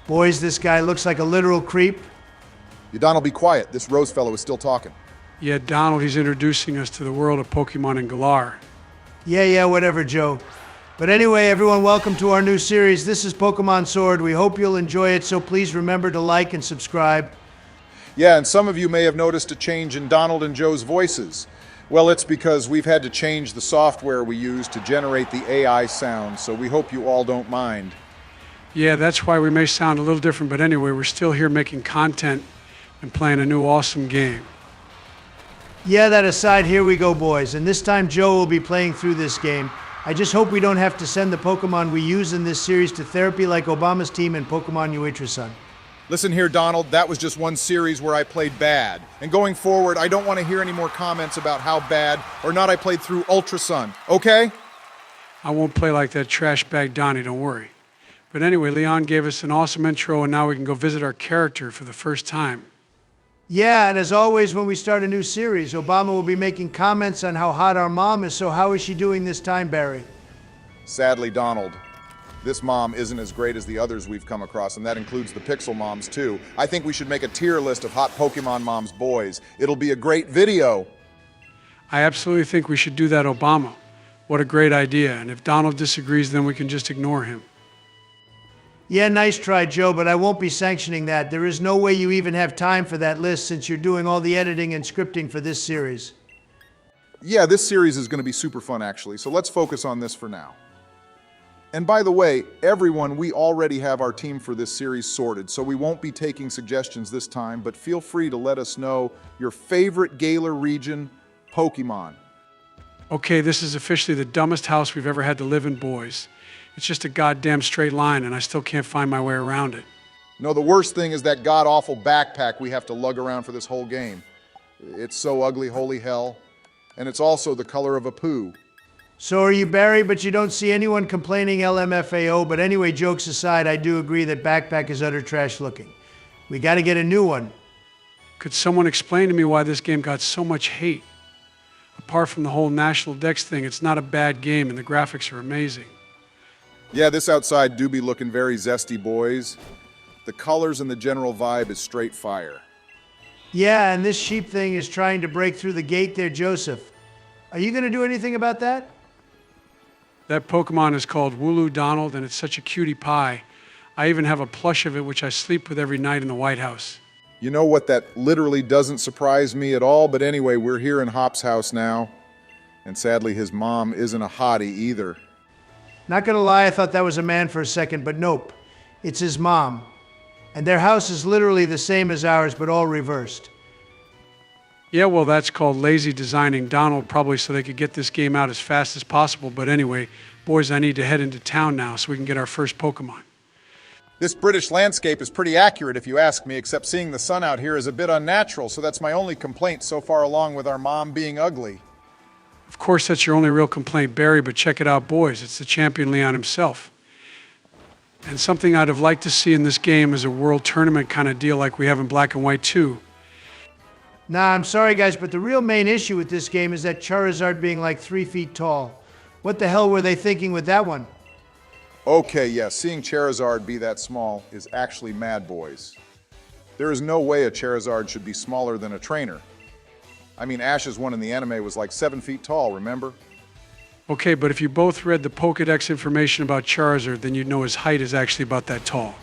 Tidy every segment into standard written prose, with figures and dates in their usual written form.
Boys, this guy looks like a literal creep. You Donald, be quiet. This Rose fellow is still talking. Yeah, Donald, he's introducing us to the world of Pokemon and Galar. Yeah, whatever, Joe. But anyway, everyone, welcome to our new series. This is Pokemon Sword. We hope you'll enjoy it, so please remember to like and subscribe. Yeah, and some of you may have noticed a change in Donald and Joe's voices. Well, it's because we've had to change the software we use to generate the AI sound, so we hope you all don't mind. Yeah, that's why we may sound a little different, but anyway, we're still here making content and playing a new awesome game. Yeah, that aside, here we go, boys. And this time Joe will be playing through this game. I just hope we don't have to send the Pokemon we use in this series to therapy like Obama's team in Pokemon Ultra-Sun. Listen here, Donald, that was just one series where I played bad. And going forward, I don't want to hear any more comments about how bad or not I played through Ultra Sun, okay? I won't play like that trash bag Donnie, don't worry. But anyway, Leon gave us an awesome intro, and now we can go visit our character for the first time. Yeah, and as always, when we start a new series, Obama will be making comments on how hot our mom is, so how is she doing this time, Barry? Sadly, Donald, this mom isn't as great as the others we've come across, and that includes the Pixel moms, too. I think we should make a tier list of hot Pokemon moms boys. It'll be a great video. I absolutely think we should do that, Obama. What a great idea, and if Donald disagrees, then we can just ignore him. Yeah, nice try, Joe, but I won't be sanctioning that. There is no way you even have time for that list since you're doing all the editing and scripting for this series. Yeah, this series is going to be super fun, actually, so let's focus on this for now. And by the way, everyone, we already have our team for this series sorted, so we won't be taking suggestions this time, but feel free to let us know your favorite Galar Region Pokemon. Okay, this is officially the dumbest house we've ever had to live in, boys. It's just a goddamn straight line, and I still can't find my way around it. No, the worst thing is that god-awful backpack we have to lug around for this whole game. It's so ugly, holy hell. And it's also the color of a poo. So are you, Barry, but you don't see anyone complaining LMFAO, but anyway, jokes aside, I do agree that backpack is utter trash looking. We gotta get a new one. Could someone explain to me why this game got so much hate? Apart from the whole National Dex thing, it's not a bad game, and the graphics are amazing. Yeah, this outside do be looking very zesty, boys. The colors and the general vibe is straight fire. Yeah, and this sheep thing is trying to break through the gate there, Joseph. Are you gonna do anything about that? That Pokemon is called Wooloo Donald, and it's such a cutie pie. I even have a plush of it, which I sleep with every night in the White House. You know what, that literally doesn't surprise me at all, but anyway, we're here in Hop's house now. And sadly, his mom isn't a hottie either. Not gonna lie, I thought that was a man for a second, but nope. It's his mom. And their house is literally the same as ours, but all reversed. Yeah, well, that's called lazy designing, Donald, probably so they could get this game out as fast as possible. But anyway, boys, I need to head into town now so we can get our first Pokemon. This British landscape is pretty accurate if you ask me, except seeing the sun out here is a bit unnatural, so that's my only complaint so far along with our mom being ugly. Of course, that's your only real complaint, Barry, but check it out, boys. It's the champion Leon himself. And something I'd have liked to see in this game is a world tournament kind of deal like we have in Black and White 2. Nah, I'm sorry, guys, but the real main issue with this game is that Charizard being like 3 feet tall. What the hell were they thinking with that one? Okay, yeah, seeing Charizard be that small is actually mad, boys. There is no way a Charizard should be smaller than a trainer. I mean, Ash's one in the anime was like 7 feet tall, remember? Okay, but if you both read the Pokedex information about Charizard, then you'd know his height is actually about that tall.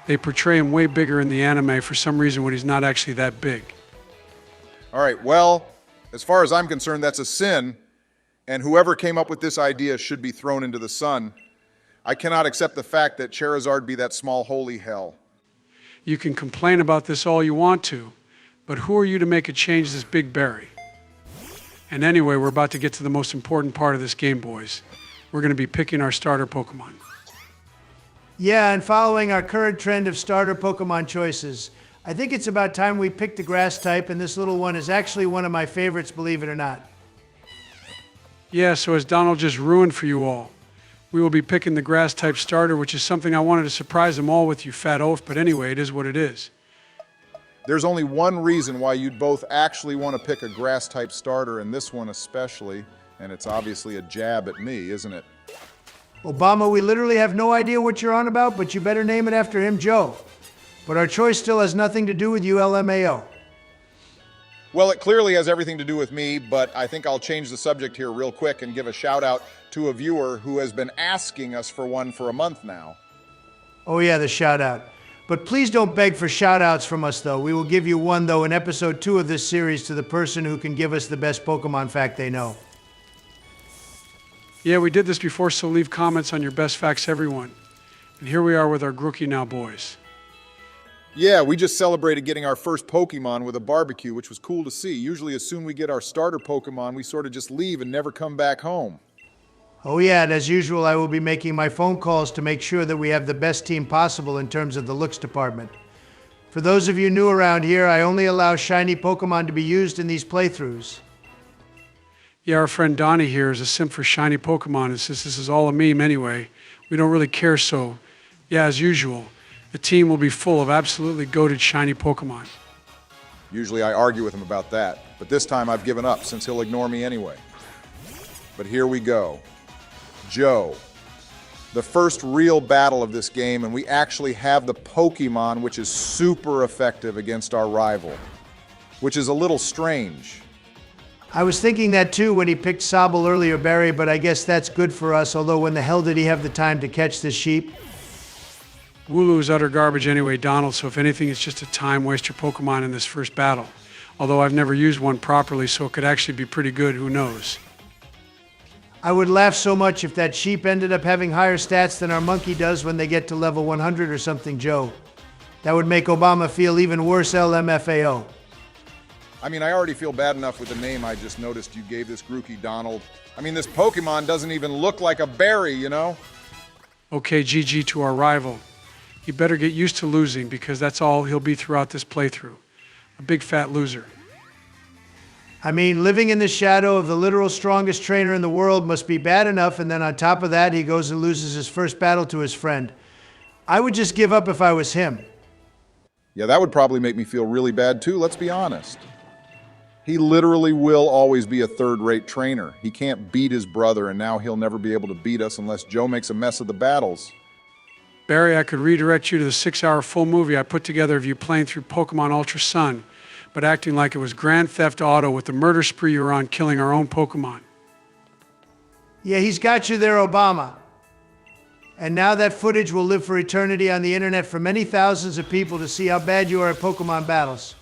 They portray him way bigger in the anime for some reason when he's not actually that big. All right, well, as far as I'm concerned, that's a sin, and whoever came up with this idea should be thrown into the sun. I cannot accept the fact that Charizard be that small, holy hell. You can complain about this all you want to, but who are you to make a change this big Barry? And anyway, we're about to get to the most important part of this game, boys. We're going to be picking our starter Pokemon. Yeah, and following our current trend of starter Pokemon choices, I think it's about time we picked the grass type, and this little one is actually one of my favorites, believe it or not. Yeah, so as Donald just ruined for you all, we will be picking the grass type starter, which is something I wanted to surprise them all with, you fat oaf, but anyway, it is what it is. There's only one reason why you'd both actually want to pick a grass-type starter, and this one especially, and it's obviously a jab at me, isn't it? Obama, we literally have no idea what you're on about, but you better name it after him, Joe. But our choice still has nothing to do with you, LMAO. Well, it clearly has everything to do with me, but I think I'll change the subject here real quick and give a shout out to a viewer who has been asking us for one for a month now. Oh yeah, the shout out. But please don't beg for shout outs from us though. We will give you one though in episode 2 of this series to the person who can give us the best Pokemon fact they know. Yeah, we did this before, so leave comments on your best facts, everyone. And here we are with our Grookey now, boys. Yeah, we just celebrated getting our first Pokemon with a barbecue, which was cool to see. Usually as soon as we get our starter Pokemon, we sort of just leave and never come back home. Oh yeah, and as usual, I will be making my phone calls to make sure that we have the best team possible in terms of the looks department. For those of you new around here, I only allow shiny Pokemon to be used in these playthroughs. Yeah, our friend Donnie here is a simp for shiny Pokemon, and since this is all a meme anyway, we don't really care, so yeah, as usual, the team will be full of absolutely goated shiny Pokemon. Usually I argue with him about that, but this time I've given up since he'll ignore me anyway. But here we go. Joe. The first real battle of this game, and we actually have the Pokemon, which is super effective against our rival, which is a little strange. I was thinking that too when he picked Sobble earlier, Barry, but I guess that's good for us, although when the hell did he have the time to catch this sheep? Wooloo is utter garbage anyway, Donald, so if anything, it's just a time waster Pokemon in this first battle. Although I've never used one properly, so it could actually be pretty good, who knows. I would laugh so much if that sheep ended up having higher stats than our monkey does when they get to level 100 or something, Joe. That would make Obama feel even worse, LMFAO. I mean, I already feel bad enough with the name I just noticed you gave this Grookey, Donald. I mean, this Pokemon doesn't even look like a berry, you know? Okay, GG to our rival. He better get used to losing because that's all he'll be throughout this playthrough. A big fat loser. I mean, living in the shadow of the literal strongest trainer in the world must be bad enough, and then on top of that, he goes and loses his first battle to his friend. I would just give up if I was him. Yeah, that would probably make me feel really bad too, let's be honest. He literally will always be a third-rate trainer. He can't beat his brother, and now he'll never be able to beat us unless Joe makes a mess of the battles. Barry, I could redirect you to the 6-hour full movie I put together of you playing through Pokemon Ultra Sun, but acting like it was Grand Theft Auto with the murder spree you were on killing our own Pokemon. Yeah, he's got you there, Obama. And now that footage will live for eternity on the internet for many thousands of people to see how bad you are at Pokemon battles.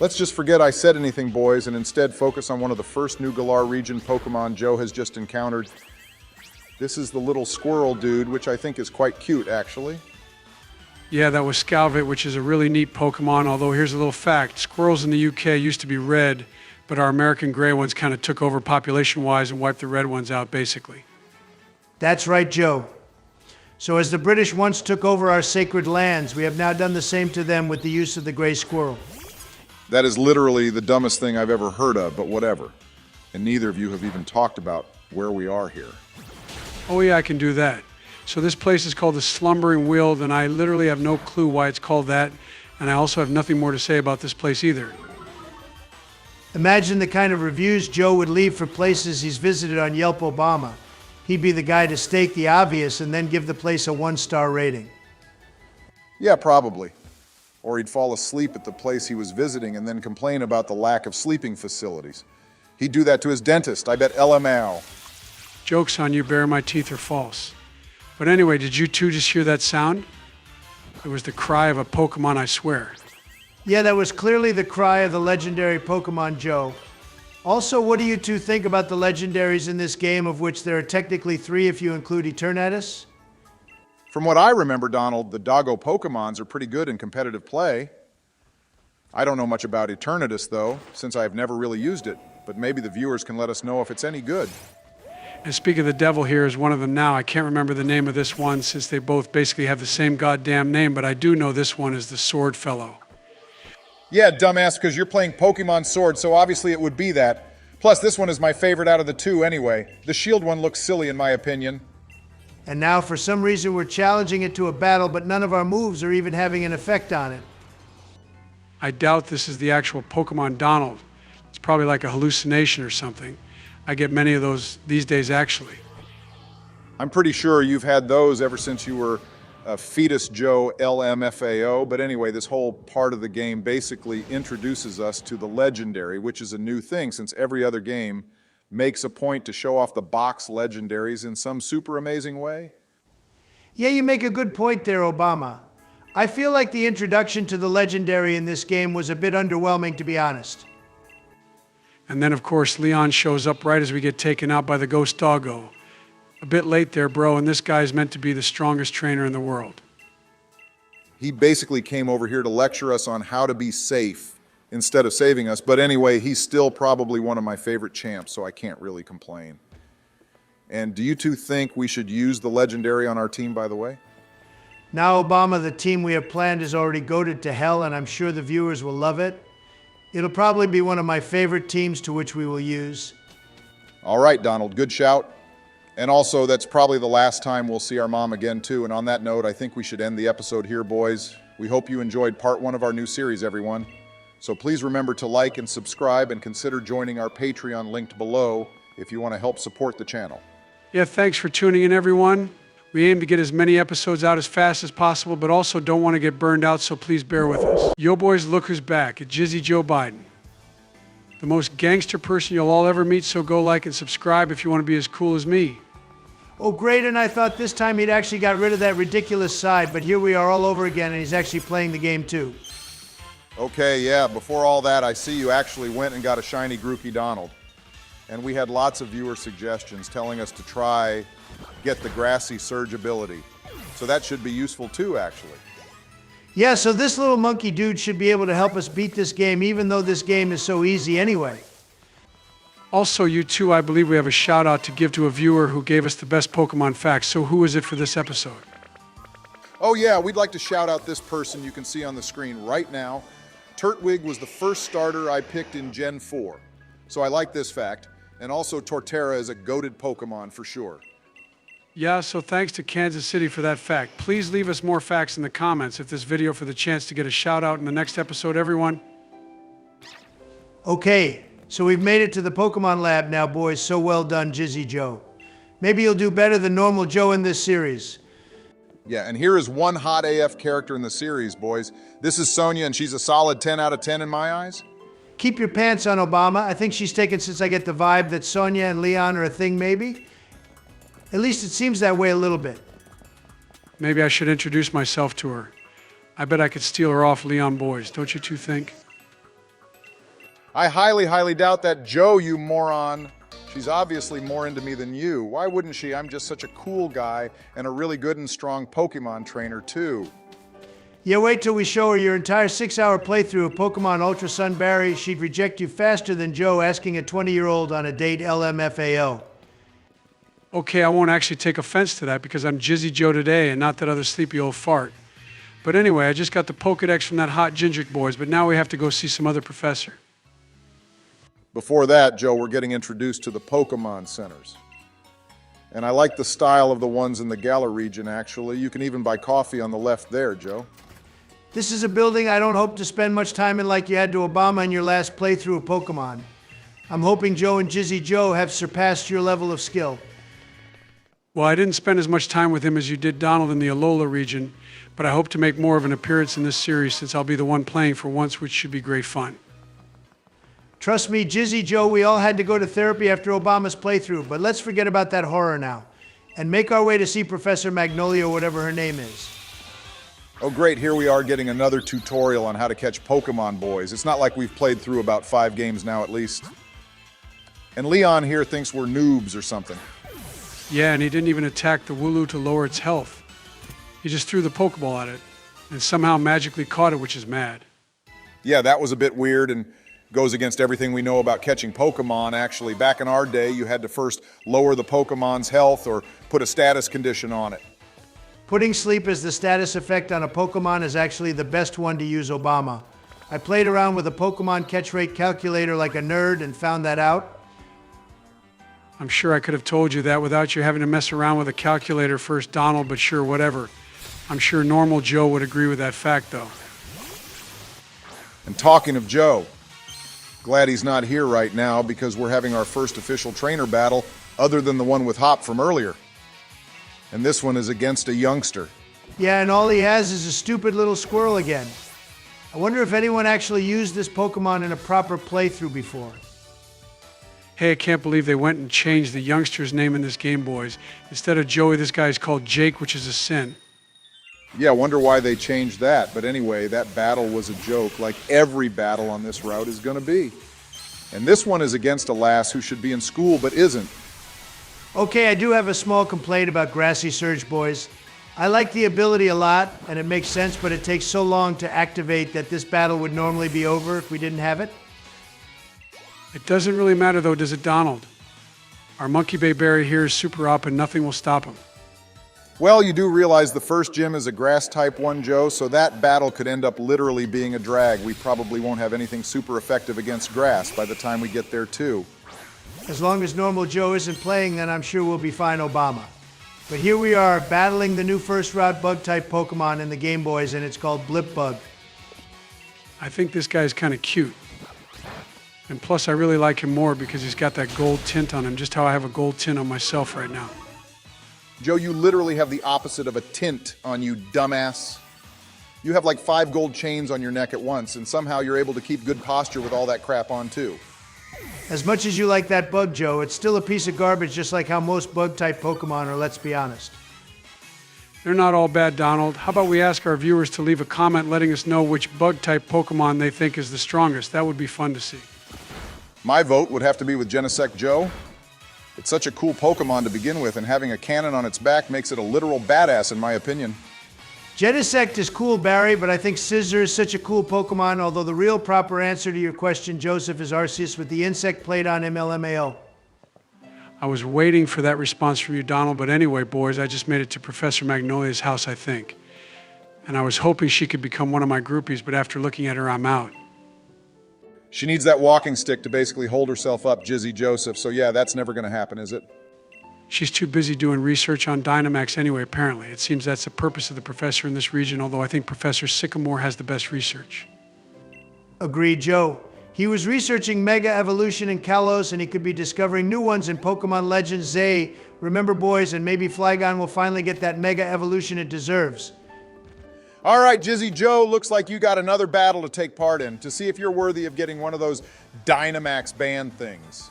Let's just forget I said anything, boys, and instead focus on one of the first new Galar Region Pokemon Joe has just encountered. This is the little squirrel dude, which I think is quite cute, actually. Yeah, that was Scalvit, which is a really neat Pokemon, although here's a little fact. Squirrels in the UK used to be red, but our American gray ones kind of took over population-wise and wiped the red ones out, basically. That's right, Joe. So as the British once took over our sacred lands, we have now done the same to them with the use of the gray squirrel. That is literally the dumbest thing I've ever heard of, but whatever. And neither of you have even talked about where we are here. Oh yeah, I can do that. So this place is called the Slumbering Weald, and I literally have no clue why it's called that, and I also have nothing more to say about this place either. Imagine the kind of reviews Joe would leave for places he's visited on Yelp Obama. He'd be the guy to state the obvious and then give the place a 1-star rating. Yeah, probably. Or he'd fall asleep at the place he was visiting and then complain about the lack of sleeping facilities. He'd do that to his dentist, I bet LMAO. Joke's on you, Barry, my teeth are false. But anyway, did you two just hear that sound? It was the cry of a Pokemon, I swear. Yeah, that was clearly the cry of the legendary Pokemon Joe. Also, what do you two think about the legendaries in this game, of which there are technically 3 if you include Eternatus? From what I remember, Donald, the doggo Pokemons are pretty good in competitive play. I don't know much about Eternatus, though, since I've never really used it, but maybe the viewers can let us know if it's any good. And speaking of the devil, here is one of them now. I can't remember the name of this one since they both basically have the same goddamn name, but I do know this one is the Sword Fellow. Yeah, dumbass, because you're playing Pokemon Sword, so obviously it would be that. Plus, this one is my favorite out of the 2 anyway. The Shield one looks silly in my opinion. And now, for some reason, we're challenging it to a battle, but none of our moves are even having an effect on it. I doubt this is the actual Pokemon Donald. It's probably like a hallucination or something. I get many of those these days, actually. I'm pretty sure you've had those ever since you were Fetus Joe LMFAO, but anyway, this whole part of the game basically introduces us to the legendary, which is a new thing since every other game makes a point to show off the box legendaries in some super amazing way. Yeah, you make a good point there, Obama. I feel like the introduction to the legendary in this game was a bit underwhelming, to be honest. And then, of course, Leon shows up right as we get taken out by the ghost doggo. A bit late there, bro, and this guy's meant to be the strongest trainer in the world. He basically came over here to lecture us on how to be safe instead of saving us, but anyway, he's still probably one of my favorite champs, so I can't really complain. And do you two think we should use the legendary on our team, by the way? Now, Obama, the team we have planned is already goated to hell, and I'm sure the viewers will love it. It'll probably be one of my favorite teams to which we will use. All right, Donald, good shout. And also, that's probably the last time we'll see our mom again, too. And on that note, I think we should end the episode here, boys. We hope you enjoyed part 1 of our new series, everyone. So please remember to like and subscribe and consider joining our Patreon linked below if you want to help support the channel. Yeah, thanks for tuning in, everyone. We aim to get as many episodes out as fast as possible, but also don't want to get burned out, so please bear with us. Yo, boys, look who's back. It's Jizzy Joe Biden. The most gangster person you'll all ever meet, so go like and subscribe if you want to be as cool as me. Oh, great, and I thought this time he'd actually got rid of that ridiculous side, but here we are all over again, and he's actually playing the game too. Okay, yeah, before all that, I see you actually went and got a shiny Grookey Donald. And we had lots of viewer suggestions telling us to try get the grassy surge ability. So that should be useful too, actually. Yeah, so this little monkey dude should be able to help us beat this game, even though this game is so easy anyway. Also, you two, I believe we have a shout out to give to a viewer who gave us the best Pokemon facts. So who is it for this episode? Oh yeah, we'd like to shout out this person you can see on the screen right now. Turtwig was the first starter I picked in Gen 4. So I like this fact. And also Torterra is a goated Pokemon for sure. Yeah, so thanks to Kansas City for that fact. Please leave us more facts in the comments if this video for the chance to get a shout out in the next episode, everyone. Okay, so we've made it to the Pokemon lab now, boys. So well done, Jizzy Joe. Maybe you'll do better than normal Joe in this series. Yeah, and here is one hot AF character in the series, boys. This is Sonia, and she's a solid 10 out of 10 in my eyes. Keep your pants on, Obama. I think she's taken since I get the vibe that Sonia and Leon are a thing, maybe? At least it seems that way a little bit. Maybe I should introduce myself to her. I bet I could steal her off Leon boys, don't you two think? I highly, highly doubt that, Joe, you moron. She's obviously more into me than you. Why wouldn't she? I'm just such a cool guy and a really good and strong Pokemon trainer, too. Yeah, wait till we show her your entire 6-hour playthrough of Pokemon Ultra Sun Barry. She'd reject you faster than Joe asking a 20-year-old on a date LMFAO. Okay, I won't actually take offense to that because I'm Jizzy Joe today and not that other sleepy old fart. But anyway, I just got the Pokedex from that hot Gingeric boys, but now we have to go see some other professor. Before that, Joe, we're getting introduced to the Pokemon centers. And I like the style of the ones in the Galar region, actually. You can even buy coffee on the left there, Joe. This is a building I don't hope to spend much time in like you had to Obama in your last playthrough of Pokemon. I'm hoping Joe and Jizzy Joe have surpassed your level of skill. Well, I didn't spend as much time with him as you did Donald in the Alola region, but I hope to make more of an appearance in this series since I'll be the one playing for once, which should be great fun. Trust me, Jizzy Joe, we all had to go to therapy after Obama's playthrough, but let's forget about that horror now and make our way to see Professor Magnolia, whatever her name is. Oh great, here we are getting another tutorial on how to catch Pokemon, boys. It's not like we've played through about 5 games now at least. And Leon here thinks we're noobs or something. Yeah, and he didn't even attack the Wooloo to lower its health. He just threw the Pokeball at it and somehow magically caught it, which is mad. Yeah, that was a bit weird and goes against everything we know about catching Pokemon. Actually, back in our day, you had to first lower the Pokemon's health or put a status condition on it. Putting sleep as the status effect on a Pokemon is actually the best one to use, Obama. I played around with a Pokemon catch rate calculator like a nerd and found that out. I'm sure I could have told you that without you having to mess around with a calculator first, Donald, but sure, whatever. I'm sure normal Joe would agree with that fact, though. And talking of Joe, glad he's not here right now because we're having our first official trainer battle other than the one with Hop from earlier. And this one is against a youngster. Yeah, and all he has is a stupid little squirrel again. I wonder if anyone actually used this Pokemon in a proper playthrough before. Hey, I can't believe they went and changed the youngster's name in this game, boys. Instead of Joey, this guy's called Jake, which is a sin. Yeah, wonder why they changed that. But anyway, that battle was a joke, like every battle on this route is going to be. And this one is against a lass who should be in school but isn't. Okay, I do have a small complaint about Grassy Surge, boys. I like the ability a lot, and it makes sense, but it takes so long to activate that this battle would normally be over if we didn't have it. It doesn't really matter, though, does it, Donald? Our Monkey Bay Berry here is super up, and nothing will stop him. Well, you do realize the first gym is a grass type one, Joe, so that battle could end up literally being a drag. We probably won't have anything super effective against grass by the time we get there, too. As long as normal Joe isn't playing, then I'm sure we'll be fine, Obama. But here we are, battling the new first route bug-type Pokemon in the Game Boys, and it's called Blip Bug. I think this guy's kind of cute. And plus, I really like him more because he's got that gold tint on him, just how I have a gold tint on myself right now. Joe, you literally have the opposite of a tint on you, dumbass. You have like 5 gold chains on your neck at once, and somehow you're able to keep good posture with all that crap on, too. As much as you like that bug, Joe, it's still a piece of garbage, just like how most bug-type Pokemon are, let's be honest. They're not all bad, Donald. How about we ask our viewers to leave a comment letting us know which bug-type Pokemon they think is the strongest? That would be fun to see. My vote would have to be with Genesect Joe. It's such a cool Pokemon to begin with, and having a cannon on its back makes it a literal badass, in my opinion. Genesect is cool, Barry, but I think Scizor is such a cool Pokemon, although the real proper answer to your question, Joseph, is Arceus with the insect plate on MLMAO. I was waiting for that response from you, Donald, but anyway, boys, I just made it to Professor Magnolia's house, I think. And I was hoping she could become one of my groupies, but after looking at her, I'm out. She needs that walking stick to basically hold herself up, Jizzy Joseph, so yeah, that's never going to happen, is it? She's too busy doing research on Dynamax anyway, apparently. It seems that's the purpose of the professor in this region, although I think Professor Sycamore has the best research. Agreed, Joe. He was researching Mega Evolution in Kalos, and he could be discovering new ones in Pokemon Legends Z. Remember, boys, and maybe Flygon will finally get that Mega Evolution it deserves. All right, Jizzy Joe, looks like you got another battle to take part in to see if you're worthy of getting one of those Dynamax band things.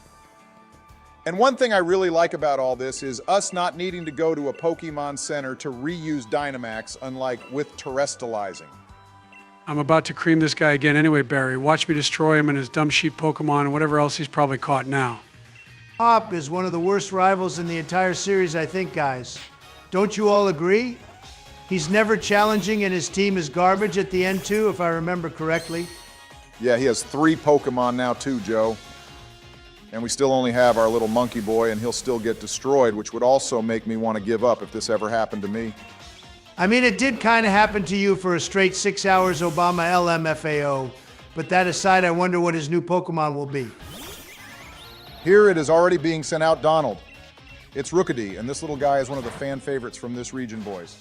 And one thing I really like about all this is us not needing to go to a Pokemon Center to reuse Dynamax, unlike with terrestrializing. I'm about to cream this guy again anyway, Barry. Watch me destroy him and his dumb sheep Pokemon and whatever else he's probably caught now. Hop is one of the worst rivals in the entire series, I think, guys. Don't you all agree? He's never challenging, and his team is garbage at the end, too, if I remember correctly. Yeah, he has 3 Pokemon now, too, Joe. And we still only have our little monkey boy, and he'll still get destroyed, which would also make me want to give up if this ever happened to me. I mean, it did kind of happen to you for a straight 6 hours, Obama LMFAO. But that aside, I wonder what his new Pokemon will be. Here it is already being sent out, Donald. It's Rookidee, and this little guy is one of the fan favorites from this region, boys.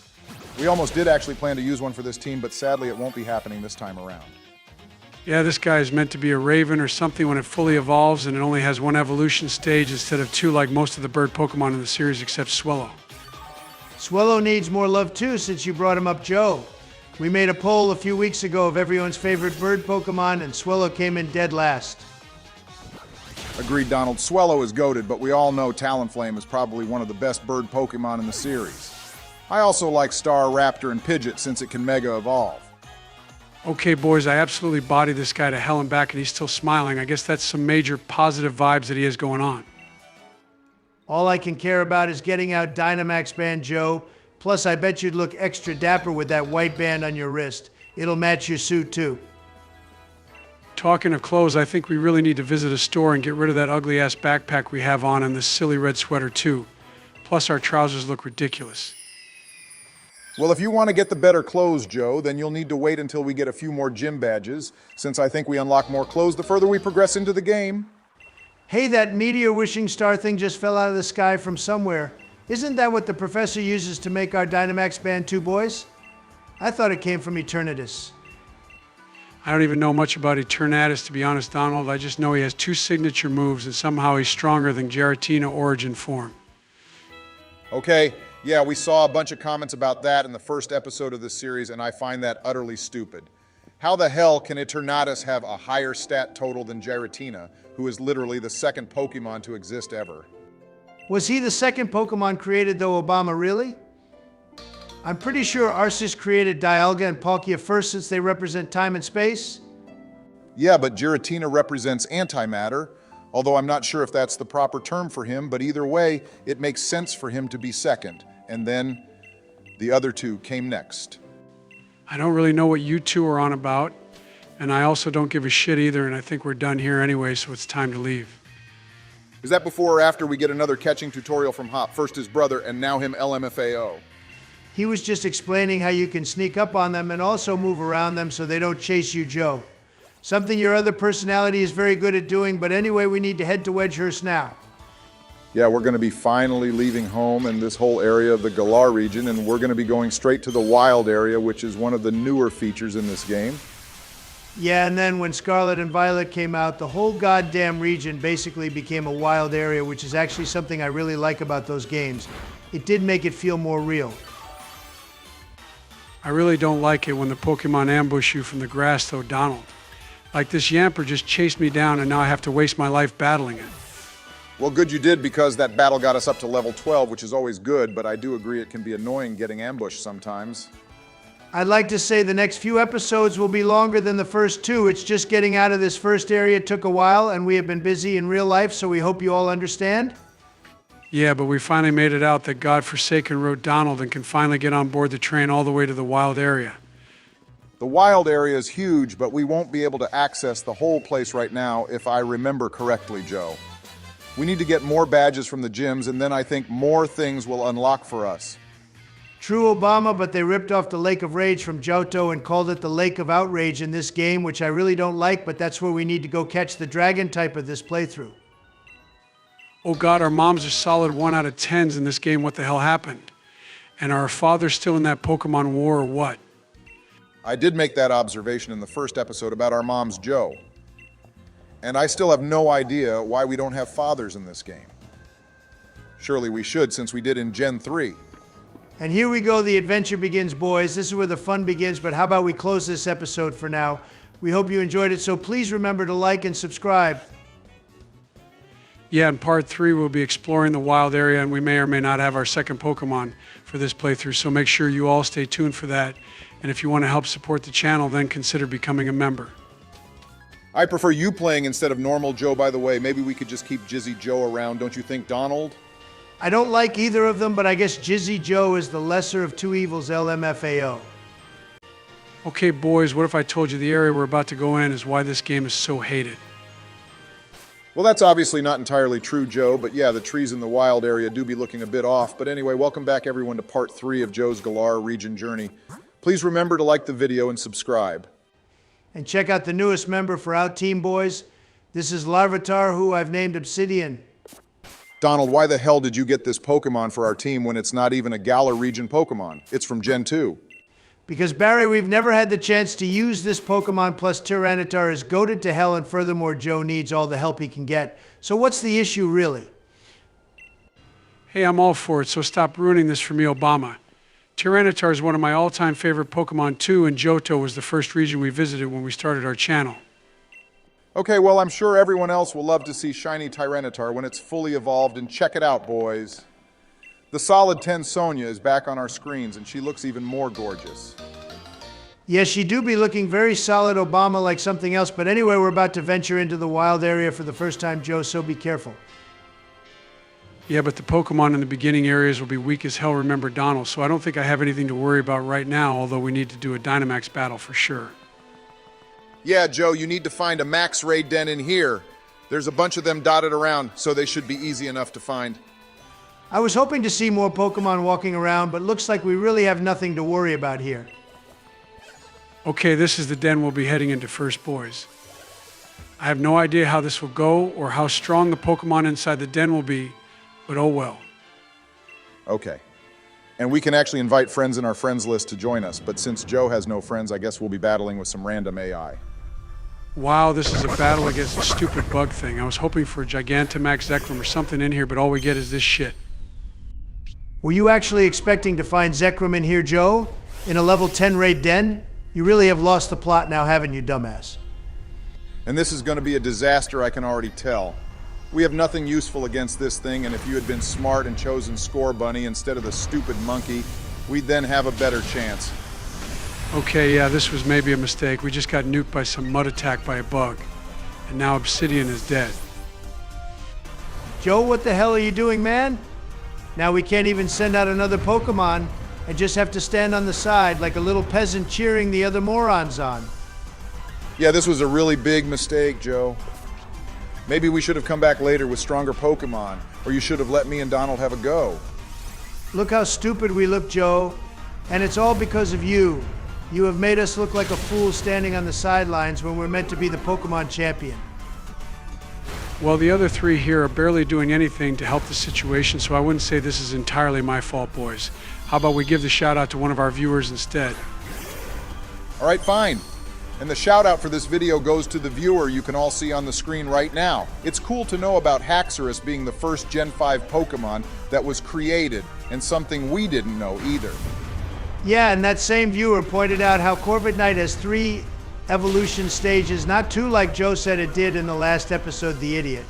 We almost did actually plan to use one for this team, but sadly it won't be happening this time around. Yeah, this guy is meant to be a Raven or something when it fully evolves, and it only has 1 evolution stage instead of 2 like most of the bird Pokemon in the series except Swellow. Swellow needs more love too, since you brought him up, Joe. We made a poll a few weeks ago of everyone's favorite bird Pokemon, and Swellow came in dead last. Agreed, Donald. Swellow is goated, but we all know Talonflame is probably one of the best bird Pokemon in the series. I also like Star, Raptor, and Pidgeot since it can Mega Evolve. Okay, boys, I absolutely bodied this guy to hell and back, and he's still smiling. I guess that's some major positive vibes that he has going on. All I can care about is getting out Dynamax Band, Joe. Plus, I bet you'd look extra dapper with that white band on your wrist. It'll match your suit, too. Talking of clothes, I think we really need to visit a store and get rid of that ugly-ass backpack we have on and this silly red sweater, too. Plus, our trousers look ridiculous. Well, if you want to get the better clothes, Joe, then you'll need to wait until we get a few more gym badges, since I think we unlock more clothes the further we progress into the game. Hey, that meteor wishing star thing just fell out of the sky from somewhere. Isn't that what the professor uses to make our Dynamax Band 2, boys? I thought it came from Eternatus. I don't even know much about Eternatus, to be honest, Donald. I just know he has 2 signature moves, and somehow he's stronger than Giratina Origin form. Okay, Yeah, we saw a bunch of comments about that in the first episode of this series, and I find that utterly stupid. How the hell can Eternatus have a higher stat total than Giratina, who is literally the second Pokemon to exist ever? Was he the second Pokemon created, though, Obama, really? I'm pretty sure Arceus created Dialga and Palkia first, since they represent time and space. Yeah, but Giratina represents antimatter, although I'm not sure if that's the proper term for him, but either way, it makes sense for him to be second. And then the other two came next. I don't really know what you two are on about, and I also don't give a shit either, and I think we're done here anyway, so it's time to leave. Is that before or after we get another catching tutorial from Hop? First his brother, and now him LMFAO. He was just explaining how you can sneak up on them and also move around them so they don't chase you, Joe. Something your other personality is very good at doing, but anyway, we need to head to Wedgehurst now. Yeah, we're going to be finally leaving home in this whole area of the Galar region, and we're going to be going straight to the wild area, which is one of the newer features in this game. Yeah, and then when Scarlet and Violet came out, the whole goddamn region basically became a wild area, which is actually something I really like about those games. It did make it feel more real. I really don't like it when the Pokemon ambush you from the grass, though, Donald. Like this Yamper just chased me down, and now I have to waste my life battling it. Well, good you did, because that battle got us up to level 12, which is always good, but I do agree it can be annoying getting ambushed sometimes. I'd like to say the next few episodes will be longer than the first two. It's just getting out of this first area took a while, and we have been busy in real life, so we hope you all understand. Yeah, but we finally made it out that godforsaken wrote Donald and can finally get on board the train all the way to the wild area. The wild area is huge, but we won't be able to access the whole place right now, if I remember correctly, Joe. We need to get more badges from the gyms, and then I think more things will unlock for us. True, Obama, but they ripped off the Lake of Rage from Johto and called it the Lake of Outrage in this game, which I really don't like, but that's where we need to go catch the dragon type of this playthrough. Oh God, our moms are solid 1 out of 10s in this game. What the hell happened? And are our fathers still in that Pokemon war or what? I did make that observation in the first episode about our mom's Joe. And I still have no idea why we don't have fathers in this game. Surely we should, since we did in Gen 3. And here we go, the adventure begins, boys. This is where the fun begins, but how about we close this episode for now? We hope you enjoyed it, so please remember to like and subscribe. Yeah, in part 3, we'll be exploring the wild area, and we may or may not have our second Pokemon for this playthrough, so make sure you all stay tuned for that. And if you want to help support the channel, then consider becoming a member. I prefer you playing instead of normal Joe, by the way. Maybe we could just keep Jizzy Joe around, don't you think, Donald? I don't like either of them, but I guess Jizzy Joe is the lesser of two evils, LMFAO. Okay, boys, what if I told you the area we're about to go in is why this game is so hated? Well, that's obviously not entirely true, Joe, but yeah, the trees in the wild area do be looking a bit off. But anyway, welcome back everyone to part 3 of Joe's Galar Region journey. Please remember to like the video and subscribe. And check out the newest member for our team, boys. This is Larvitar, who I've named Obsidian. Donald, why the hell did you get this Pokemon for our team when it's not even a Galar Region Pokemon? It's from Gen 2. Because, Barry, we've never had the chance to use this Pokemon, plus Tyranitar is goated to hell, and furthermore, Joe needs all the help he can get. So what's the issue, really? Hey, I'm all for it, so stop ruining this for me, Obama. Tyranitar is one of my all-time favorite Pokemon too, and Johto was the first region we visited when we started our channel. Okay, well, I'm sure everyone else will love to see shiny Tyranitar when it's fully evolved, and check it out, boys. The solid 10 Sonia is back on our screens, and she looks even more gorgeous. Yes, she do be looking very solid, Obama, like something else, but anyway, we're about to venture into the wild area for the first time, Joe, so be careful. Yeah, but the Pokemon in the beginning areas will be weak as hell, remember Donald, so I don't think I have anything to worry about right now, although we need to do a Dynamax battle for sure. Yeah, Joe, you need to find a max raid den in here. There's a bunch of them dotted around, so they should be easy enough to find. I was hoping to see more Pokemon walking around, but looks like we really have nothing to worry about here. Okay, this is the den we'll be heading into first, boys. I have no idea how this will go or how strong the Pokemon inside the den will be, but oh well. Okay. And we can actually invite friends in our friends list to join us, but since Joe has no friends, I guess we'll be battling with some random AI. Wow, this is a battle against a stupid bug thing. I was hoping for a Gigantamax Zekrom or something in here, but all we get is this shit. Were you actually expecting to find Zekrom in here, Joe? In a level 10 raid den? You really have lost the plot now, haven't you, dumbass? And this is going to be a disaster, I can already tell. We have nothing useful against this thing, and if you had been smart and chosen Score Bunny instead of the stupid monkey, we'd then have a better chance. Okay, yeah, this was maybe a mistake. We just got nuked by some mud attack by a bug. And now Obsidian is dead. Joe, what the hell are you doing, man? Now we can't even send out another Pokemon and just have to stand on the side like a little peasant cheering the other morons on. Yeah, this was a really big mistake, Joe. Maybe we should have come back later with stronger Pokemon, or you should have let me and Donald have a go. Look how stupid we look, Joe. And it's all because of you. You have made us look like a fool standing on the sidelines when we're meant to be the Pokemon champion. Well, the other three here are barely doing anything to help the situation, so I wouldn't say this is entirely my fault, boys. How about we give the shout out to one of our viewers instead? All right, fine. And the shout out for this video goes to the viewer you can all see on the screen right now. It's cool to know about Haxorus being the first Gen 5 Pokemon that was created, and something we didn't know either. Yeah, and that same viewer pointed out how Corvid Knight has 3 evolution stages, not 2 like Joe said it did in the last episode, The Idiot.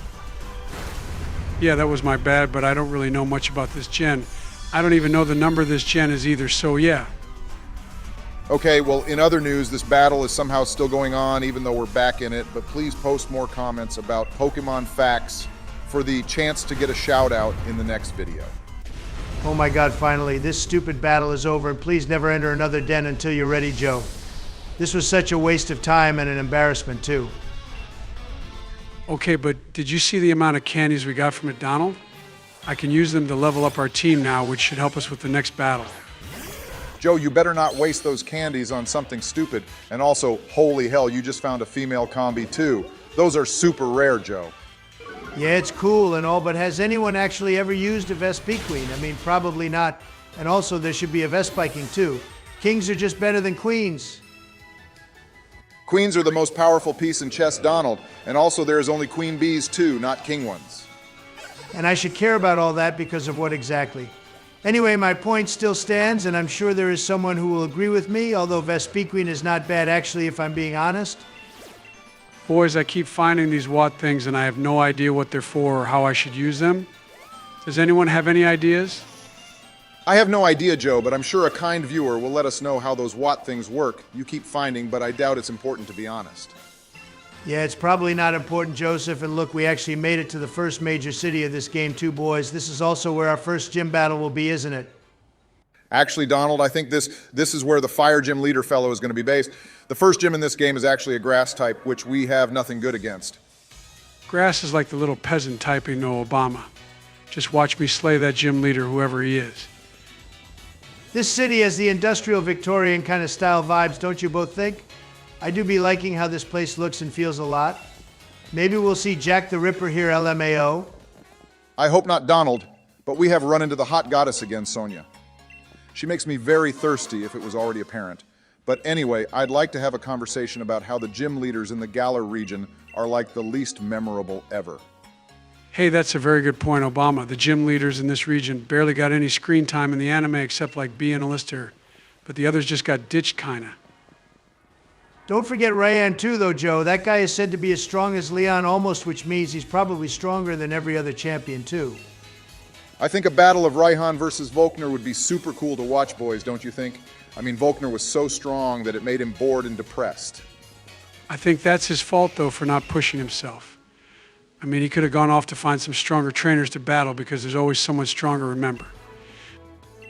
Yeah, that was my bad, but I don't really know much about this gen. I don't even know the number of this gen is either, so yeah. Okay, well, in other news, this battle is somehow still going on even though we're back in it, but please post more comments about Pokemon facts for the chance to get a shout out in the next video. Oh my God, finally, this stupid battle is over, and please never enter another den until you're ready, Joe. This was such a waste of time and an embarrassment, too. Okay, but did you see the amount of candies we got from McDonald? I can use them to level up our team now, which should help us with the next battle. Joe, you better not waste those candies on something stupid. And also, holy hell, you just found a female combi too. Those are super rare, Joe. Yeah, it's cool and all, but has anyone actually ever used a Vespiquen? I mean, probably not. And also, there should be a Vespiking too. Kings are just better than queens. Queens are the most powerful piece in chess, Donald. And also, there is only queen bees too, not king ones. And I should care about all that because of what exactly? Anyway, my point still stands, and I'm sure there is someone who will agree with me, although Vespiquen is not bad actually, if I'm being honest. Boys, I keep finding these Watt things and I have no idea what they're for or how I should use them. Does anyone have any ideas? I have no idea, Joe, but I'm sure a kind viewer will let us know how those Watt things work. You keep finding, but I doubt it's important to be honest. Yeah, it's probably not important, Joseph, and look, we actually made it to the first major city of this game too, boys. This is also where our first gym battle will be, isn't it? Actually, Donald, I think this is where the Fire Gym leader fellow is going to be based. The first gym in this game is actually a grass type, which we have nothing good against. Grass is like the little peasant typing to Obama. Just watch me slay that gym leader, whoever he is. This city has the industrial Victorian kind of style vibes, don't you both think? I do be liking how this place looks and feels a lot. Maybe we'll see Jack the Ripper here, LMAO. I hope not, Donald, but we have run into the hot goddess again, Sonia. She makes me very thirsty if it was already apparent. But anyway, I'd like to have a conversation about how the gym leaders in the Galar region are like the least memorable ever. Hey, that's a very good point, Obama. The gym leaders in this region barely got any screen time in the anime except like Bee and Alistair, but the others just got ditched kinda. Don't forget Rayan too, though, Joe. That guy is said to be as strong as Leon almost, which means he's probably stronger than every other champion too. I think a battle of Raihan versus Volkner would be super cool to watch, boys, don't you think? I mean, Volkner was so strong that it made him bored and depressed. I think that's his fault, though, for not pushing himself. I mean, he could have gone off to find some stronger trainers to battle because there's always someone stronger, remember.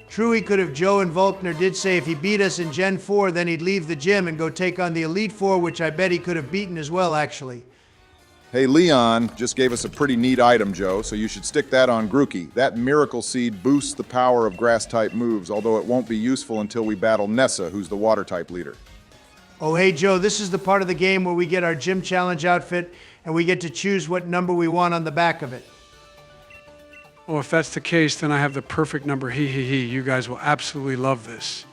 True, he could have. Joe and Volkner did say if he beat us in Gen 4, then he'd leave the gym and go take on the Elite Four, which I bet he could have beaten as well, actually. Hey, Leon just gave us a pretty neat item, Joe, so you should stick that on Grookey. That Miracle Seed boosts the power of grass-type moves, although it won't be useful until we battle Nessa, who's the water-type leader. Oh, hey, Joe, this is the part of the game where we get our gym challenge outfit, and we get to choose what number we want on the back of it. Oh, if that's the case, then I have the perfect number. He. You guys will absolutely love this.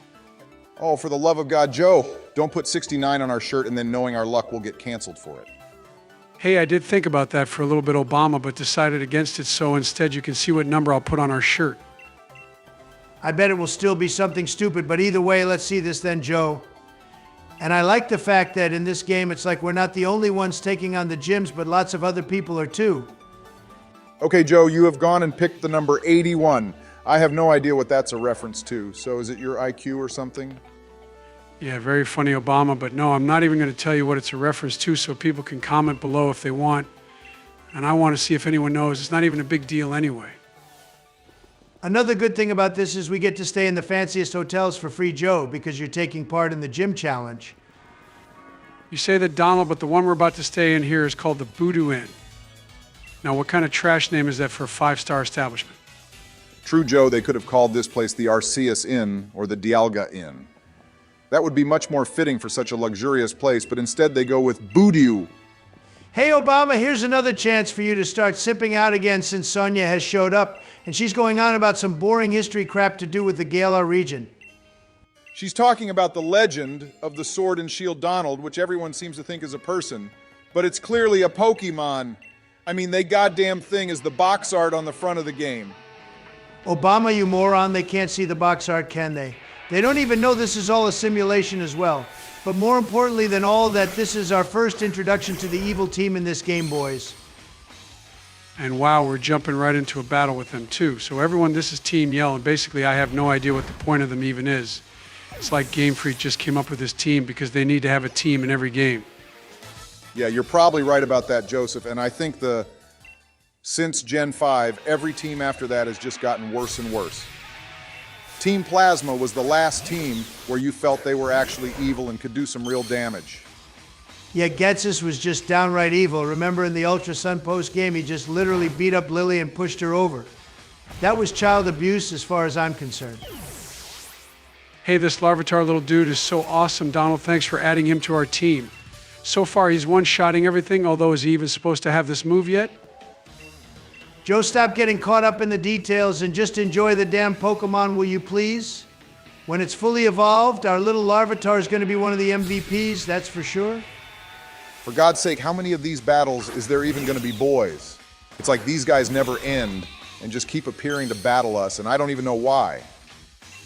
Oh, for the love of God, Joe, don't put 69 on our shirt and then knowing our luck we'll get canceled for it. Hey, I did think about that for a little bit, Obama, but decided against it, so instead you can see what number I'll put on our shirt. I bet it will still be something stupid, but either way, let's see this then, Joe. And I like the fact that in this game, it's like we're not the only ones taking on the gyms, but lots of other people are too. Okay, Joe, you have gone and picked the number 81. I have no idea what that's a reference to. So is it your IQ or something? Yeah, very funny, Obama, but no, I'm not even going to tell you what it's a reference to so people can comment below if they want. And I want to see if anyone knows. It's not even a big deal anyway. Another good thing about this is we get to stay in the fanciest hotels for free, Joe, because you're taking part in the gym challenge. You say that, Donald, but the one we're about to stay in here is called the Voodoo Inn. Now, what kind of trash name is that for a five-star establishment? True, Joe, they could have called this place the Arceus Inn or the Dialga Inn. That would be much more fitting for such a luxurious place, but instead they go with Voodoo. Hey, Obama, here's another chance for you to start sipping out again since Sonia has showed up, and she's going on about some boring history crap to do with the Galar Region. She's talking about the legend of the Sword and Shield Donald, which everyone seems to think is a person, but it's clearly a Pokemon. I mean, they goddamn thing is the box art on the front of the game. Obama, you moron, they can't see the box art, can they? They don't even know this is all a simulation as well. But more importantly than all that, this is our first introduction to the evil team in this game, boys. And wow, we're jumping right into a battle with them too. So everyone, this is Team Yell, and basically I have no idea what the point of them even is. It's like Game Freak just came up with this team because they need to have a team in every game. Yeah, you're probably right about that, Joseph, and I think since Gen 5, every team after that has just gotten worse and worse. Team Plasma was the last team where you felt they were actually evil and could do some real damage. Yeah, Getsus was just downright evil. Remember in the Ultra Sun post game, he just literally beat up Lily and pushed her over. That was child abuse as far as I'm concerned. Hey, this Larvitar little dude is so awesome, Donald. Thanks for adding him to our team. So far, he's one-shotting everything, although is he even supposed to have this move yet? Joe, stop getting caught up in the details and just enjoy the damn Pokemon, will you please? When it's fully evolved, our little Larvitar is going to be one of the MVPs, that's for sure. For God's sake, how many of these battles is there even going to be boys? It's like these guys never end and just keep appearing to battle us, and I don't even know why.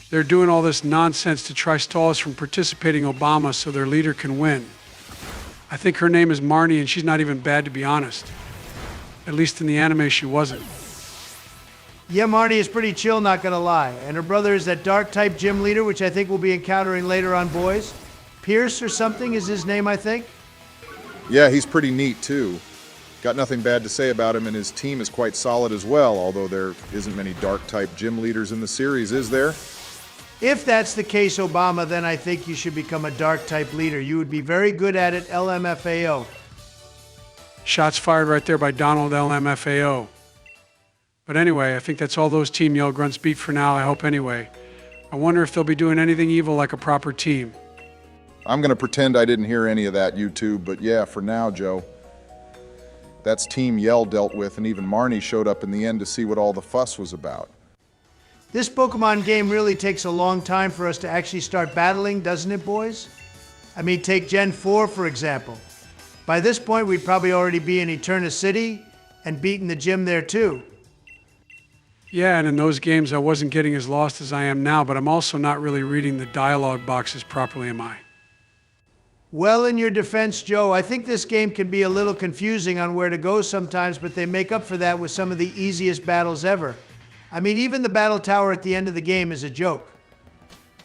They're doing all this nonsense to try stall us from participating Obama so their leader can win. I think her name is Marnie, and she's not even bad, to be honest. At least in the anime, she wasn't. Yeah, Marty is pretty chill, not gonna lie. And her brother is that dark-type gym leader, which I think we'll be encountering later on, boys. Pierce or something is his name, I think. Yeah, he's pretty neat, too. Got nothing bad to say about him, and his team is quite solid as well, although there isn't many dark-type gym leaders in the series, is there? If that's the case, Obama, then I think you should become a dark-type leader. You would be very good at it, LMFAO. Shots fired right there by Donald LMFAO. But anyway, I think that's all those Team Yell Grunts beat for now, I hope anyway. I wonder if they'll be doing anything evil like a proper team. I'm going to pretend I didn't hear any of that, YouTube, but yeah, for now, Joe. That's Team Yell dealt with, and even Marnie showed up in the end to see what all the fuss was about. This Pokemon game really takes a long time for us to actually start battling, doesn't it, boys? I mean, take Gen 4, for example. By this point, we'd probably already be in Eterna City and beaten the gym there, too. Yeah, and in those games, I wasn't getting as lost as I am now, but I'm also not really reading the dialogue boxes properly, am I? Well, in your defense, Joe, I think this game can be a little confusing on where to go sometimes, but they make up for that with some of the easiest battles ever. I mean, even the battle tower at the end of the game is a joke.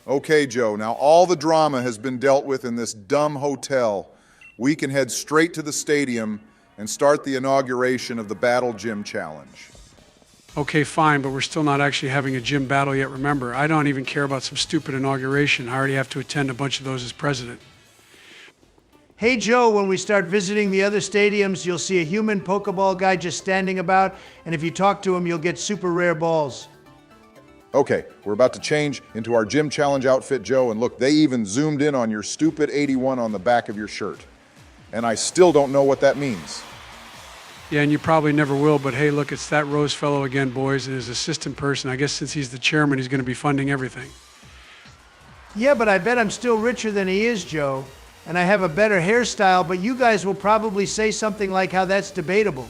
Okay, Joe, now all the drama has been dealt with in this dumb hotel. We can head straight to the stadium and start the inauguration of the Battle Gym Challenge. Okay, fine, but we're still not actually having a gym battle yet, remember. I don't even care about some stupid inauguration. I already have to attend a bunch of those as president. Hey, Joe, when we start visiting the other stadiums, you'll see a human Pokeball guy just standing about, and if you talk to him, you'll get super rare balls. Okay, we're about to change into our Gym Challenge outfit, Joe, and look, they even zoomed in on your stupid 81 on the back of your shirt. And I still don't know what that means. Yeah, and you probably never will, but hey, look, it's that Rose fellow again, boys, and his assistant person. I guess since he's the chairman, he's going to be funding everything. Yeah, but I bet I'm still richer than he is, Joe. And I have a better hairstyle, but you guys will probably say something like how that's debatable.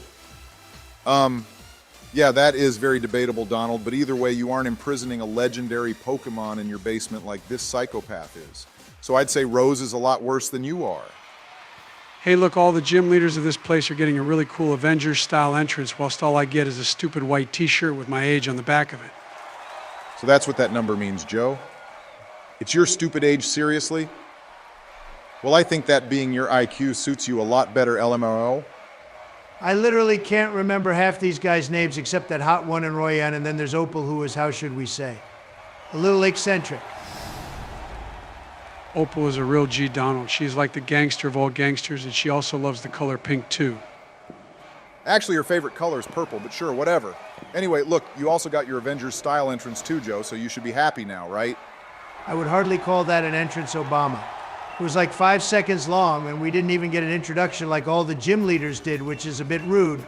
Yeah, that is very debatable, Donald, but either way, you aren't imprisoning a legendary Pokemon in your basement like this psychopath is. So I'd say Rose is a lot worse than you are. Hey, look, all the gym leaders of this place are getting a really cool Avengers-style entrance, whilst all I get is a stupid white t-shirt with my age on the back of it. So that's what that number means, Joe? It's your stupid age, seriously? Well, I think that being your IQ suits you a lot better, LMRO. I literally can't remember half these guys' names except that hot one and Royan, and then there's Opal, who is, how should we say, a little eccentric. Opal is a real G, Donald. She's like the gangster of all gangsters, and she also loves the color pink, too. Actually, her favorite color is purple, but sure, whatever. Anyway, look, you also got your Avengers-style entrance too, Joe, so you should be happy now, right? I would hardly call that an entrance, Obama. It was like 5 seconds long, and we didn't even get an introduction like all the gym leaders did, which is a bit rude.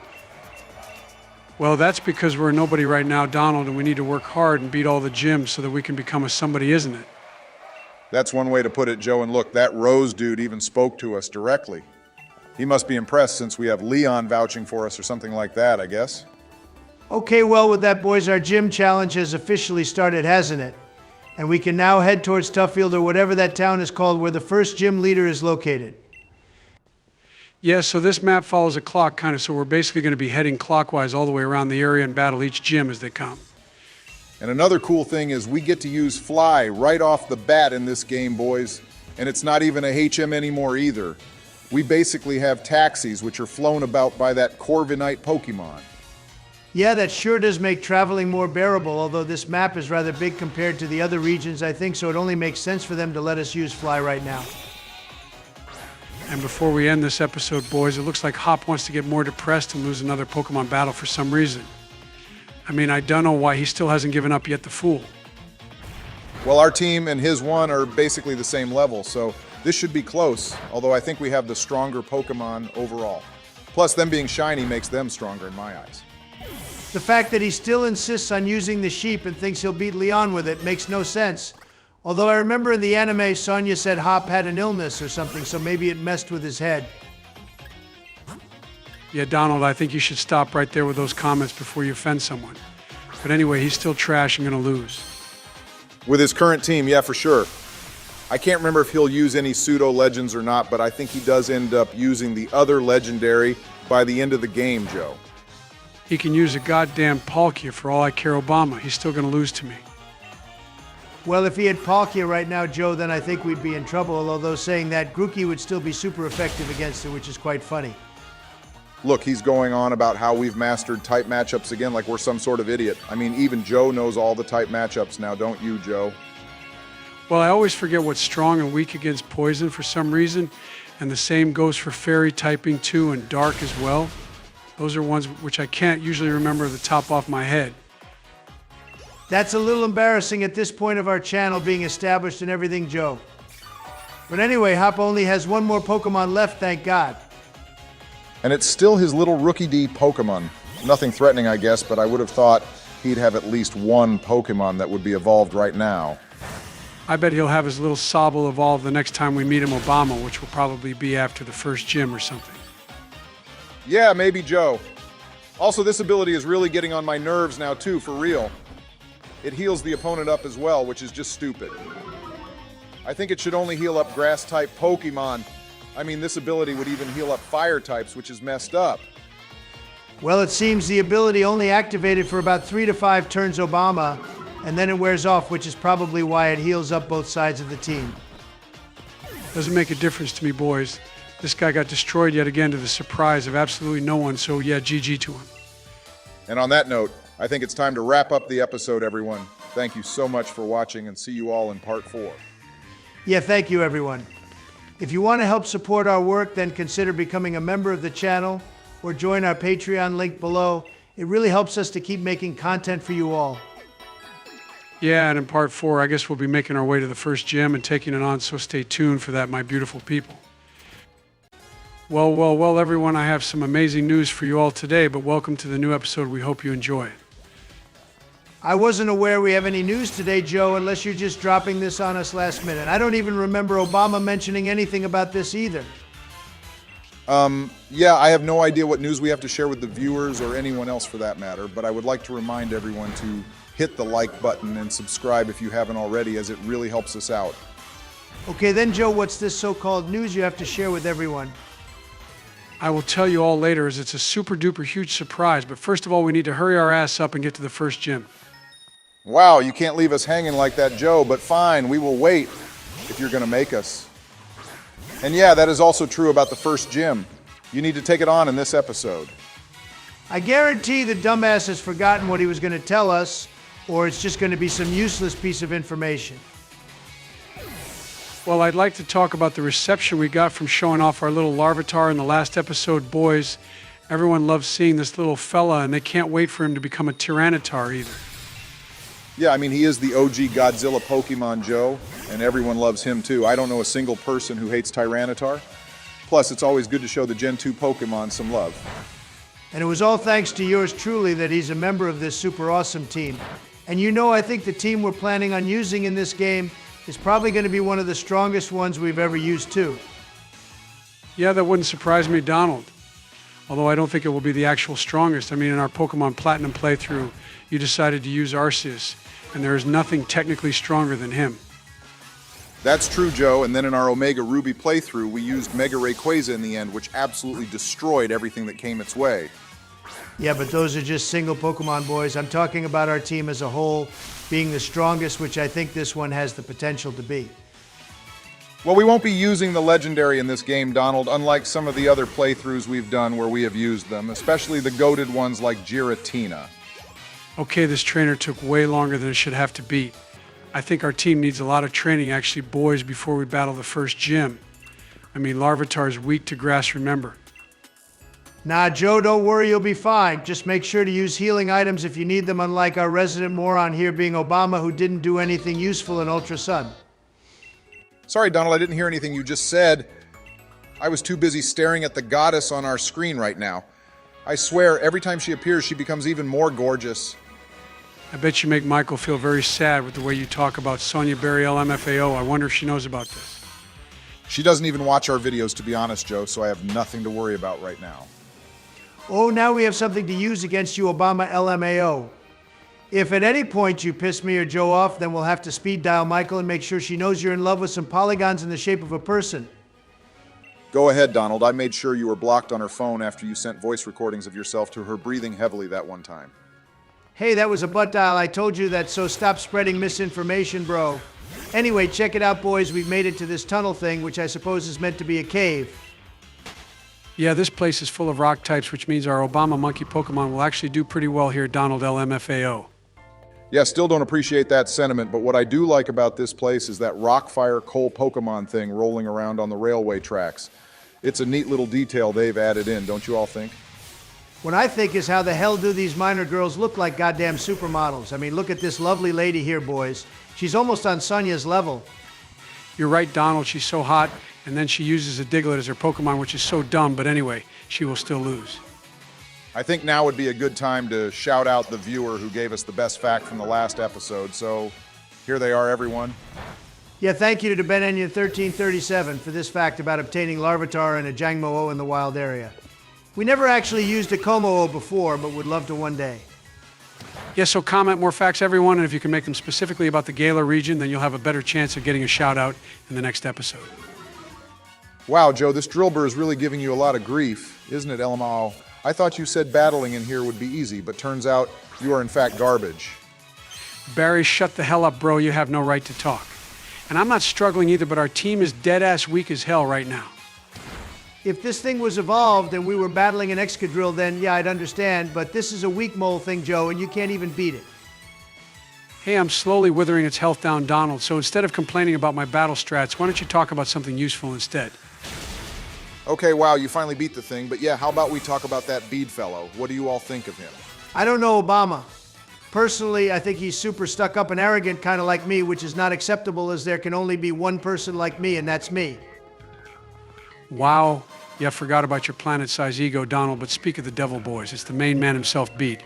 Well, that's because we're a nobody right now, Donald, and we need to work hard and beat all the gyms so that we can become a somebody, isn't it? That's one way to put it, Joe, and look, that Rose dude even spoke to us directly. He must be impressed since we have Leon vouching for us or something like that, I guess. Okay, well, with that, boys, our gym challenge has officially started, hasn't it? And we can now head towards Tuffield or whatever that town is called where the first gym leader is located. Yeah, so this map follows a clock, kind of, so we're basically going to be heading clockwise all the way around the area and battle each gym as they come. And another cool thing is we get to use Fly right off the bat in this game, boys. And it's not even a HM anymore either. We basically have taxis, which are flown about by that Corviknight Pokemon. Yeah, that sure does make traveling more bearable, although this map is rather big compared to the other regions, I think, so it only makes sense for them to let us use Fly right now. And before we end this episode, boys, it looks like Hop wants to get more depressed and lose another Pokemon battle for some reason. I mean, I don't know why he still hasn't given up yet, the fool. Well, our team and his one are basically the same level, so this should be close, although I think we have the stronger Pokemon overall. Plus, them being shiny makes them stronger in my eyes. The fact that he still insists on using the sheep and thinks he'll beat Leon with it makes no sense. Although I remember in the anime, Sonya said Hop had an illness or something, so maybe it messed with his head. Yeah, Donald, I think you should stop right there with those comments before you offend someone. But anyway, he's still trash and gonna lose. With his current team, yeah, for sure. I can't remember if he'll use any pseudo-legends or not, but I think he does end up using the other legendary by the end of the game, Joe. He can use a goddamn Palkia for all I care, Obama. He's still gonna lose to me. Well, if he had Palkia right now, Joe, then I think we'd be in trouble, although saying that, Grookey would still be super effective against it, which is quite funny. Look, he's going on about how we've mastered type matchups again like we're some sort of idiot. I mean, even Joe knows all the type matchups now, don't you, Joe? Well, I always forget what's strong and weak against poison for some reason, and the same goes for fairy typing too, and dark as well. Those are ones which I can't usually remember the top off my head. That's a little embarrassing at this point of our channel being established and everything, Joe. But anyway, Hop only has one more Pokemon left, thank God. And it's still his little Rookie D Pokemon. Nothing threatening, I guess, but I would have thought he'd have at least one Pokemon that would be evolved right now. I bet he'll have his little Sobble evolve the next time we meet him, Obama, which will probably be after the first gym or something. Yeah, maybe Joe. Also, this ability is really getting on my nerves now too, for real. It heals the opponent up as well, which is just stupid. I think it should only heal up grass-type Pokemon. I mean, this ability would even heal up fire types, which is messed up. Well, it seems the ability only activated for about 3 to 5 turns, Obama, and then it wears off, which is probably why it heals up both sides of the team. Doesn't make a difference to me, boys. This guy got destroyed yet again to the surprise of absolutely no one, so yeah, GG to him. And on that note, I think it's time to wrap up the episode, everyone. Thank you so much for watching, and see you all in part 4. Yeah, thank you, everyone. If you want to help support our work, then consider becoming a member of the channel or join our Patreon link below. It really helps us to keep making content for you all. Yeah, and in part 4, I guess we'll be making our way to the first gym and taking it on, so stay tuned for that, my beautiful people. Well, everyone, I have some amazing news for you all today, but welcome to the new episode. We hope you enjoy it. I wasn't aware we have any news today, Joe, unless you're just dropping this on us last minute. I don't even remember Obama mentioning anything about this either. Yeah, I have no idea what news we have to share with the viewers or anyone else for that matter, but I would like to remind everyone to hit the like button and subscribe if you haven't already, as it really helps us out. Okay, then, Joe, what's this so-called news you have to share with everyone? I will tell you all later, as it's a super duper huge surprise. But first of all, we need to hurry our ass up and get to the first gym. Wow, you can't leave us hanging like that, Joe, but fine, we will wait if you're going to make us. And yeah, that is also true about the first gym. You need to take it on in this episode. I guarantee the dumbass has forgotten what he was going to tell us, or it's just going to be some useless piece of information. Well, I'd like to talk about the reception we got from showing off our little Larvitar in the last episode, boys. Everyone loves seeing this little fella, and they can't wait for him to become a Tyranitar either. Yeah, I mean, he is the OG Godzilla Pokemon, Joe, and everyone loves him too. I don't know a single person who hates Tyranitar. Plus, it's always good to show the Gen 2 Pokemon some love. And it was all thanks to yours truly that he's a member of this super awesome team. And you know, I think the team we're planning on using in this game is probably going to be one of the strongest ones we've ever used too. Yeah, that wouldn't surprise me, Donald. Although I don't think it will be the actual strongest. I mean, in our Pokemon Platinum playthrough, you decided to use Arceus, and there is nothing technically stronger than him. That's true, Joe, and then in our Omega Ruby playthrough, we used Mega Rayquaza in the end, which absolutely destroyed everything that came its way. Yeah, but those are just single Pokemon, boys. I'm talking about our team as a whole being the strongest, which I think this one has the potential to be. Well, we won't be using the Legendary in this game, Donald, unlike some of the other playthroughs we've done where we have used them, especially the goated ones like Giratina. Okay, this trainer took way longer than it should have to beat. I think our team needs a lot of training, actually, boys, before we battle the first gym. I mean, Larvitar is weak to grass, remember. Nah, Joe, don't worry, you'll be fine. Just make sure to use healing items if you need them, unlike our resident moron here being Obama, who didn't do anything useful in Ultra Sun. Sorry, Donald, I didn't hear anything you just said. I was too busy staring at the goddess on our screen right now. I swear, every time she appears, she becomes even more gorgeous. I bet you make Michael feel very sad with the way you talk about Sonia Berry LMFAO. I wonder if she knows about this. She doesn't even watch our videos, to be honest, Joe, so I have nothing to worry about right now. Oh, now we have something to use against you, Obama LMAO. If at any point you piss me or Joe off, then we'll have to speed dial Michael and make sure she knows you're in love with some polygons in the shape of a person. Go ahead, Donald. I made sure you were blocked on her phone after you sent voice recordings of yourself to her breathing heavily that one time. Hey, that was a butt dial. I told you that, so stop spreading misinformation, bro. Anyway, check it out, boys. We've made it to this tunnel thing, which I suppose is meant to be a cave. Yeah, this place is full of rock types, which means our Obama monkey Pokemon will actually do pretty well here, Donald LMFAO. Yeah, still don't appreciate that sentiment, but what I do like about this place is that Rockfire Coal Pokemon thing rolling around on the railway tracks. It's a neat little detail they've added in, don't you all think? What I think is how the hell do these minor girls look like goddamn supermodels? I mean, look at this lovely lady here, boys. She's almost on Sonia's level. You're right, Donald. She's so hot, and then she uses a Diglett as her Pokemon, which is so dumb, but anyway, she will still lose. I think now would be a good time to shout out the viewer who gave us the best fact from the last episode, so here they are, everyone. Yeah, thank you to Ben Onion 1337 for this fact about obtaining Larvitar and a Jangmo-O in the wild area. We never actually used a Como-O before, but would love to one day. Yeah, so comment more facts, everyone, and if you can make them specifically about the Galar region, then you'll have a better chance of getting a shout out in the next episode. Wow, Joe, this Drillbur is really giving you a lot of grief, isn't it, LMAO? I thought you said battling in here would be easy, but turns out you are in fact garbage. Barry, shut the hell up, bro. You have no right to talk. And I'm not struggling either, but our team is dead-ass weak as hell right now. If this thing was evolved and we were battling an Excadrill, then yeah, I'd understand, but this is a weak mole thing, Joe, and you can't even beat it. Hey, I'm slowly withering its health down, Donald, so instead of complaining about my battle strats, why don't you talk about something useful instead? Okay, wow, you finally beat the thing, but yeah, how about we talk about that Bede fellow? What do you all think of him? I don't know Obama. Personally, I think he's super stuck up and arrogant, kind of like me, which is not acceptable as there can only be one person like me, and that's me. Wow. Yeah, I forgot about your planet-sized ego, Donald, but speak of the devil boys. It's the main man himself, Bede.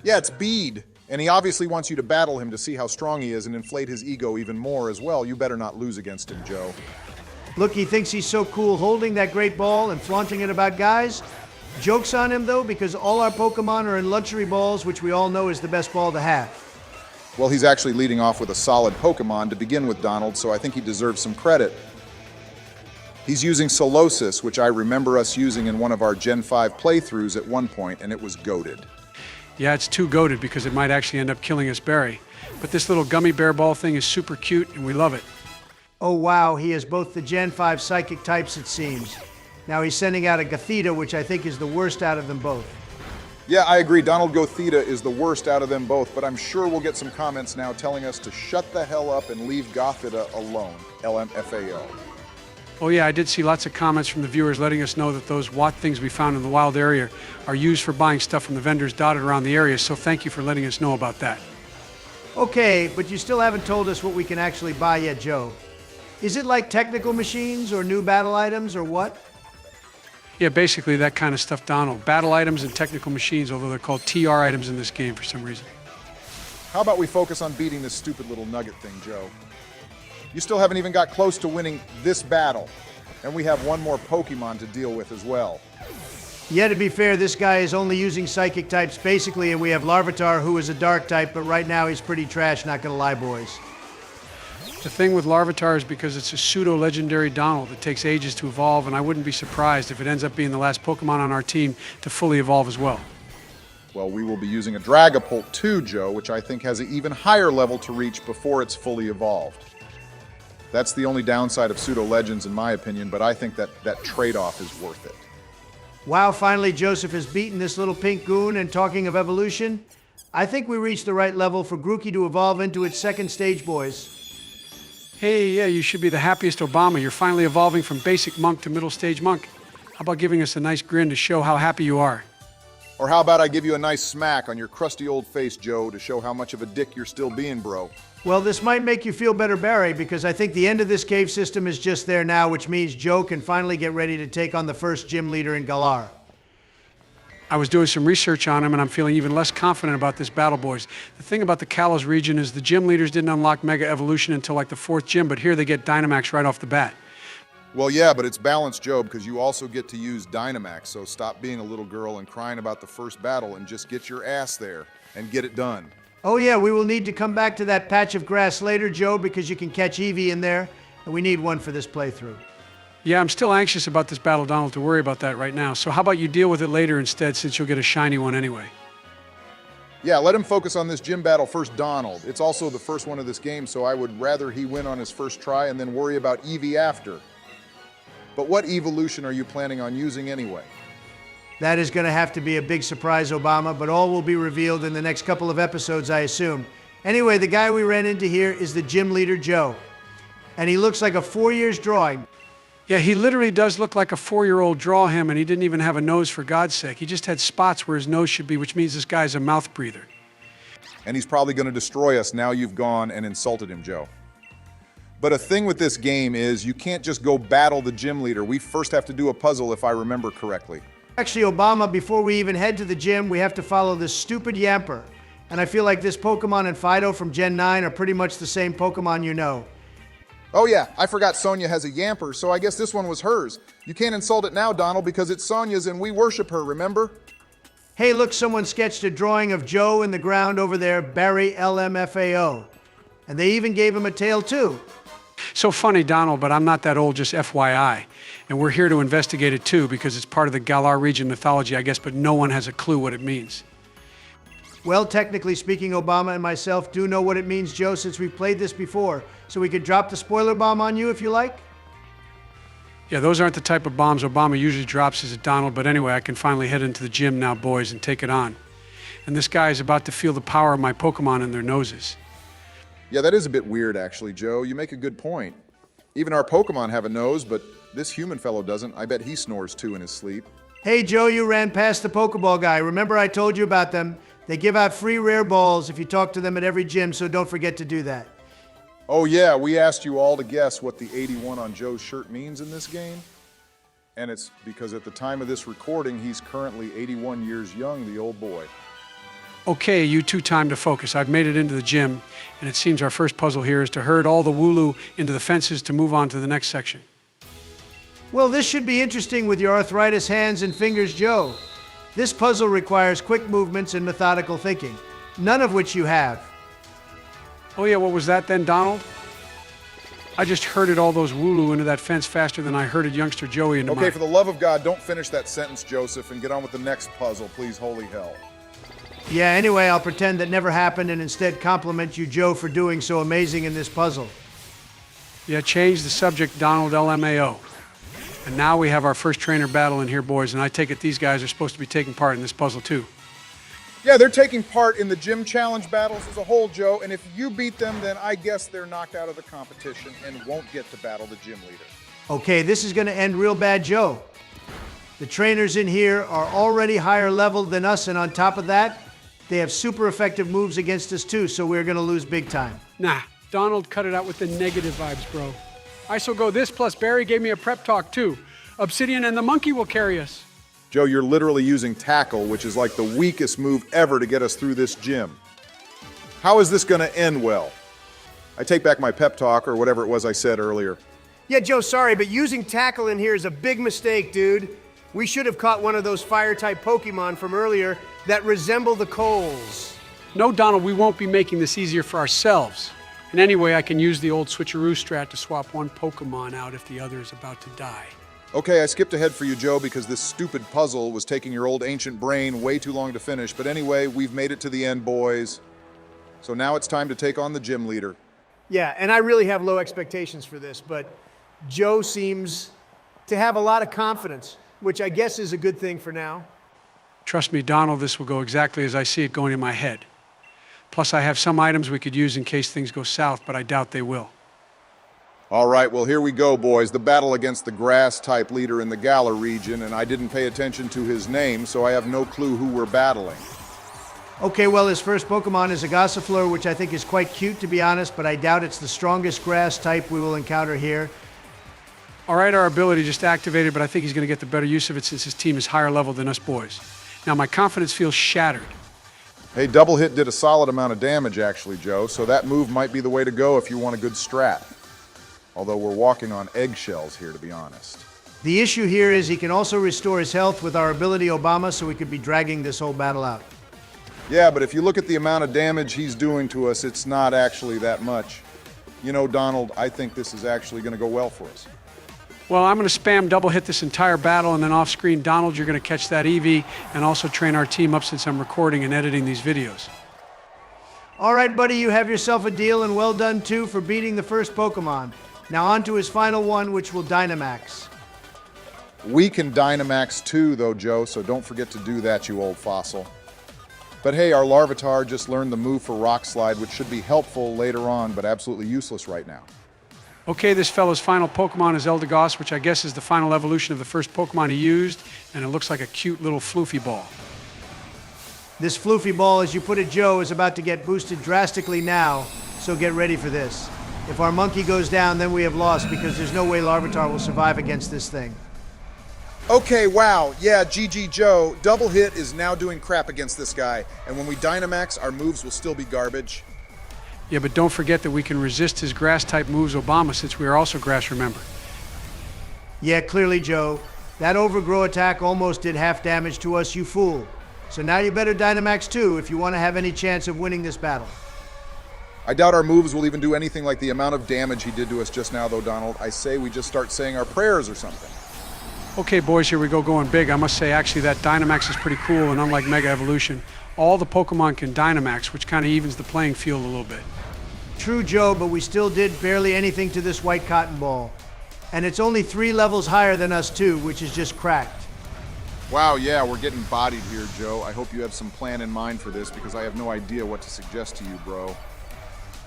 Yeah, it's Bede, and he obviously wants you to battle him to see how strong he is and inflate his ego even more as well. You better not lose against him, Joe. Look, he thinks he's so cool holding that great ball and flaunting it about guys. Joke's on him, though, because all our Pokemon are in luxury balls, which we all know is the best ball to have. Well, he's actually leading off with a solid Pokemon to begin with, Donald, so I think he deserves some credit. He's using Solosis, which I remember us using in one of our Gen 5 playthroughs at one point, and it was goated. Yeah, it's too goated because it might actually end up killing us, Barry. But this little gummy bear ball thing is super cute, and we love it. Oh, wow, he has both the Gen 5 psychic types, it seems. Now he's sending out a Gothita, which I think is the worst out of them both. Yeah, I agree. Donald Gothita is the worst out of them both, but I'm sure we'll get some comments now telling us to shut the hell up and leave Gothita alone. LMFAO. Oh yeah, I did see lots of comments from the viewers letting us know that those Watt things we found in the wild area are used for buying stuff from the vendors dotted around the area, so thank you for letting us know about that. Okay, but you still haven't told us what we can actually buy yet, Joe. Is it like technical machines or new battle items or what? Yeah, basically that kind of stuff, Donald. Battle items and technical machines, although they're called TR items in this game for some reason. How about we focus on beating this stupid little nugget thing, Joe? You still haven't even got close to winning this battle, and we have one more Pokemon to deal with as well. Yeah, to be fair, this guy is only using psychic types basically, and we have Larvitar, who is a dark type, but right now he's pretty trash, not gonna lie, boys. The thing with Larvitar is because it's a pseudo-legendary Donald. It takes ages to evolve, and I wouldn't be surprised if it ends up being the last Pokemon on our team to fully evolve as well. Well, we will be using a Dragapult too, Joe, which I think has an even higher level to reach before it's fully evolved. That's the only downside of pseudo-legends in my opinion, but I think that trade-off is worth it. Wow, finally Joseph has beaten this little pink goon, and talking of evolution, I think we reached the right level for Grookey to evolve into its second stage, boys. Hey, yeah, you should be the happiest Obama. You're finally evolving from basic monk to middle stage monk. How about giving us a nice grin to show how happy you are? Or how about I give you a nice smack on your crusty old face, Joe, to show how much of a dick you're still being, bro. Well, this might make you feel better, Barry, because I think the end of this cave system is just there now, which means Joe can finally get ready to take on the first gym leader in Galar. I was doing some research on him, and I'm feeling even less confident about this battle, boys. The thing about the Galar region is the gym leaders didn't unlock Mega Evolution until like the 4th gym, but here they get Dynamax right off the bat. Well, yeah, but it's balanced, Joe, because you also get to use Dynamax, so stop being a little girl and crying about the first battle and just get your ass there and get it done. Oh yeah, we will need to come back to that patch of grass later, Joe, because you can catch Eevee in there, and we need one for this playthrough. Yeah, I'm still anxious about this battle, Donald, to worry about that right now. So how about you deal with it later instead, since you'll get a shiny one anyway? Yeah, let him focus on this gym battle first, Donald. It's also the first one of this game, so I would rather he win on his first try and then worry about Eevee after. But what evolution are you planning on using anyway? That is going to have to be a big surprise, Obama, but all will be revealed in the next couple of episodes, I assume. Anyway, the guy we ran into here is the gym leader, Joe. And he looks like a 4 years drawing. Yeah, he literally does look like a 4-year-old draw him, and he didn't even have a nose, for God's sake. He just had spots where his nose should be, which means this guy's a mouth breather. And he's probably going to destroy us now you've gone and insulted him, Joe. But a thing with this game is you can't just go battle the gym leader. We first have to do a puzzle, if I remember correctly. Actually, Obama, before we even head to the gym, we have to follow this stupid Yamper. And I feel like this Pokemon and Fido from Gen 9 are pretty much the same Pokemon you know. Oh yeah, I forgot Sonia has a Yamper, so I guess this one was hers. You can't insult it now, Donald, because it's Sonia's and we worship her, remember? Hey, look, someone sketched a drawing of Joe in the ground over there, Barry LMFAO. And they even gave him a tail, too. So funny, Donald, but I'm not that old, just FYI. And we're here to investigate it too, because it's part of the Galar Region mythology, I guess, but no one has a clue what it means. Well, technically speaking, Obama and myself do know what it means, Joe, since we've played this before. So we could drop the spoiler bomb on you if you like. Yeah, those aren't the type of bombs Obama usually drops, is it, Donald? But anyway, I can finally head into the gym now, boys, and take it on. And this guy is about to feel the power of my Pokemon in their noses. Yeah, that is a bit weird, actually, Joe. You make a good point. Even our Pokemon have a nose, but this human fellow doesn't. I bet he snores too in his sleep. Hey, Joe, you ran past the Pokeball guy. Remember I told you about them? They give out free rare balls if you talk to them at every gym, so don't forget to do that. Oh yeah, we asked you all to guess what the 81 on Joe's shirt means in this game. And it's because at the time of this recording, he's currently 81 years young, the old boy. Okay, you two, time to focus. I've made it into the gym, and it seems our first puzzle here is to herd all the Wooloo into the fences to move on to the next section. Well, this should be interesting with your arthritis hands and fingers, Joe. This puzzle requires quick movements and methodical thinking, none of which you have. Oh yeah, what was that then, Donald? I just herded all those Wooloo into that fence faster than I herded youngster Joey into Okay, mine. for the love of God, don't finish that sentence, Joseph, and get on with the next puzzle, please, holy hell. Yeah, anyway, I'll pretend that never happened and instead compliment you, Joe, for doing so amazing in this puzzle. Yeah, change the subject, Donald LMAO. And now we have our first trainer battle in here, boys, and I take it these guys are supposed to be taking part in this puzzle too. Yeah, they're taking part in the gym challenge battles as a whole, Joe, and if you beat them, then I guess they're knocked out of the competition and won't get to battle the gym leader. Okay, this is going to end real bad, Joe. The trainers in here are already higher level than us, and on top of that, they have super effective moves against us too, so we're going to lose big time. Nah, Donald cut it out with the negative vibes, bro. I shall go this, plus Barry gave me a prep talk too. Obsidian and the monkey will carry us. Joe, you're literally using tackle, which is like the weakest move ever to get us through this gym. How is this going to end well? I take back my pep talk, or whatever it was I said earlier. Yeah, Joe, sorry, but using tackle in here is a big mistake, dude. We should have caught one of those fire-type Pokemon from earlier that resemble the Coles. No, Donald, we won't be making this easier for ourselves. And anyway, I can use the old switcheroo strat to swap one Pokemon out if the other is about to die. Okay, I skipped ahead for you, Joe, because this stupid puzzle was taking your old ancient brain way too long to finish. But anyway, we've made it to the end, boys. So now it's time to take on the gym leader. Yeah, and I really have low expectations for this, but Joe seems to have a lot of confidence, which I guess is a good thing for now. Trust me, Donald, this will go exactly as I see it going in my head. Plus, I have some items we could use in case things go south, but I doubt they will. All right, well, here we go, boys. The battle against the grass-type leader in the Galar region, and I didn't pay attention to his name, so I have no clue who we're battling. Okay, well, his first Pokemon is a Gossifleur, which I think is quite cute, to be honest, but I doubt it's the strongest grass type we will encounter here. All right, our ability just activated, but I think he's going to get the better use of it since his team is higher level than us boys. Now, my confidence feels shattered. Hey, Double Hit did a solid amount of damage, actually, Joe, so that move might be the way to go if you want a good strat. Although we're walking on eggshells here, to be honest. The issue here is he can also restore his health with our ability Obama, so we could be dragging this whole battle out. Yeah, but if you look at the amount of damage he's doing to us, it's not actually that much. You know, Donald, I think this is actually going to go well for us. Well, I'm going to spam double hit this entire battle, and then off screen, Donald, you're going to catch that EV and also train our team up since I'm recording and editing these videos. All right, buddy, you have yourself a deal, and well done, too, for beating the first Pokemon. Now on to his final one, which will Dynamax. We can Dynamax too, though, Joe, so don't forget to do that, you old fossil. But hey, our Larvitar just learned the move for Rock Slide, which should be helpful later on, but absolutely useless right now. Okay, this fellow's final Pokemon is Eldegoss, which I guess is the final evolution of the first Pokemon he used, and it looks like a cute little floofy ball. This floofy ball, as you put it, Joe, is about to get boosted drastically now, so get ready for this. If our monkey goes down, then we have lost, because there's no way Larvitar will survive against this thing. Okay, wow, yeah, GG Joe, Double Hit is now doing crap against this guy, and when we Dynamax, our moves will still be garbage. Yeah, but don't forget that we can resist his grass-type moves Obama, since we are also grass, remember. Yeah, clearly, Joe. That overgrow attack almost did half damage to us, you fool. So now you better Dynamax too if you want to have any chance of winning this battle. I doubt our moves will even do anything like the amount of damage he did to us just now, though, Donald. I say we just start saying our prayers or something. Okay, boys, here we go going big. I must say, actually, that Dynamax is pretty cool, and unlike Mega Evolution, all the Pokemon can Dynamax, which kind of evens the playing field a little bit. True, Joe, but we still did barely anything to this white cotton ball. And it's only 3 levels higher than us, too, which is just cracked. Wow, yeah, we're getting bodied here, Joe. I hope you have some plan in mind for this, because I have no idea what to suggest to you, bro.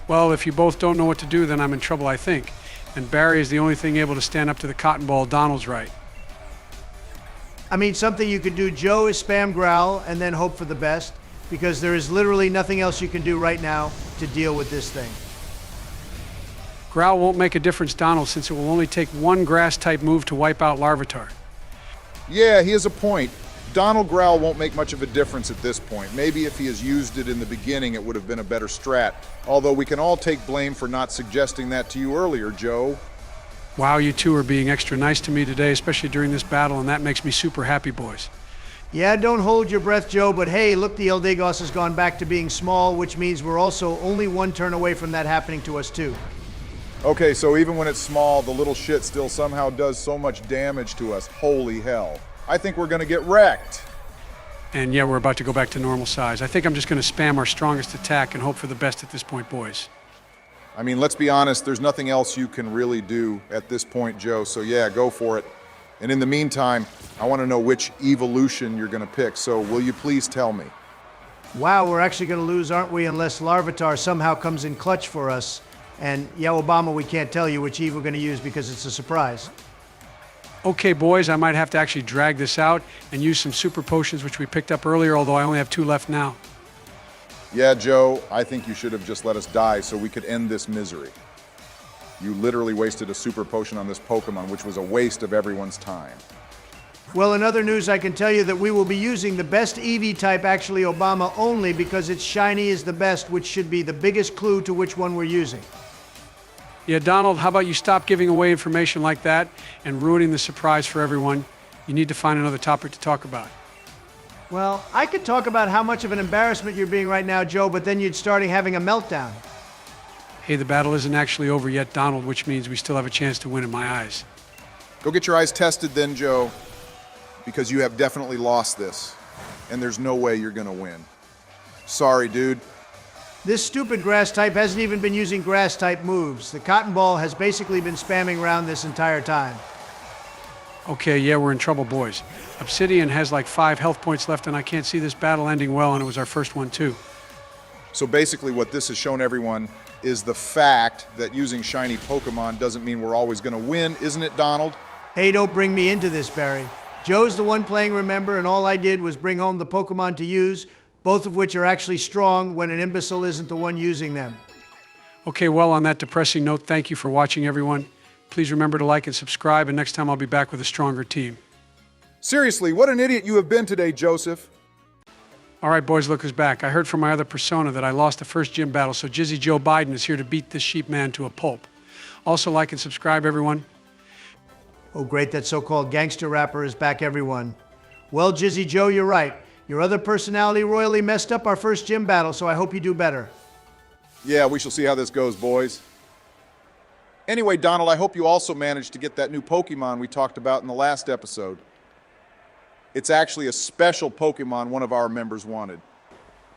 Well, if you both don't know what to do, then I'm in trouble, I think. And Barry is the only thing able to stand up to the cotton ball. Donald's right. I mean, something you could do, Joe, is spam growl and then hope for the best, because there is literally nothing else you can do right now to deal with this thing. Growl won't make a difference, Donald, since it will only take one grass-type move to wipe out Larvitar. Yeah, he has a point. Donald Growl won't make much of a difference at this point. Maybe if he has used it in the beginning, it would have been a better strat. Although we can all take blame for not suggesting that to you earlier, Joe. Wow, you two are being extra nice to me today, especially during this battle, and that makes me super happy, boys. Yeah, don't hold your breath, Joe, but hey, look, the Eldegoss has gone back to being small, which means we're also only one turn away from that happening to us, too. Okay, so even when it's small, the little shit still somehow does so much damage to us. Holy hell. I think we're gonna get wrecked. And yeah, we're about to go back to normal size. I think I'm just going to spam our strongest attack and hope for the best at this point, boys. I mean, let's be honest, there's nothing else you can really do at this point, Joe, so yeah, go for it. And in the meantime, I want to know which evolution you're going to pick, so will you please tell me? Wow, we're actually going to lose, aren't we, unless Larvitar somehow comes in clutch for us. And yeah, Obama, we can't tell you which Eve we're going to use because it's a surprise. Okay, boys, I might have to actually drag this out and use some super potions, which we picked up earlier, although I only have 2 left now. Yeah, Joe, I think you should have just let us die so we could end this misery. You literally wasted a super potion on this Pokemon, which was a waste of everyone's time. Well, in other news, I can tell you that we will be using the best Eevee type, actually Obama, only because its shiny is the best, which should be the biggest clue to which one we're using. Yeah, Donald, how about you stop giving away information like that and ruining the surprise for everyone? You need to find another topic to talk about. Well, I could talk about how much of an embarrassment you're being right now, Joe, but then you'd start having a meltdown. Hey, the battle isn't actually over yet, Donald, which means we still have a chance to win in my eyes. Go get your eyes tested then, Joe, because you have definitely lost this, and there's no way you're gonna win. Sorry, dude. This stupid grass type hasn't even been using grass type moves. The cotton ball has basically been spamming around this entire time. Okay, yeah, we're in trouble, boys. Obsidian has like 5 health points left, and I can't see this battle ending well, and it was our first one, too. So basically what this has shown everyone is the fact that using shiny Pokemon doesn't mean we're always gonna win, isn't it, Donald? Hey, don't bring me into this, Barry. Joe's the one playing, remember, and all I did was bring home the Pokemon to use, both of which are actually strong when an imbecile isn't the one using them. Okay, well, on that depressing note, thank you for watching, everyone. Please remember to like and subscribe, and next time I'll be back with a stronger team. Seriously, what an idiot you have been today, Joseph. All right, boys, look who's back. I heard from my other persona that I lost the first gym battle, so Jizzy Joe Biden is here to beat this sheep man to a pulp. Also, like and subscribe, everyone. Oh, great, that so-called gangster rapper is back, everyone. Well, Jizzy Joe, you're right. Your other personality royally messed up our first gym battle, so I hope you do better. Yeah, we shall see how this goes, boys. Anyway, Donald, I hope you also managed to get that new Pokemon we talked about in the last episode. It's actually a special Pokemon one of our members wanted.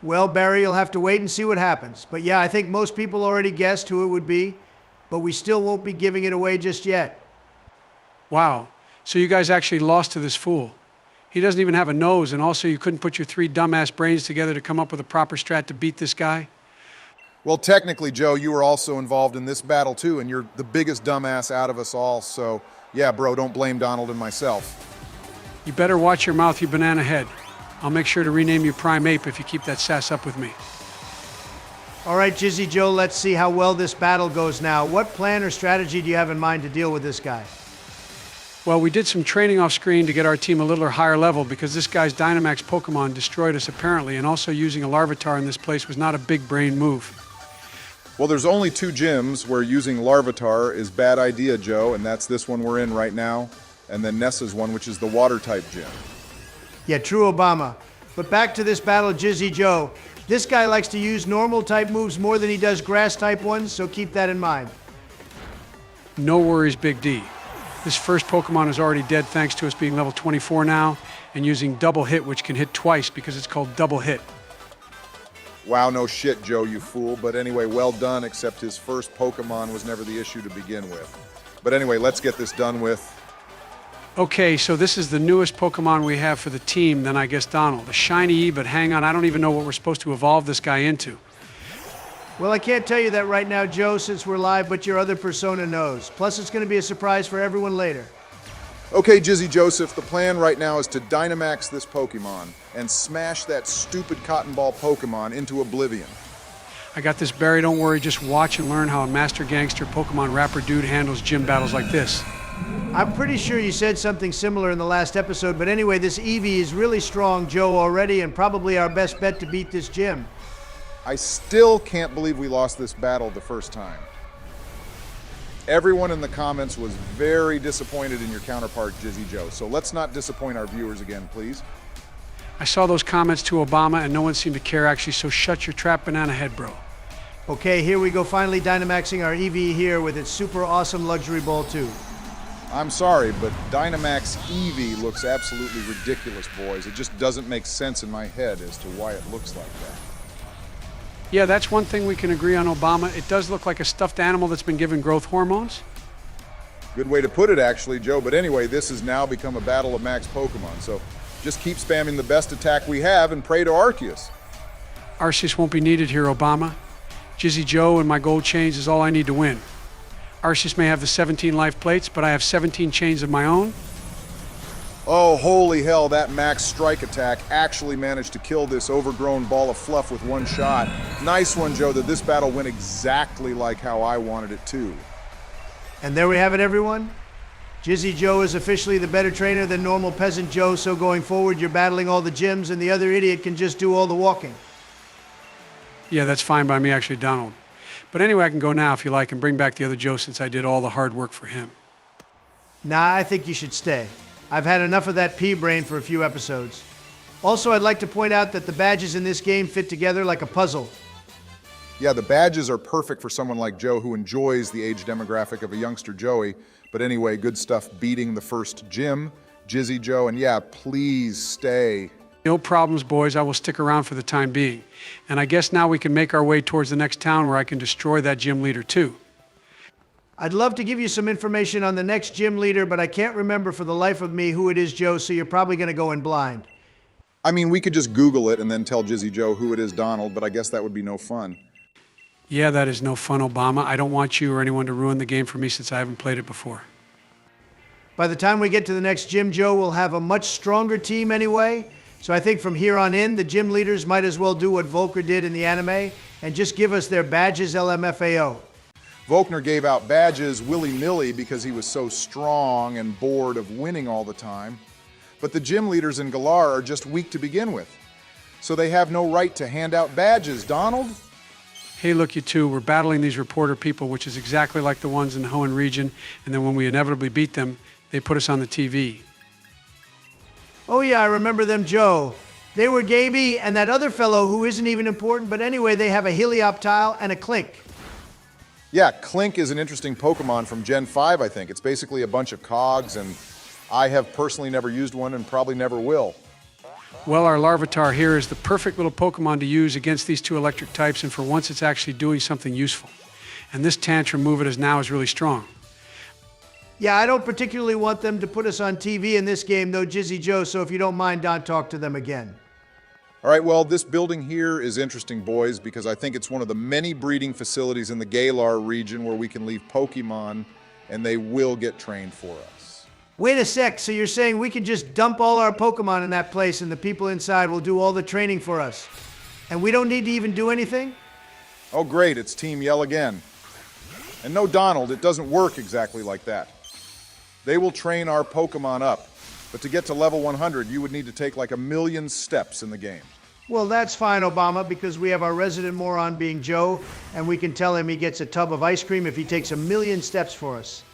Well, Barry, you'll have to wait and see what happens. But yeah, I think most people already guessed who it would be, but we still won't be giving it away just yet. Wow, so you guys actually lost to this fool. He doesn't even have a nose, and also you couldn't put your 3 dumbass brains together to come up with a proper strat to beat this guy? Well, technically, Joe, you were also involved in this battle too, and you're the biggest dumbass out of us all, so yeah, bro, don't blame Donald and myself. You better watch your mouth, you banana head. I'll make sure to rename you Prime Ape if you keep that sass up with me. All right, Jizzy Joe, let's see how well this battle goes now. What plan or strategy do you have in mind to deal with this guy? Well, we did some training off screen to get our team a little higher level because this guy's Dynamax Pokemon destroyed us apparently, and also using a Larvitar in this place was not a big brain move. Well, there's only 2 gyms where using Larvitar is bad idea, Joe, and that's this one we're in right now, and then Nessa's one, which is the water-type gym. Yeah, true, Obama. But back to this battle, Jizzy Joe. This guy likes to use normal-type moves more than he does grass-type ones, so keep that in mind. No worries, Big D. This first Pokemon is already dead thanks to us being level 24 now and using double hit, which can hit twice because it's called double hit. Wow, no shit, Joe, you fool. But anyway, well done, except his first Pokemon was never the issue to begin with. But anyway, let's get this done with. Okay, so this is the newest Pokemon we have for the team, then I guess Donald. A shiny, but hang on, I don't even know what we're supposed to evolve this guy into. Well, I can't tell you that right now, Joe, since we're live, but your other persona knows. Plus, it's going to be a surprise for everyone later. Okay, Jizzy Joseph, the plan right now is to Dynamax this Pokemon and smash that stupid Cotton Ball Pokemon into oblivion. I got this, Barry, don't worry, just watch and learn how a master gangster Pokemon rapper dude handles gym battles like this. I'm pretty sure you said something similar in the last episode, but anyway, this Eevee is really strong, Joe, already, and probably our best bet to beat this gym. I still can't believe we lost this battle the first time. Everyone in the comments was very disappointed in your counterpart, Jizzy Joe. So let's not disappoint our viewers again, please. I saw those comments to Obama and no one seemed to care actually, so shut your trap banana head, bro. Okay, here we go, finally Dynamaxing our EV here with its super awesome luxury ball too. I'm sorry, but Dynamax Eevee looks absolutely ridiculous, boys. It just doesn't make sense in my head as to why it looks like that. Yeah, that's one thing we can agree on, Obama. It does look like a stuffed animal that's been given growth hormones. Good way to put it, actually, Joe. But anyway, this has now become a battle of max Pokemon, so just keep spamming the best attack we have and pray to Arceus. Arceus won't be needed here, Obama. Jizzy Joe and my gold chains is all I need to win. Arceus may have the 17 life plates, but I have 17 chains of my own. Oh, holy hell, that max strike attack actually managed to kill this overgrown ball of fluff with one shot. Nice one, Joe, that this battle went exactly like how I wanted it to. And there we have it, everyone. Jizzy Joe is officially the better trainer than normal peasant Joe, so going forward you're battling all the gyms and the other idiot can just do all the walking. Yeah, that's fine by me, actually, Donald. But anyway, I can go now if you like and bring back the other Joe since I did all the hard work for him. Nah, I think you should stay. I've had enough of that pea brain for a few episodes. Also, I'd like to point out that the badges in this game fit together like a puzzle. Yeah, the badges are perfect for someone like Joe who enjoys the age demographic of a youngster Joey. But anyway, good stuff beating the first gym, Jizzy Joe, and yeah, please stay. No problems, boys. I will stick around for the time being. And I guess now we can make our way towards the next town where I can destroy that gym leader too. I'd love to give you some information on the next gym leader, but I can't remember for the life of me who it is, Joe, so you're probably going to go in blind. I mean, we could just Google it and then tell Jizzy Joe who it is, Donald, but I guess that would be no fun. Yeah, that is no fun, Obama. I don't want you or anyone to ruin the game for me since I haven't played it before. By the time we get to the next gym, Joe, we'll have a much stronger team anyway. So I think from here on in, the gym leaders might as well do what Volker did in the anime and just give us their badges LMFAO. Volkner gave out badges willy-nilly because he was so strong and bored of winning all the time. But the gym leaders in Galar are just weak to begin with. So they have no right to hand out badges, Donald. Hey, look, you two, we're battling these reporter people, which is exactly like the ones in the Hoenn region, and then when we inevitably beat them, they put us on the TV. Oh yeah, I remember them, Joe. They were Gaby and that other fellow who isn't even important, but anyway, they have a Helioptile and a Clink. Yeah, Clink is an interesting Pokemon from Gen 5, I think. It's basically a bunch of cogs, and I have personally never used one and probably never will. Well, our Larvitar here is the perfect little Pokemon to use against these two electric types, and for once it's actually doing something useful. And this Tantrum move it is now is really strong. Yeah, I don't particularly want them to put us on TV in this game, though, Jizzy Joe, so if you don't mind, don't talk to them again. All right, well, this building here is interesting, boys, because I think it's one of the many breeding facilities in the Galar region where we can leave Pokemon, and they will get trained for us. Wait a sec, so you're saying we can just dump all our Pokemon in that place and the people inside will do all the training for us? And we don't need to even do anything? Oh, great, it's Team Yell again. And no, Donald, it doesn't work exactly like that. They will train our Pokemon up, but to get to level 100, you would need to take like 1,000,000 steps in the game. Well, that's fine, Obama, because we have our resident moron being Joe, and we can tell him he gets a tub of ice cream if he takes 1,000,000 steps for us.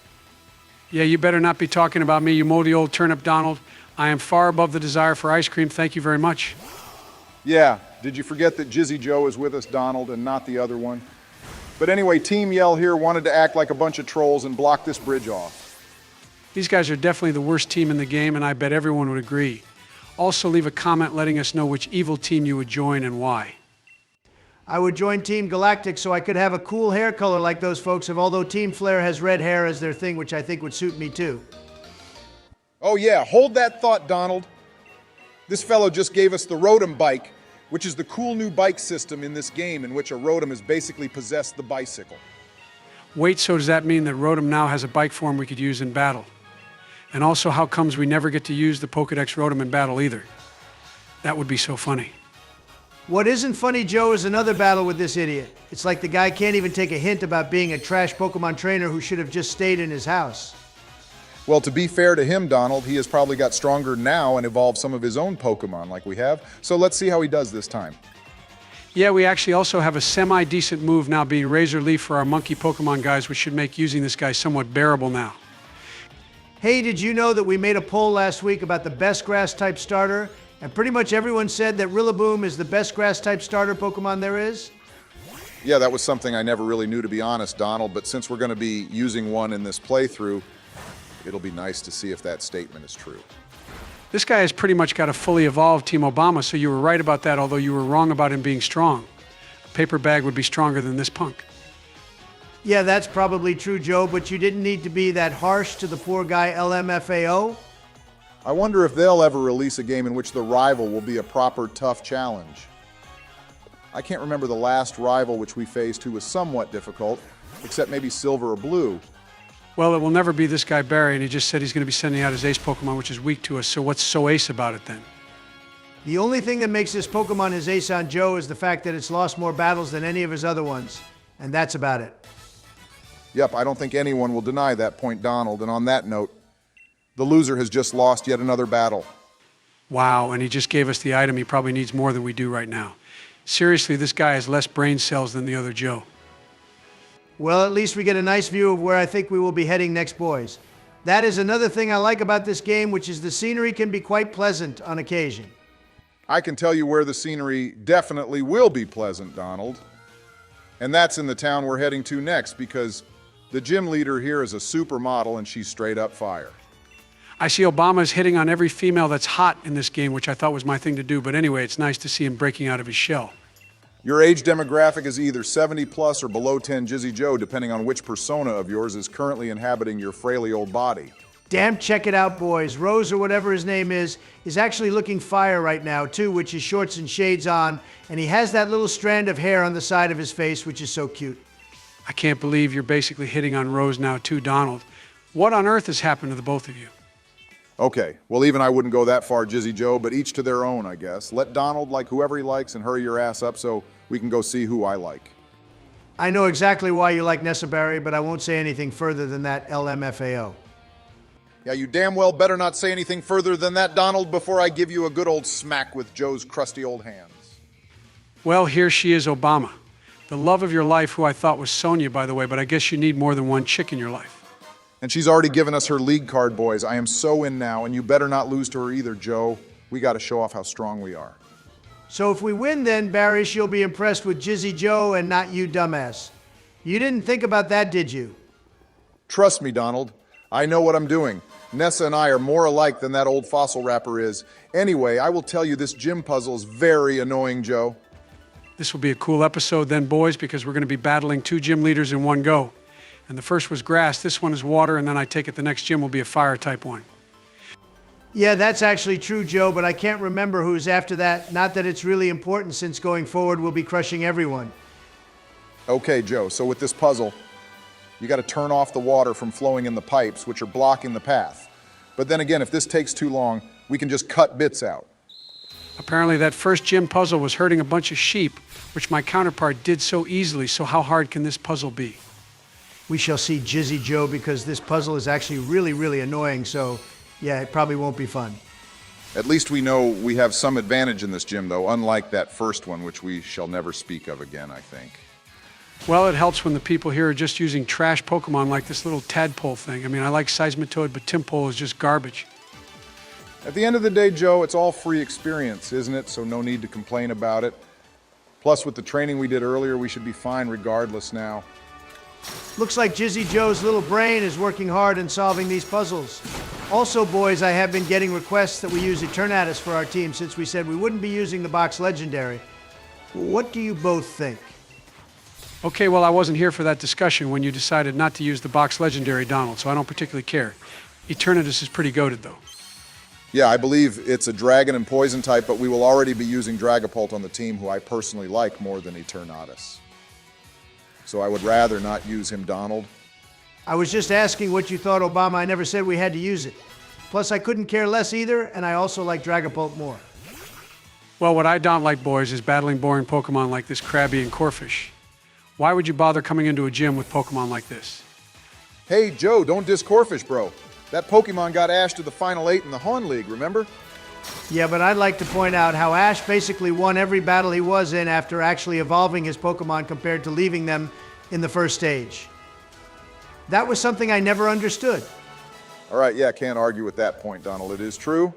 Yeah, you better not be talking about me, you moldy old turnip, Donald. I am far above the desire for ice cream. Thank you very much. Yeah, did you forget that Jizzy Joe is with us, Donald, and not the other one? But anyway, Team Yell here wanted to act like a bunch of trolls and block this bridge off. These guys are definitely the worst team in the game, and I bet everyone would agree. Also, leave a comment letting us know which evil team you would join and why. I would join Team Galactic so I could have a cool hair color like those folks have, although Team Flare has red hair as their thing, which I think would suit me too. Oh yeah, hold that thought, Donald. This fellow just gave us the Rotom bike, which is the cool new bike system in this game in which a Rotom has basically possessed the bicycle. Wait, so does that mean that Rotom now has a bike form we could use in battle? And also, how comes we never get to use the Pokedex Rotom in battle either? That would be so funny. What isn't funny, Joe, is another battle with this idiot. It's like the guy can't even take a hint about being a trash Pokemon trainer who should have just stayed in his house. Well, to be fair to him, Donald, he has probably got stronger now and evolved some of his own Pokemon like we have. So let's see how he does this time. Yeah, we actually also have a semi-decent move now being Razor Leaf for our monkey Pokemon guys, which should make using this guy somewhat bearable now. Hey, did you know that we made a poll last week about the best grass-type starter? And pretty much everyone said that Rillaboom is the best grass-type starter Pokemon there is? Yeah, that was something I never really knew, to be honest, Donald, but since we're going to be using one in this playthrough, it'll be nice to see if that statement is true. This guy has pretty much got a fully evolved Team Obama, so you were right about that, although you were wrong about him being strong. A paper bag would be stronger than this punk. Yeah, that's probably true, Joe, but you didn't need to be that harsh to the poor guy LMFAO. I wonder if they'll ever release a game in which the rival will be a proper tough challenge. I can't remember the last rival which we faced who was somewhat difficult, except maybe Silver or Blue. Well, it will never be this guy Barry, and he just said he's going to be sending out his ace Pokemon, which is weak to us, so what's so ace about it then? The only thing that makes this Pokemon his ace on Joe is the fact that it's lost more battles than any of his other ones. And that's about it. Yep, I don't think anyone will deny that point, Donald, and on that note, the loser has just lost yet another battle. Wow, and he just gave us the item he probably needs more than we do right now. Seriously, this guy has less brain cells than the other Joe. Well, at least we get a nice view of where I think we will be heading next, boys. That is another thing I like about this game, which is the scenery can be quite pleasant on occasion. I can tell you where the scenery definitely will be pleasant, Donald. And that's in the town we're heading to next, because the gym leader here is a supermodel and she's straight up fire. I see Obama's hitting on every female that's hot in this game, which I thought was my thing to do, but anyway, it's nice to see him breaking out of his shell. Your age demographic is either 70 plus or below 10 Jizzy Joe, depending on which persona of yours is currently inhabiting your frailly old body. Damn, check it out, boys. Rose, or whatever his name is actually looking fire right now, too, with his shorts and shades on, and he has that little strand of hair on the side of his face, which is so cute. I can't believe you're basically hitting on Rose now, too, Donald. What on earth has happened to the both of you? Okay, well, even I wouldn't go that far, Jizzy Joe, but each to their own, I guess. Let Donald like whoever he likes and hurry your ass up so we can go see who I like. I know exactly why you like Nessa Barry, but I won't say anything further than that, LMFAO. Yeah, you damn well better not say anything further than that, Donald, before I give you a good old smack with Joe's crusty old hands. Well, here she is, Obama. The love of your life, who I thought was Sonia, by the way, but I guess you need more than one chick in your life. And she's already given us her league card, boys. I am so in now, and you better not lose to her either, Joe. We got to show off how strong we are. So if we win then, Barry, she'll be impressed with Jizzy Joe and not you, dumbass. You didn't think about that, did you? Trust me, Donald. I know what I'm doing. Nessa and I are more alike than that old fossil wrapper is. Anyway, I will tell you this gym puzzle is very annoying, Joe. This will be a cool episode then, boys, because we're going to be battling two gym leaders in one go. And the first was grass, this one is water, and then I take it the next gym will be a fire type one. Yeah, that's actually true, Joe, but I can't remember who's after that. Not that it's really important, since going forward we'll be crushing everyone. Okay, Joe, so with this puzzle, you got to turn off the water from flowing in the pipes, which are blocking the path. But then again, if this takes too long, we can just cut bits out. Apparently that first gym puzzle was hurting a bunch of sheep, which my counterpart did so easily, so how hard can this puzzle be? We shall see, Jizzy Joe, because this puzzle is actually really, really annoying, so yeah, it probably won't be fun. At least we know we have some advantage in this gym, though, unlike that first one, which we shall never speak of again, I think. Well, it helps when the people here are just using trash Pokemon like this little tadpole thing. I mean, I like Seismitoad, but Timpole is just garbage. At the end of the day, Joe, it's all free experience, isn't it? So no need to complain about it. Plus, with the training we did earlier, we should be fine regardless now. Looks like Jizzy Joe's little brain is working hard in solving these puzzles. Also, boys, I have been getting requests that we use Eternatus for our team since we said we wouldn't be using the box legendary. What do you both think? Okay, well, I wasn't here for that discussion when you decided not to use the box legendary, Donald, so I don't particularly care. Eternatus is pretty goated, though. Yeah, I believe it's a dragon and poison type, but we will already be using Dragapult on the team, who I personally like more than Eternatus. So I would rather not use him, Donald. I was just asking what you thought, Obama. I never said we had to use it. Plus, I couldn't care less either, and I also like Dragapult more. Well, what I don't like, boys, is battling boring Pokemon like this Krabby and Corphish. Why would you bother coming into a gym with Pokemon like this? Hey, Joe, don't diss Corphish, bro. That Pokemon got Ash to the Final 8 in the Hon League, remember? Yeah, but I'd like to point out how Ash basically won every battle he was in after actually evolving his Pokemon compared to leaving them in the first stage. That was something I never understood. All right, yeah, can't argue with that point, Donald. It is true.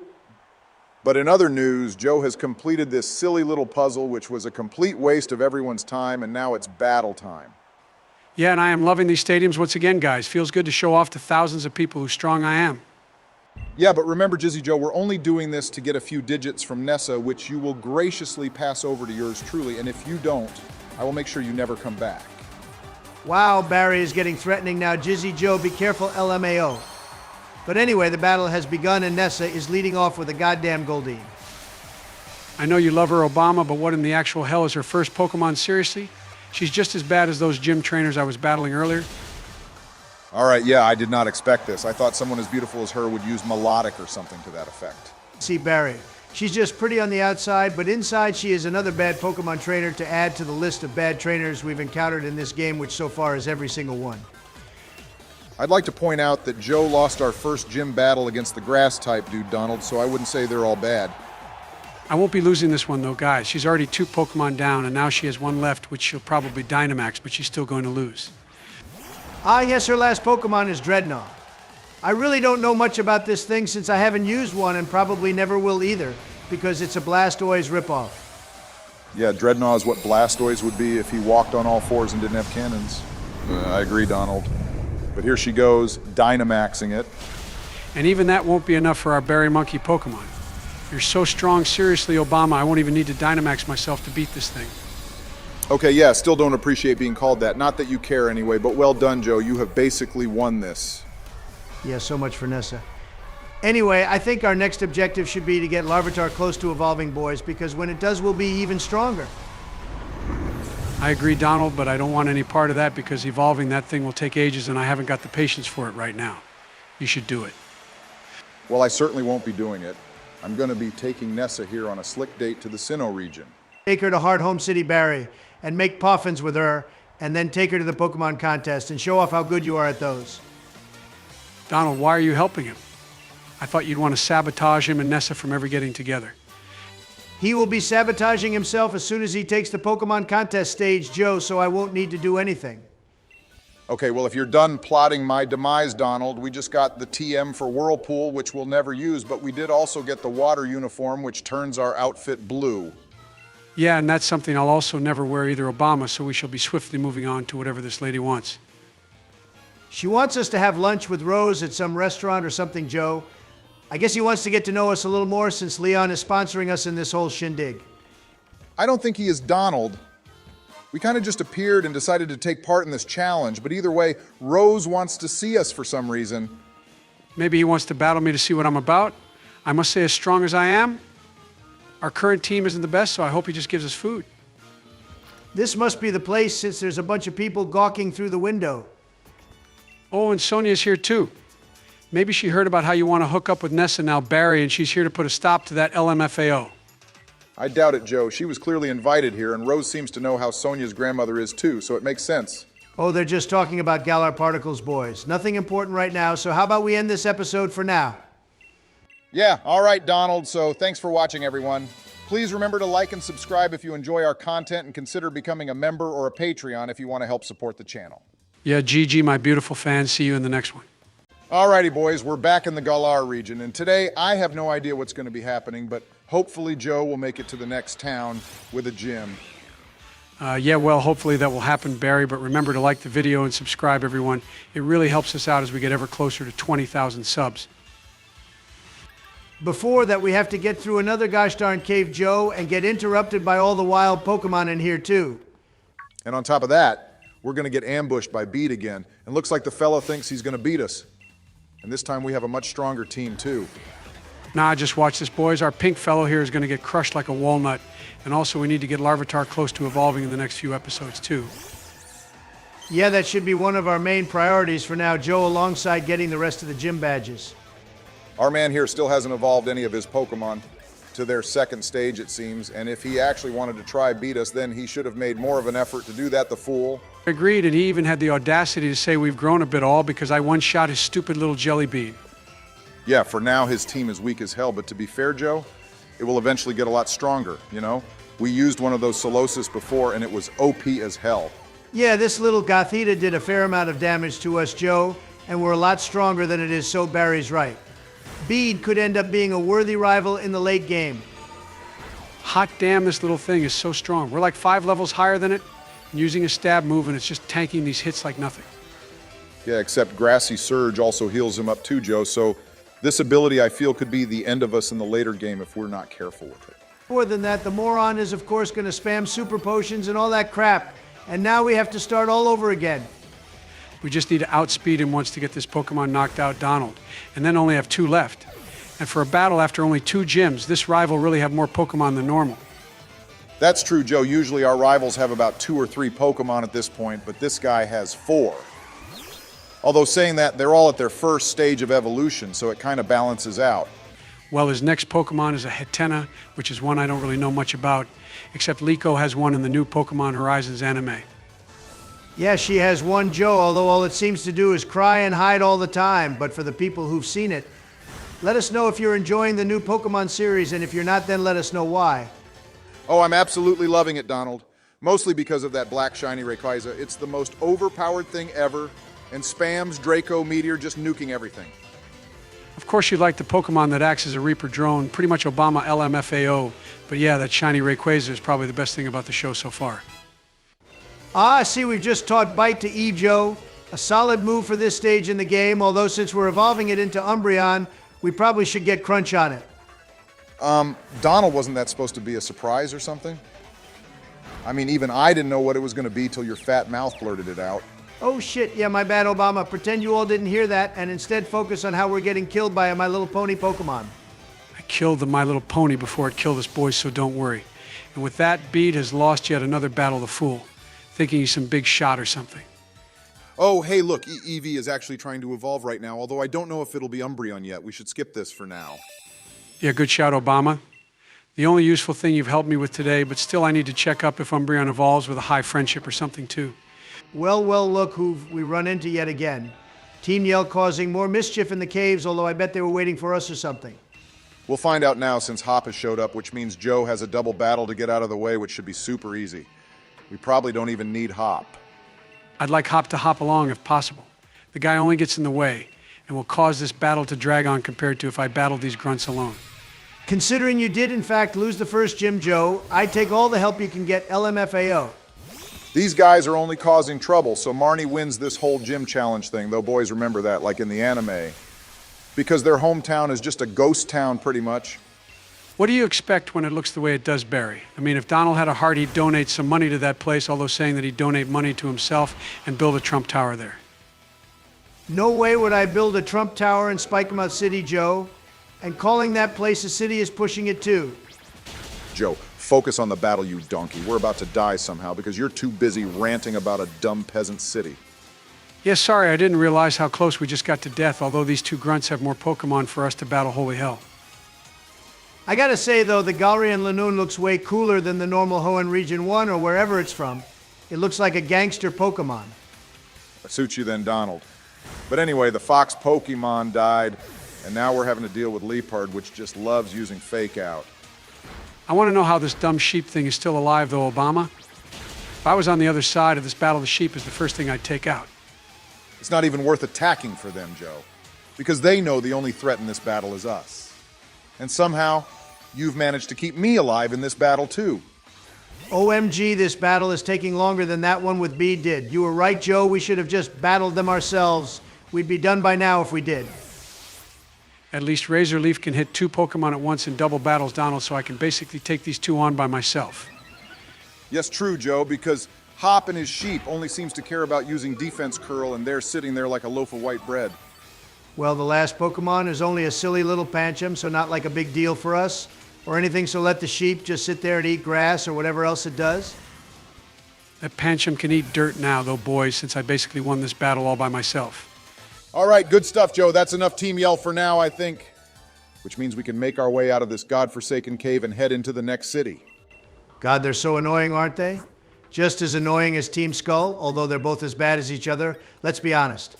But in other news, Joe has completed this silly little puzzle, which was a complete waste of everyone's time, and now it's battle time. Yeah, and I am loving these stadiums once again, guys. Feels good to show off to thousands of people who strong I am. Yeah, but remember, Jizzy Joe, we're only doing this to get a few digits from Nessa, which you will graciously pass over to yours truly, and if you don't, I will make sure you never come back. Wow, Barry is getting threatening now. Jizzy Joe, be careful, LMAO. But anyway, the battle has begun and Nessa is leading off with a goddamn Goldeen. I know you love her, Obama, but what in the actual hell is her first Pokemon? Seriously? She's just as bad as those gym trainers I was battling earlier. All right, yeah, I did not expect this. I thought someone as beautiful as her would use melodic or something to that effect. See Barry. She's just pretty on the outside, but inside she is another bad Pokemon trainer to add to the list of bad trainers we've encountered in this game, which so far is every single one. I'd like to point out that Joe lost our first gym battle against the grass-type dude, Donald, so I wouldn't say they're all bad. I won't be losing this one, though, guys. She's already 2 Pokemon down, and now she has 1 left, which she'll probably Dynamax, but she's still going to lose. Ah, yes, her last Pokemon is Dreadnought. I really don't know much about this thing since I haven't used one and probably never will either, because it's a Blastoise ripoff. Yeah, Dreadnought is what Blastoise would be if he walked on all 4s and didn't have cannons. I agree, Donald. But here she goes, Dynamaxing it. And even that won't be enough for our Berry Monkey Pokemon. You're so strong, seriously, Obama, I won't even need to Dynamax myself to beat this thing. Okay, yeah, still don't appreciate being called that. Not that you care anyway, but well done, Joe. You have basically won this. Yeah, so much for Nessa. Anyway, I think our next objective should be to get Larvitar close to evolving, boys, because when it does, we'll be even stronger. I agree, Donald, but I don't want any part of that because evolving that thing will take ages and I haven't got the patience for it right now. You should do it. Well, I certainly won't be doing it. I'm going to be taking Nessa here on a slick date to the Sinnoh region. Take her to Heart Home City Barry and make poffins with her, and then take her to the Pokemon contest and show off how good you are at those. Donald, why are you helping him? I thought you'd want to sabotage him and Nessa from ever getting together. He will be sabotaging himself as soon as he takes the Pokemon contest stage, Joe, so I won't need to do anything. Okay, well, if you're done plotting my demise, Donald, we just got the TM for Whirlpool, which we'll never use, but we did also get the water uniform, which turns our outfit blue. Yeah, and that's something I'll also never wear either, Obama, so we shall be swiftly moving on to whatever this lady wants. She wants us to have lunch with Rose at some restaurant or something, Joe. I guess he wants to get to know us a little more since Leon is sponsoring us in this whole shindig. I don't think he is Donald. We kind of just appeared and decided to take part in this challenge, but either way, Rose wants to see us for some reason. Maybe he wants to battle me to see what I'm about. I must say, as strong as I am, our current team isn't the best, so I hope he just gives us food. This must be the place since there's a bunch of people gawking through the window. Oh, and Sonia's here too. Maybe she heard about how you want to hook up with Nessa now, Barry, and she's here to put a stop to that LMFAO. I doubt it, Joe. She was clearly invited here, and Rose seems to know how Sonia's grandmother is too, so it makes sense. Oh, they're just talking about Galar Particles, boys. Nothing important right now, so how about we end this episode for now? Yeah, all right, Donald, so thanks for watching, everyone. Please remember to like and subscribe if you enjoy our content, and consider becoming a member or a Patreon if you want to help support the channel. Yeah, GG, my beautiful fans. See you in the next one. Alrighty, boys, we're back in the Galar region, and today I have no idea what's going to be happening, but hopefully Joe will make it to the next town with a gym. Yeah, well, hopefully that will happen, Barry, but remember to like the video and subscribe, everyone. It really helps us out as we get ever closer to 20,000 subs. Before that, we have to get through another gosh darn cave, Joe, and get interrupted by all the wild Pokemon in here, too. And on top of that, we're going to get ambushed by Beat again, and looks like the fellow thinks he's going to beat us. And this time we have a much stronger team, too. Nah, just watch this, boys. Our pink fellow here is going to get crushed like a walnut. And also, we need to get Larvitar close to evolving in the next few episodes, too. Yeah, that should be one of our main priorities for now, Joe, alongside getting the rest of the gym badges. Our man here still hasn't evolved any of his Pokemon to their second stage, it seems. And if he actually wanted to try beat us, then he should have made more of an effort to do that, the fool. Agreed, and he even had the audacity to say we've grown a bit all because I one-shot his stupid little jelly bean. Yeah, for now his team is weak as hell, but to be fair, Joe, it will eventually get a lot stronger, you know? We used one of those Solosis before and it was OP as hell. Yeah, this little Gothita did a fair amount of damage to us, Joe, and we're a lot stronger than it is, so Barry's right. Bede could end up being a worthy rival in the late game. Hot damn, this little thing is so strong. We're like 5 levels higher than it, and using a stab move, and it's just tanking these hits like nothing. Yeah, except Grassy Surge also heals him up too, Joe, so this ability I feel could be the end of us in the later game if we're not careful with it. More than that, the moron is of course going to spam super potions and all that crap, and now we have to start all over again. We just need to outspeed him once to get this Pokemon knocked out, Donald, and then only have 2 left. And for a battle after only 2 gyms, this rival really have more Pokemon than normal. That's true, Joe. Usually our rivals have about 2 or 3 Pokemon at this point, but this guy has 4. Although saying that, they're all at their first stage of evolution, so it kind of balances out. Well, his next Pokemon is a Hetena, which is one I don't really know much about, except Liko has one in the new Pokemon Horizons anime. Yeah, she has one, Joe, although all it seems to do is cry and hide all the time. But for the people who've seen it, let us know if you're enjoying the new Pokemon series, and if you're not, then let us know why. Oh, I'm absolutely loving it, Donald. Mostly because of that black shiny Rayquaza. It's the most overpowered thing ever, and spams Draco Meteor just nuking everything. Of course, you like the Pokemon that acts as a Reaper drone, pretty much Obama LMFAO. But yeah, that shiny Rayquaza is probably the best thing about the show so far. Ah, see, we've just taught Bite to Eve, Joe. A solid move for this stage in the game, although since we're evolving it into Umbreon, we probably should get Crunch on it. Donald, wasn't that supposed to be a surprise or something? I mean, even I didn't know what it was going to be till your fat mouth blurted it out. Oh shit, yeah, my bad, Obama. Pretend you all didn't hear that and instead focus on how we're getting killed by a My Little Pony Pokemon. I killed the My Little Pony before it killed us boys, so don't worry. And with that, Bede has lost yet another battle to fool, thinking he's some big shot or something. Oh, hey, look, Eevee is actually trying to evolve right now, although I don't know if it'll be Umbreon yet. We should skip this for now. Yeah, good shout, Obama. The only useful thing you've helped me with today, but still I need to check up if Umbreon evolves with a high friendship or something too. Well, look who we run into yet again. Team Yell causing more mischief in the caves, although I bet they were waiting for us or something. We'll find out now since Hop has showed up, which means Joe has a double battle to get out of the way, which should be super easy. We probably don't even need Hop. I'd like Hop to hop along if possible. The guy only gets in the way and will cause this battle to drag on compared to if I battled these grunts alone. Considering you did, in fact, lose the first gym, Joe, I'd take all the help you can get LMFAO. These guys are only causing trouble, so Marnie wins this whole gym challenge thing, though boys remember that, like in the anime. Because their hometown is just a ghost town, pretty much. What do you expect when it looks the way it does, Barry? I mean, if Donald had a heart, he'd donate some money to that place, although saying that he'd donate money to himself and build a Trump Tower there. No way would I build a Trump Tower in Spikemout City, Joe. And calling that place a city is pushing it too. Joe, focus on the battle, you donkey. We're about to die somehow because you're too busy ranting about a dumb peasant city. Yes, sorry, I didn't realize how close we just got to death, although these 2 grunts have more Pokemon for us to battle holy hell. I gotta say, though, the Galarian Lanoon looks way cooler than the normal Hoenn Region 1 or wherever it's from. It looks like a gangster Pokemon. Suits you then, Donald. But anyway, the fox Pokemon died, and now we're having to deal with Leopard, which just loves using Fake Out. I want to know how this dumb sheep thing is still alive, though, Obama. If I was on the other side of this battle of the sheep, is the first thing I'd take out. It's not even worth attacking for them, Joe, because they know the only threat in this battle is us. And somehow, you've managed to keep me alive in this battle, too. OMG, this battle is taking longer than that one with Bede did. You were right, Joe. We should have just battled them ourselves. We'd be done by now if we did. At least Razor Leaf can hit 2 Pokemon at once in double battles, Donald, so I can basically take these 2 on by myself. Yes, true, Joe, because Hop and his sheep only seems to care about using Defense Curl, and they're sitting there like a loaf of white bread. Well, the last Pokemon is only a silly little Pancham, so not like a big deal for us. Or anything, so let the sheep just sit there and eat grass or whatever else it does. That Pancham can eat dirt now, though, boys, since I basically won this battle all by myself. All right, good stuff, Joe. That's enough Team Yell for now, I think. Which means we can make our way out of this godforsaken cave and head into the next city. God, they're so annoying, aren't they? Just as annoying as Team Skull, although they're both as bad as each other. Let's be honest.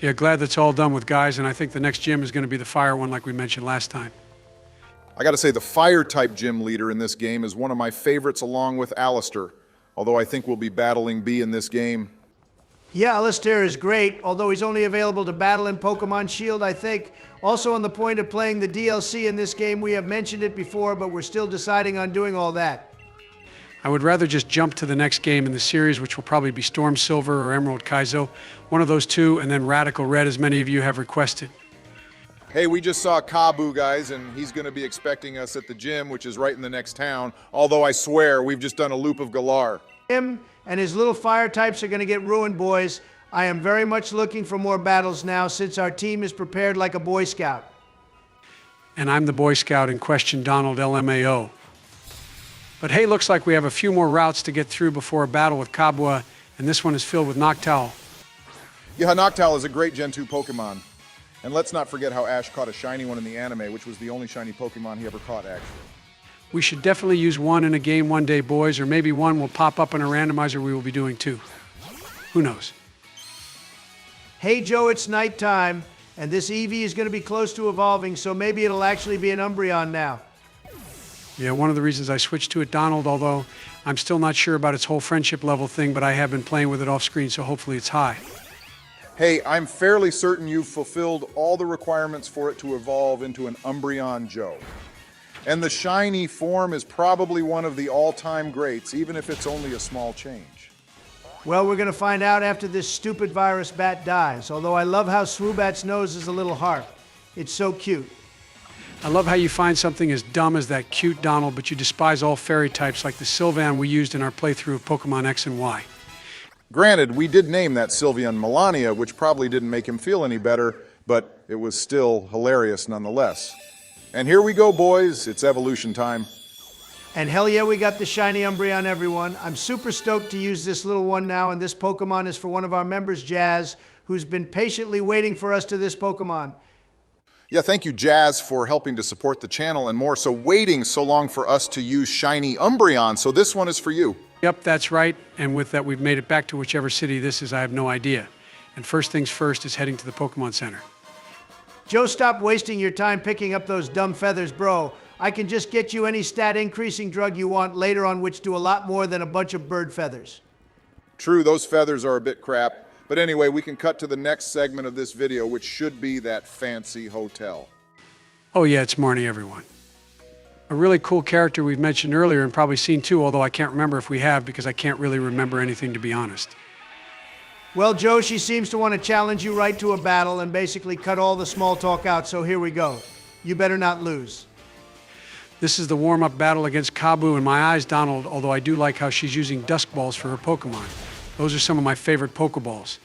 Yeah, glad that's all done with, guys, and I think the next gym is going to be the fire one like we mentioned last time. I gotta say, the fire-type gym leader in this game is one of my favorites along with Alistair, although I think we'll be battling B in this game. Yeah, Alistair is great, although he's only available to battle in Pokemon Shield, I think. Also, on the point of playing the DLC in this game, we have mentioned it before, but we're still deciding on doing all that. I would rather just jump to the next game in the series, which will probably be Storm Silver or Emerald Kaizo. One of those two, and then Radical Red, as many of you have requested. Hey, we just saw Kabu, guys, and he's gonna be expecting us at the gym, which is right in the next town, although I swear we've just done a loop of Galar. Him and his little fire types are going to get ruined, boys. I am very much looking for more battles now since our team is prepared like a Boy Scout. And I'm the Boy Scout in question, Donald LMAO. But hey, looks like we have a few more routes to get through before a battle with Kabua, and this one is filled with Noctowl. Yeah, Noctowl is a great Gen 2 Pokemon. And let's not forget how Ash caught a shiny one in the anime, which was the only shiny Pokemon he ever caught, actually. We should definitely use one in a game one day, boys, or maybe one will pop up in a randomizer we will be doing too. Who knows? Hey, Joe, it's nighttime, and this Eevee is going to be close to evolving, so maybe it'll actually be an Umbreon now. Yeah, one of the reasons I switched to it, Donald, although I'm still not sure about its whole friendship level thing, but I have been playing with it off screen, so hopefully it's high. Hey, I'm fairly certain you've fulfilled all the requirements for it to evolve into an Umbreon Joe. And the shiny form is probably one of the all-time greats, even if it's only a small change. Well, we're going to find out after this stupid virus bat dies, although I love how Swoobat's nose is a little harp. It's so cute. I love how you find something as dumb as that cute Donald, but you despise all fairy types like the Sylvan we used in our playthrough of Pokemon X and Y. Granted, we did name that Sylveon Melania, which probably didn't make him feel any better, but it was still hilarious nonetheless. And here we go, boys. It's evolution time. And hell yeah, we got the shiny Umbreon, everyone. I'm super stoked to use this little one now, and this Pokemon is for one of our members, Jazz, who's been patiently waiting for us to this Pokemon. Yeah, thank you, Jazz, for helping to support the channel and more, so waiting so long for us to use shiny Umbreon. So this one is for you. Yep, that's right. And with that, we've made it back to whichever city this is, I have no idea. And first things first is heading to the Pokemon Center. Joe, stop wasting your time picking up those dumb feathers, bro. I can just get you any stat increasing drug you want later on, which do a lot more than a bunch of bird feathers. True, those feathers are a bit crap. But anyway, we can cut to the next segment of this video, which should be that fancy hotel. Oh yeah, it's Marnie, everyone. A really cool character we've mentioned earlier and probably seen too, although I can't remember if we have because I can't really remember anything, to be honest. Well, Joe, she seems to want to challenge you right to a battle and basically cut all the small talk out, so here we go. You better not lose. This is the warm-up battle against Kabu in my eyes, Donald, although I do like how she's using Dusk Balls for her Pokemon. Those are some of my favorite Pokeballs.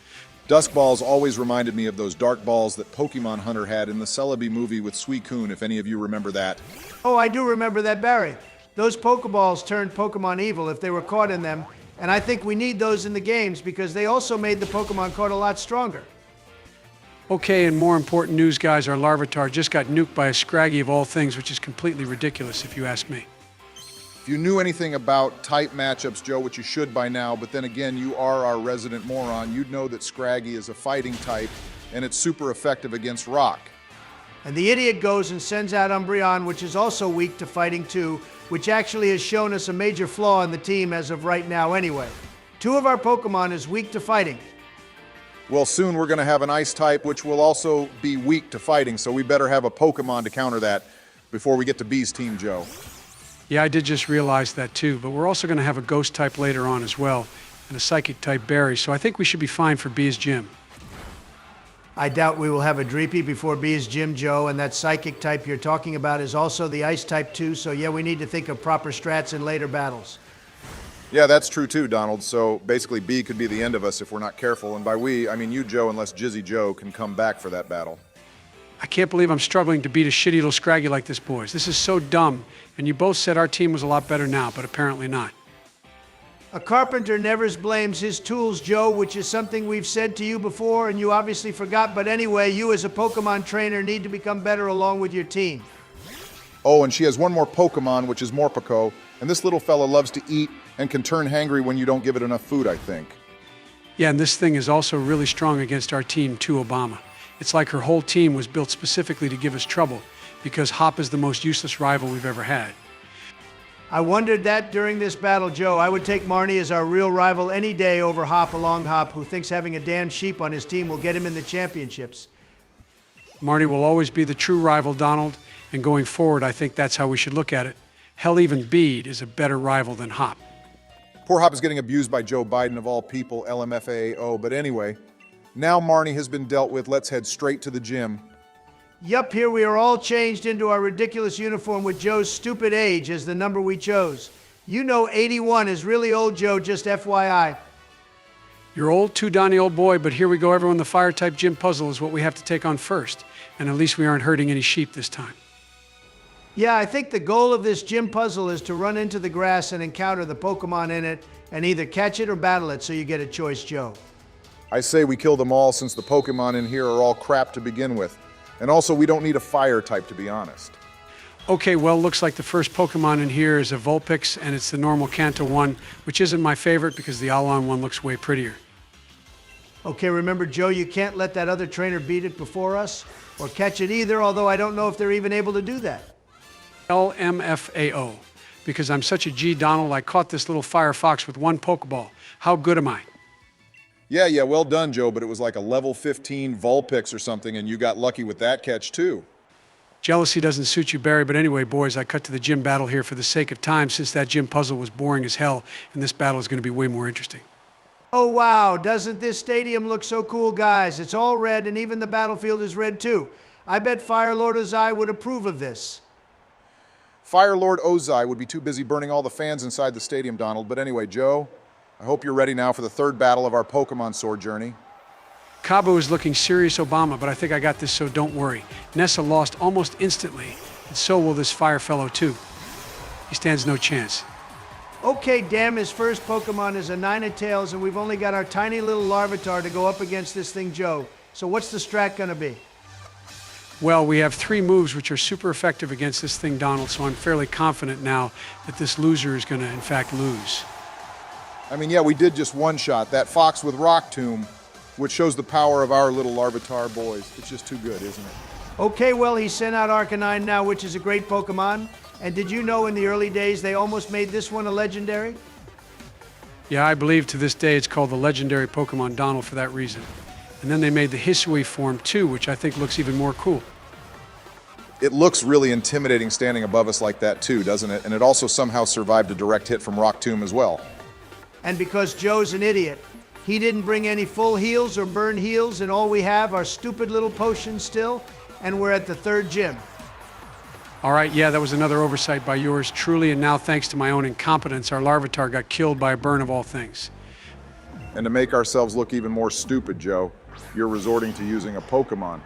Dusk Balls always reminded me of those dark balls that Pokemon Hunter had in the Celebi movie with Suicune, if any of you remember that. Oh, I do remember that, Barry. Those Pokeballs turned Pokemon evil if they were caught in them, and I think we need those in the games because they also made the Pokemon card a lot stronger. Okay, and more important news, guys, our Larvitar just got nuked by a Scraggy of all things, which is completely ridiculous if you ask me. If you knew anything about type matchups, Joe, which you should by now, but then again, you are our resident moron, you'd know that Scraggy is a fighting type, and it's super effective against rock. And the idiot goes and sends out Umbreon, which is also weak to fighting too, which actually has shown us a major flaw in the team as of right now anyway. Two of our Pokemon is weak to fighting. Well, soon we're going to have an ice type, which will also be weak to fighting, so we better have a Pokemon to counter that before we get to B's team, Joe. Yeah, I did just realize that too, but we're also going to have a Ghost type later on as well, and a Psychic type Berry, so I think we should be fine for B's gym. I doubt we will have a Dreepy before B's gym, Joe, and that Psychic type you're talking about is also the Ice type too, so yeah, we need to think of proper strats in later battles. Yeah, that's true too, Donald. So basically B could be the end of us if we're not careful, and by we, I mean you, Joe, unless Jizzy Joe can come back for that battle. I can't believe I'm struggling to beat a shitty little Scraggy like this, boys. This is so dumb, and you both said our team was a lot better now, but apparently not. A carpenter never blames his tools, Joe, which is something we've said to you before and you obviously forgot, but anyway, you as a Pokemon trainer need to become better along with your team. Oh, and she has one more Pokemon, which is Morpeko, and this little fella loves to eat and can turn hangry when you don't give it enough food, I think. Yeah, and this thing is also really strong against our team too, Obama. It's like her whole team was built specifically to give us trouble, because Hop is the most useless rival we've ever had. I wondered that during this battle, Joe. I would take Marnie as our real rival any day over Hop along Hop, who thinks having a damn sheep on his team will get him in the championships. Marty will always be the true rival, Donald, and going forward, I think that's how we should look at it. Hell, even Bede is a better rival than Hop. Poor Hop is getting abused by Joe Biden of all people, LMFAO, but anyway, now Marnie has been dealt with. Let's head straight to the gym. Yup, here we are all changed into our ridiculous uniform with Joe's stupid age as the number we chose. You know 81 is really old, Joe, just FYI. You're old too, Donnie, old boy, but here we go, everyone. The fire-type gym puzzle is what we have to take on first, and at least we aren't hurting any sheep this time. Yeah, I think the goal of this gym puzzle is to run into the grass and encounter the Pokemon in it and either catch it or battle it, so you get a choice, Joe. I say we kill them all since the Pokemon in here are all crap to begin with. And also, we don't need a fire type, to be honest. Okay, well, looks like the first Pokemon in here is a Vulpix, and it's the normal Kanto one, which isn't my favorite because the Alon one looks way prettier. Okay, remember, Joe, you can't let that other trainer beat it before us or catch it either, although I don't know if they're even able to do that. LMFAO, because I'm such a G, Donald, I caught this little fire fox with one Pokeball. How good am I? Yeah, well done, Joe, but it was like a level 15 Vulpix or something, and you got lucky with that catch, too. Jealousy doesn't suit you, Barry, but anyway, boys, I cut to the gym battle here for the sake of time, since that gym puzzle was boring as hell, and this battle is going to be way more interesting. Oh, wow, doesn't this stadium look so cool, guys? It's all red, and even the battlefield is red, too. I bet Fire Lord Ozai would approve of this. Fire Lord Ozai would be too busy burning all the fans inside the stadium, Donald. But anyway, Joe, I hope you're ready now for the third battle of our Pokemon Sword journey. Cabo is looking serious, Obama, but I think I got this, so don't worry. Nessa lost almost instantly, and so will this fire fellow, too. He stands no chance. Okay, damn, his first Pokemon is a Ninetales, and we've only got our tiny little Larvitar to go up against this thing, Joe. So what's the strat gonna be? Well, we have 3 moves which are super effective against this thing, Donald, so I'm fairly confident now that this loser is going to, in fact, lose. I mean, yeah, we did just one shot. That Fox with Rock Tomb, which shows the power of our little Larvitar boys. It's just too good, isn't it? Okay, well, he sent out Arcanine now, which is a great Pokemon. And did you know in the early days they almost made this one a legendary? Yeah, I believe to this day it's called the legendary Pokemon, Donald, for that reason. And then they made the Hisui form, too, which I think looks even more cool. It looks really intimidating standing above us like that, too, doesn't it? And it also somehow survived a direct hit from Rock Tomb as well. And because Joe's an idiot, he didn't bring any full heals or burn heals, and all we have are stupid little potions still, and we're at the third gym. All right, yeah, that was another oversight by yours truly, and now thanks to my own incompetence, our Larvitar got killed by a burn of all things. And to make ourselves look even more stupid, Joe, you're resorting to using a Pokemon.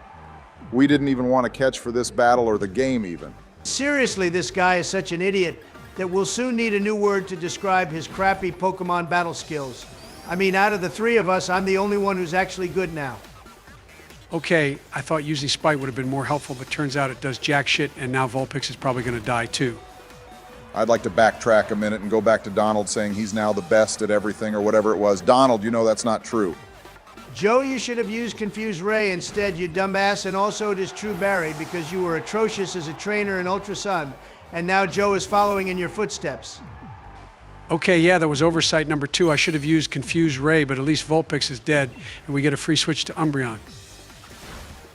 We didn't even want to catch for this battle or the game even. Seriously, this guy is such an idiot that we'll soon need a new word to describe his crappy Pokemon battle skills. I mean, out of the 3 of us, I'm the only one who's actually good now. Okay, I thought using Spite would have been more helpful, but turns out it does jack shit, and now Vulpix is probably going to die too. I'd like to backtrack a minute and go back to Donald saying he's now the best at everything or whatever it was. Donald, you know that's not true. Joe, you should have used Confuse Ray instead, you dumbass, and also it is true, Barry, because you were atrocious as a trainer in Ultra Sun, and now Joe is following in your footsteps. Okay, yeah, that was oversight number 2. I should have used Confuse Ray, but at least Vulpix is dead, and we get a free switch to Umbreon.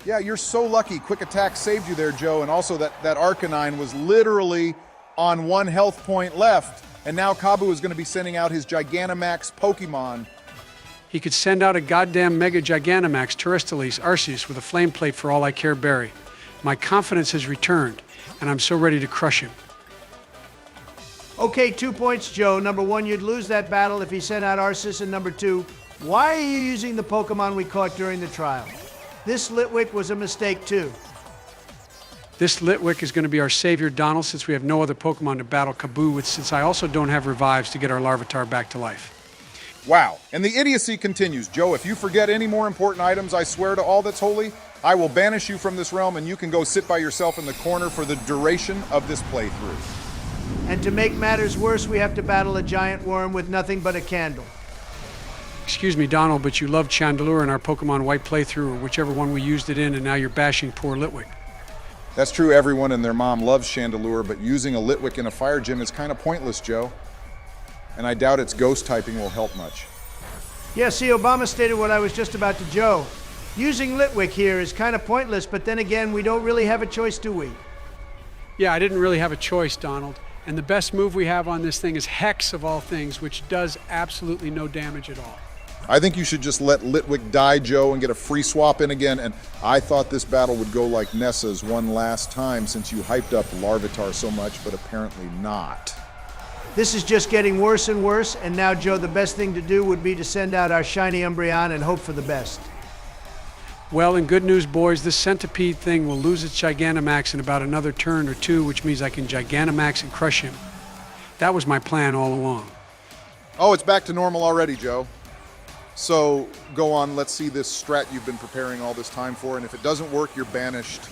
Yeah, you're so lucky. Quick Attack saved you there, Joe, and also that Arcanine was literally on 1 health point left, and now Kabu is going to be sending out his Gigantamax Pokemon. He could send out a goddamn Mega Gigantamax Terrestrialis Arceus with a flame plate for all I care, Barry. My confidence has returned, and I'm so ready to crush him. Okay, 2 points, Joe. Number 1, you'd lose that battle if he sent out Arceus, and number 2, why are you using the Pokemon we caught during the trial? This Litwick was a mistake, too. This Litwick is going to be our savior, Donald, since we have no other Pokemon to battle Kaboo with, since I also don't have revives to get our Larvitar back to life. Wow, and the idiocy continues. Joe, if you forget any more important items, I swear to all that's holy, I will banish you from this realm and you can go sit by yourself in the corner for the duration of this playthrough. And to make matters worse, we have to battle a giant worm with nothing but a candle. Excuse me, Donald, but you loved Chandelure in our Pokemon White playthrough, or whichever one we used it in, and now you're bashing poor Litwick. That's true, everyone and their mom loves Chandelure, but using a Litwick in a fire gym is kind of pointless, Joe. And I doubt its ghost typing will help much. Yeah, see, Obama stated what I was just about to Joe. Using Litwick here is kind of pointless, but then again, we don't really have a choice, do we? Yeah, I didn't really have a choice, Donald. And the best move we have on this thing is Hex of all things, which does absolutely no damage at all. I think you should just let Litwick die, Joe, and get a free swap in again. And I thought this battle would go like Nessa's one last time since you hyped up Larvitar so much, but apparently not. This is just getting worse and worse, and now, Joe, the best thing to do would be to send out our shiny Umbreon and hope for the best. Well, in good news, boys, this centipede thing will lose its Gigantamax in about another turn or two, which means I can Gigantamax and crush him. That was my plan all along. Oh, it's back to normal already, Joe. So, go on, let's see this strat you've been preparing all this time for, and if it doesn't work, you're banished.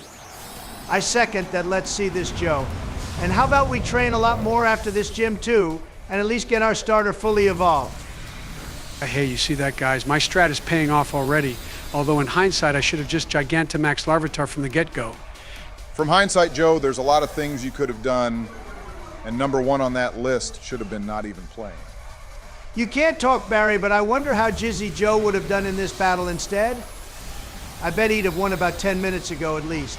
I second that. Let's see this, Joe. And how about we train a lot more after this gym, too, and at least get our starter fully evolved? Hey, you see that, guys? My strat is paying off already, although in hindsight, I should have just Gigantamaxed Larvitar from the get-go. From hindsight, Joe, there's a lot of things you could have done, and number one on that list should have been not even playing. You can't talk, Barry, but I wonder how Jizzy Joe would have done in this battle instead. I bet he'd have won about 10 minutes ago at least.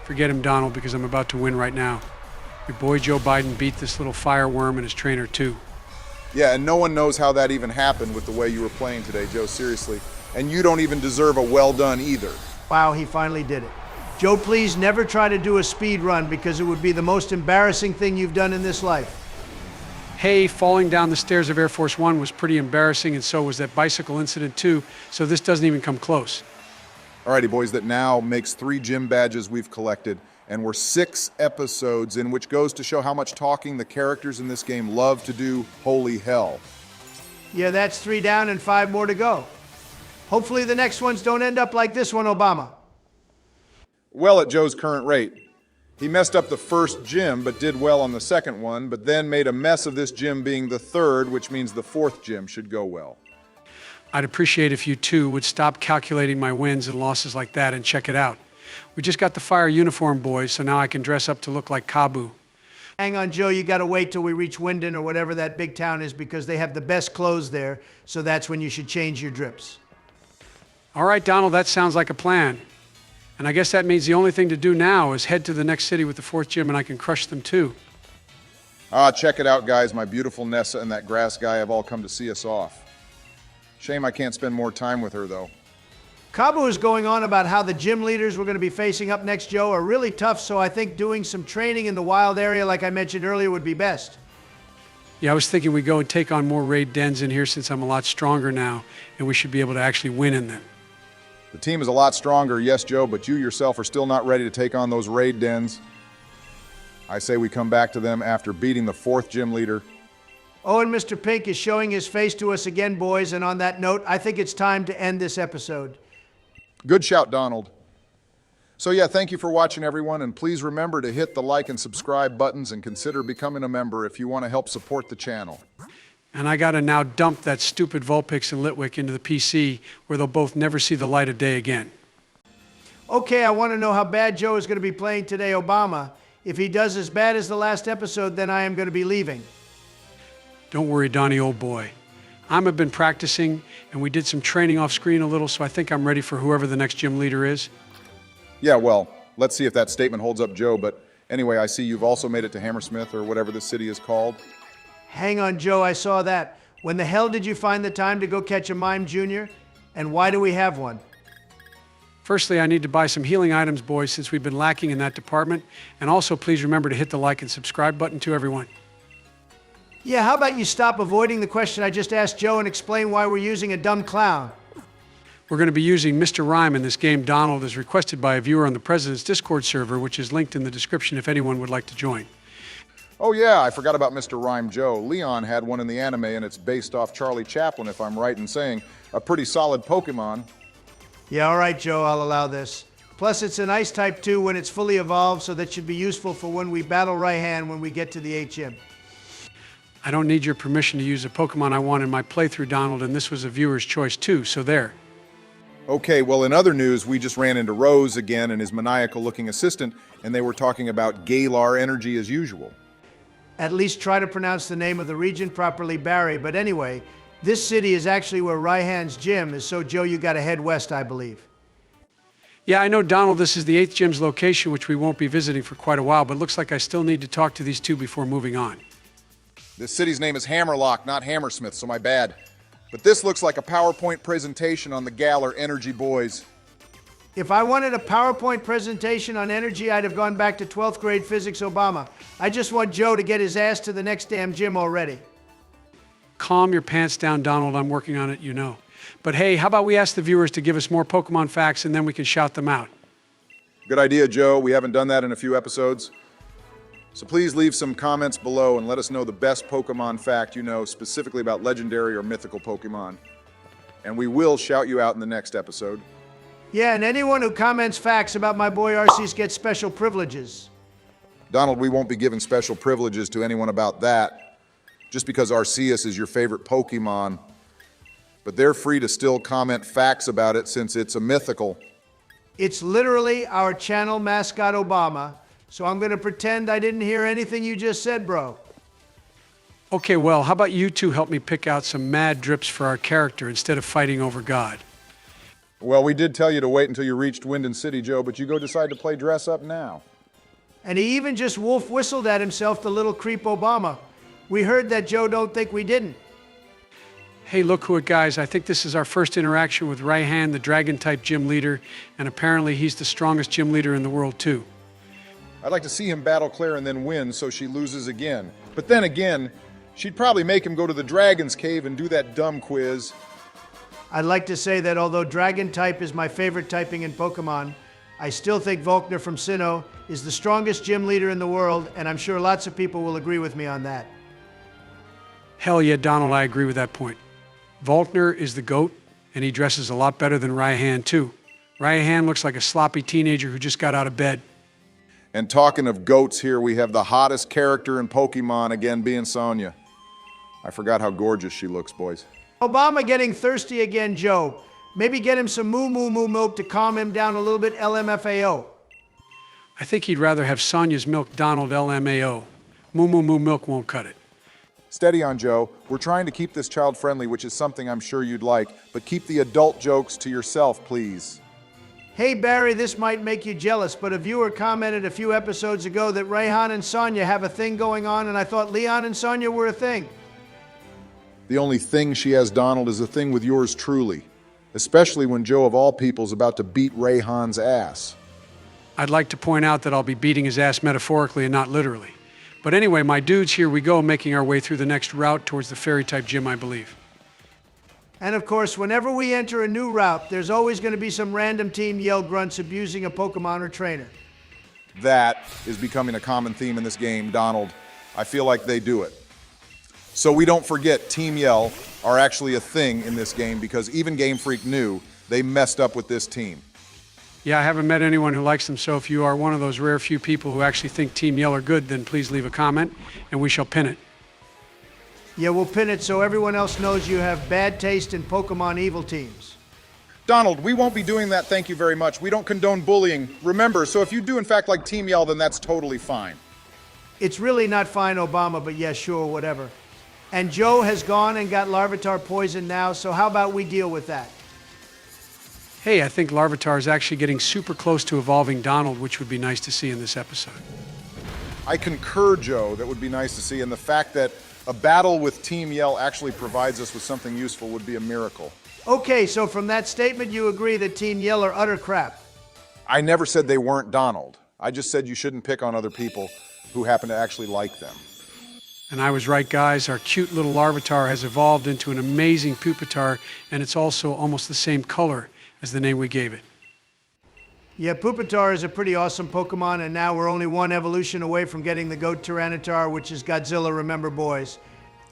Forget him, Donald, because I'm about to win right now. Your boy Joe Biden beat this little fireworm and his trainer, too. Yeah, and no one knows how that even happened with the way you were playing today, Joe, seriously. And you don't even deserve a well done either. Wow, he finally did it. Joe, please never try to do a speed run because it would be the most embarrassing thing you've done in this life. Hey, falling down the stairs of Air Force One was pretty embarrassing, and so was that bicycle incident, too, so this doesn't even come close. Alrighty, boys, that now makes 3 gym badges we've collected, and we're 6 episodes in, which goes to show how much talking the characters in this game love to do. Holy hell. Yeah, that's 3 down and 5 more to go. Hopefully the next ones don't end up like this one, Obama. Well, at Joe's current rate. He messed up the first gym, but did well on the second one, but then made a mess of this gym being the third, which means the 4th gym should go well. I'd appreciate if you, too, would stop calculating my wins and losses like that and check it out. We just got the fire uniform, boys, so now I can dress up to look like Kabu. Hang on, Joe, you gotta wait till we reach Winden or whatever that big town is because they have the best clothes there, so that's when you should change your drips. All right, Donald, that sounds like a plan. And I guess that means the only thing to do now is head to the next city with the 4th gym and I can crush them, too. Check it out, guys. My beautiful Nessa and that grass guy have all come to see us off. Shame I can't spend more time with her, though. Kabu is going on about how the gym leaders we're going to be facing up next, Joe, are really tough, so I think doing some training in the wild area like I mentioned earlier would be best. Yeah, I was thinking we'd go and take on more raid dens in here since I'm a lot stronger now, and we should be able to actually win in them. The team is a lot stronger, yes, Joe, but you yourself are still not ready to take on those raid dens. I say we come back to them after beating the 4th gym leader. Oh, and Mr. Pink is showing his face to us again, boys, and on that note, I think it's time to end this episode. Good shout, Donald. So yeah, thank you for watching, everyone, and please remember to hit the like and subscribe buttons and consider becoming a member if you want to help support the channel. And I gotta now dump that stupid Vulpix and Litwick into the PC where they'll both never see the light of day again. Okay, I want to know how bad Joe is going to be playing today, Obama. If he does as bad as the last episode, then I am going to be leaving. Don't worry, Donnie, old boy. I've been practicing, and we did some training off screen a little, so I think I'm ready for whoever the next gym leader is. Yeah, well, let's see if that statement holds up, Joe, but anyway, I see you've also made it to Hammersmith, or whatever this city is called. Hang on, Joe, I saw that. When the hell did you find the time to go catch a Mime Jr.? And why do we have one? Firstly, I need to buy some healing items, boys, since we've been lacking in that department. And also, please remember to hit the like and subscribe button to everyone. Yeah, how about you stop avoiding the question I just asked Joe and explain why we're using a dumb clown? We're going to be using Mr. Rhyme in this game, Donald, as requested by a viewer on the President's Discord server, which is linked in the description if anyone would like to join. Oh yeah, I forgot about Mr. Rhyme Joe. Leon had one in the anime, and it's based off Charlie Chaplin, if I'm right in saying. A pretty solid Pokemon. Yeah, all right, Joe, I'll allow this. Plus, it's an Ice type too when it's fully evolved, so that should be useful for when we battle Raihan when we get to the HM. I don't need your permission to use a Pokemon I want in my playthrough, Donald, and this was a viewer's choice too, so there. Okay, well, in other news, we just ran into Rose again and his maniacal-looking assistant, and they were talking about Galar Energy as usual. At least try to pronounce the name of the region properly, Barry. But anyway, this city is actually where Raihan's gym is, so Joe, you gotta head west, I believe. Yeah, I know, Donald, this is the 8th gym's location, which we won't be visiting for quite a while, but looks like I still need to talk to these two before moving on. This city's name is Hammerlock, not Hammersmith, so my bad. But this looks like a PowerPoint presentation on the Galar Energy boys. If I wanted a PowerPoint presentation on energy, I'd have gone back to 12th grade physics Obama. I just want Joe to get his ass to the next damn gym already. Calm your pants down, Donald. I'm working on it, you know. But hey, how about we ask the viewers to give us more Pokemon facts and then we can shout them out? Good idea, Joe. We haven't done that in a few episodes. So please leave some comments below and let us know the best Pokemon fact you know, specifically about legendary or mythical Pokemon. And we will shout you out in the next episode. Yeah, and anyone who comments facts about my boy Arceus gets special privileges. Donald, we won't be giving special privileges to anyone about that, just because Arceus is your favorite Pokemon. But they're free to still comment facts about it since it's a mythical. It's literally our channel mascot Obama, so I'm gonna pretend I didn't hear anything you just said, bro. Okay, well, how about you two help me pick out some mad drips for our character instead of fighting over God? Well, we did tell you to wait until you reached Winden City, Joe, but you go decide to play dress up now. And he even just wolf whistled at himself, the little creep Obama. We heard that, Joe. Don't think we didn't. Hey, look who it, guys. I think this is our first interaction with Raihan, the dragon-type gym leader, and apparently he's the strongest gym leader in the world, too. I'd like to see him battle Claire and then win so she loses again. But then again, she'd probably make him go to the Dragon's Cave and do that dumb quiz. I'd like to say that although Dragon type is my favorite typing in Pokemon, I still think Volkner from Sinnoh is the strongest gym leader in the world, and I'm sure lots of people will agree with me on that. Hell yeah, Donald, I agree with that point. Volkner is the GOAT, and he dresses a lot better than Raihan, too. Raihan looks like a sloppy teenager who just got out of bed. And talking of goats here, we have the hottest character in Pokemon again being Sonya. I forgot how gorgeous she looks, boys. Obama getting thirsty again, Joe. Maybe get him some moo moo moo milk to calm him down a little bit, LMFAO. I think he'd rather have Sonya's milk, Donald, LMAO. Moo moo moo milk won't cut it. Steady on, Joe. We're trying to keep this child-friendly, which is something I'm sure you'd like, but keep the adult jokes to yourself, please. Hey Barry, this might make you jealous, but a viewer commented a few episodes ago that Raihan and Sonya have a thing going on, and I thought Leon and Sonya were a thing. The only thing she has, Donald, is a thing with yours truly. Especially when Joe, of all people, is about to beat Raihan's ass. I'd like to point out that I'll be beating his ass metaphorically and not literally. But anyway, my dudes, here we go, making our way through the next route towards the fairy-type gym, I believe. And of course, whenever we enter a new route, there's always going to be some random team yell grunts abusing a Pokemon or trainer. That is becoming a common theme in this game, Donald. I feel like they do it. So we don't forget, Team Yell are actually a thing in this game because even Game Freak knew they messed up with this team. Yeah, I haven't met anyone who likes them, so if you are one of those rare few people who actually think Team Yell are good, then please leave a comment, and we shall pin it. Yeah, we'll pin it so everyone else knows you have bad taste in Pokemon evil teams. Donald, we won't be doing that, thank you very much. We don't condone bullying. Remember, so if you do in fact like Team Yell, then that's totally fine. It's really not fine, Obama, but yeah, sure, whatever. And Joe has gone and got Larvitar poisoned now, so how about we deal with that? Hey, I think Larvitar is actually getting super close to evolving Donald, which would be nice to see in this episode. I concur, Joe, that would be nice to see, and the fact that a battle with Team Yell actually provides us with something useful would be a miracle. Okay, so from that statement, you agree that Team Yell are utter crap. I never said they weren't Donald. I just said you shouldn't pick on other people who happen to actually like them. And I was right, guys. Our cute little Larvitar has evolved into an amazing Pupitar, and it's also almost the same color as the name we gave it. Yeah, Pupitar is a pretty awesome Pokemon, and now we're only one evolution away from getting the GOAT Tyranitar, which is Godzilla, remember, boys.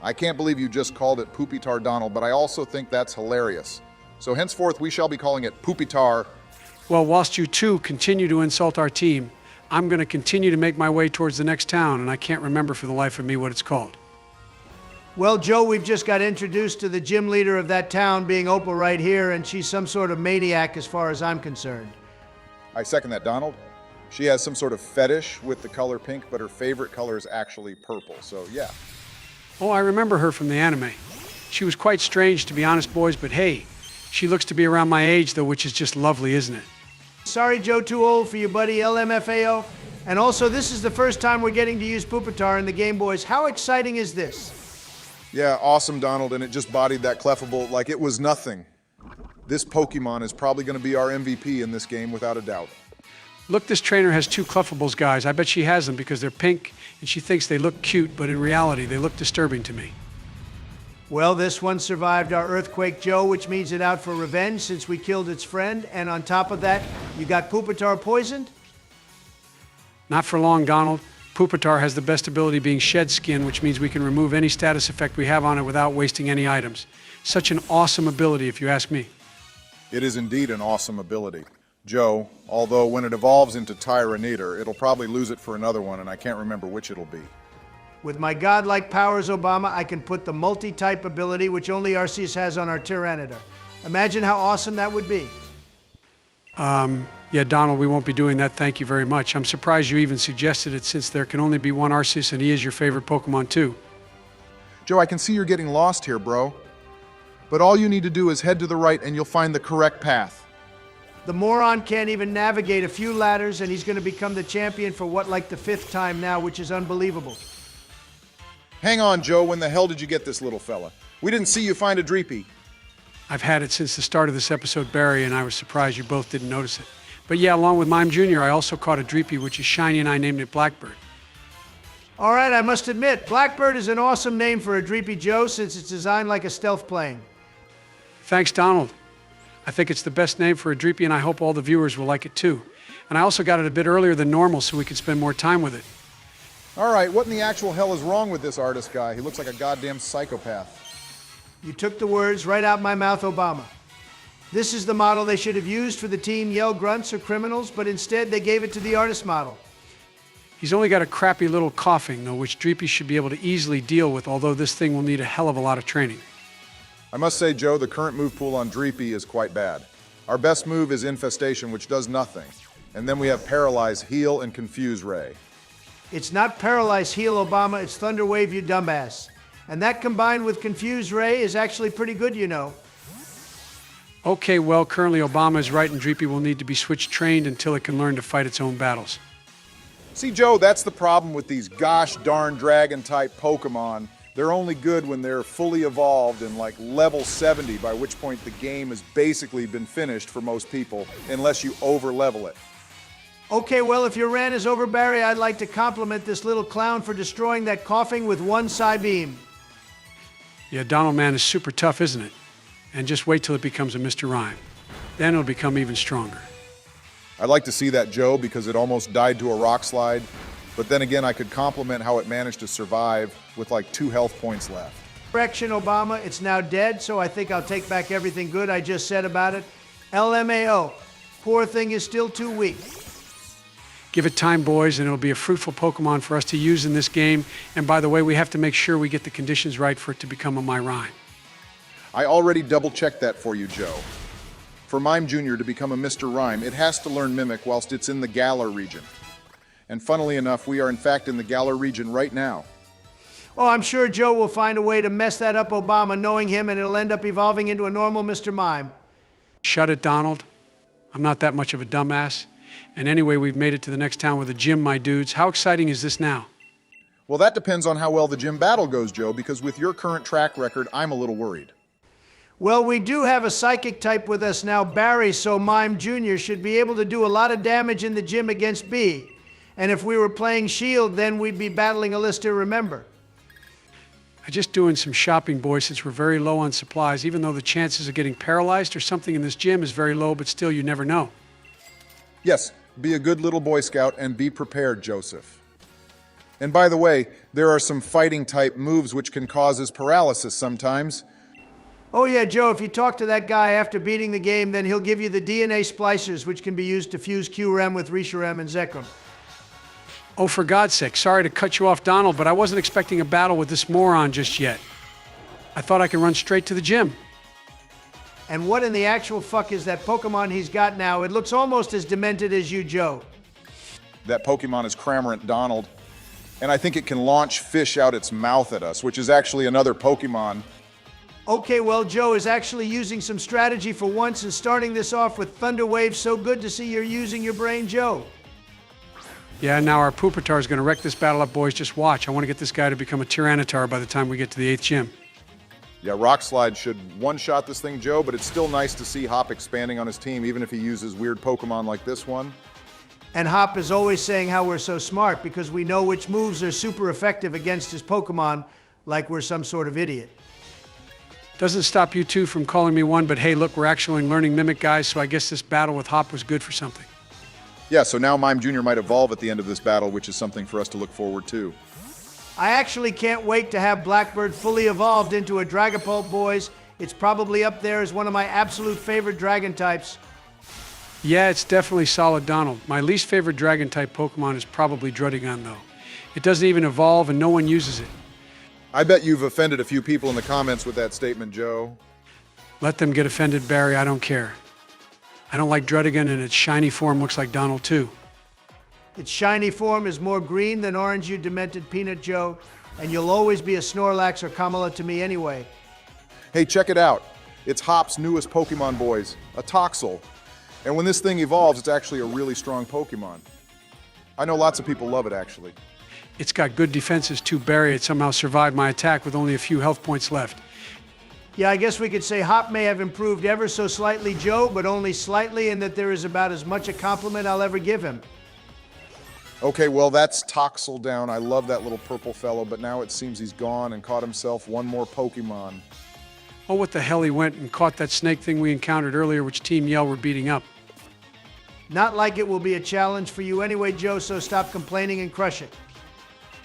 I can't believe you just called it Pupitar Donald, but I also think that's hilarious. So henceforth, we shall be calling it Pupitar. Well, whilst you two continue to insult our team, I'm going to continue to make my way towards the next town, and I can't remember for the life of me what it's called. Well, Joe, we've just got introduced to the gym leader of that town, being Opal right here, and she's some sort of maniac as far as I'm concerned. I second that, Donald. She has some sort of fetish with the color pink, but her favorite color is actually purple, so yeah. Oh, I remember her from the anime. She was quite strange, to be honest, boys, but hey, she looks to be around my age, though, which is just lovely, isn't it? Sorry, Joe, too old for you, buddy, LMFAO. And also, this is the first time we're getting to use Pupitar in the Game Boys. How exciting is this? Yeah, awesome, Donald, and it just bodied that Clefable like it was nothing. This Pokemon is probably going to be our MVP in this game, without a doubt. Look, this trainer has 2 Cleffables, guys. I bet she has them because they're pink, and she thinks they look cute, but in reality, they look disturbing to me. Well, this one survived our earthquake, Joe, which means it out for revenge since we killed its friend. And on top of that, you got Pupitar poisoned? Not for long, Donald. Pupitar has the best ability being shed skin, which means we can remove any status effect we have on it without wasting any items. Such an awesome ability, if you ask me. It is indeed an awesome ability. Joe, although when it evolves into Tyranitar, it'll probably lose it for another one, and I can't remember which it'll be. With my godlike powers, Obama, I can put the multi-type ability, which only Arceus has on our Tyranitar. Imagine how awesome that would be. Yeah, Donald, we won't be doing that, thank you very much. I'm surprised you even suggested it, since there can only be one Arceus and he is your favorite Pokemon too. Joe, I can see you're getting lost here, bro. But all you need to do is head to the right and you'll find the correct path. The moron can't even navigate a few ladders, and he's going to become the champion for what, like the 5th time now, which is unbelievable. Hang on, Joe, when the hell did you get this little fella? We didn't see you find a Dreepy. I've had it since the start of this episode, Barry, and I was surprised you both didn't notice it. But yeah, along with Mime Jr., I also caught a Dreepy, which is shiny, and I named it Blackbird. All right, I must admit, Blackbird is an awesome name for a Dreepy, Joe, since it's designed like a stealth plane. Thanks, Donald. I think it's the best name for a Dreepy, and I hope all the viewers will like it too. And I also got it a bit earlier than normal so we could spend more time with it. All right, what in the actual hell is wrong with this artist guy? He looks like a goddamn psychopath. You took the words right out my mouth, Obama. This is the model they should have used for the team Yell Grunts or Criminals, but instead they gave it to the artist model. He's only got a crappy little coughing, though, which Dreepy should be able to easily deal with, although this thing will need a hell of a lot of training. I must say, Joe, the current move pool on Dreepy is quite bad. Our best move is Infestation, which does nothing. And then we have Paralyze, Heal, and Confuse Ray. It's not Paralyze Heal, Obama, it's Thunder Wave, you dumbass. And that combined with Confuse Ray is actually pretty good, you know. Okay, well, currently Obama is right, and Dreepy will need to be switch trained until it can learn to fight its own battles. See, Joe, that's the problem with these gosh darn dragon-type Pokemon. They're only good when they're fully evolved and like level 70, by which point the game has basically been finished for most people, unless you over-level it. Okay, well, if your rant is over, Barry, I'd like to compliment this little clown for destroying that coughing with one Psybeam. Yeah, Donald Man is super tough, isn't it? And just wait till it becomes a Mr. Rhyme. Then it'll become even stronger. I'd like to see that, Joe, because it almost died to a rock slide. But then again, I could compliment how it managed to survive with like 2 health points left. Correction, Obama, it's now dead, so I think I'll take back everything good I just said about it. LMAO, poor thing is still too weak. Give it time, boys, and it'll be a fruitful Pokemon for us to use in this game. And by the way, we have to make sure we get the conditions right for it to become a My Rhyme. I already double-checked that for you, Joe. For Mime Jr. to become a Mr. Rhyme, it has to learn Mimic whilst it's in the Galar Region. And funnily enough, we are in fact in the Galar Region right now. Oh, I'm sure Joe will find a way to mess that up, Obama, knowing him, and it'll end up evolving into a normal Mr. Mime. Shut it, Donald. I'm not that much of a dumbass. And anyway, we've made it to the next town with a gym, my dudes. How exciting is this now? Well, that depends on how well the gym battle goes, Joe, because with your current track record, I'm a little worried. Well, we do have a psychic type with us now, Barry, so Mime Jr. should be able to do a lot of damage in the gym against B. And if we were playing Shield, then we'd be battling Alistair, remember. I'm just doing some shopping, boys, since we're very low on supplies, even though the chances of getting paralyzed or something in this gym is very low, but still, you never know. Yes, be a good little Boy Scout and be prepared, Joseph. And by the way, there are some fighting-type moves which can cause his paralysis sometimes. Oh yeah, Joe, if you talk to that guy after beating the game, then he'll give you the DNA splicers, which can be used to fuse QREM with Reshiram and Zekrom. Oh, for God's sake, sorry to cut you off, Donald, but I wasn't expecting a battle with this moron just yet. I thought I could run straight to the gym. And what in the actual fuck is that Pokemon he's got now? It looks almost as demented as you, Joe. That Pokemon is Cramorant Donald, and I think it can launch fish out its mouth at us, which is actually another Pokemon. Okay, well, Joe is actually using some strategy for once and starting this off with Thunder Wave. So good to see you're using your brain, Joe. Yeah, now our Poopatar is going to wreck this battle up, boys. Just watch. I want to get this guy to become a Tyranitar by the time we get to the 8th gym. Yeah, Rock Slide should one-shot this thing, Joe, but it's still nice to see Hop expanding on his team, even if he uses weird Pokemon like this one. And Hop is always saying how we're so smart because we know which moves are super effective against his Pokemon, like we're some sort of idiot. Doesn't stop you two from calling me one, but hey, look, we're actually learning Mimic, guys, so I guess this battle with Hop was good for something. Yeah, so now Mime Jr. might evolve at the end of this battle, which is something for us to look forward to. I actually can't wait to have Blackbird fully evolved into a Dragapult, boys. It's probably up there as one of my absolute favorite dragon types. Yeah, it's definitely solid, Donald. My least favorite dragon-type Pokemon is probably Druddigon, though. It doesn't even evolve and no one uses it. I bet you've offended a few people in the comments with that statement, Joe. Let them get offended, Barry. I don't care. I don't like Druddigon, and its shiny form looks like Donald, too. Its shiny form is more green than orange, you demented peanut, Joe, and you'll always be a Snorlax or Kamala to me anyway. Hey, check it out. It's Hop's newest Pokemon, boys, a Toxel. And when this thing evolves, it's actually a really strong Pokemon. I know lots of people love it, actually. It's got good defenses, too, Barry. It somehow survived my attack with only a few health points left. Yeah, I guess we could say Hop may have improved ever so slightly, Joe, but only slightly, and that there is about as much a compliment I'll ever give him. Okay, well, that's Toxel down. I love that little purple fellow, but now it seems he's gone and caught himself one more Pokemon. Oh, what the hell, he went and caught that snake thing we encountered earlier, which Team Yell were beating up. Not like it will be a challenge for you anyway, Joe, so stop complaining and crush it.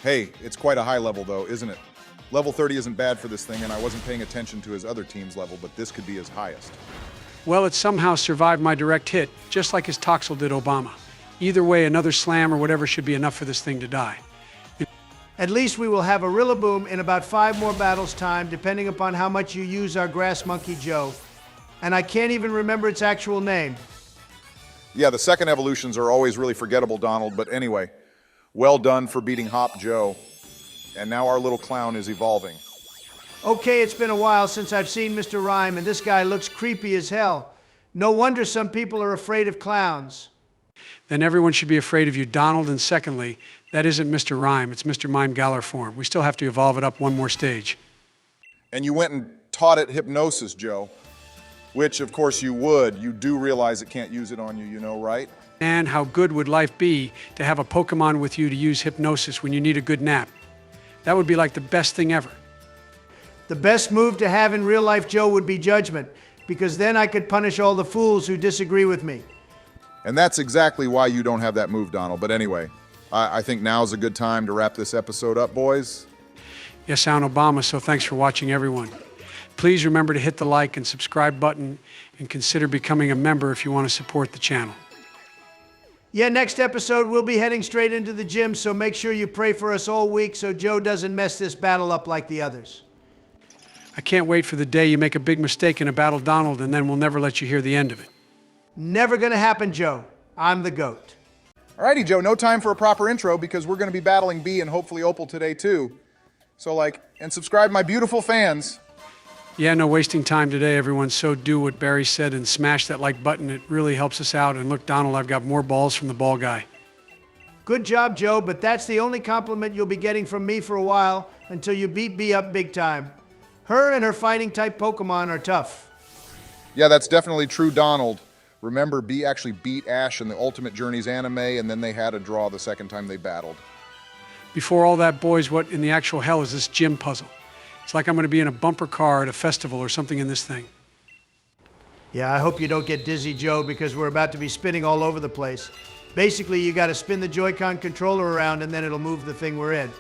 Hey, it's quite a high level, though, isn't it? Level 30 isn't bad for this thing, and I wasn't paying attention to his other team's level, but this could be his highest. Well, it somehow survived my direct hit, just like his Toxel did Obama. Either way, another slam or whatever should be enough for this thing to die. At least we will have a Rillaboom in about 5 more battles' time, depending upon how much you use our Grass Monkey Joe. And I can't even remember its actual name. Yeah, the second evolutions are always really forgettable, Donald, but anyway, well done for beating Hop Joe. And now our little clown is evolving. Okay, it's been a while since I've seen Mr. Rhyme, and this guy looks creepy as hell. No wonder some people are afraid of clowns. Then everyone should be afraid of you, Donald, and secondly, that isn't Mr. Rhyme, it's Mr. Mime Galar form. We still have to evolve it up one more stage. And you went and taught it hypnosis, Joe. Which, of course, you would. You do realize it can't use it on you, you know, right? And how good would life be to have a Pokemon with you to use hypnosis when you need a good nap? That would be like the best thing ever. The best move to have in real life, Joe, would be judgment, because then I could punish all the fools who disagree with me. And that's exactly why you don't have that move, Donald. But anyway, I think now's a good time to wrap this episode up, boys. Yes, I'm Obama, so thanks for watching, everyone. Please remember to hit the like and subscribe button and consider becoming a member if you want to support the channel. Yeah, next episode we'll be heading straight into the gym, so make sure you pray for us all week so Joe doesn't mess this battle up like the others. I can't wait for the day you make a big mistake in a battle, Donald, and then we'll never let you hear the end of it. Never gonna happen, Joe. I'm the GOAT. Alrighty, Joe, no time for a proper intro because we're going to be battling Bee and hopefully Opal today, too. So, and subscribe, my beautiful fans. Yeah, no wasting time today, everyone. So do what Barry said and smash that like button. It really helps us out. And look, Donald, I've got more balls from the ball guy. Good job, Joe, but that's the only compliment you'll be getting from me for a while until you beat Bee up big time. Her and her fighting-type Pokemon are tough. Yeah, that's definitely true, Donald. Remember, Bee actually beat Ash in the Ultimate Journeys anime, and then they had a draw the second time they battled. Before all that, boys, what in the actual hell is this gym puzzle? It's like I'm going to be in a bumper car at a festival or something in this thing. Yeah, I hope you don't get dizzy, Joe, because we're about to be spinning all over the place. Basically, you got to spin the Joy-Con controller around, and then it'll move the thing we're in.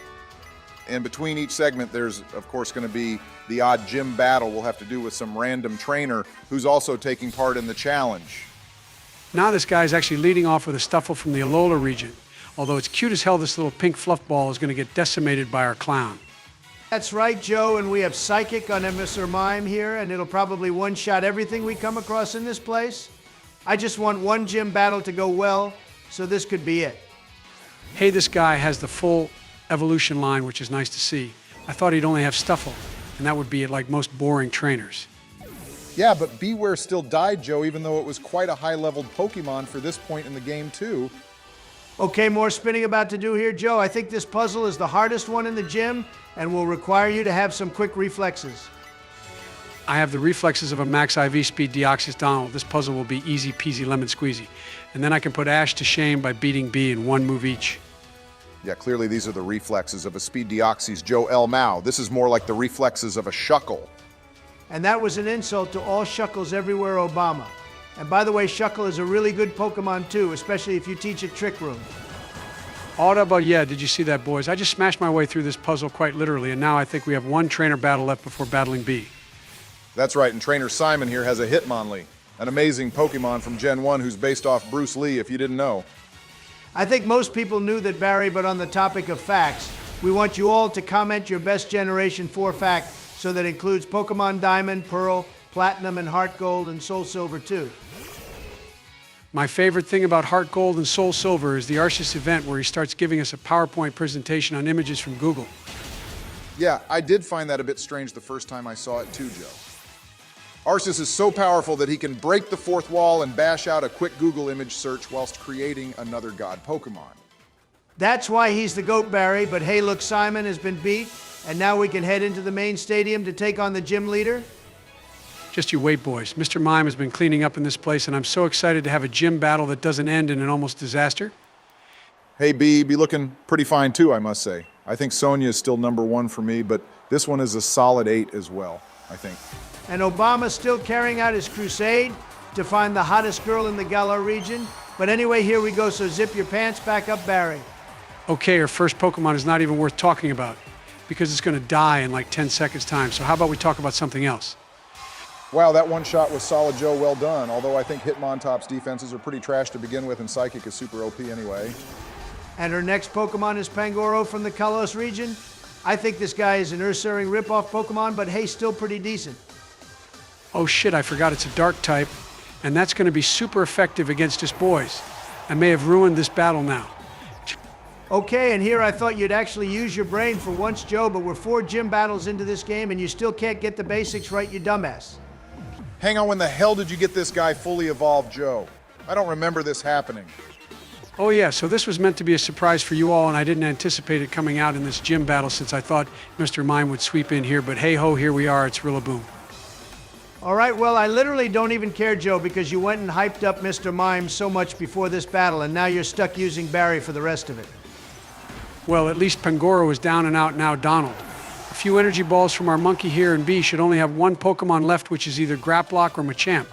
And between each segment, there's, of course, going to be the odd gym battle we'll have to do with some random trainer who's also taking part in the challenge. Now this guy's actually leading off with a Stuffle from the Galar region. Although it's cute as hell, this little pink fluff ball is going to get decimated by our clown. That's right, Joe, and we have Psychic on Mr. Mime here, and it'll probably one-shot everything we come across in this place. I just want one gym battle to go well, so this could be it. Hey, this guy has the full evolution line, which is nice to see. I thought he'd only have Stuffle, and that would be it like most boring trainers. Yeah, but Beware still died, Joe, even though it was quite a high-leveled Pokemon for this point in the game, too. Okay, more spinning about to do here, Joe. I think this puzzle is the hardest one in the gym and will require you to have some quick reflexes. I have the reflexes of a max IV speed Deoxys Donald. This puzzle will be easy peasy lemon squeezy. And then I can put Ash to shame by beating B in one move each. Yeah, clearly these are the reflexes of a Speed Deoxys Joe L. Mao. This is more like the reflexes of a Shuckle. And that was an insult to all Shuckles everywhere, Obama. And by the way, Shuckle is a really good Pokemon too, especially if you teach at Trick Room. Yeah, did you see that, boys? I just smashed my way through this puzzle quite literally, and now I think we have one trainer battle left before battling B. That's right, and Trainer Simon here has a Hitmonlee, an amazing Pokemon from Gen 1 who's based off Bruce Lee, if you didn't know. I think most people knew that, Barry, but on the topic of facts, we want you all to comment your best Generation 4 fact, so that includes Pokemon Diamond, Pearl, Platinum, and Heart Gold, and Soul Silver too. My favorite thing about Heart Gold and Soul Silver is the Arceus event where he starts giving us a PowerPoint presentation on images from Google. Yeah, I did find that a bit strange the first time I saw it too, Joe. Arceus is so powerful that he can break the fourth wall and bash out a quick Google image search whilst creating another god Pokemon. That's why he's the GOAT, Barry, but hey, look, Simon has been beat, and now we can head into the main stadium to take on the gym leader. Just you wait, boys. Mr. Mime has been cleaning up in this place, and I'm so excited to have a gym battle that doesn't end in an almost disaster. Hey, B, be looking pretty fine too, I must say. I think Sonya is still #1 for me, but this one is a solid 8 as well, I think. And Obama's still carrying out his crusade to find the hottest girl in the Galar region. But anyway, here we go, so zip your pants back up, Barry. Okay, our first Pokemon is not even worth talking about because it's going to die in like 10 seconds time. So how about we talk about something else? Wow, that one shot was solid, Joe. Well done. Although I think Hitmontop's defenses are pretty trash to begin with, and Psychic is super OP anyway. And her next Pokemon is Pangoro from the Kalos region. I think this guy is an Ursaring ripoff Pokemon, but hey, still pretty decent. Oh shit, I forgot it's a dark type, and that's going to be super effective against us boys. I may have ruined this battle now. Okay, and here I thought you'd actually use your brain for once, Joe, but we're 4 gym battles into this game, and you still can't get the basics right, you dumbass. Hang on, when the hell did you get this guy fully evolved, Joe? I don't remember this happening. Oh yeah, so this was meant to be a surprise for you all, and I didn't anticipate it coming out in this gym battle since I thought Mr. Mime would sweep in here, but hey ho, here we are, it's Rillaboom. All right, well, I literally don't even care, Joe, because you went and hyped up Mr. Mime so much before this battle, and now you're stuck using Barry for the rest of it. Well, at least Pangoro is down and out now, Donald. A few energy balls from our monkey here and B should only have one Pokemon left, which is either Grapplock or Machamp.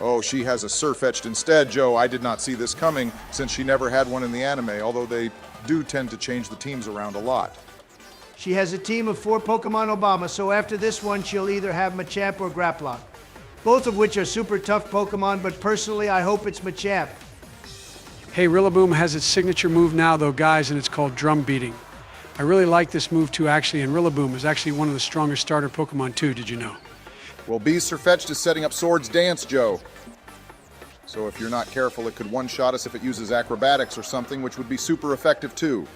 Oh, she has a Surfetched instead, Joe. I did not see this coming since she never had one in the anime, although they do tend to change the teams around a lot. She has a team of 4 Pokemon Obama, so after this one, she'll either have Machamp or Grapplock. Both of which are super tough Pokemon, but personally, I hope it's Machamp. Hey, Rillaboom has its signature move now, though, guys, and it's called Drum Beating. I really like this move, too, actually, and Rillaboom is actually one of the strongest starter Pokemon, too, did you know? Well, B's Surfetched is setting up Swords Dance, Joe. So if you're not careful, it could one-shot us if it uses acrobatics or something, which would be super effective, too.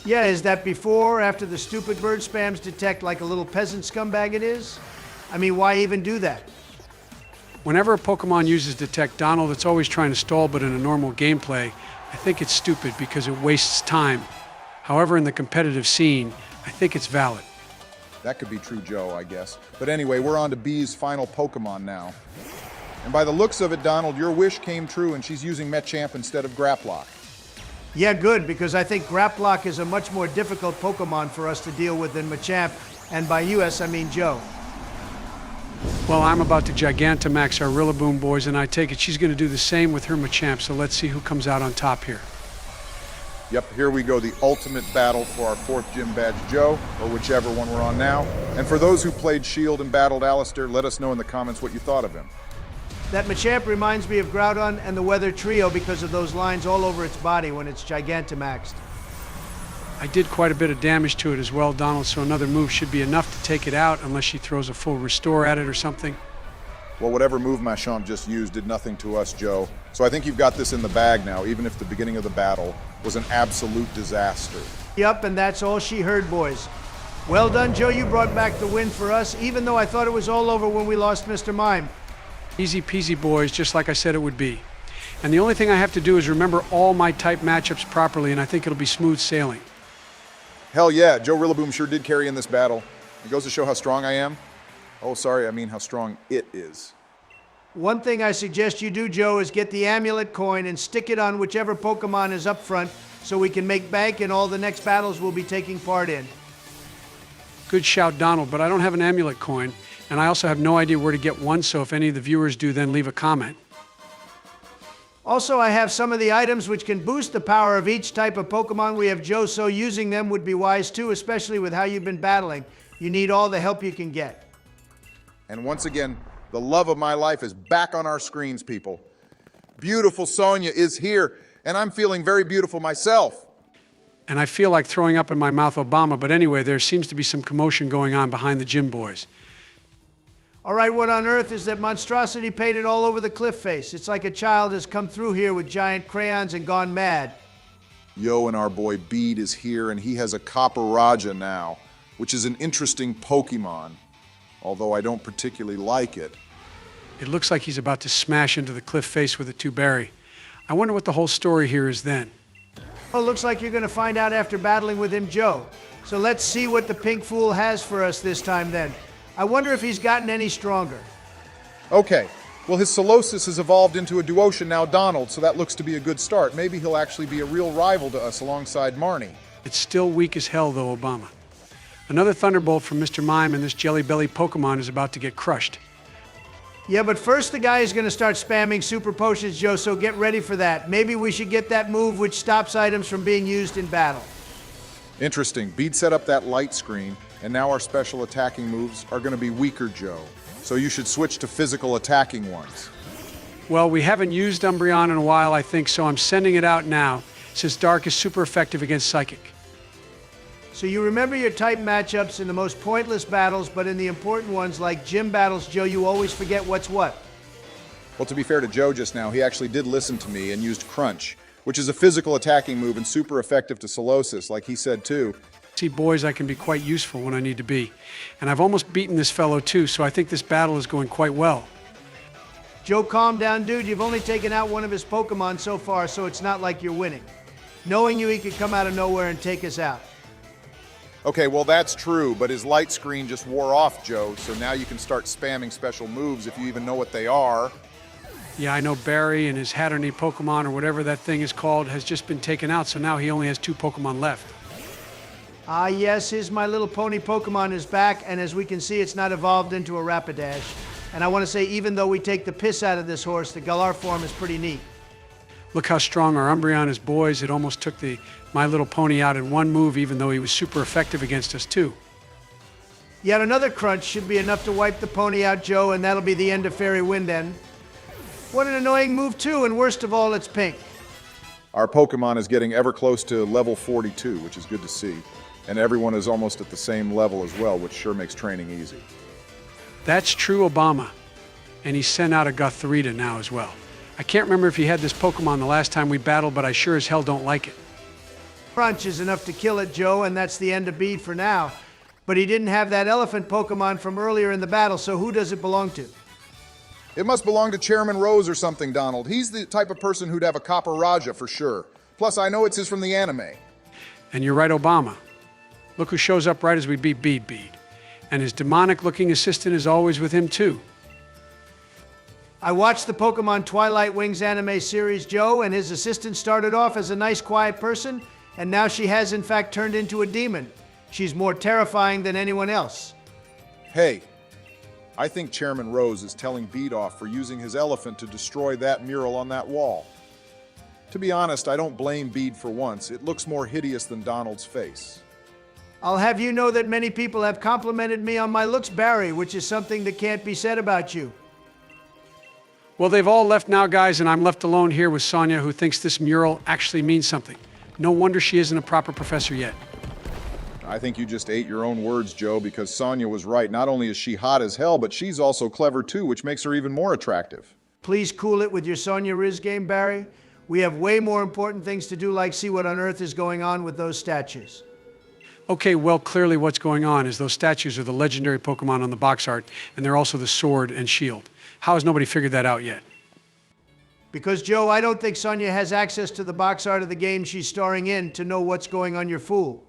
Yeah, is that before or after the stupid bird spams detect like a little peasant scumbag it is? I mean, why even do that? Whenever a Pokemon uses Detect Donald, it's always trying to stall, but in a normal gameplay, I think it's stupid because it wastes time. However, in the competitive scene, I think it's valid. That could be true, Joe, I guess. But anyway, we're on to B's final Pokemon now. And by the looks of it, Donald, your wish came true and she's using Machamp instead of Grapplock. Yeah, good, because I think Grapplock is a much more difficult Pokemon for us to deal with than Machamp, and by US, I mean Joe. Well, I'm about to Gigantamax our Rillaboom, boys, and I take it she's going to do the same with her Machamp, so let's see who comes out on top here. Yep, here we go, the ultimate battle for our 4th gym badge, Joe, or whichever one we're on now. And for those who played Shield and battled Alistair, let us know in the comments what you thought of him. That Machamp reminds me of Groudon and the Weather Trio because of those lines all over its body when it's Gigantamaxed. I did quite a bit of damage to it as well, Donald, so another move should be enough to take it out unless she throws a full restore at it or something. Well, whatever move Machamp just used did nothing to us, Joe. So I think you've got this in the bag now, even if the beginning of the battle was an absolute disaster. Yup, and that's all she heard, boys. Well done, Joe. You brought back the win for us, even though I thought it was all over when we lost Mr. Mime. Easy peasy, boys, just like I said it would be. And the only thing I have to do is remember all my type matchups properly, and I think it'll be smooth sailing. Hell yeah, Joe Rillaboom sure did carry in this battle. It goes to show how strong I am. Oh, sorry, I mean how strong it is. One thing I suggest you do, Joe, is get the amulet coin and stick it on whichever Pokemon is up front so we can make bank in all the next battles we'll be taking part in. Good shout, Donald, but I don't have an amulet coin, and I also have no idea where to get one, so if any of the viewers do, then leave a comment. Also, I have some of the items which can boost the power of each type of Pokemon we have, Joe, so using them would be wise too, especially with how you've been battling. You need all the help you can get. And once again, the love of my life is back on our screens, people. Beautiful Sonia is here, and I'm feeling very beautiful myself. And I feel like throwing up in my mouth Obama, but anyway, there seems to be some commotion going on behind the gym boys. All right, what on earth is that monstrosity painted all over the cliff face? It's like a child has come through here with giant crayons and gone mad. Yo, and our boy Bede is here, and he has a Copper Raja now, which is an interesting Pokemon, although I don't particularly like it. It looks like he's about to smash into the cliff face with a 2-berry. I wonder what the whole story here is then. Well, looks like you're going to find out after battling with him, Joe. So let's see what the Pink Fool has for us this time then. I wonder if he's gotten any stronger. Okay, well his Solosis has evolved into a Duotion now, Donald, so that looks to be a good start. Maybe he'll actually be a real rival to us alongside Marnie. It's still weak as hell, though, Obama. Another Thunderbolt from Mr. Mime, and this Jelly Belly Pokemon is about to get crushed. Yeah, but first the guy is going to start spamming super potions, Joe, so get ready for that. Maybe we should get that move which stops items from being used in battle. Interesting. Bede set up that light screen, and now our special attacking moves are going to be weaker, Joe. So you should switch to physical attacking ones. Well, we haven't used Umbreon in a while, I think, so I'm sending it out now, since Dark is super effective against Psychic. So you remember your type matchups in the most pointless battles, but in the important ones like gym battles, Joe, you always forget what's what. Well, to be fair to Joe just now, he actually did listen to me and used Crunch, which is a physical attacking move and super effective to Solosis, like he said too. See, boys, I can be quite useful when I need to be. And I've almost beaten this fellow too, so I think this battle is going quite well. Joe, calm down, dude. You've only taken out one of his Pokemon so far, so it's not like you're winning. Knowing you, he could come out of nowhere and take us out. Okay, well that's true, but his light screen just wore off, Joe, so now you can start spamming special moves if you even know what they are. Yeah, I know Barry and his Hatterene Pokemon, or whatever that thing is called, has just been taken out, so now he only has 2 Pokemon left. Ah, yes, his My Little Pony Pokemon is back, and as we can see, it's not evolved into a Rapidash. And I want to say, even though we take the piss out of this horse, the Galar form is pretty neat. Look how strong our Umbreon is, boys. It almost took the My Little Pony out in one move, even though he was super effective against us, too. Yet another crunch should be enough to wipe the pony out, Joe, and that'll be the end of Fairy Wind then. What an annoying move, too, and worst of all, it's pink. Our Pokemon is getting ever close to level 42, which is good to see. And everyone is almost at the same level as well, which sure makes training easy. That's true, Obama. And he sent out a Gothorita now as well. I can't remember if he had this Pokemon the last time we battled, but I sure as hell don't like it. Crunch is enough to kill it, Joe, and that's the end of Bede for now. But he didn't have that elephant Pokemon from earlier in the battle, so who does it belong to? It must belong to Chairman Rose or something, Donald. He's the type of person who'd have a Copper Raja for sure. Plus, I know it's his from the anime. And you're right, Obama. Look who shows up right as we beat Bede. And his demonic-looking assistant is always with him, too. I watched the Pokemon Twilight Wings anime series, Joe, and his assistant started off as a nice, quiet person, and now she has, in fact, turned into a demon. She's more terrifying than anyone else. Hey, I think Chairman Rose is telling Bede off for using his elephant to destroy that mural on that wall. To be honest, I don't blame Bede for once. It looks more hideous than Donald's face. I'll have you know that many people have complimented me on my looks, Barry, which is something that can't be said about you. Well, they've all left now, guys, and I'm left alone here with Sonia, who thinks this mural actually means something. No wonder she isn't a proper professor yet. I think you just ate your own words, Joe, because Sonya was right. Not only is she hot as hell, but she's also clever too, which makes her even more attractive. Please cool it with your Sonya Riz game, Barry. We have way more important things to do, like see what on earth is going on with those statues. Okay, well, clearly what's going on is those statues are the legendary Pokemon on the box art, and they're also the sword and shield. How has nobody figured that out yet? Because, Joe, I don't think Sonya has access to the box art of the game she's starring in to know what's going on, your fool.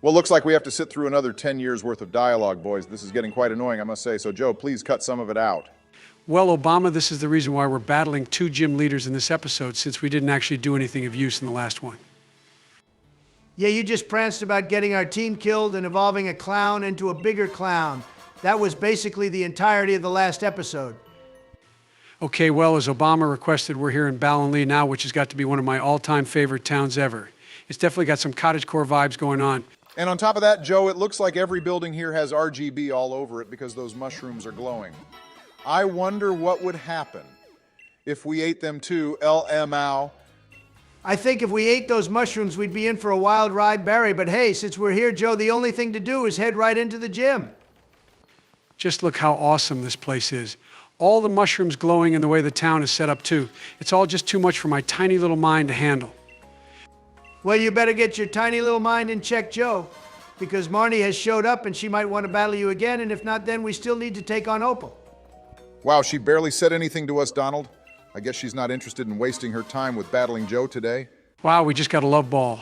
Well, looks like we have to sit through another 10 years worth of dialogue, boys. This is getting quite annoying, I must say. So, Joe, please cut some of it out. Well, Obama, this is the reason why we're battling 2 gym leaders in this episode, since we didn't actually do anything of use in the last one. Yeah, you just pranced about getting our team killed and evolving a clown into a bigger clown. That was basically the entirety of the last episode. Okay, well, as Obama requested, we're here in Ballonlee now, which has got to be one of my all-time favorite towns ever. It's definitely got some cottagecore vibes going on. And on top of that, Joe, it looks like every building here has RGB all over it because those mushrooms are glowing. I wonder what would happen if we ate them too, LMAO. I think if we ate those mushrooms, we'd be in for a wild ride, Barry. But hey, since we're here, Joe, the only thing to do is head right into the gym. Just look how awesome this place is. All the mushrooms glowing and the way the town is set up too. It's all just too much for my tiny little mind to handle. Well, you better get your tiny little mind in check, Joe, because Marnie has showed up and she might want to battle you again, and if not, then we still need to take on Opal. Wow, she barely said anything to us, Donald. I guess she's not interested in wasting her time with battling Joe today. Wow, we just got a love ball.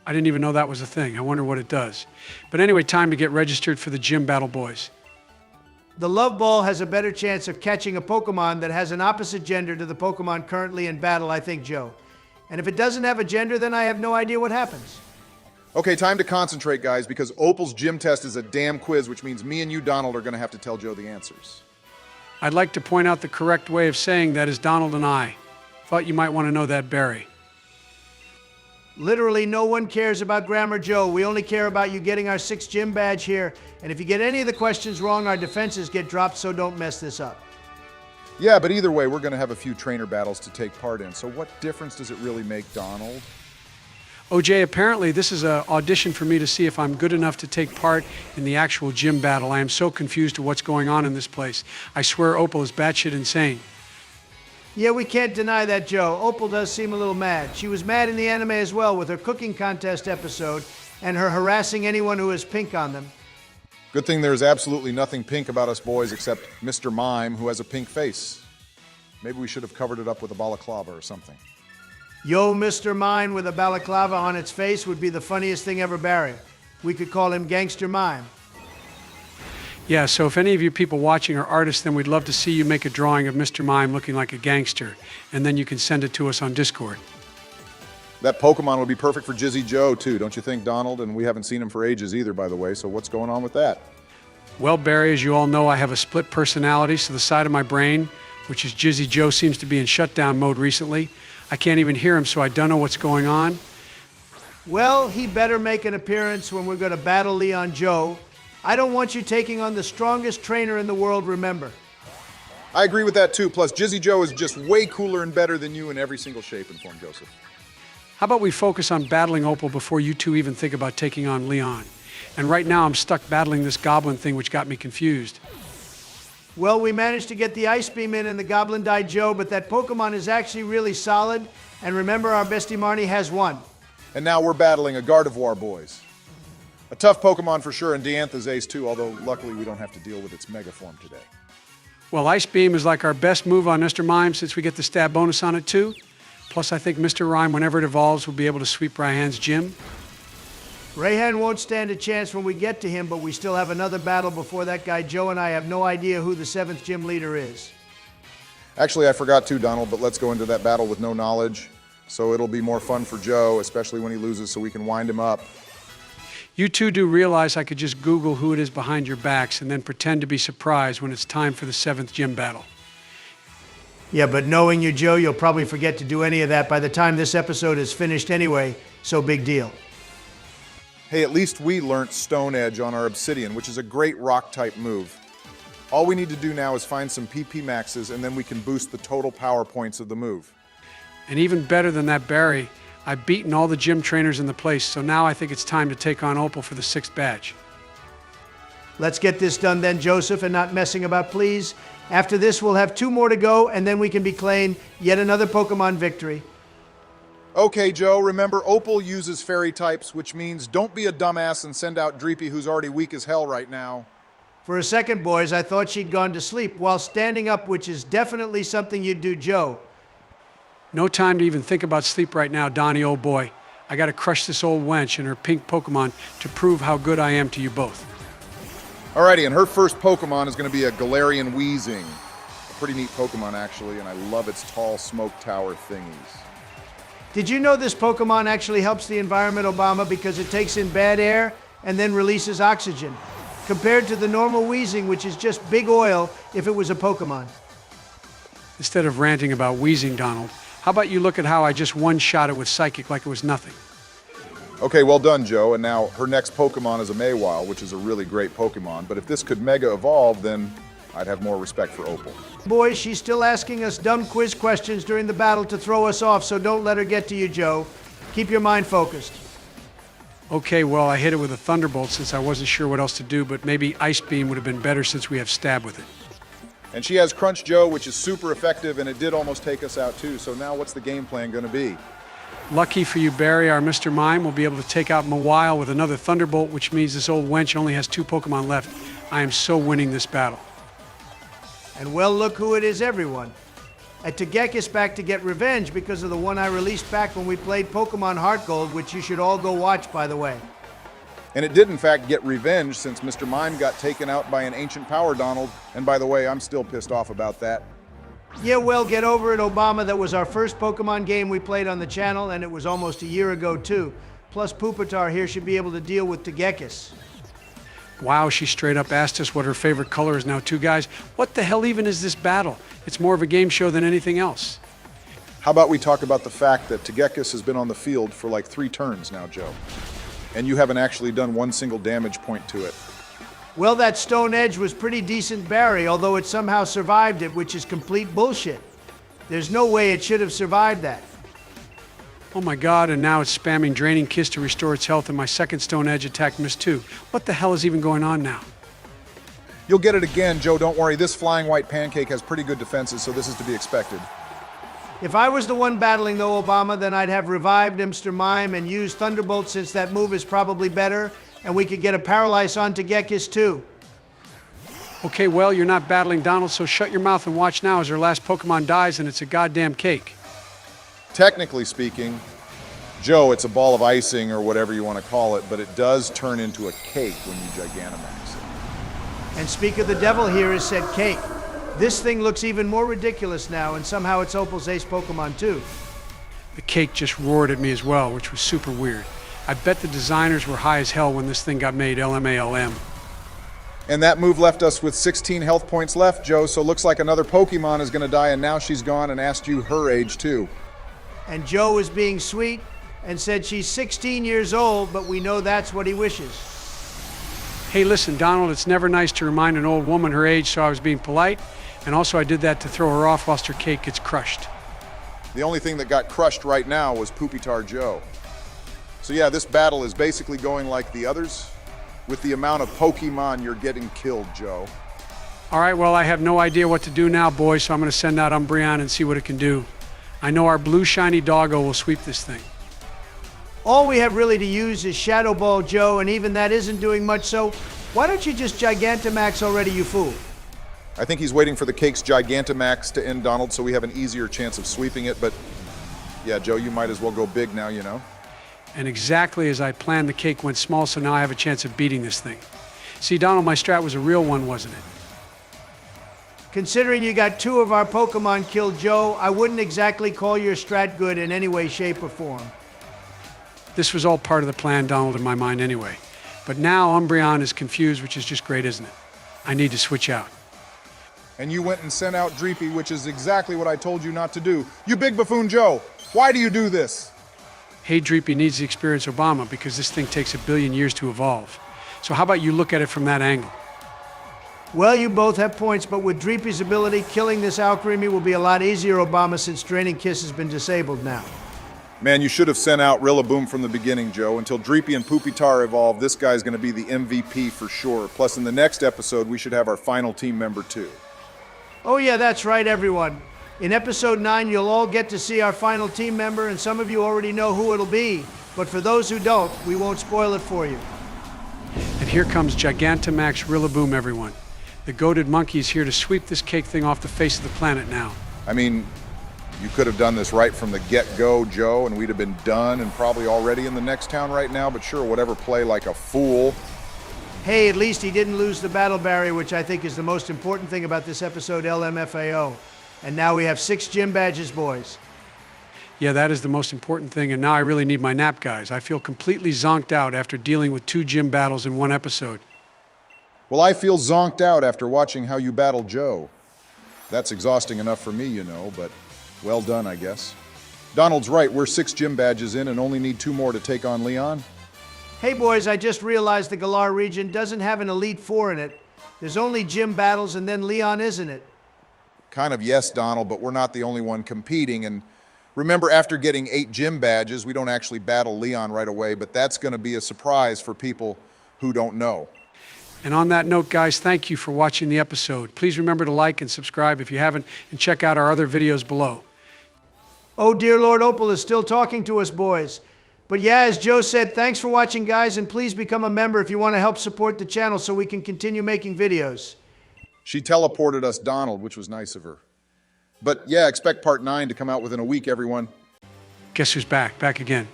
I didn't even know that was a thing. I wonder what it does. But anyway, time to get registered for the gym battle, boys. The Love Ball has a better chance of catching a Pokemon that has an opposite gender to the Pokemon currently in battle, I think, Joe. And if it doesn't have a gender, then I have no idea what happens. Okay, time to concentrate, guys, because Opal's gym test is a damn quiz, which means me and you, Donald, are going to have to tell Joe the answers. I'd like to point out the correct way of saying that is Donald and I. Thought you might want to know that, Barry. Literally, no one cares about grammar, Joe. We only care about you getting our 6th gym badge here. And if you get any of the questions wrong, our defenses get dropped, so don't mess this up. Yeah, but either way, we're going to have a few trainer battles to take part in. So what difference does it really make, Donald? OJ, apparently this is an audition for me to see if I'm good enough to take part in the actual gym battle. I am so confused to what's going on in this place. I swear Opal is batshit insane. Yeah, we can't deny that, Joe. Opal does seem a little mad. She was mad in the anime as well with her cooking contest episode and her harassing anyone who has pink on them. Good thing there's absolutely nothing pink about us boys except Mr. Mime, who has a pink face. Maybe we should have covered it up with a balaclava or something. Yo, Mr. Mime with a balaclava on its face would be the funniest thing ever, Barry. We could call him Gangster Mime. Yeah, so if any of you people watching are artists, then we'd love to see you make a drawing of Mr. Mime looking like a gangster, and then you can send it to us on Discord. That Pokemon would be perfect for Jizzy Joe, too, don't you think, Donald? And we haven't seen him for ages either, by the way, so what's going on with that? Well, Barry, as you all know, I have a split personality, so the side of my brain, which is Jizzy Joe, seems to be in shutdown mode recently. I can't even hear him, so I don't know what's going on. Well, he better make an appearance when we're going to battle Leon Joe. I don't want you taking on the strongest trainer in the world, remember. I agree with that, too. Plus, Jizzy Joe is just way cooler and better than you in every single shape and form, Joseph. How about we focus on battling Opal before you two even think about taking on Leon? And right now I'm stuck battling this goblin thing, which got me confused. Well, we managed to get the Ice Beam in and the Goblin died Joe, but that Pokemon is actually really solid. And remember, our bestie Marnie has won. And now we're battling a Gardevoir, boys. A tough Pokemon for sure, and Diantha's ace too, although luckily we don't have to deal with its Mega Form today. Well, Ice Beam is like our best move on Mr. Mime since we get the stab bonus on it too. Plus, I think Mr. Rhyme, whenever it evolves, will be able to sweep Raihan's gym. Raihan won't stand a chance when we get to him, but we still have another battle before that guy Joe, and I have no idea who the 7th gym leader is. Actually, I forgot too, Donald, but let's go into that battle with no knowledge. So it'll be more fun for Joe, especially when he loses, so we can wind him up. You two do realize I could just Google who it is behind your backs and then pretend to be surprised when it's time for the 7th gym battle. Yeah, but knowing you, Joe, you'll probably forget to do any of that by the time this episode is finished anyway, so big deal. Hey, at least we learnt Stone Edge on our Obsidian, which is a great rock-type move. All we need to do now is find some PP maxes, and then we can boost the total power points of the move. And even better than that, Barry, I've beaten all the gym trainers in the place, so now I think it's time to take on Opal for the 6th badge. Let's get this done then, Joseph, and not messing about, please. After this, we'll have 2 more to go, and then we can be claimed yet another Pokemon victory. Okay, Joe, remember Opal uses fairy types, which means don't be a dumbass and send out Dreepy, who's already weak as hell right now. For a second, boys, I thought she'd gone to sleep while standing up, which is definitely something you'd do, Joe. No time to even think about sleep right now, Donnie, old boy. I gotta crush this old wench and her pink Pokemon to prove how good I am to you both. Alrighty, and her first Pokemon is going to be a Galarian Weezing. A pretty neat Pokemon, actually, and I love its tall smoke tower thingies. Did you know this Pokemon actually helps the environment, Obama, because it takes in bad air and then releases oxygen, compared to the normal Weezing, which is just big oil if it was a Pokemon? Instead of ranting about wheezing, Donald, how about you look at how I just one-shot it with Psychic like it was nothing? Okay, well done, Joe, and now her next Pokemon is a Mawile, which is a really great Pokemon, but if this could Mega Evolve, then I'd have more respect for Opal. Boys, she's still asking us dumb quiz questions during the battle to throw us off, so don't let her get to you, Joe. Keep your mind focused. Okay, well, I hit it with a Thunderbolt since I wasn't sure what else to do, but maybe Ice Beam would have been better since we have Stab with it. And she has Crunch Joe, which is super effective, and it did almost take us out too, so now what's the game plan going to be? Lucky for you, Barry, our Mr. Mime will be able to take out Mawile with another Thunderbolt, which means this old wench only has 2 Pokemon left. I am so winning this battle. And well, look who it is, everyone. A Togekiss back to get revenge because of the one I released back when we played Pokemon Heart Gold, which you should all go watch, by the way. And it did, in fact, get revenge since Mr. Mime got taken out by an ancient power Donald, and by the way, I'm still pissed off about that. Yeah, well, get over it, Obama. That was our first Pokemon game we played on the channel, and it was almost a year ago, too. Plus, Pupitar here should be able to deal with Togekiss. Wow, she straight up asked us what her favorite color is now, too, guys. What the hell even is this battle? It's more of a game show than anything else. How about we talk about the fact that Togekiss has been on the field for like 3 turns now, Joe? And you haven't actually done 1 single damage point to it. Well, that Stone Edge was pretty decent, Barry, although it somehow survived it, which is complete bullshit. There's no way it should have survived that. Oh my god, and now it's spamming Draining Kiss to restore its health, and my second Stone Edge attack missed too. What the hell is even going on now? You'll get it again, Joe, don't worry. This Flying White Pancake has pretty good defenses, so this is to be expected. If I was the one battling, though, Obama, then I'd have revived Mr. Mime and used Thunderbolt since that move is probably better, and we could get a Paralyze on Togekiss, too. Okay, well, you're not battling Donald, so shut your mouth and watch now as her last Pokemon dies and it's a goddamn cake. Technically speaking, Joe, it's a ball of icing or whatever you want to call it, but it does turn into a cake when you Gigantamax it. And speak of the devil here is said cake. This thing looks even more ridiculous now, and somehow it's Opal's ace Pokemon, too. The cake just roared at me as well, which was super weird. I bet the designers were high as hell when this thing got made, LMALM. And that move left us with 16 health points left, Joe, so looks like another Pokemon is going to die, and now she's gone and asked you her age, too. And Joe is being sweet and said she's 16 years old, but we know that's what he wishes. Hey, listen, Donald, it's never nice to remind an old woman her age, so I was being polite, and also I did that to throw her off whilst her cake gets crushed. The only thing that got crushed right now was Pupitar Joe. So yeah, this battle is basically going like the others, with the amount of Pokemon you're getting killed, Joe. All right, well, I have no idea what to do now, boys, so I'm going to send out Umbreon and see what it can do. I know our blue shiny doggo will sweep this thing. All we have really to use is Shadow Ball, Joe, and even that isn't doing much, so why don't you just Gigantamax already, you fool? I think he's waiting for the cake's Gigantamax to end, Donald, so we have an easier chance of sweeping it, but yeah, Joe, you might as well go big now, you know. And exactly as I planned, the cake went small, so now I have a chance of beating this thing. See, Donald, my strat was a real one, wasn't it? Considering you got 2 of our Pokemon killed, Joe, I wouldn't exactly call your strat good in any way, shape, or form. This was all part of the plan, Donald, in my mind anyway. But now Umbreon is confused, which is just great, isn't it? I need to switch out. And you went and sent out Dreepy, which is exactly what I told you not to do. You big buffoon Joe, why do you do this? Hey, Dreepy needs the experience Obama because this thing takes 1 billion years to evolve. So how about you look at it from that angle? Well, you both have points, but with Dreepy's ability, killing this Alcremie will be a lot easier, Obama, since Draining Kiss has been disabled now. Man, you should have sent out Rillaboom from the beginning, Joe. Until Dreepy and Poopitar evolve, this guy's going to be the MVP for sure. Plus, in the next episode, we should have our final team member, too. Oh yeah, that's right, everyone. In episode 9, you'll all get to see our final team member, and some of you already know who it'll be. But for those who don't, we won't spoil it for you. And here comes Gigantamax Rillaboom, everyone. The goated monkey is here to sweep this cake thing off the face of the planet now. I mean, you could have done this right from the get-go, Joe, and we'd have been done and probably already in the next town right now, but sure, whatever, play like a fool. Hey, at least he didn't lose the battle barrier, which I think is the most important thing about this episode, LMFAO. And now we have 6 gym badges, boys. Yeah, that is the most important thing, and now I really need my nap, guys. I feel completely zonked out after dealing with 2 gym battles in one episode. Well, I feel zonked out after watching how you battle Joe. That's exhausting enough for me, you know, but well done, I guess. Donald's right, we're 6 gym badges in and only need 2 more to take on Leon. Hey, boys, I just realized the Galar region doesn't have an Elite Four in it. There's only gym battles, and then Leon isn't it. Kind of yes, Donald, but we're not the only one competing, and remember, after getting 8 gym badges, we don't actually battle Leon right away, but that's going to be a surprise for people who don't know. And on that note, guys, thank you for watching the episode. Please remember to like and subscribe if you haven't, and check out our other videos below. Oh, dear Lord Opal is still talking to us, boys. But yeah, as Joe said, thanks for watching, guys, and please become a member if you want to help support the channel so we can continue making videos. She teleported us Donald, which was nice of her. But yeah, expect part 9 to come out within a week, everyone. Guess who's back? Back again.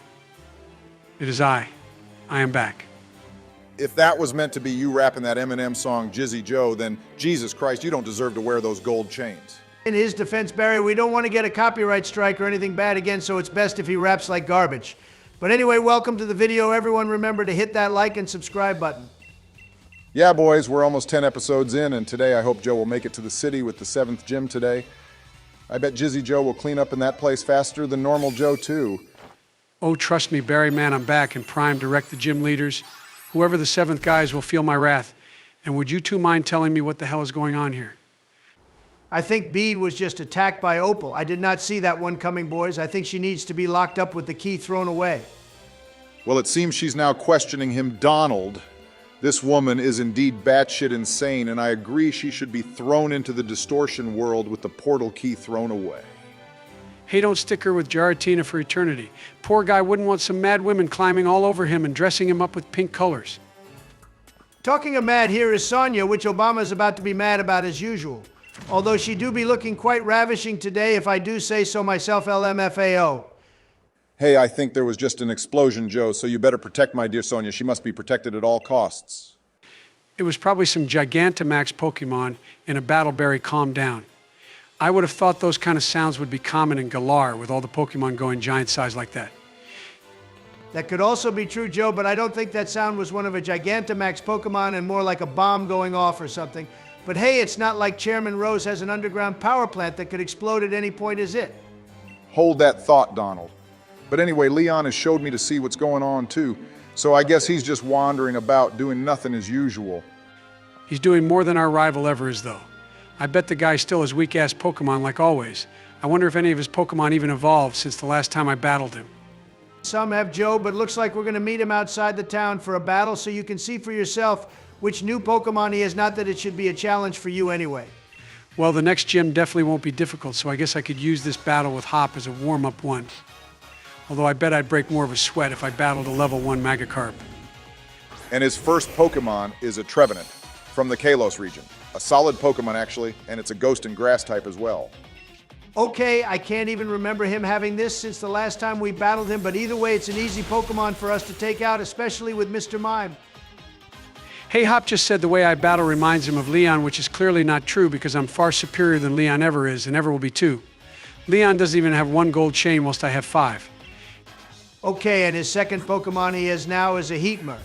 It is I. I am back. If that was meant to be you rapping that Eminem song, Jizzy Joe, then Jesus Christ, you don't deserve to wear those gold chains. In his defense, Barry, we don't want to get a copyright strike or anything bad again, so it's best if he raps like garbage. But anyway, welcome to the video. Everyone remember to hit that like and subscribe button. Yeah, boys, we're almost 10 episodes in, and today I hope Joe will make it to the city with the 7th gym today. I bet Jizzy Joe will clean up in that place faster than normal Joe, too. Oh, trust me, Barry, man, I'm back and primed to wreck the gym leaders. Whoever the 7th guys will feel my wrath. And would you two mind telling me what the hell is going on here? I think Bede was just attacked by Opal. I did not see that one coming, boys. I think she needs to be locked up with the key thrown away. Well, it seems she's now questioning him, Donald. This woman is indeed batshit insane, and I agree she should be thrown into the distortion world with the portal key thrown away. Hey, don't stick her with Giratina for eternity. Poor guy wouldn't want some mad women climbing all over him and dressing him up with pink colors. Talking of mad, here is Sonia, which Obama's about to be mad about as usual. Although she do be looking quite ravishing today, if I do say so myself, LMFAO. Hey, I think there was just an explosion, Joe, so you better protect my dear Sonia. She must be protected at all costs. It was probably some Gigantamax Pokemon in a battle berry calmed down. I would have thought those kind of sounds would be common in Galar with all the Pokemon going giant size like that. That could also be true, Joe, but I don't think that sound was one of a Gigantamax Pokemon and more like a bomb going off or something. But hey, it's not like Chairman Rose has an underground power plant that could explode at any point, is it? Hold that thought, Donald. But anyway, Leon has showed me to see what's going on, too. So I guess he's just wandering about, doing nothing as usual. He's doing more than our rival ever is, though. I bet the guy still has weak-ass Pokemon like always. I wonder if any of his Pokemon even evolved since the last time I battled him. Some have, Joe, but looks like we're going to meet him outside the town for a battle so you can see for yourself which new Pokemon he has, not that it should be a challenge for you anyway. Well, the next gym definitely won't be difficult, so I guess I could use this battle with Hop as a warm-up one. Although I bet I'd break more of a sweat if I battled a level 1 Magikarp. And his first Pokemon is a Trevenant from the Kalos region. A solid Pokemon, actually, and it's a ghost and grass type as well. Okay, I can't even remember him having this since the last time we battled him, but either way, it's an easy Pokemon for us to take out, especially with Mr. Mime. Hey, Hop just said the way I battle reminds him of Leon, which is clearly not true because I'm far superior than Leon ever is and ever will be too. Leon doesn't even have 1 gold chain whilst I have 5. Okay, and his second Pokemon he has now is a Heatmer,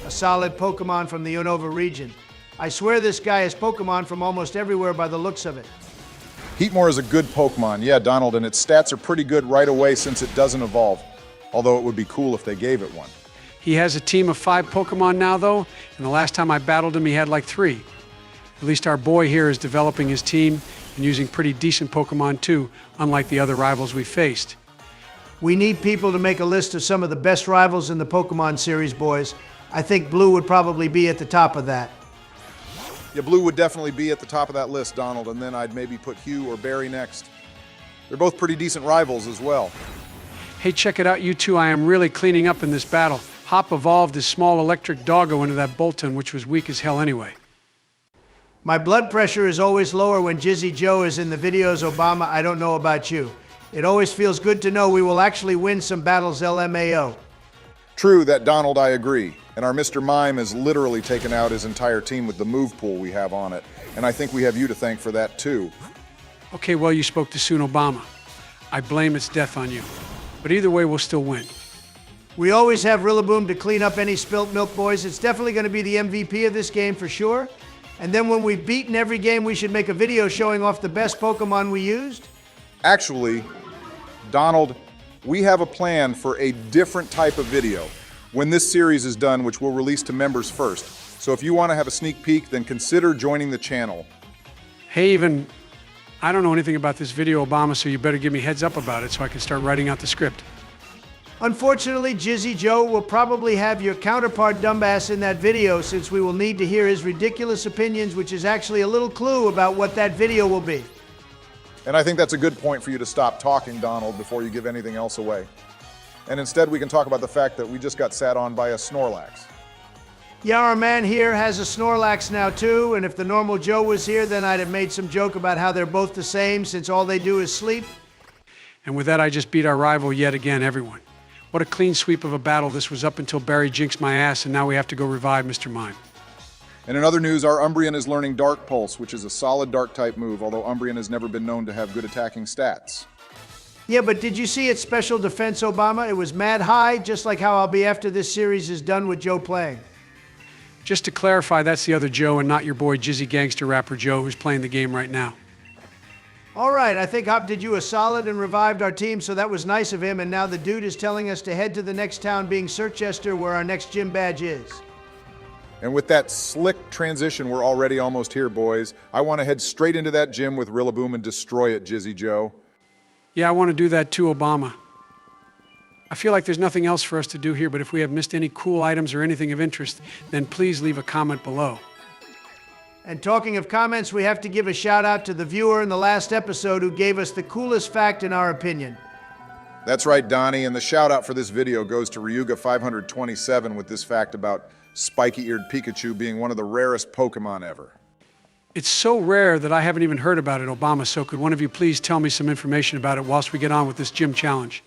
a solid Pokemon from the Unova region. I swear this guy has Pokemon from almost everywhere by the looks of it. Heatmore is a good Pokemon, yeah, Donald, and its stats are pretty good right away since it doesn't evolve. Although it would be cool if they gave it one. He has a team of 5 Pokemon now, though, and the last time I battled him, he had like 3. At least our boy here is developing his team and using pretty decent Pokemon, too, unlike the other rivals we faced. We need people to make a list of some of the best rivals in the Pokemon series, boys. I think Blue would probably be at the top of that. Yeah, Blue would definitely be at the top of that list, Donald, and then I'd maybe put Hugh or Barry next. They're both pretty decent rivals as well. Hey, check it out, you two. I am really cleaning up in this battle. Hop evolved his small electric doggo into that Bolton, which was weak as hell anyway. My blood pressure is always lower when Jizzy Joe is in the videos, Obama. I don't know about you. It always feels good to know we will actually win some battles, LMAO. True that, Donald, I agree. And our Mr. Mime has literally taken out his entire team with the move pool we have on it. And I think we have you to thank for that, too. Okay, well, you spoke too soon, Obama. I blame its death on you. But either way, we'll still win. We always have Rillaboom to clean up any spilt milk, boys. It's definitely going to be the MVP of this game for sure. And then when we've beaten every game, we should make a video showing off the best Pokemon we used. Actually, Donald, we have a plan for a different type of video when this series is done, which we'll release to members first. So if you want to have a sneak peek, then consider joining the channel. Hey, I don't know anything about this video, Obama, so you better give me heads up about it so I can start writing out the script. Unfortunately, Jizzy Joe will probably have your counterpart dumbass in that video since we will need to hear his ridiculous opinions, which is actually a little clue about what that video will be. And I think that's a good point for you to stop talking, Donald, before you give anything else away. And instead we can talk about the fact that we just got sat on by a Snorlax. Yeah, our man here has a Snorlax now too, and if the normal Joe was here, then I'd have made some joke about how they're both the same since all they do is sleep. And with that, I just beat our rival yet again, everyone. What a clean sweep of a battle this was up until Barry jinxed my ass, and now we have to go revive Mr. Mime. And in other news, our Umbreon is learning Dark Pulse, which is a solid Dark-type move, although Umbreon has never been known to have good attacking stats. Yeah, but did you see its special defense, Obama? It was mad high, just like how I'll be after this series is done with Joe playing. Just to clarify, that's the other Joe and not your boy Jizzy Gangster Rapper Joe who's playing the game right now. All right, I think Hop did you a solid and revived our team, so that was nice of him, and now the dude is telling us to head to the next town being Searchester where our next gym badge is. And with that slick transition, we're already almost here, boys. I want to head straight into that gym with Rillaboom and destroy it, Jizzy Joe. Yeah, I want to do that too, Obama. I feel like there's nothing else for us to do here, but if we have missed any cool items or anything of interest, then please leave a comment below. And talking of comments, we have to give a shout out to the viewer in the last episode who gave us the coolest fact in our opinion. That's right, Donnie, and the shout out for this video goes to Ryuga527 with this fact about spiky-eared Pikachu being one of the rarest Pokemon ever. It's so rare that I haven't even heard about it, Obama, so could one of you please tell me some information about it whilst we get on with this gym challenge?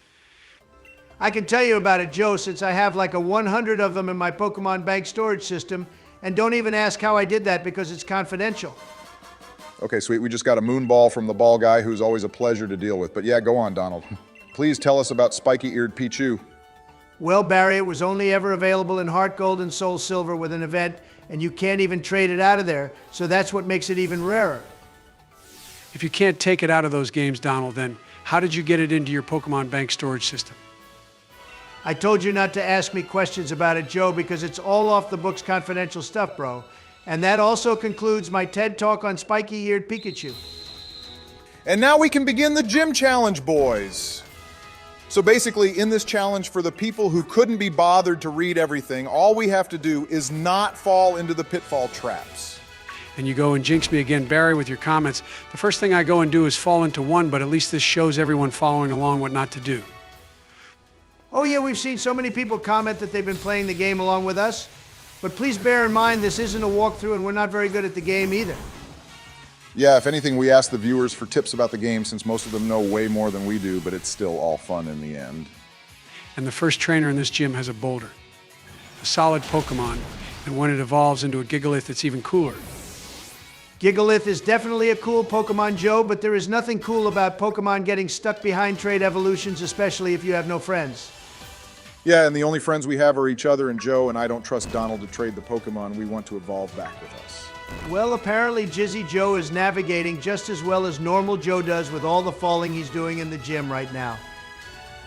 I can tell you about it, Joe, since I have like 100 of them in my Pokemon Bank storage system, and don't even ask how I did that because it's confidential. Okay, sweet, we just got a moonball from the ball guy who's always a pleasure to deal with. But yeah, go on, Donald. Please tell us about spiky-eared Pichu. Well, Barry, it was only ever available in Heart Gold and Soul Silver with an event, and you can't even trade it out of there, so that's what makes it even rarer. If you can't take it out of those games, Donald, then how did you get it into your Pokemon Bank storage system? I told you not to ask me questions about it, Joe, because it's all off the books confidential stuff, bro. And that also concludes my TED Talk on spiky-eared Pikachu. And now we can begin the gym challenge, boys. So basically, in this challenge, for the people who couldn't be bothered to read everything, all we have to do is not fall into the pitfall traps. And you go and jinx me again, Barry, with your comments. The first thing I go and do is fall into one, but at least this shows everyone following along what not to do. Oh yeah, we've seen so many people comment that they've been playing the game along with us. But please bear in mind, this isn't a walkthrough and we're not very good at the game either. Yeah, if anything, we ask the viewers for tips about the game since most of them know way more than we do, but it's still all fun in the end. And the first trainer in this gym has a boulder. A solid Pokemon, and when it evolves into a Gigalith, it's even cooler. Gigalith is definitely a cool Pokemon, Joe, but there is nothing cool about Pokemon getting stuck behind trade evolutions, especially if you have no friends. Yeah, and the only friends we have are each other and Joe, and I don't trust Donald to trade the Pokemon we want to evolve back with us. Well, apparently Jizzy Joe is navigating just as well as normal Joe does with all the falling he's doing in the gym right now.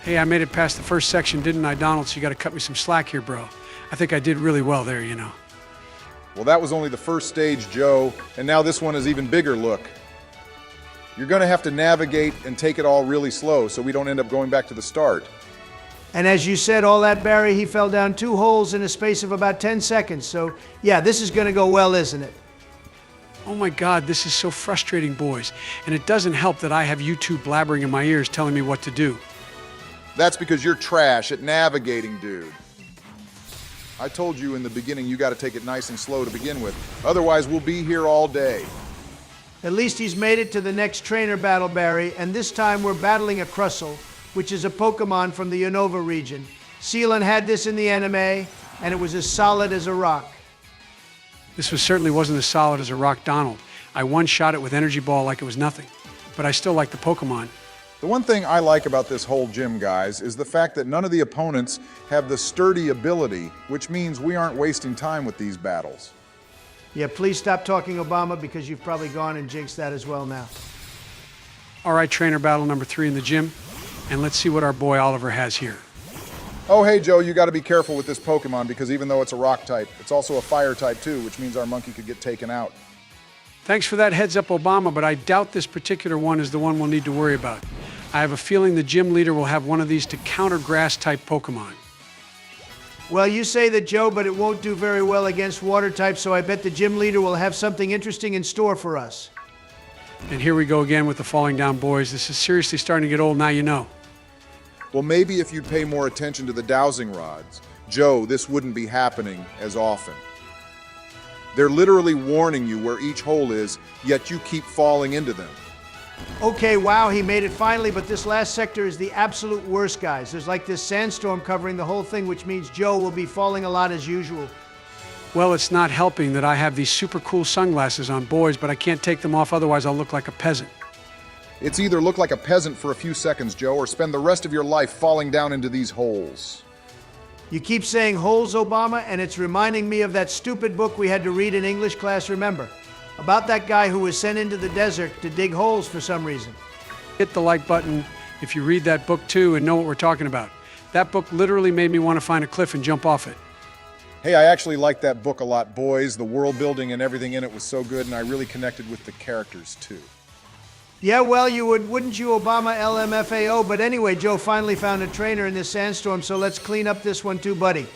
Hey, I made it past the first section, didn't I, Donald? So you got to cut me some slack here, bro. I think I did really well there, you know. Well, that was only the first stage, Joe, and now this one is even bigger, look. You're going to have to navigate and take it all really slow so we don't end up going back to the start. And as you said, all that Barry, he fell down 2 holes in a space of about 10 seconds. So, yeah, this is going to go well, isn't it? Oh my God, this is so frustrating, boys. And it doesn't help that I have you two blabbering in my ears telling me what to do. That's because you're trash at navigating, dude. I told you in the beginning you got to take it nice and slow to begin with. Otherwise, we'll be here all day. At least he's made it to the next trainer battle, Barry, and this time we're battling a Crustle, which is a Pokemon from the Unova region. Seelan had this in the anime, and it was as solid as a rock. This certainly wasn't as solid as a rock, Donald. I one-shot it with Energy Ball like it was nothing. But I still like the Pokemon. The one thing I like about this whole gym, guys, is the fact that none of the opponents have the sturdy ability, which means we aren't wasting time with these battles. Yeah, please stop talking Obama, because you've probably gone and jinxed that as well now. All right, trainer battle number 3 in the gym. And let's see what our boy Oliver has here. Oh, hey, Joe, you got to be careful with this Pokemon, because even though it's a rock type, it's also a fire type too, which means our monkey could get taken out. Thanks for that heads up, Obama, but I doubt this particular one is the one we'll need to worry about. I have a feeling the gym leader will have one of these to counter grass-type Pokemon. Well, you say that, Joe, but it won't do very well against water types, so I bet the gym leader will have something interesting in store for us. And here we go again with the falling down, boys. This is seriously starting to get old, now you know. Well, maybe if you'd pay more attention to the dowsing rods, Joe, this wouldn't be happening as often. They're literally warning you where each hole is, yet you keep falling into them. Okay, wow, he made it finally, but this last sector is the absolute worst, guys. There's like this sandstorm covering the whole thing, which means Joe will be falling a lot as usual. Well, it's not helping that I have these super cool sunglasses on, boys, but I can't take them off, otherwise I'll look like a peasant. It's either look like a peasant for a few seconds, Joe, or spend the rest of your life falling down into these holes. You keep saying holes, Obama, and it's reminding me of that stupid book we had to read in English class, remember? About that guy who was sent into the desert to dig holes for some reason. Hit the like button if you read that book too and know what we're talking about. That book literally made me want to find a cliff and jump off it. Hey, I actually liked that book a lot, boys. The world building and everything in it was so good, and I really connected with the characters too. Yeah, well, you would, wouldn't you, Obama, LMFAO? But anyway, Joe finally found a trainer in this sandstorm, so let's clean up this one too, buddy.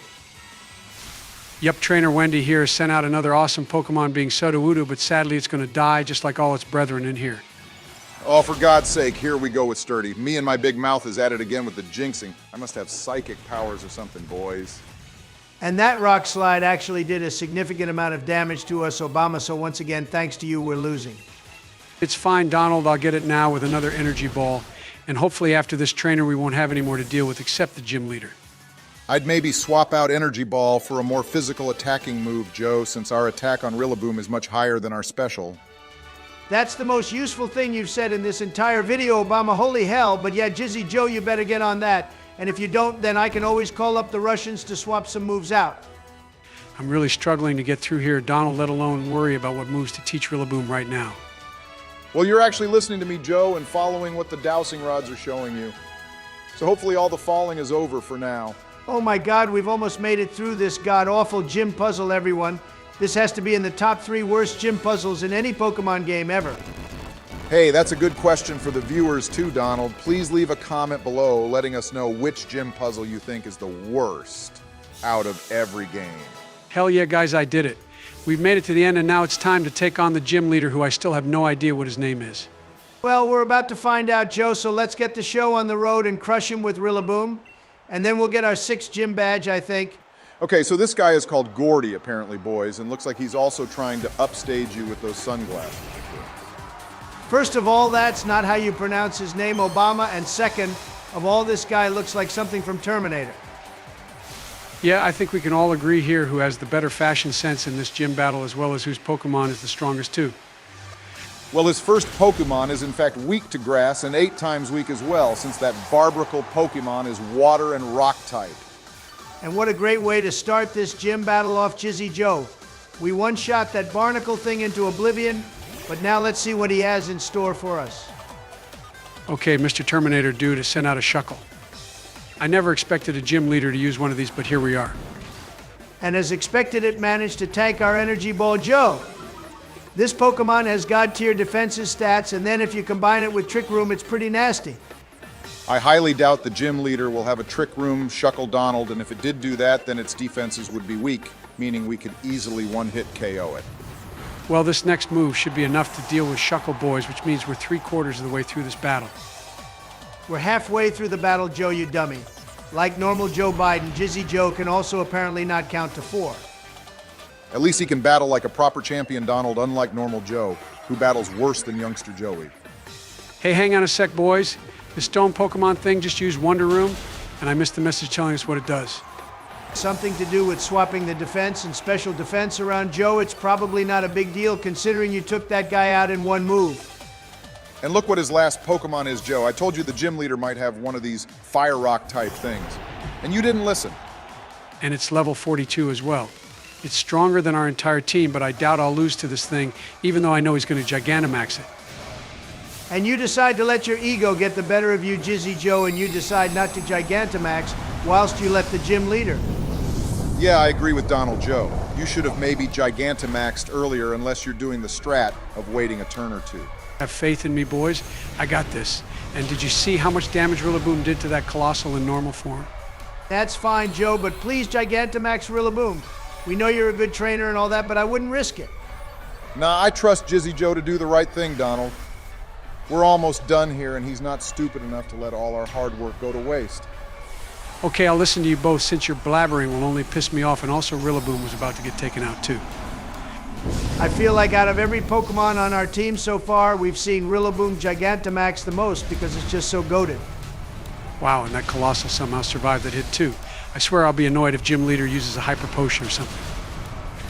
Yep, Trainer Wendy here sent out another awesome Pokemon being Sudowoodo, but sadly it's going to die just like all its brethren in here. Oh, for God's sake, here we go with Sturdy. Me and my big mouth is at it again with the jinxing. I must have psychic powers or something, boys. And that rock slide actually did a significant amount of damage to us, Obama, so once again, thanks to you, we're losing. It's fine, Donald. I'll get it now with another energy ball. And hopefully after this trainer, we won't have any more to deal with except the gym leader. I'd maybe swap out Energy Ball for a more physical attacking move, Joe, since our attack on Rillaboom is much higher than our special. That's the most useful thing you've said in this entire video, Obama. Holy hell. But yeah, Jizzy Joe, you better get on that. And if you don't, then I can always call up the Russians to swap some moves out. I'm really struggling to get through here, Donald, let alone worry about what moves to teach Rillaboom right now. Well, you're actually listening to me, Joe, and following what the dowsing rods are showing you. So hopefully all the falling is over for now. Oh my God, we've almost made it through this god-awful gym puzzle, everyone. This has to be in the top 3 worst gym puzzles in any Pokemon game ever. Hey, that's a good question for the viewers too, Donald. Please leave a comment below letting us know which gym puzzle you think is the worst out of every game. Hell yeah, guys, I did it. We've made it to the end, and now it's time to take on the gym leader, who I still have no idea what his name is. Well, we're about to find out, Joe, so let's get the show on the road and crush him with Rillaboom. And then we'll get our 6th gym badge, I think. Okay, so this guy is called Gordy, apparently, boys, and looks like he's also trying to upstage you with those sunglasses. First of all, that's not how you pronounce his name, Obama. And second of all, this guy looks like something from Terminator. Yeah, I think we can all agree here who has the better fashion sense in this gym battle, as well as whose Pokemon is the strongest too. Well, his first Pokemon is in fact weak to grass and 8 times weak as well, since that Barbracle Pokemon is water and rock type. And what a great way to start this gym battle off, Jizzy Joe. We one-shot that Barnacle thing into oblivion, but now let's see what he has in store for us. Okay, Mr. Terminator dude has sent out a Shuckle. I never expected a gym leader to use one of these, but here we are. And as expected, it managed to tank our Energy Ball Joe. This Pokemon has God-tier defenses stats, and then if you combine it with Trick Room, it's pretty nasty. I highly doubt the gym leader will have a trick room, Shuckle Donald, and if it did do that, then its defenses would be weak, meaning we could easily one-hit KO it. Well, this next move should be enough to deal with Shuckle Boys, which means we're 3/4 of the way through this battle. We're halfway through the battle, Joe, you dummy. Like normal Joe Biden, Jizzy Joe can also apparently not count to 4. At least he can battle like a proper champion, Donald, unlike normal Joe, who battles worse than youngster Joey. Hey, hang on a sec, boys. This stone Pokemon thing just used Wonder Room, and I missed the message telling us what it does. Something to do with swapping the defense and special defense around Joe. It's probably not a big deal considering you took that guy out in one move. And look what his last Pokemon is, Joe. I told you the gym leader might have one of these fire rock type things. And you didn't listen. And it's level 42 as well. It's stronger than our entire team, but I doubt I'll lose to this thing, even though I know he's going to Gigantamax it. And you decide to let your ego get the better of you, Jizzy Joe, and you decide not to Gigantamax whilst you let the gym leader. Yeah, I agree with Donald Joe. You should have maybe Gigantamaxed earlier unless you're doing the strat of waiting a turn or two. Have faith in me, boys. I got this. And did you see how much damage Rillaboom did to that Colossal in normal form? That's fine, Joe, but please Gigantamax Rillaboom. We know you're a good trainer and all that, but I wouldn't risk it. Nah, I trust Jizzy Joe to do the right thing, Donald. We're almost done here, and he's not stupid enough to let all our hard work go to waste. Okay, I'll listen to you both since your blabbering will only piss me off, and also Rillaboom was about to get taken out too. I feel like out of every Pokemon on our team so far, we've seen Rillaboom Gigantamax the most because it's just so goated. Wow, and that Colossal somehow survived that hit too. I swear I'll be annoyed if Gym Leader uses a Hyper Potion or something.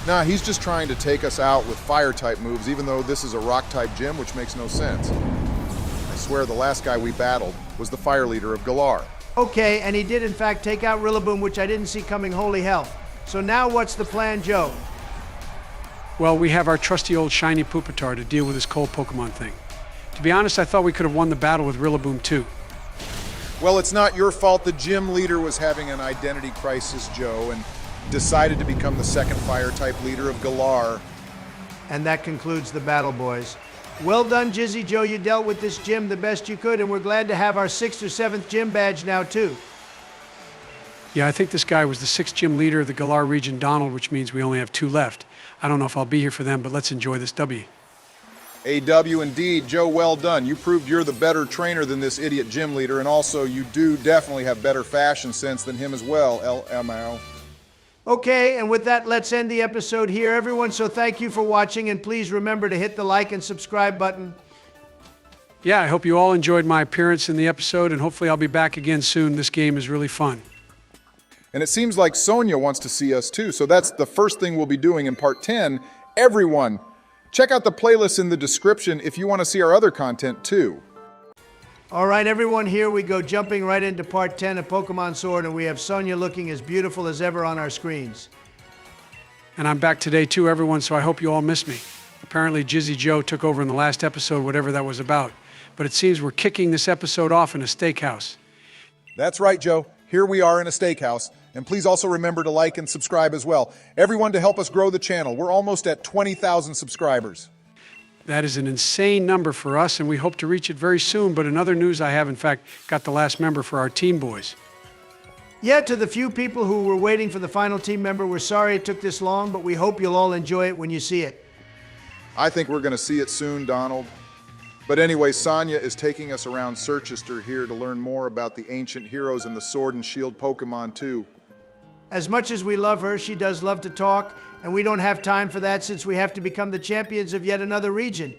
Nah, he's just trying to take us out with Fire-type moves, even though this is a Rock-type gym, which makes no sense. I swear the last guy we battled was the Fire Leader of Galar. Okay, and he did in fact take out Rillaboom, which I didn't see coming, holy hell. So now what's the plan, Joe? Well, we have our trusty old shiny Pupitar to deal with this cold Pokemon thing. To be honest, I thought we could have won the battle with Rillaboom too. Well, it's not your fault the gym leader was having an identity crisis, Joe, and decided to become the second Fire-type leader of Galar. And that concludes the battle, boys. Well done, Jizzy Joe. You dealt with this gym the best you could, and we're glad to have our 6th or 7th gym badge now, too. Yeah, I think this guy was the 6th gym leader of the Galar Region, Donald, which means we only have 2 left. I don't know if I'll be here for them, but let's enjoy this W. AW indeed. Joe, well done. You proved you're the better trainer than this idiot gym leader, and also you do definitely have better fashion sense than him as well, LML. Okay, and with that, let's end the episode here, everyone. So thank you for watching, and please remember to hit the like and subscribe button. Yeah, I hope you all enjoyed my appearance in the episode, and hopefully I'll be back again soon. This game is really fun. And it seems like Sonia wants to see us too, so that's the first thing we'll be doing in part 10. Everyone, check out the playlist in the description if you want to see our other content too. All right, everyone, here we go, jumping right into part 10 of Pokemon Sword, and we have Sonia looking as beautiful as ever on our screens. And I'm back today too, everyone, so I hope you all miss me. Apparently Jizzy Joe took over in the last episode, whatever that was about. But it seems we're kicking this episode off in a steakhouse. That's right, Joe. Here we are in a steakhouse. And please also remember to like and subscribe as well. Everyone to help us grow the channel. We're almost at 20,000 subscribers. That is an insane number for us, and we hope to reach it very soon. But in other news, I have, in fact, got the last member for our team, boys. Yeah, to the few people who were waiting for the final team member, we're sorry it took this long, but we hope you'll all enjoy it when you see it. I think we're going to see it soon, Donald. But anyway, Sonia is taking us around Circhester here to learn more about the ancient heroes and the Sword and Shield Pokemon too. As much as we love her, she does love to talk, and we don't have time for that since we have to become the champions of yet another region.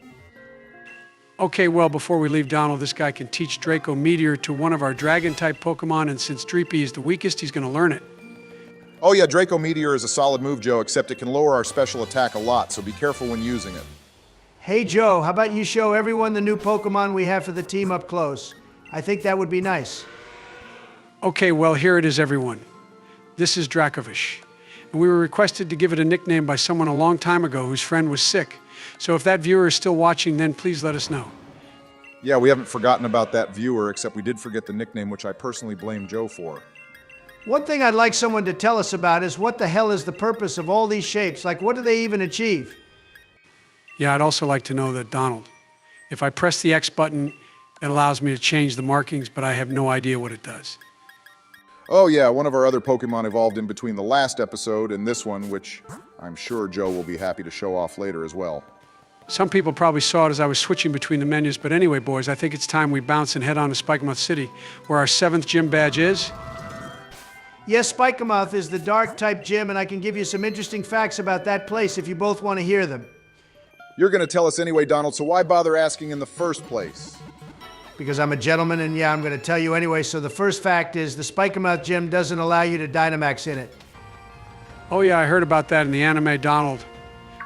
Okay, well, before we leave Donald, this guy can teach Draco Meteor to one of our Dragon-type Pokemon, and since Dreepy is the weakest, he's going to learn it. Oh yeah, Draco Meteor is a solid move, Joe, except it can lower our special attack a lot, so be careful when using it. Hey, Joe, how about you show everyone the new Pokemon we have for the team up close? I think that would be nice. Okay, well, here it is, everyone. This is Dracovish, and we were requested to give it a nickname by someone a long time ago whose friend was sick. So if that viewer is still watching, then please let us know. Yeah, we haven't forgotten about that viewer, except we did forget the nickname, which I personally blame Joe for. One thing I'd like someone to tell us about is what the hell is the purpose of all these shapes? Like, what do they even achieve? Yeah, I'd also like to know that, Donald, if I press the X button, It allows me to change the markings, but I have no idea what it does. Oh yeah, one of our other Pokemon evolved in between the last episode and this one, which I'm sure Joe will be happy to show off later as well. Some people probably saw it as I was switching between the menus, but anyway, boys, I think it's time we bounce and head on to Spikemuth City, where our 7th gym badge is. Yes, Spikemuth is the dark-type gym, and I can give you some interesting facts about that place if you both want to hear them. You're going to tell us anyway, Donald, so why bother asking in the first place? Because I'm a gentleman, and yeah, I'm going to tell you anyway. So the first fact is the Spikemuth gym doesn't allow you to Dynamax in it. Oh yeah, I heard about that in the anime, Donald.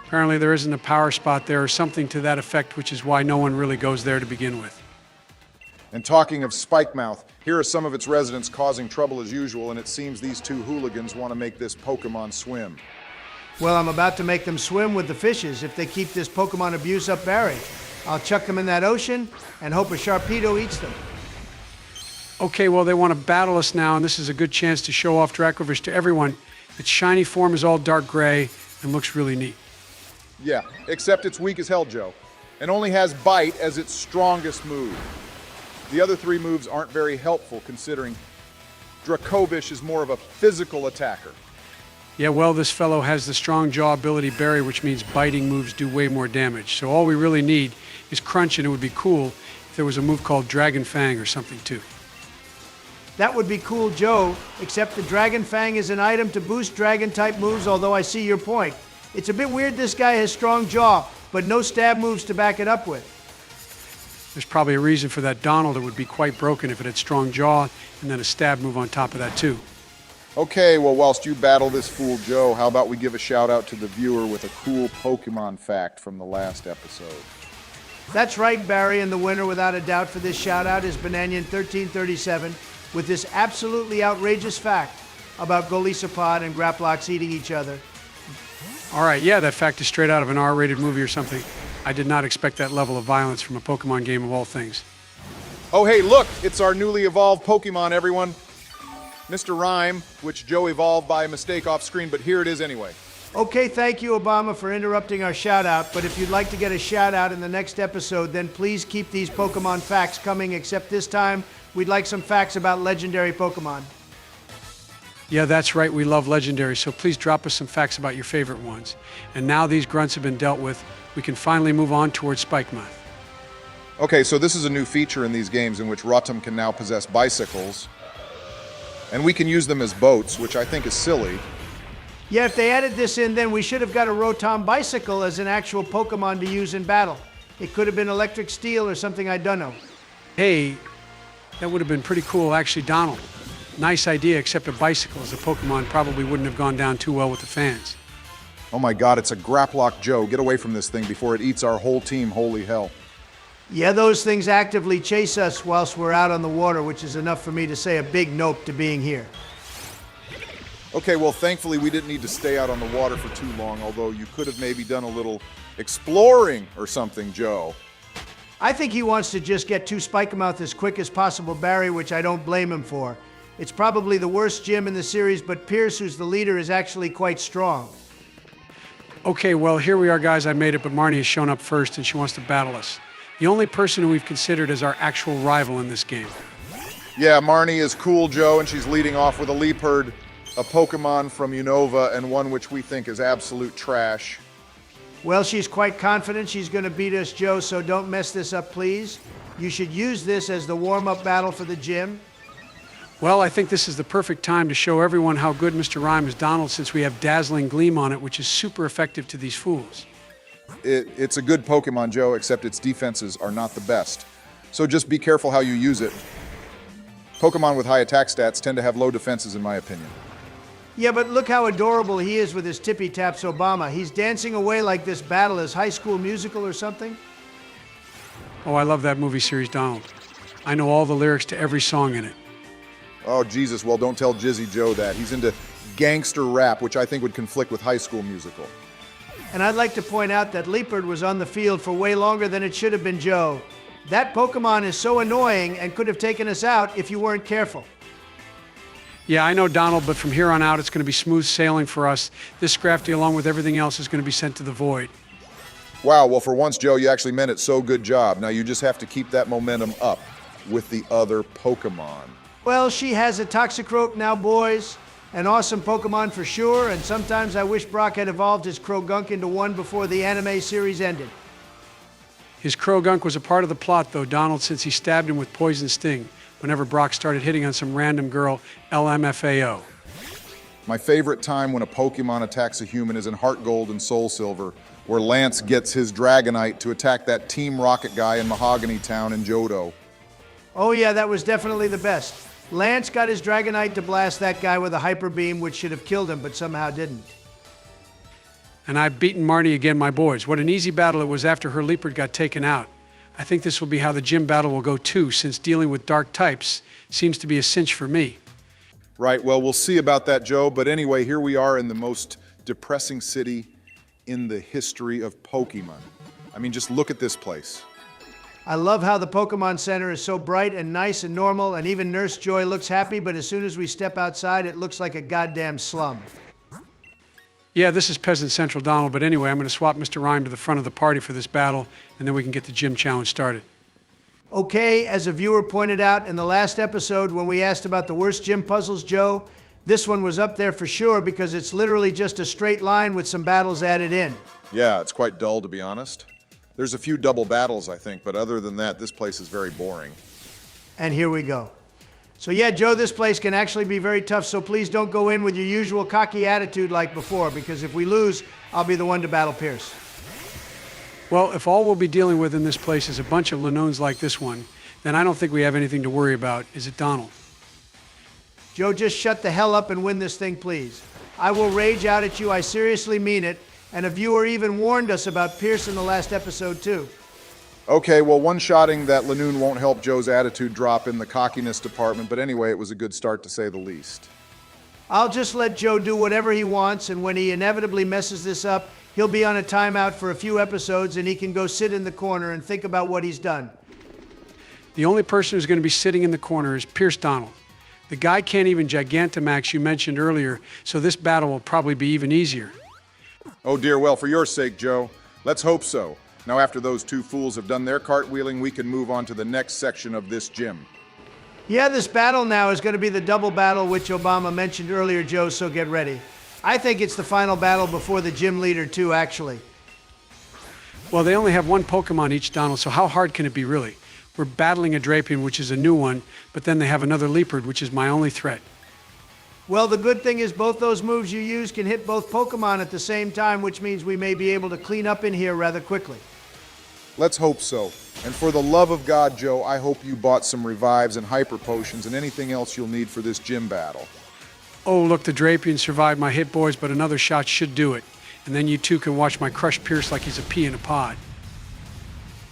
Apparently there isn't a power spot there or something to that effect, which is why no one really goes there to begin with. And talking of Spikemuth, here are some of its residents causing trouble as usual, and it seems these two hooligans want to make this Pokemon swim. Well, I'm about to make them swim with the fishes if they keep this Pokemon abuse up Barry. I'll chuck them in that ocean and hope a Sharpedo eats them. Okay, well, they want to battle us now, and this is a good chance to show off Dracovish to everyone. Its shiny form is all dark gray and looks really neat. Yeah, except it's weak as hell, Joe, and only has Bite as its strongest move. The other three moves aren't very helpful considering Dracovish is more of a physical attacker. Yeah, well, this fellow has the strong jaw ability Barry, which means biting moves do way more damage. So all we really need is Crunch, and it would be cool if there was a move called Dragon Fang or something too. That would be cool, Joe, except the Dragon Fang is an item to boost Dragon-type moves, although I see your point. It's a bit weird this guy has strong jaw, but no stab moves to back it up with. There's probably a reason for that, Donald. It would be quite broken if it had strong jaw and then a stab move on top of that too. Okay, well, whilst you battle this fool Joe, how about we give a shout out to the viewer with a cool Pokemon fact from the last episode? That's right, Barry, and the winner without a doubt for this shout-out is Bananian1337 with this absolutely outrageous fact about Golisopod and Graplox eating each other. All right, yeah, that fact is straight out of an R-rated movie or something. I did not expect that level of violence from a Pokemon game of all things. Oh, hey, look! It's our newly evolved Pokemon, everyone! Mr. Rhyme, which Joe evolved by mistake off screen, but here it is anyway. Okay, thank you, Obama, for interrupting our shout-out, but if you'd like to get a shout-out in the next episode, then please keep these Pokemon facts coming, except this time, we'd like some facts about legendary Pokemon. Yeah, that's right, we love legendary, so please drop us some facts about your favorite ones. And now these grunts have been dealt with, we can finally move on towards Spikemuth. Okay, so this is a new feature in these games in which Rotom can now possess bicycles, and we can use them as boats, which I think is silly. Yeah, if they added this in, then we should have got a Rotom Bicycle as an actual Pokemon to use in battle. It could have been Electric Steel or something I don't know. Hey, that would have been pretty cool, actually, Donald. Nice idea, except a bicycle as a Pokemon probably wouldn't have gone down too well with the fans. Oh my god, it's a Graplock Joe. Get away from this thing before it eats our whole team, holy hell. Yeah, those things actively chase us whilst we're out on the water, which is enough for me to say a big nope to being here. Okay, well, thankfully we didn't need to stay out on the water for too long, although you could have maybe done a little exploring or something, Joe. I think he wants to just get to Spikemuth as quick as possible, Barry, which I don't blame him for. It's probably the worst gym in the series, but Pierce, who's the leader, is actually quite strong. Okay, well, here we are, guys. I made it, but Marnie has shown up first, and she wants to battle us. The only person who we've considered as our actual rival in this game. Yeah, Marnie is cool, Joe, and she's leading off with a Leopard, a Pokemon from Unova, and one which we think is absolute trash. Well, she's quite confident she's going to beat us, Joe, so don't mess this up, please. You should use this as the warm-up battle for the gym. Well, I think this is the perfect time to show everyone how good Mr. Rhyme is Donald, since we have Dazzling Gleam on it, which is super effective to these fools. It's a good Pokemon, Joe, except its defenses are not the best. So just be careful how you use it. Pokemon with high attack stats tend to have low defenses, in my opinion. Yeah, but look how adorable he is with his tippy taps Obama. He's dancing away like this battle is High School Musical or something. Oh, I love that movie series, Donald. I know all the lyrics to every song in it. Oh, Jesus, well, don't tell Jizzy Joe that. He's into gangster rap, which I think would conflict with High School Musical. And I'd like to point out that Leopard was on the field for way longer than it should have been, Joe. That Pokemon is so annoying and could have taken us out if you weren't careful. Yeah, I know, Donald, but from here on out, it's going to be smooth sailing for us. This Scrafty, along with everything else, is going to be sent to the void. Wow, well, for once, Joe, you actually meant it, so good job. Now you just have to keep that momentum up with the other Pokémon. Well, she has a Toxicroak now, boys. An awesome Pokemon for sure, and sometimes I wish Brock had evolved his Krogunk into one before the anime series ended. His Krogunk was a part of the plot, though, Donald, since he stabbed him with Poison Sting whenever Brock started hitting on some random girl, LMFAO. My favorite time when a Pokemon attacks a human is in Heart Gold and Soul Silver, where Lance gets his Dragonite to attack that Team Rocket guy in Mahogany Town in Johto. Oh yeah, that was definitely the best. Lance got his Dragonite to blast that guy with a Hyper Beam, which should have killed him, but somehow didn't. And I've beaten Marnie again, my boys. What an easy battle it was after her Leopard got taken out. I think this will be how the gym battle will go too, since dealing with dark types seems to be a cinch for me. Right, well, we'll see about that, Joe, but anyway, here we are in the most depressing city in the history of Pokemon. I mean, just look at this place. I love how the Pokemon Center is so bright and nice and normal, and even Nurse Joy looks happy, but as soon as we step outside, it looks like a goddamn slum. Yeah, this is Peasant Central, Donald, but anyway, I'm going to swap Mr. Rhyme to the front of the party for this battle, and then we can get the gym challenge started. Okay, as a viewer pointed out in the last episode when we asked about the worst gym puzzles, Joe, this one was up there for sure because it's literally just a straight line with some battles added in. Yeah, it's quite dull, to be honest. There's a few double battles, I think, but other than that, this place is very boring. And here we go. So yeah, Joe, this place can actually be very tough, so please don't go in with your usual cocky attitude like before, because if we lose, I'll be the one to battle Pierce. Well, if all we'll be dealing with in this place is a bunch of Lanones like this one, then I don't think we have anything to worry about, is it, Donald? Joe, just shut the hell up and win this thing, please. I will rage out at you, I seriously mean it, and a viewer even warned us about Pierce in the last episode, too. Okay, well, one-shotting that Lanoon won't help Joe's attitude drop in the cockiness department, but anyway, it was a good start to say the least. I'll just let Joe do whatever he wants, and when he inevitably messes this up, he'll be on a timeout for a few episodes, and he can go sit in the corner and think about what he's done. The only person who's going to be sitting in the corner is Pierce, Donald. The guy can't even Gigantamax you mentioned earlier, so this battle will probably be even easier. Oh dear, well, for your sake, Joe, let's hope so. Now, after those two fools have done their cartwheeling, we can move on to the next section of this gym. Yeah, this battle now is going to be the double battle which Obama mentioned earlier, Joe, so get ready. I think it's the final battle before the gym leader, too, actually. Well, they only have one Pokemon each, Donald, so how hard can it be, really? We're battling a Drapion, which is a new one, but then they have another Leopard, which is my only threat. Well, the good thing is both those moves you use can hit both Pokemon at the same time, which means we may be able to clean up in here rather quickly. Let's hope so. And for the love of God, Joe, I hope you bought some revives and hyper potions and anything else you'll need for this gym battle. Oh, look, the Drapion survived my hit, boys, but another shot should do it. And then you two can watch my crush Pierce like he's a pea in a pod.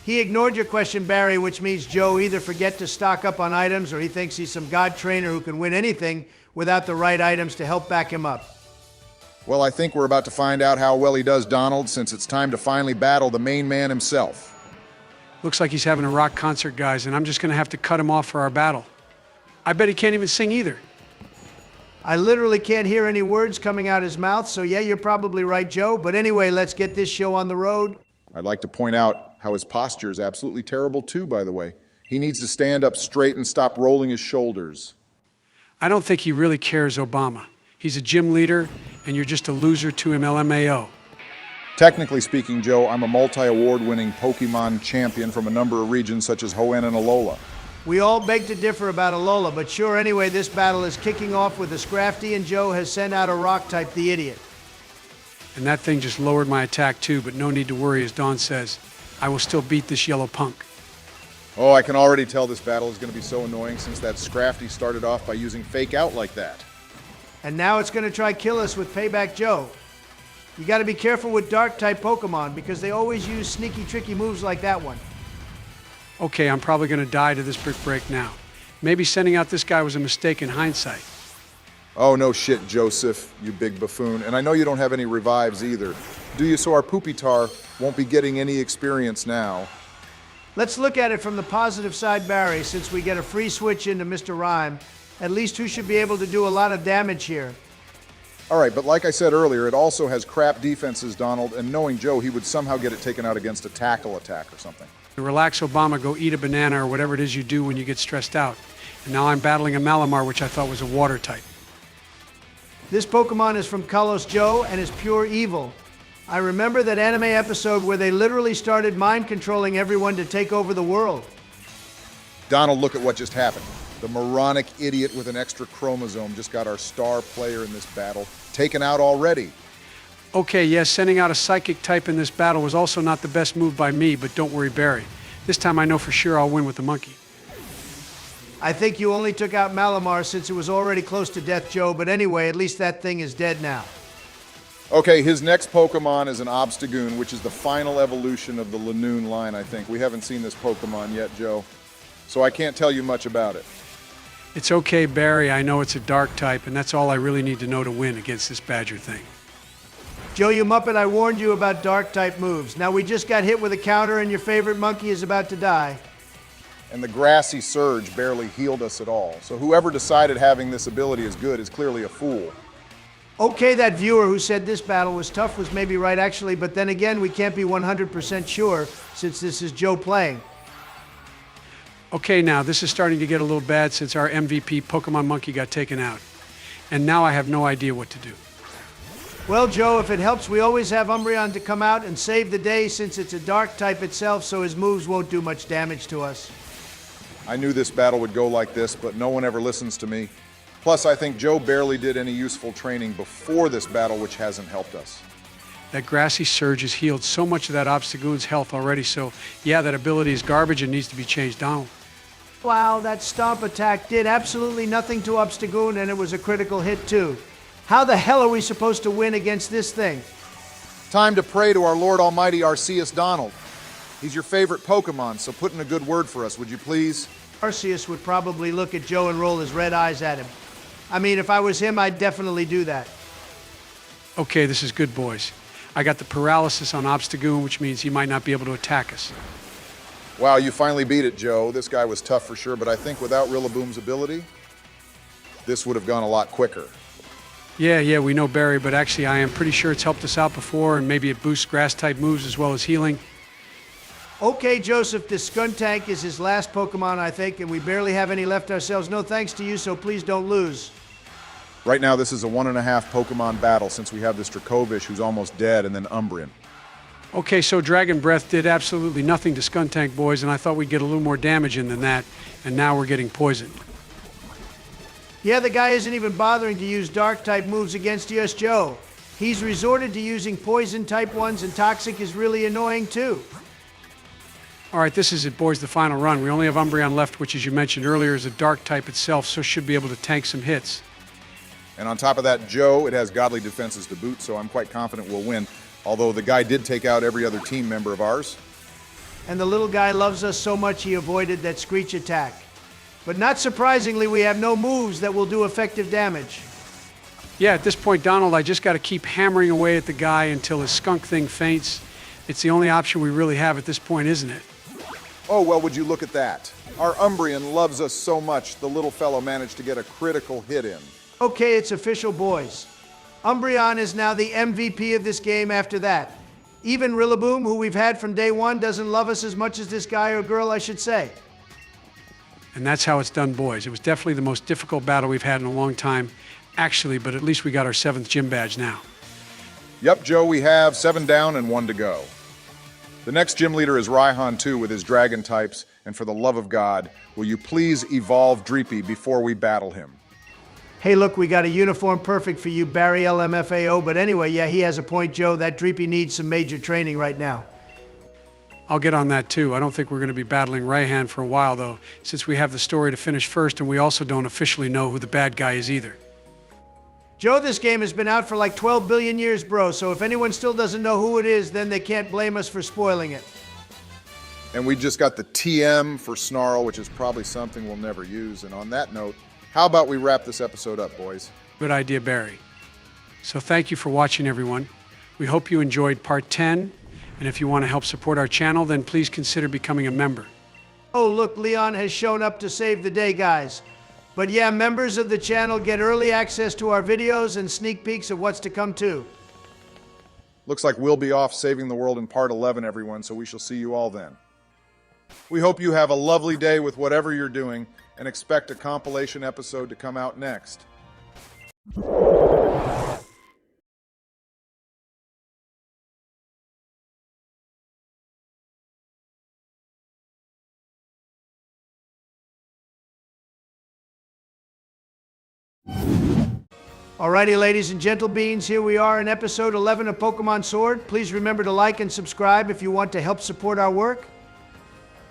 He ignored your question, Barry, which means Joe either forget to stock up on items or he thinks he's some god trainer who can win anything without the right items to help back him up. Well, I think we're about to find out how well he does, Donald, since it's time to finally battle the main man himself. Looks like he's having a rock concert, guys, and I'm just going to have to cut him off for our battle. I bet he can't even sing either. I literally can't hear any words coming out his mouth, so yeah, you're probably right, Joe. But anyway, let's get this show on the road. I'd like to point out how his posture is absolutely terrible, too, by the way. He needs to stand up straight and stop rolling his shoulders. I don't think he really cares, Obama. He's a gym leader, and you're just a loser to him, LMAO. Technically speaking, Joe, I'm a multi-award-winning Pokemon champion from a number of regions such as Hoenn and Alola. We all beg to differ about Alola, but sure, anyway, this battle is kicking off with a Scrafty, and Joe has sent out a Rock-type, the idiot. And that thing just lowered my attack too, but no need to worry, as Dawn says. I will still beat this yellow punk. Oh, I can already tell this battle is going to be so annoying since that Scrafty started off by using Fake Out like that. And now it's going to try kill us with Payback Joe. You got to be careful with Dark-type Pokemon because they always use sneaky, tricky moves like that one. Okay, I'm probably going to die to this brick break now. Maybe sending out this guy was a mistake in hindsight. Oh, no shit, Joseph, you big buffoon. And I know you don't have any revives either. Do you? So our Poopitar won't be getting any experience now. Let's look at it from the positive side, Barry, since we get a free switch into Mr. Rhyme. At least who should be able to do a lot of damage here. All right, but like I said earlier, it also has crap defenses, Donald, and knowing Joe, he would somehow get it taken out against a tackle attack or something. Relax, Obama, go eat a banana or whatever it is you do when you get stressed out. And now I'm battling a Malamar, which I thought was a water type. This Pokemon is from Kalos Joe and is pure evil. I remember that anime episode where they literally started mind controlling everyone to take over the world. Donald, look at what just happened. The moronic idiot with an extra chromosome just got our star player in this battle taken out already. Okay, yes, sending out a psychic type in this battle was also not the best move by me, but don't worry, Barry. This time I know for sure I'll win with the monkey. I think you only took out Malamar since it was already close to death, Joe, but anyway, at least that thing is dead now. Okay, his next Pokemon is an Obstagoon, which is the final evolution of the Lanoon line, I think. We haven't seen this Pokemon yet, Joe, so I can't tell you much about it. It's okay, Barry. I know it's a dark type, and that's all I really need to know to win against this Badger thing. Joe, you Muppet, I warned you about dark-type moves. Now we just got hit with a counter and your favorite monkey is about to die. And the Grassy Surge barely healed us at all. So whoever decided having this ability is good is clearly a fool. Okay, that viewer who said this battle was tough was maybe right actually, but then again, we can't be 100% sure since this is Joe playing. Okay, now, this is starting to get a little bad since our MVP Pokemon Monkey got taken out. And now I have no idea what to do. Well, Joe, if it helps, we always have Umbreon to come out and save the day since it's a dark type itself, so his moves won't do much damage to us. I knew this battle would go like this, but no one ever listens to me. Plus, I think Joe barely did any useful training before this battle, which hasn't helped us. That Grassy Surge has healed so much of that Obstagoon's health already, so yeah, that ability is garbage and needs to be changed down. Wow, that stomp attack did absolutely nothing to Obstagoon, and it was a critical hit too. How the hell are we supposed to win against this thing? Time to pray to our Lord Almighty Arceus Donald. He's your favorite Pokemon, so put in a good word for us, would you please? Arceus would probably look at Joe and roll his red eyes at him. I mean, if I was him, I'd definitely do that. Okay, this is good, boys. I got the paralysis on Obstagoon, which means he might not be able to attack us. Wow, you finally beat it, Joe. This guy was tough for sure, but I think without Rillaboom's ability, this would have gone a lot quicker. Yeah, we know Barry, but actually I am pretty sure it's helped us out before, and maybe it boosts grass-type moves as well as healing. Okay, Joseph, this Skuntank is his last Pokemon, I think, and we barely have any left ourselves. No thanks to you, so please don't lose. Right now, this is a 1.5 Pokemon battle since we have this Dracovish who's almost dead and then Umbreon. Okay, so Dragon Breath did absolutely nothing to Skuntank, boys, and I thought we'd get a little more damage in than that, and now we're getting poisoned. Yeah, the guy isn't even bothering to use Dark-type moves against us, Joe. He's resorted to using Poison-type ones, and Toxic is really annoying, too. All right, this is it, boys, the final run. We only have Umbreon left, which, as you mentioned earlier, is a dark type itself, so should be able to tank some hits. And on top of that, Joe, it has godly defenses to boot, so I'm quite confident we'll win. Although the guy did take out every other team member of ours. And the little guy loves us so much he avoided that Screech attack. But not surprisingly, we have no moves that will do effective damage. Yeah, at this point, Donald, I just got to keep hammering away at the guy until his skunk thing faints. It's the only option we really have at this point, isn't it? Oh, well, would you look at that? Our Umbreon loves us so much, the little fellow managed to get a critical hit in. Okay, it's official, boys. Umbreon is now the MVP of this game after that. Even Rillaboom, who we've had from day one, doesn't love us as much as this guy or girl, I should say. And that's how it's done, boys. It was definitely the most difficult battle we've had in a long time, actually, but at least we got our 7th gym badge now. Yep, Joe, we have 7 down and 1 to go. The next gym leader is Raihan 2 with his dragon types, and for the love of God, will you please evolve Dreepy before we battle him? Hey, look, we got a uniform perfect for you, Barry LMFAO, but anyway, yeah, he has a point, Joe. That Dreepy needs some major training right now. I'll get on that too. I don't think we're going to be battling Raihan for a while, though, since we have the story to finish first, and we also don't officially know who the bad guy is either. Joe, this game has been out for like 12 billion years, bro, so if anyone still doesn't know who it is, then they can't blame us for spoiling it. And we just got the TM for Snarl, which is probably something we'll never use. And on that note, how about we wrap this episode up, boys? Good idea, Barry. So thank you for watching, everyone. We hope you enjoyed part 10, and if you want to help support our channel, then please consider becoming a member. Oh, look, Leon has shown up to save the day, guys. But yeah, members of the channel get early access to our videos and sneak peeks of what's to come too. Looks like we'll be off saving the world in part 11, everyone, so we shall see you all then. We hope you have a lovely day with whatever you're doing, and expect a compilation episode to come out next. Alrighty, ladies and gentle beings, here we are in episode 11 of Pokemon Sword. Please remember to like and subscribe if you want to help support our work.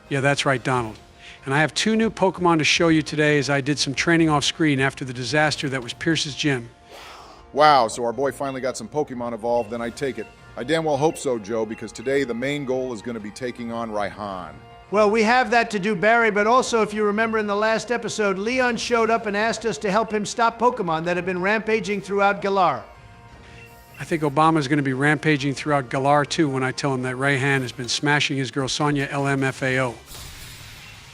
Yeah, that's right, Donald. And I have 2 new Pokemon to show you today as I did some training off screen after the disaster that was Pierce's gym. Wow, so our boy finally got some Pokemon evolved, then I take it. I damn well hope so, Joe, because today the main goal is going to be taking on Raihan. Well, we have that to do, Barry, but also, if you remember in the last episode, Leon showed up and asked us to help him stop Pokemon that have been rampaging throughout Galar. I think Obama's going to be rampaging throughout Galar too when I tell him that Raihan has been smashing his girl Sonya LMFAO.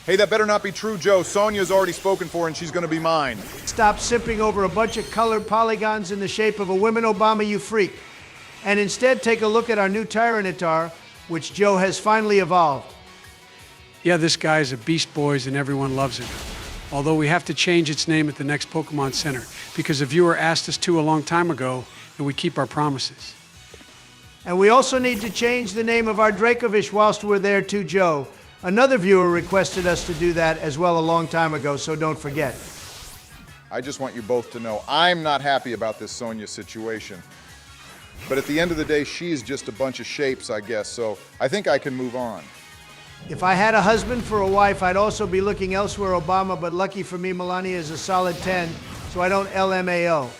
Hey, that better not be true, Joe. Sonya's already spoken for and she's going to be mine. Stop sipping over a bunch of colored polygons in the shape of a women, Obama, you freak. And instead take a look at our new Tyranitar, which Joe has finally evolved. Yeah, this guy is a beast, boys, and everyone loves him. Although we have to change its name at the next Pokemon Center because a viewer asked us to a long time ago, and we keep our promises. And we also need to change the name of our Dracovish whilst we're there too, Joe. Another viewer requested us to do that as well a long time ago, so don't forget. I just want you both to know I'm not happy about this Sonya situation. But at the end of the day, she's just a bunch of shapes, I guess, so I think I can move on. If I had a husband for a wife, I'd also be looking elsewhere, Obama, but lucky for me, Melania is a solid 10, so I don't LMAO.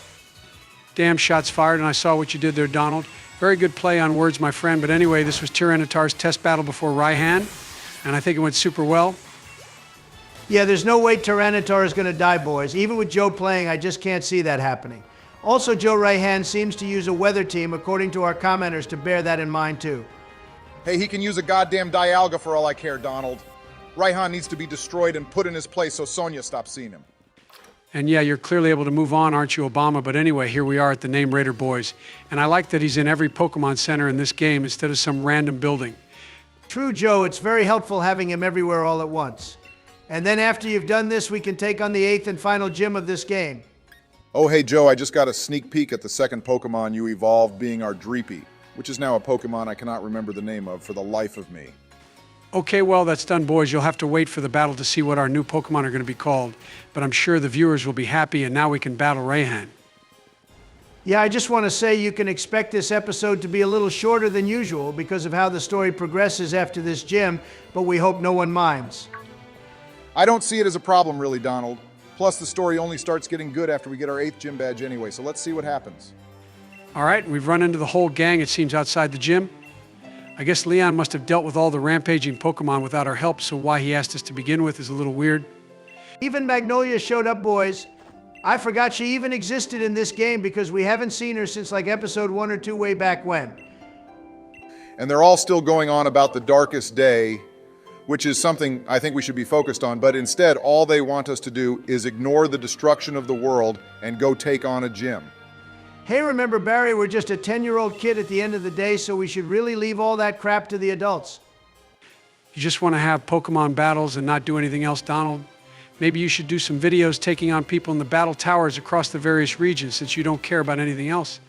Damn, shots fired, and I saw what you did there, Donald. Very good play on words, my friend, but anyway, this was Tyranitar's test battle before Raihan, and I think it went super well. Yeah, there's no way Tyranitar is going to die, boys. Even with Joe playing, I just can't see that happening. Also, Joe Raihan seems to use a weather team, according to our commenters, to bear that in mind, too. Hey, he can use a goddamn Dialga for all I care, Donald. Raihan needs to be destroyed and put in his place so Sonya stops seeing him. And yeah, you're clearly able to move on, aren't you, Obama? But anyway, here we are at the Name Raider boys. And I like that he's in every Pokemon Center in this game instead of some random building. True, Joe. It's very helpful having him everywhere all at once. And then after you've done this, we can take on the 8th and final gym of this game. Oh, hey, Joe, I just got a sneak peek at the second Pokemon you evolved, being our Dreepy, which is now a Pokemon I cannot remember the name of for the life of me. Okay, well, that's done, boys. You'll have to wait for the battle to see what our new Pokemon are going to be called. But I'm sure the viewers will be happy, and now we can battle Raihan. Yeah, I just want to say you can expect this episode to be a little shorter than usual because of how the story progresses after this gym, but we hope no one minds. I don't see it as a problem, really, Donald. Plus, the story only starts getting good after we get our 8th gym badge anyway, so let's see what happens. All right, we've run into the whole gang, it seems, outside the gym. I guess Leon must have dealt with all the rampaging Pokemon without our help, so why he asked us to begin with is a little weird. Even Magnolia showed up, boys. I forgot she even existed in this game because we haven't seen her since like episode 1 or 2 way back when. And they're all still going on about the darkest day, which is something I think we should be focused on, but instead all they want us to do is ignore the destruction of the world and go take on a gym. Hey, remember, Barry, we're just a 10-year-old kid at the end of the day, so we should really leave all that crap to the adults. You just want to have Pokemon battles and not do anything else, Donald? Maybe you should do some videos taking on people in the battle towers across the various regions since you don't care about anything else.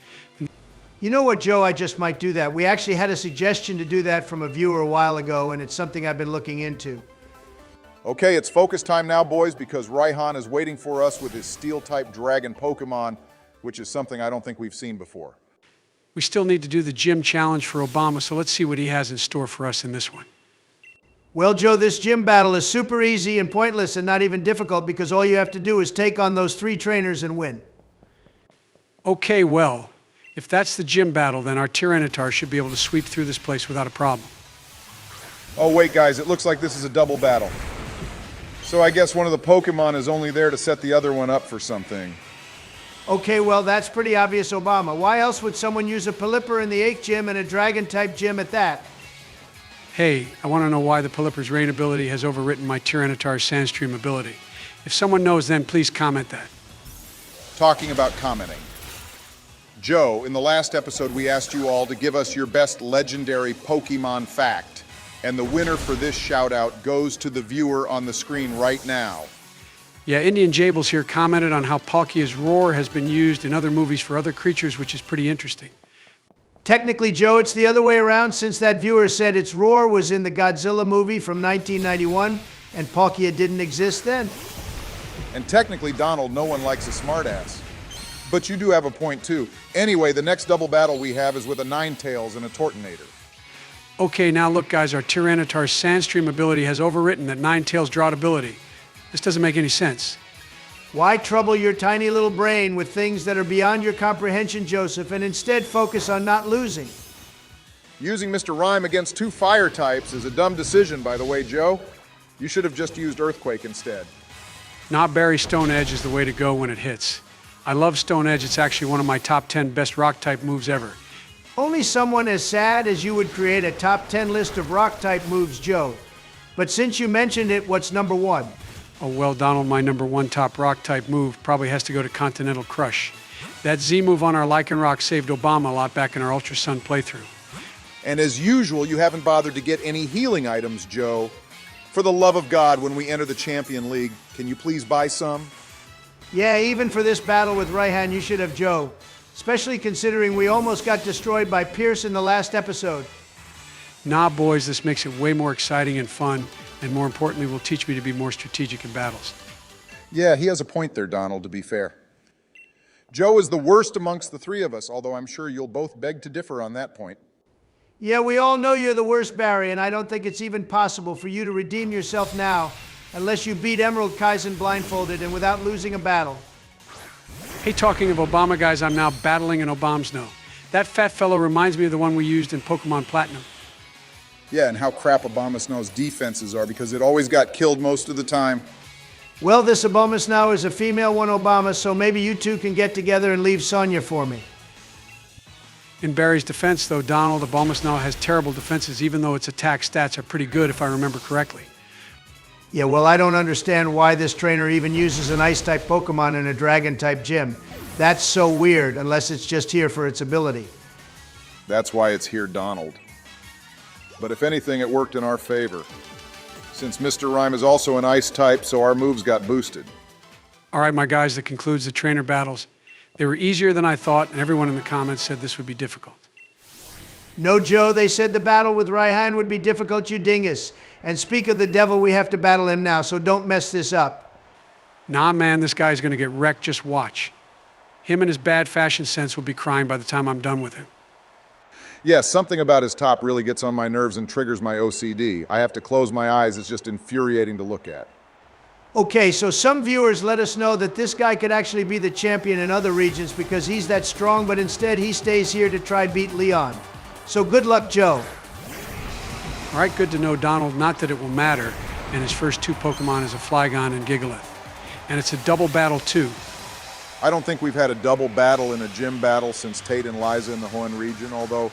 You know what, Joe? I just might do that. We actually had a suggestion to do that from a viewer a while ago, and it's something I've been looking into. Okay, it's focus time now, boys, because Raihan is waiting for us with his Steel-type Dragon Pokemon, which is something I don't think we've seen before. We still need to do the gym challenge for Obama, so let's see what he has in store for us in this one. Well, Joe, this gym battle is super easy and pointless and not even difficult because all you have to do is take on those 3 trainers and win. Okay, well, if that's the gym battle, then our Tyranitar should be able to sweep through this place without a problem. Oh, wait, guys, it looks like this is a double battle. So I guess one of the Pokemon is only there to set the other one up for something. Okay, well, that's pretty obvious, Obama. Why else would someone use a Pelipper in the 8th gym and a Dragon-type gym at that? Hey, I want to know why the Pelipper's rain ability has overwritten my Tyranitar's Sandstream ability. If someone knows, then please comment that. Talking about commenting. Joe, in the last episode, we asked you all to give us your best legendary Pokemon fact. And the winner for this shout-out goes to the viewer on the screen right now. Yeah, Indian Jables here commented on how Palkia's roar has been used in other movies for other creatures, which is pretty interesting. Technically, Joe, it's the other way around since that viewer said its roar was in the Godzilla movie from 1991 and Palkia didn't exist then. And technically, Donald, no one likes a smartass. But you do have a point, too. Anyway, the next double battle we have is with a Ninetales and a Tortonator. Okay, now look, guys, our Tyranitar's Sandstream ability has overwritten that Ninetales' Drought ability. This doesn't make any sense. Why trouble your tiny little brain with things that are beyond your comprehension, Joseph, and instead focus on not losing? Using Mr. Rhyme against 2 fire types is a dumb decision, by the way, Joe. You should have just used Earthquake instead. Not Berry Stone Edge is the way to go when it hits. I love Stone Edge. It's actually one of my top 10 best rock-type moves ever. Only someone as sad as you would create a top 10 list of rock-type moves, Joe. But since you mentioned it, what's number 1? Oh, well, Donald, my number 1 top rock-type move probably has to go to Continental Crush. That Z move on our Lycanroc saved Obama a lot back in our Ultra Sun playthrough. And as usual, you haven't bothered to get any healing items, Joe. For the love of God, when we enter the Champion League, can you please buy some? Yeah, even for this battle with Raihan, you should have Joe. Especially considering we almost got destroyed by Pierce in the last episode. Nah, boys, this makes it way more exciting and fun, and more importantly, will teach me to be more strategic in battles. Yeah, he has a point there, Donald, to be fair. Joe is the worst amongst the 3 of us, although I'm sure you'll both beg to differ on that point. Yeah, we all know you're the worst, Barry, and I don't think it's even possible for you to redeem yourself now unless you beat Emerald Kaizen blindfolded and without losing a battle. Hey, talking of Obama, guys, I'm now battling an Obamsno. That fat fellow reminds me of the one we used in Pokemon Platinum. Yeah, and how crap Abomasnow's defenses are because it always got killed most of the time. Well, this Obamas now is a female one Obama, so maybe you two can get together and leave Sonya for me. In Barry's defense, though, Donald, Abomasnow has terrible defenses, even though its attack stats are pretty good, if I remember correctly. Yeah, well, I don't understand why this trainer even uses an Ice-type Pokemon in a Dragon-type gym. That's so weird, unless it's just here for its ability. That's why it's here, Donald. But if anything, it worked in our favor. Since Mr. Rhyme is also an Ice type, so our moves got boosted. All right, my guys, that concludes the trainer battles. They were easier than I thought, and everyone in the comments said this would be difficult. No, Joe, they said the battle with Raihan would be difficult, you dingus. And speak of the devil, we have to battle him now, so don't mess this up. Nah, man, this guy's gonna get wrecked, just watch. Him and his bad fashion sense will be crying by the time I'm done with him. Yes, something about his top really gets on my nerves and triggers my OCD. I have to close my eyes, it's just infuriating to look at. Okay, so some viewers let us know that this guy could actually be the champion in other regions because he's that strong, but instead he stays here to try beat Leon. So good luck, Joe. All right, good to know, Donald, not that it will matter, and his first 2 Pokemon is a Flygon and Gigalith. And it's a double battle, too. I don't think we've had a double battle in a gym battle since Tate and Liza in the Hoenn region, although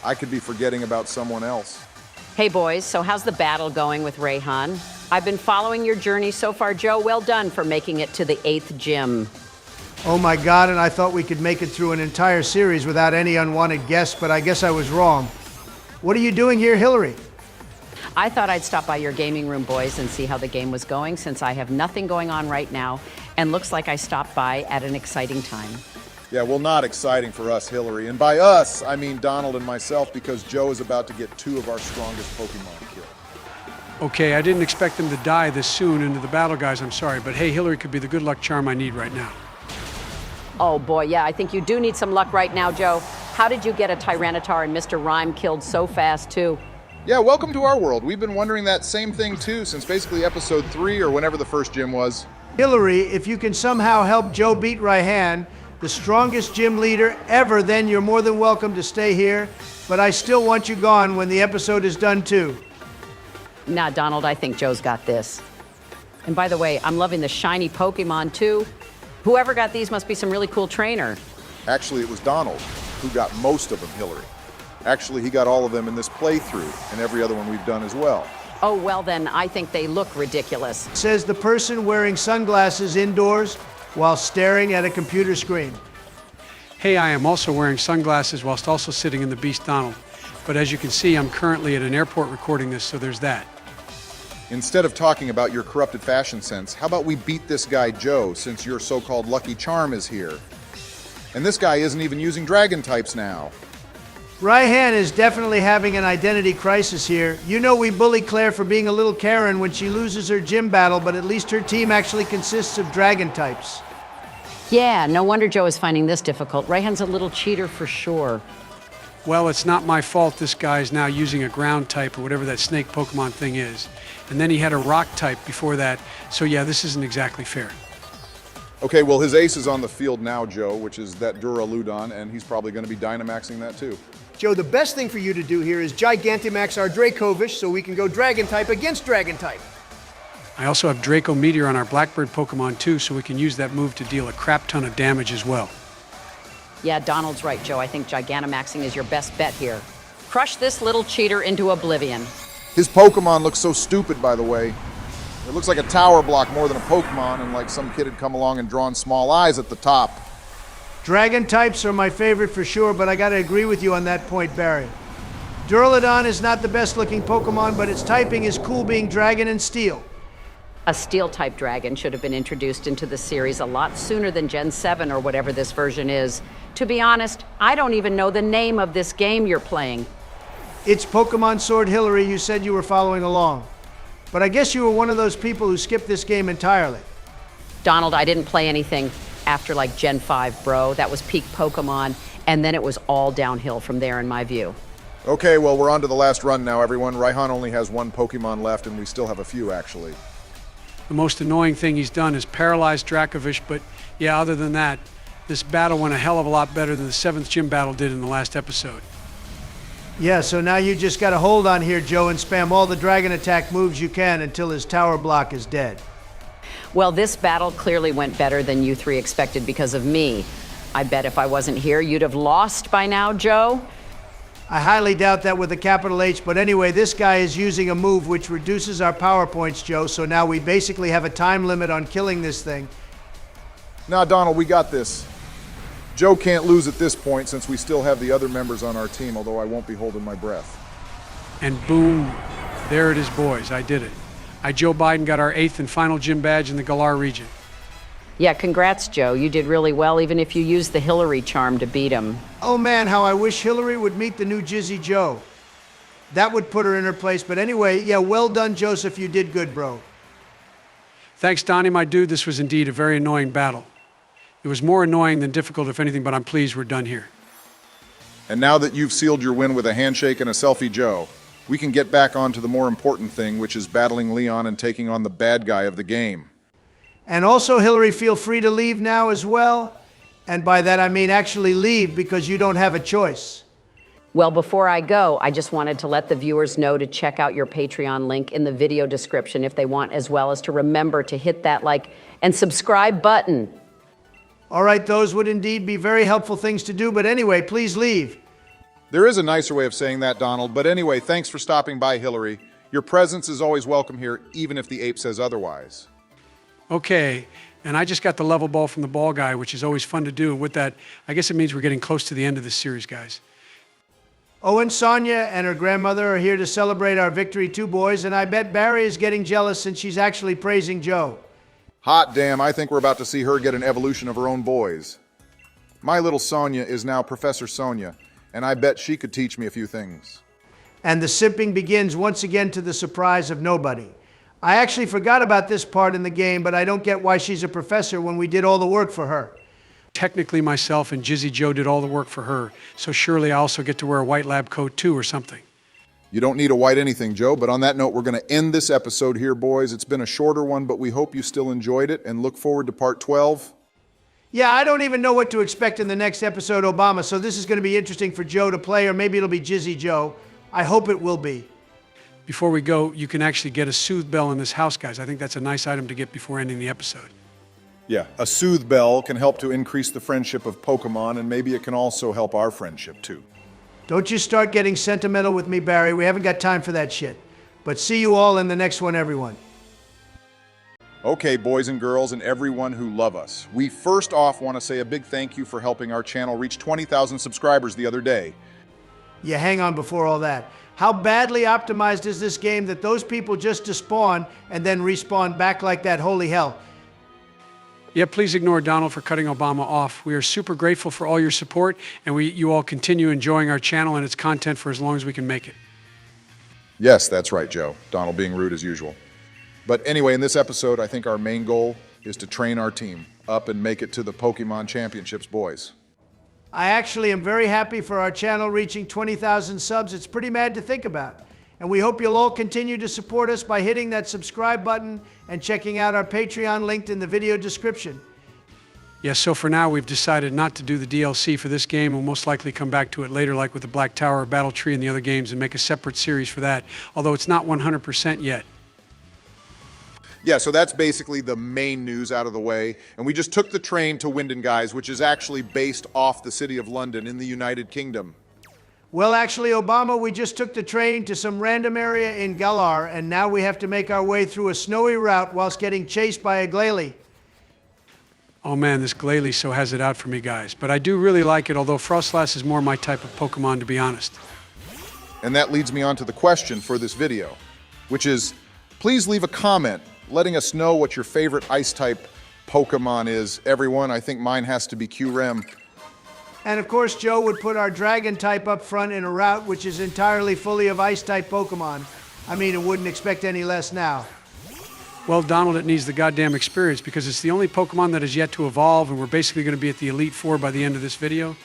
I could be forgetting about someone else. Hey boys, so how's the battle going with Raihan? I've been following your journey so far, Joe. Well done for making it to the 8th gym. Oh my God, and I thought we could make it through an entire series without any unwanted guests, but I guess I was wrong. What are you doing here, Hillary? I thought I'd stop by your gaming room, boys, and see how the game was going since I have nothing going on right now, and looks like I stopped by at an exciting time. Yeah, well, not exciting for us, Hillary. And by us, I mean Donald and myself, because Joe is about to get 2 of our strongest Pokemon killed. Okay, I didn't expect them to die this soon into the battle, guys, I'm sorry, but hey, Hillary could be the good luck charm I need right now. Oh boy, yeah, I think you do need some luck right now, Joe. How did you get a Tyranitar and Mr. Rhyme killed so fast, too? Yeah, welcome to our world. We've been wondering that same thing, too, since basically episode 3 or whenever the first gym was. Hillary, if you can somehow help Joe beat Raihan, the strongest gym leader ever, then you're more than welcome to stay here. But I still want you gone when the episode is done, too. Nah, Donald, I think Joe's got this. And by the way, I'm loving the shiny Pokemon, too. Whoever got these must be some really cool trainer. Actually, it was Donald who got most of them, Hillary. Actually, he got all of them in this playthrough and every other one we've done as well. Oh, well then, I think they look ridiculous. Says the person wearing sunglasses indoors while staring at a computer screen. Hey, I am also wearing sunglasses whilst also sitting in the Beast Donald. But as you can see, I'm currently at an airport recording this, so there's that. Instead of talking about your corrupted fashion sense, how about we beat this guy Joe, since your so-called lucky charm is here? And this guy isn't even using dragon types now. Raihan is definitely having an identity crisis here. You know we bully Claire for being a little Karen when she loses her gym battle, but at least her team actually consists of dragon types. Yeah, no wonder Joe is finding this difficult. Raihan's a little cheater for sure. Well, it's not my fault this guy is now using a ground type or whatever that snake Pokemon thing is. And then he had a rock type before that, so yeah, this isn't exactly fair. Okay, well, his ace is on the field now, Joe, which is that Duraludon, and he's probably going to be Dynamaxing that too. Joe, the best thing for you to do here is Gigantamax our Dracovish so we can go Dragon type against Dragon type. I also have Draco Meteor on our Blackbird Pokemon too, so we can use that move to deal a crap ton of damage as well. Yeah, Donald's right, Joe. I think Gigantamaxing is your best bet here. Crush this little cheater into oblivion. His Pokemon looks so stupid, by the way. It looks like a tower block more than a Pokemon, and like some kid had come along and drawn small eyes at the top. Dragon types are my favorite for sure, but I gotta agree with you on that point, Barry. Duraludon is not the best looking Pokemon, but its typing is cool being Dragon and Steel. A Steel-type dragon should have been introduced into the series a lot sooner than Gen 7 or whatever this version is. To be honest, I don't even know the name of this game you're playing. It's Pokemon Sword Hillary. You said you were following along. But I guess you were one of those people who skipped this game entirely. Donald, I didn't play anything after like Gen 5, bro. That was peak Pokemon, and then it was all downhill from there in my view. Okay, well, we're on to the last run now, everyone. Raihan only has one Pokemon left, and we still have a few, actually. The most annoying thing he's done is paralyze Dracovish, but yeah, other than that, this battle went a hell of a lot better than the 7th gym battle did in the last episode. Yeah, so now you just gotta hold on here, Joe, and spam all the dragon attack moves you can until his tower block is dead. Well, this battle clearly went better than you three expected because of me. I bet if I wasn't here, you'd have lost by now, Joe. I highly doubt that with a capital H, but anyway, this guy is using a move which reduces our power points, Joe, so now we basically have a time limit on killing this thing. Now, Donald, we got this. Joe can't lose at this point since we still have the other members on our team, although I won't be holding my breath. And boom, there it is, boys. I did it. I, Joe Biden, got our 8th and final gym badge in the Galar region. Yeah, congrats, Joe. You did really well, even if you used the Hillary charm to beat him. Oh man, how I wish Hillary would meet the new Jizzy Joe. That would put her in her place, but anyway, yeah, well done, Joseph. You did good, bro. Thanks, Donnie, my dude. This was indeed a very annoying battle. It was more annoying than difficult, if anything, but I'm pleased we're done here. And now that you've sealed your win with a handshake and a selfie, Joe, we can get back on to the more important thing, which is battling Leon and taking on the bad guy of the game. And also, Hillary, feel free to leave now as well. And by that I mean actually leave because you don't have a choice. Well, before I go, I just wanted to let the viewers know to check out your Patreon link in the video description if they want, as well as to remember to hit that like and subscribe button. All right, those would indeed be very helpful things to do, but anyway, please leave. There is a nicer way of saying that, Donald, but anyway, thanks for stopping by, Hillary. Your presence is always welcome here, even if the ape says otherwise. Okay, and I just got the level ball from the ball guy, which is always fun to do. With that, I guess it means we're getting close to the end of this series, guys. Oh, and Sonia and her grandmother are here to celebrate our victory too, boys, and I bet Barry is getting jealous since she's actually praising Joe. Hot damn, I think we're about to see her get an evolution of her own boys. My little Sonia is now Professor Sonia, and I bet she could teach me a few things. And the simping begins once again to the surprise of nobody. I actually forgot about this part in the game, but I don't get why she's a professor when we did all the work for her. Technically, myself and Jizzy Joe did all the work for her, so surely I also get to wear a white lab coat too or something. You don't need a white anything, Joe, but on that note, we're going to end this episode here, boys. It's been a shorter one, but we hope you still enjoyed it and look forward to part 12. Yeah, I don't even know what to expect in the next episode, Obama, so this is going to be interesting for Joe to play, or maybe it'll be Jizzy Joe. I hope it will be. Before we go, you can actually get a soothe bell in this house, guys. I think that's a nice item to get before ending the episode. Yeah, a soothe bell can help to increase the friendship of Pokemon, and maybe it can also help our friendship, too. Don't you start getting sentimental with me, Barry. We haven't got time for that shit. But see you all in the next one, everyone. Okay, boys and girls and everyone who love us. We first off want to say a big thank you for helping our channel reach 20,000 subscribers the other day. Yeah, hang on before all that. How badly optimized is this game that those people just despawn and then respawn back like that? Holy hell. Yeah, please ignore Donald for cutting Obama off. We are super grateful for all your support, and you all continue enjoying our channel and its content for as long as we can make it. Yes, that's right, Joe. Donald being rude as usual. But anyway, in this episode, I think our main goal is to train our team up and make it to the Pokemon Championships, boys. I actually am very happy for our channel reaching 20,000 subs. It's pretty mad to think about. And we hope you'll all continue to support us by hitting that subscribe button and checking out our Patreon linked in the video description. Yes, so for now, we've decided not to do the DLC for this game. We'll most likely come back to it later, like with the Black Tower, Battle Tree, and the other games, and make a separate series for that, although it's not 100% yet. Yeah, so that's basically the main news out of the way. And we just took the train to Winden, guys, which is actually based off the city of London in the United Kingdom. Well, actually, Obama, we just took the train to some random area in Galar, and now we have to make our way through a snowy route whilst getting chased by a Glalie. Oh man, this Glalie so has it out for me, guys. But I do really like it, although Frostlass is more my type of Pokemon, to be honest. And that leads me on to the question for this video, which is, please leave a comment letting us know what your favorite Ice-type Pokemon is. Everyone, I think mine has to be Q-Rem. And of course, Joe would put our Dragon type up front in a route which is entirely fully of Ice-type Pokemon. I mean, it wouldn't expect any less now. Well, Donald, it needs the goddamn experience because it's the only Pokemon that has yet to evolve, and we're basically going to be at the Elite Four by the end of this video.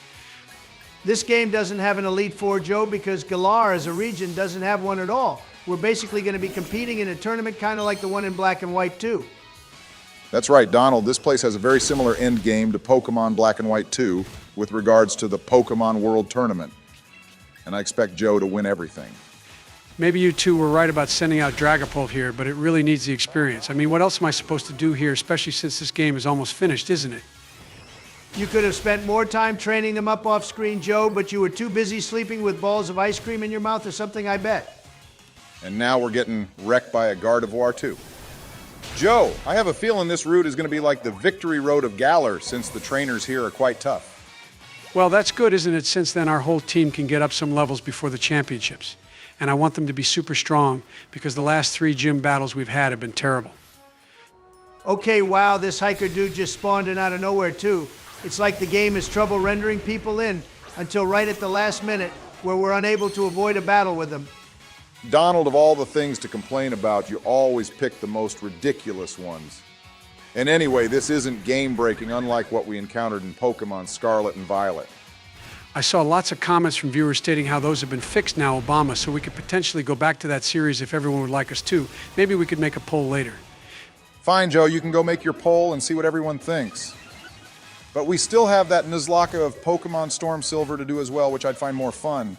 This game doesn't have an Elite Four, Joe, because Galar as a region doesn't have one at all. We're basically going to be competing in a tournament kind of like the one in Black and White 2. That's right, Donald. This place has a very similar end game to Pokemon Black and White 2 with regards to the Pokemon World Tournament. And I expect Joe to win everything. Maybe you two were right about sending out Dragapult here, but it really needs the experience. I mean, what else am I supposed to do here, especially since this game is almost finished, isn't it? You could have spent more time training them up off screen, Joe, but you were too busy sleeping with balls of ice cream in your mouth or something, I bet. And now we're getting wrecked by a Gardevoir too. Joe, I have a feeling this route is going to be like the Victory Road of Galar, since the trainers here are quite tough. Well, that's good, isn't it? Since then, our whole team can get up some levels before the championships. And I want them to be super strong, because the last 3 gym battles we've had have been terrible. Okay, wow, this hiker dude just spawned in out of nowhere, too. It's like the game has trouble rendering people in until right at the last minute, where we're unable to avoid a battle with them. Donald, of all the things to complain about, you always pick the most ridiculous ones. And anyway, this isn't game-breaking, unlike what we encountered in Pokemon Scarlet and Violet. I saw lots of comments from viewers stating how those have been fixed now, Obama, so we could potentially go back to that series if everyone would like us to. Maybe we could make a poll later. Fine, Joe, you can go make your poll and see what everyone thinks. But we still have that Nuzlocke of Pokemon Storm Silver to do as well, which I'd find more fun.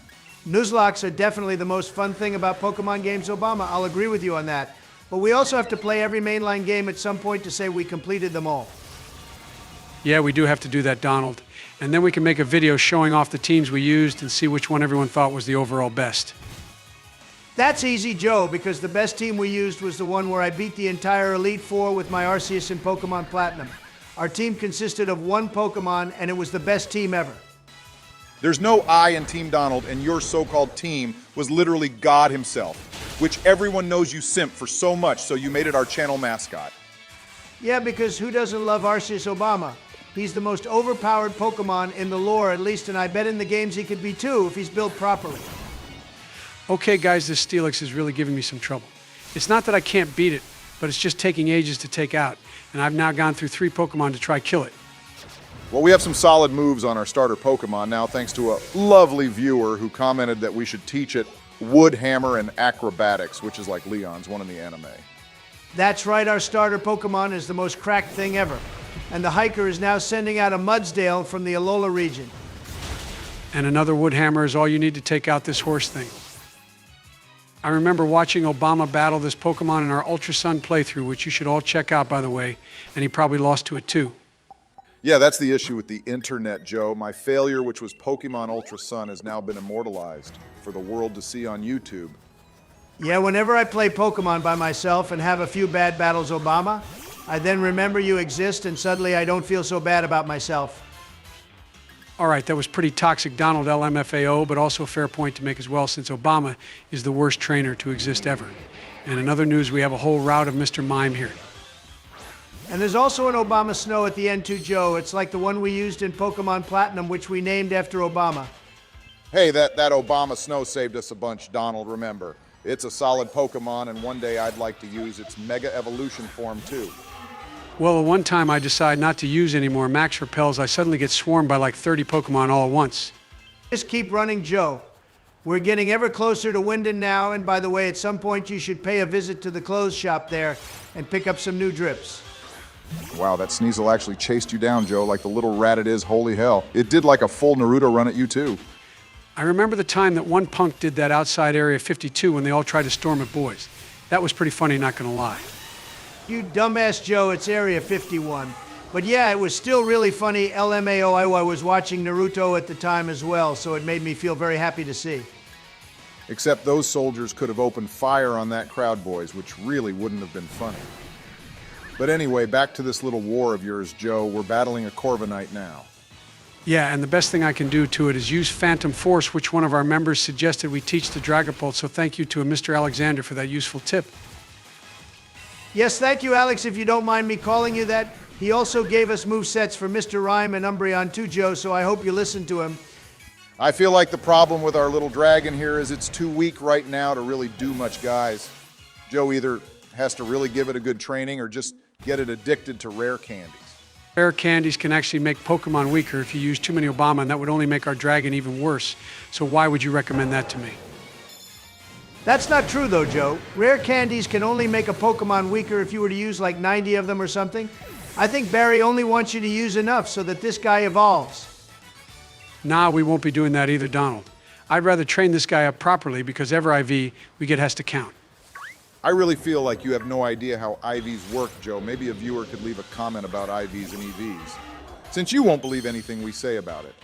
Nuzlocks are definitely the most fun thing about Pokemon games, Obama. I'll agree with you on that. But we also have to play every mainline game at some point to say we completed them all. Yeah, we do have to do that, Donald. And then we can make a video showing off the teams we used and see which one everyone thought was the overall best. That's easy, Joe, because the best team we used was the one where I beat the entire Elite Four with my Arceus in Pokemon Platinum. Our team consisted of 1 Pokemon, and it was the best team ever. There's no I in Team Donald, and your so-called team was literally God himself, which everyone knows you simp for so much, so you made it our channel mascot. Yeah, because who doesn't love Arceus Obama? He's the most overpowered Pokemon in the lore, at least, and I bet in the games he could be too if he's built properly. Okay, guys, this Steelix is really giving me some trouble. It's not that I can't beat it, but it's just taking ages to take out, and I've now gone through 3 Pokemon to try kill it. Well, we have some solid moves on our starter Pokemon now, thanks to a lovely viewer who commented that we should teach it Wood Hammer and Acrobatics, which is like Leon's, one in the anime. That's right, our starter Pokemon is the most cracked thing ever. And the hiker is now sending out a Mudsdale from the Alola region. And another Woodhammer is all you need to take out this horse thing. I remember watching Obama battle this Pokemon in our Ultra Sun playthrough, which you should all check out, by the way, and he probably lost to it too. Yeah, that's the issue with the internet, Joe. My failure, which was Pokemon Ultra Sun, has now been immortalized for the world to see on YouTube. Yeah, whenever I play Pokemon by myself and have a few bad battles, Obama, I then remember you exist and suddenly I don't feel so bad about myself. All right, that was pretty toxic, Donald LMFAO, but also a fair point to make as well, since Obama is the worst trainer to exist ever. And in other news, we have a whole rout of Mr. Mime here. And there's also an Obama Snow at the end too, Joe. It's like the one we used in Pokemon Platinum, which we named after Obama. Hey, that Obama Snow saved us a bunch, Donald, remember. It's a solid Pokemon, and one day I'd like to use its Mega Evolution form too. Well, the one time I decide not to use any more Max Repels, I suddenly get swarmed by like 30 Pokemon all at once. Just keep running, Joe. We're getting ever closer to Wyndon now, and by the way, at some point you should pay a visit to the clothes shop there and pick up some new drips. Wow, that Sneasel actually chased you down, Joe, like the little rat it is, holy hell. It did like a full Naruto run at you too. I remember the time that one punk did that outside Area 52 when they all tried to storm at boys. That was pretty funny, not gonna lie. You dumbass Joe, it's Area 51. But yeah, it was still really funny. LMAO, I was watching Naruto at the time as well, so it made me feel very happy to see. Except those soldiers could have opened fire on that crowd, boys, which really wouldn't have been funny. But anyway, back to this little war of yours, Joe. We're battling a Corviknight now. Yeah, and the best thing I can do to it is use Phantom Force, which one of our members suggested we teach to Dragapult, so thank you to a Mr. Alexander for that useful tip. Yes, thank you, Alex, if you don't mind me calling you that. He also gave us movesets for Mr. Rhyme and Umbreon too, Joe, so I hope you listen to him. I feel like the problem with our little dragon here is it's too weak right now to really do much, guys. Joe either has to really give it a good training or just get it addicted to rare candies. Rare candies can actually make Pokemon weaker if you use too many Obama, and that would only make our dragon even worse. So why would you recommend that to me? That's not true, though, Joe. Rare candies can only make a Pokemon weaker if you were to use like 90 of them or something. I think Barry only wants you to use enough so that this guy evolves. Nah, we won't be doing that either, Donald. I'd rather train this guy up properly because every IV we get has to count. I really feel like you have no idea how IVs work, Joe. Maybe a viewer could leave a comment about IVs and EVs, since you won't believe anything we say about it.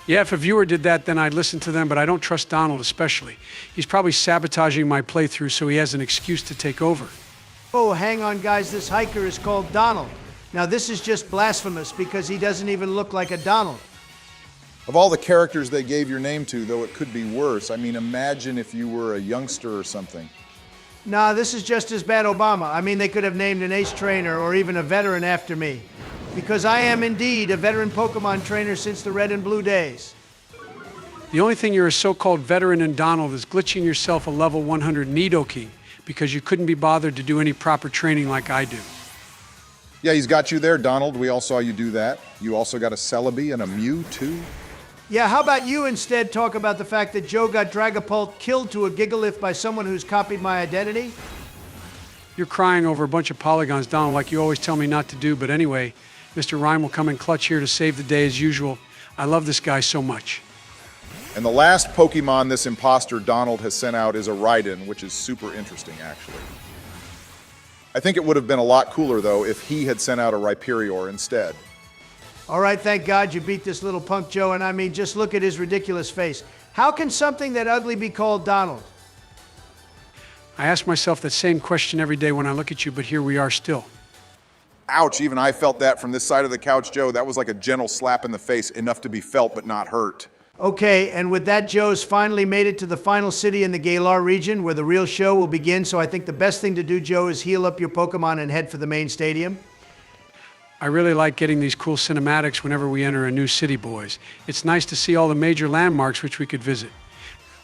Yeah, if a viewer did that, then I'd listen to them, but I don't trust Donald especially. He's probably sabotaging my playthrough so he has an excuse to take over. Oh, hang on, guys. This hiker is called Donald. Now, this is just blasphemous because he doesn't even look like a Donald. Of all the characters they gave your name to, though, it could be worse. I mean, imagine if you were a youngster or something. Nah, this is just as bad, Obama. I mean, they could have named an ace trainer or even a veteran after me. Because I am indeed a veteran Pokemon trainer since the red and blue days. The only thing you're a so-called veteran in, Donald, is glitching yourself a level 100 Nidoking because you couldn't be bothered to do any proper training like I do. Yeah, he's got you there, Donald. We all saw you do that. You also got a Celebi and a Mew, too. Yeah, how about you instead talk about the fact that Joe got Dragapult killed to a Gigalith by someone who's copied my identity? You're crying over a bunch of polygons, Donald, like you always tell me not to do, but anyway, Mr. Rhyme will come in clutch here to save the day as usual. I love this guy so much. And the last Pokemon this imposter Donald has sent out is a Raiden, which is super interesting, actually. I think it would have been a lot cooler, though, if he had sent out a Rhyperior instead. All right, thank God you beat this little punk Joe, and I mean, just look at his ridiculous face. How can something that ugly be called Donald? I ask myself that same question every day when I look at you, but here we are still. Ouch, even I felt that from this side of the couch, Joe. That was like a gentle slap in the face, enough to be felt but not hurt. Okay, and with that, Joe's finally made it to the final city in the Galar region where the real show will begin, so I think the best thing to do, Joe, is heal up your Pokemon and head for the main stadium. I really like getting these cool cinematics whenever we enter a new city, boys. It's nice to see all the major landmarks which we could visit.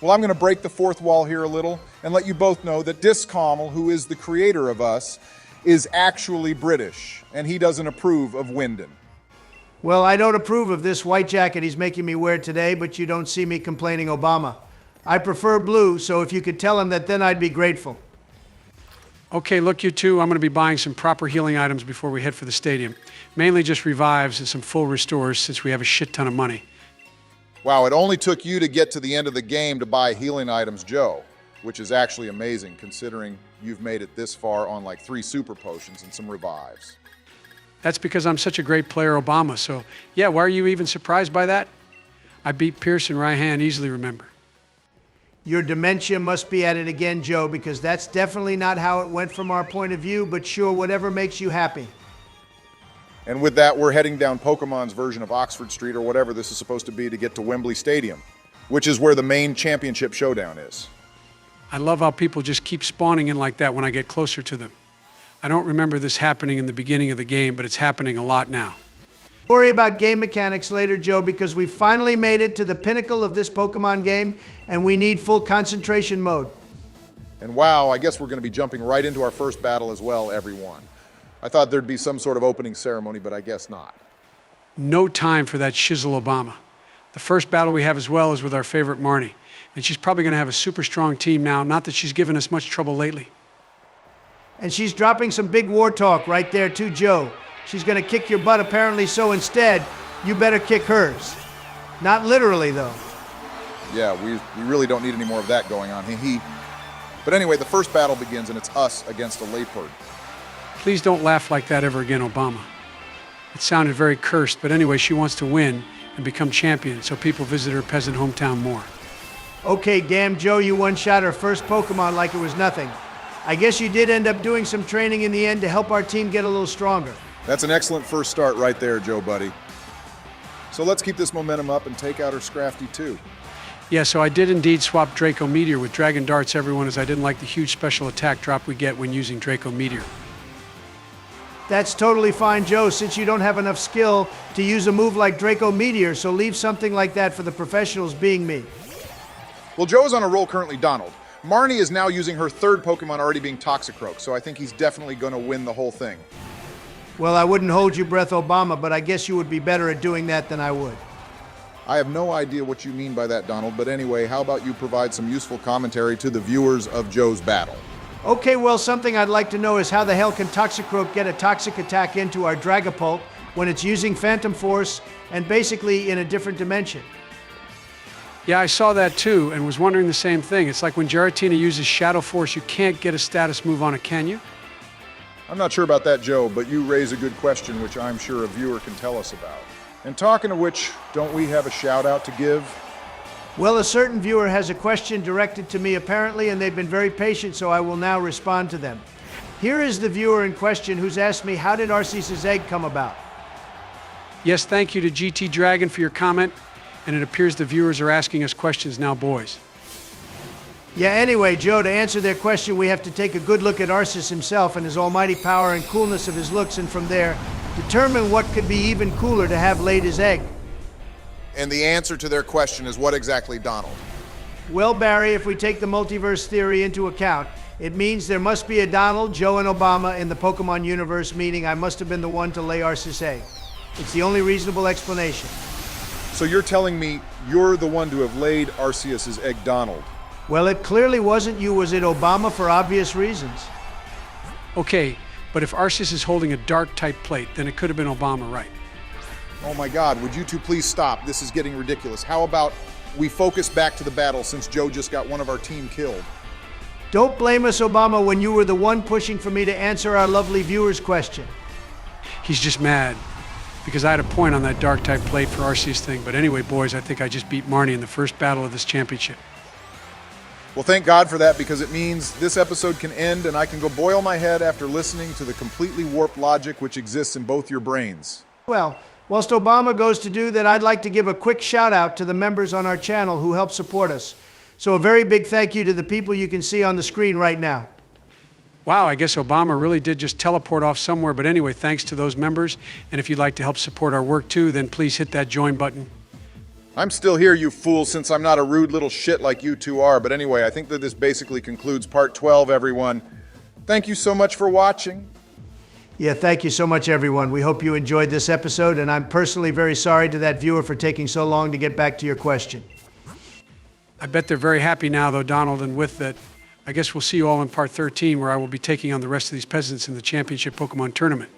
Well, I'm going to break the fourth wall here a little and let you both know that Discoml, who is the creator of us, is actually British, and he doesn't approve of Wyndon. Well, I don't approve of this white jacket he's making me wear today, but you don't see me complaining Obama. I prefer blue, so if you could tell him that, then I'd be grateful. Okay, look, you two, I'm going to be buying some proper healing items before we head for the stadium. Mainly just revives and some full restores since we have a shit ton of money. Wow, it only took you to get to the end of the game to buy healing items, Joe, which is actually amazing considering you've made it this far on like 3 super potions and some revives. That's because I'm such a great player, Obama, so yeah, why are you even surprised by that? I beat Pierce and Raihan easily, remember. Your dementia must be at it again, Joe, because that's definitely not how it went from our point of view, but sure, whatever makes you happy. And with that, we're heading down Pokemon's version of Oxford Street or whatever this is supposed to be to get to Wembley Stadium, which is where the main championship showdown is. I love how people just keep spawning in like that when I get closer to them. I don't remember this happening in the beginning of the game, but it's happening a lot now. Worry about game mechanics later, Joe, because we finally made it to the pinnacle of this Pokemon game, and we need full concentration mode. And wow, I guess we're going to be jumping right into our first battle as well, everyone. I thought there'd be some sort of opening ceremony, but I guess not. No time for that shizzle Obama. The first battle we have as well is with our favorite Marnie. And she's probably going to have a super strong team now, not that she's given us much trouble lately. And she's dropping some big war talk right there too, Joe. She's going to kick your butt apparently, so instead, you better kick hers. Not literally, though. Yeah, we really don't need any more of that going on. But anyway, the first battle begins, and it's us against a Layperd. Please don't laugh like that ever again, Obama. It sounded very cursed, but anyway, she wants to win and become champion, so people visit her peasant hometown more. Okay, damn Joe, you one-shot her first Pokemon like it was nothing. I guess you did end up doing some training in the end to help our team get a little stronger. That's an excellent first start right there, Joe buddy. So let's keep this momentum up and take out her Scrafty too. Yeah, so I did indeed swap Draco Meteor with Dragon Darts, everyone, as I didn't like the huge special attack drop we get when using Draco Meteor. That's totally fine, Joe, since you don't have enough skill to use a move like Draco Meteor, so leave something like that for the professionals, being me. Well, Joe's on a roll currently, Donald. Marnie is now using her third Pokemon already being Toxicroak, so I think he's definitely going to win the whole thing. Well, I wouldn't hold your breath, Obama, but I guess you would be better at doing that than I would. I have no idea what you mean by that, Donald, but anyway, how about you provide some useful commentary to the viewers of Joe's battle? Okay, well, something I'd like to know is how the hell can Toxicroak get a toxic attack into our Dragapult when it's using Phantom Force and basically in a different dimension? Yeah, I saw that too and was wondering the same thing. It's like when Giratina uses Shadow Force, you can't get a status move on it, can you? I'm not sure about that, Joe, but you raise a good question, which I'm sure a viewer can tell us about. And talking of which, don't we have a shout out to give? Well, a certain viewer has a question directed to me apparently, and they've been very patient, so I will now respond to them. Here is the viewer in question who's asked me, how did Arceus' egg come about? Yes, thank you to GT Dragon for your comment, and it appears the viewers are asking us questions now, boys. Yeah, anyway, Joe, to answer their question, we have to take a good look at Arceus himself and his almighty power and coolness of his looks, and from there, determine what could be even cooler to have laid his egg. And the answer to their question is what exactly, Donald? Well, Barry, if we take the multiverse theory into account, it means there must be a Donald, Joe, and Obama in the Pokemon universe, meaning I must have been the one to lay Arceus' egg. It's the only reasonable explanation. So you're telling me you're the one to have laid Arceus' egg, Donald? Well, it clearly wasn't you, was it, Obama, for obvious reasons? Okay, but if Arceus is holding a dark-type plate, then it could have been Obama, right? Oh my God, would you two please stop? This is getting ridiculous. How about we focus back to the battle since Joe just got one of our team killed? Don't blame us, Obama, when you were the one pushing for me to answer our lovely viewer's question. He's just mad because I had a point on that dark-type plate for Arceus thing. But anyway, boys, I think I just beat Marnie in the first battle of this championship. Well, thank God for that, because it means this episode can end and I can go boil my head after listening to the completely warped logic which exists in both your brains. Well, whilst Obama goes to do that, I'd like to give a quick shout out to the members on our channel who help support us. So a very big thank you to the people you can see on the screen right now. Wow, I guess Obama really did just teleport off somewhere. But anyway, thanks to those members. And if you'd like to help support our work too, then please hit that join button. I'm still here, you fools, since I'm not a rude little shit like you two are. But anyway, I think that this basically concludes part 12, everyone. Thank you so much for watching. Yeah, thank you so much, everyone. We hope you enjoyed this episode, and I'm personally very sorry to that viewer for taking so long to get back to your question. I bet they're very happy now, though, Donald, and with that, I guess we'll see you all in part 13, where I will be taking on the rest of these peasants in the championship Pokemon tournament.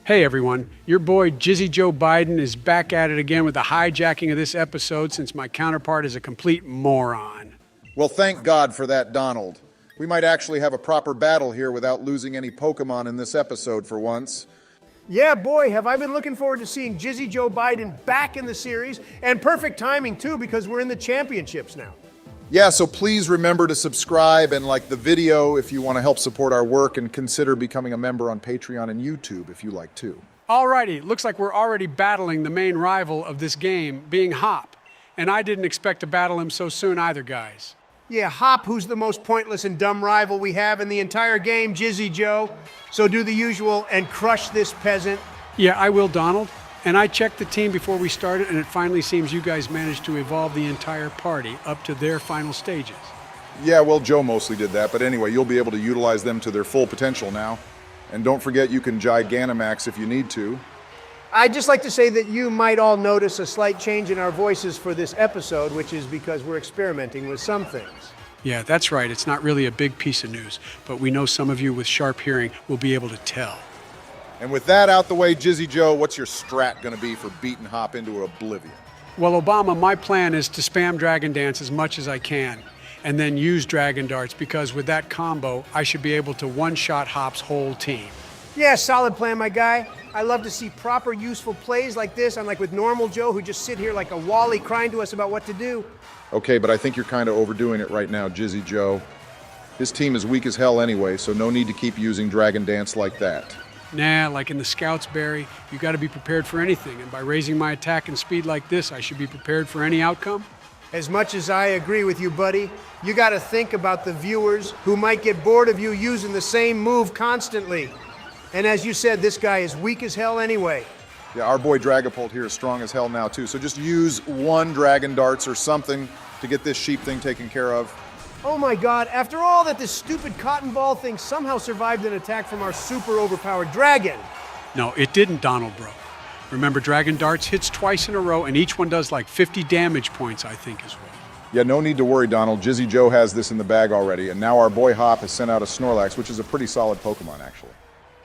Hey everyone, your boy Jizzy Joe Biden is back at it again with the hijacking of this episode since my counterpart is a complete moron. Well, thank God for that, Donald. We might actually have a proper battle here without losing any Pokemon in this episode for once. Yeah, boy, have I been looking forward to seeing Jizzy Joe Biden back in the series, and perfect timing too, because we're in the championships now. Yeah, so please remember to subscribe and like the video if you want to help support our work, and consider becoming a member on Patreon and YouTube if you like too. Alrighty, looks like we're already battling the main rival of this game, being Hop. And I didn't expect to battle him so soon either, guys. Yeah, Hop, who's the most pointless and dumb rival we have in the entire game, Jizzy Joe. So do the usual and crush this peasant. Yeah, I will, Donald. And I checked the team before we started, and it finally seems you guys managed to evolve the entire party up to their final stages. Yeah, well, Joe mostly did that, but anyway, you'll be able to utilize them to their full potential now. And don't forget you can Gigantamax if you need to. I'd just like to say that you might all notice a slight change in our voices for this episode, which is because we're experimenting with some things. Yeah, that's right. It's not really a big piece of news, but we know some of you with sharp hearing will be able to tell. And with that out the way, Jizzy Joe, what's your strat gonna be for beating Hop into oblivion? Well, Obama, my plan is to spam Dragon Dance as much as I can, and then use Dragon Darts, because with that combo, I should be able to one-shot Hop's whole team. Yeah, solid plan, my guy. I love to see proper, useful plays like this, unlike with normal Joe, who just sit here like a Wally crying to us about what to do. Okay, but I think you're kind of overdoing it right now, Jizzy Joe. This team is weak as hell anyway, so no need to keep using Dragon Dance like that. Nah, like in the Scouts, Barry, you gotta be prepared for anything, and by raising my attack and speed like this, I should be prepared for any outcome. As much as I agree with you, buddy, you gotta think about the viewers who might get bored of you using the same move constantly. And as you said, this guy is weak as hell anyway. Yeah, our boy Dragapult here is strong as hell now too, so just use one Dragon Darts or something to get this sheep thing taken care of. Oh my god, after all that, this stupid cotton ball thing somehow survived an attack from our super overpowered dragon. No, it didn't, Donald, bro. Remember, Dragon Darts hits twice in a row, and each one does like 50 damage points, I think, as well. Yeah, no need to worry, Donald. Jizzy Joe has this in the bag already, and now our boy Hop has sent out a Snorlax, which is a pretty solid Pokemon, actually.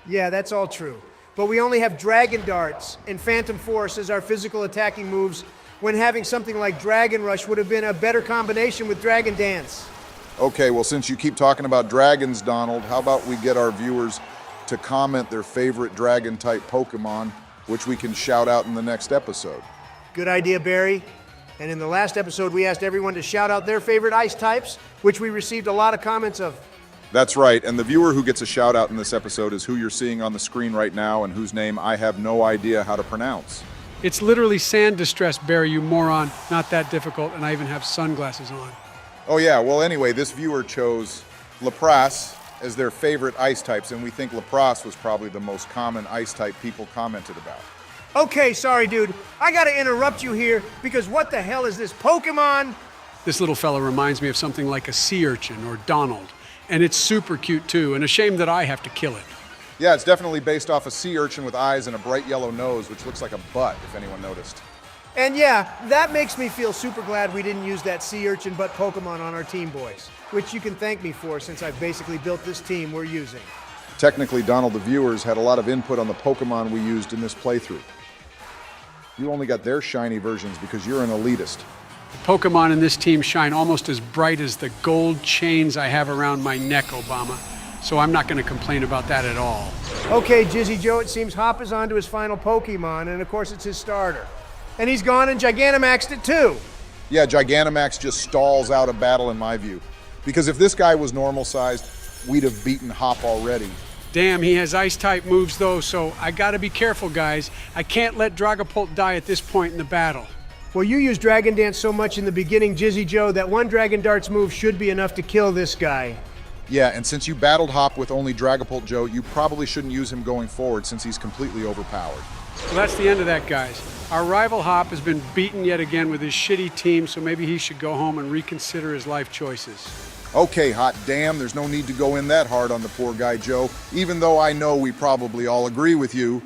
Yeah, that's all true. But we only have Dragon Darts and Phantom Force as our physical attacking moves, when having something like Dragon Rush would have been a better combination with Dragon Dance. Okay, well, since you keep talking about dragons, Donald, how about we get our viewers to comment their favorite dragon-type Pokemon, which we can shout out in the next episode. Good idea, Barry. And in the last episode, we asked everyone to shout out their favorite ice types, which we received a lot of comments of. That's right, and the viewer who gets a shout out in this episode is who you're seeing on the screen right now, and whose name I have no idea how to pronounce. It's literally sand distress, Barry, you moron. Not that difficult, and I even have sunglasses on. Oh yeah, well anyway, this viewer chose Lapras as their favorite ice types, and we think Lapras was probably the most common ice type people commented about. Okay, sorry, dude. I gotta interrupt you here, because what the hell is this Pokemon? This little fella reminds me of something like a sea urchin or Donald. And it's super cute too, and a shame that I have to kill it. Yeah, it's definitely based off a sea urchin with eyes and a bright yellow nose, which looks like a butt, if anyone noticed. And yeah, that makes me feel super glad we didn't use that sea urchin butt Pokemon on our team, boys. Which you can thank me for, since I've basically built this team we're using. Technically, Donald, the viewers had a lot of input on the Pokemon we used in this playthrough. You only got their shiny versions because you're an elitist. The Pokemon in this team shine almost as bright as the gold chains I have around my neck, Obama. So I'm not going to complain about that at all. Okay, Jizzy Joe, it seems Hop is on to his final Pokemon, and of course it's his starter. And he's gone and Gigantamaxed it too. Yeah, Gigantamax just stalls out a battle in my view. Because if this guy was normal sized, we'd have beaten Hop already. Damn, he has ice-type moves though, so I gotta be careful, guys. I can't let Dragapult die at this point in the battle. Well, you used Dragon Dance so much in the beginning, Jizzy Joe, that one Dragon Darts move should be enough to kill this guy. Yeah, and since you battled Hop with only Dragapult, Joe, you probably shouldn't use him going forward since he's completely overpowered. Well, that's the end of that, guys. Our rival Hop has been beaten yet again with his shitty team, so maybe he should go home and reconsider his life choices. Okay, hot damn, there's no need to go in that hard on the poor guy, Joe, even though I know we probably all agree with you.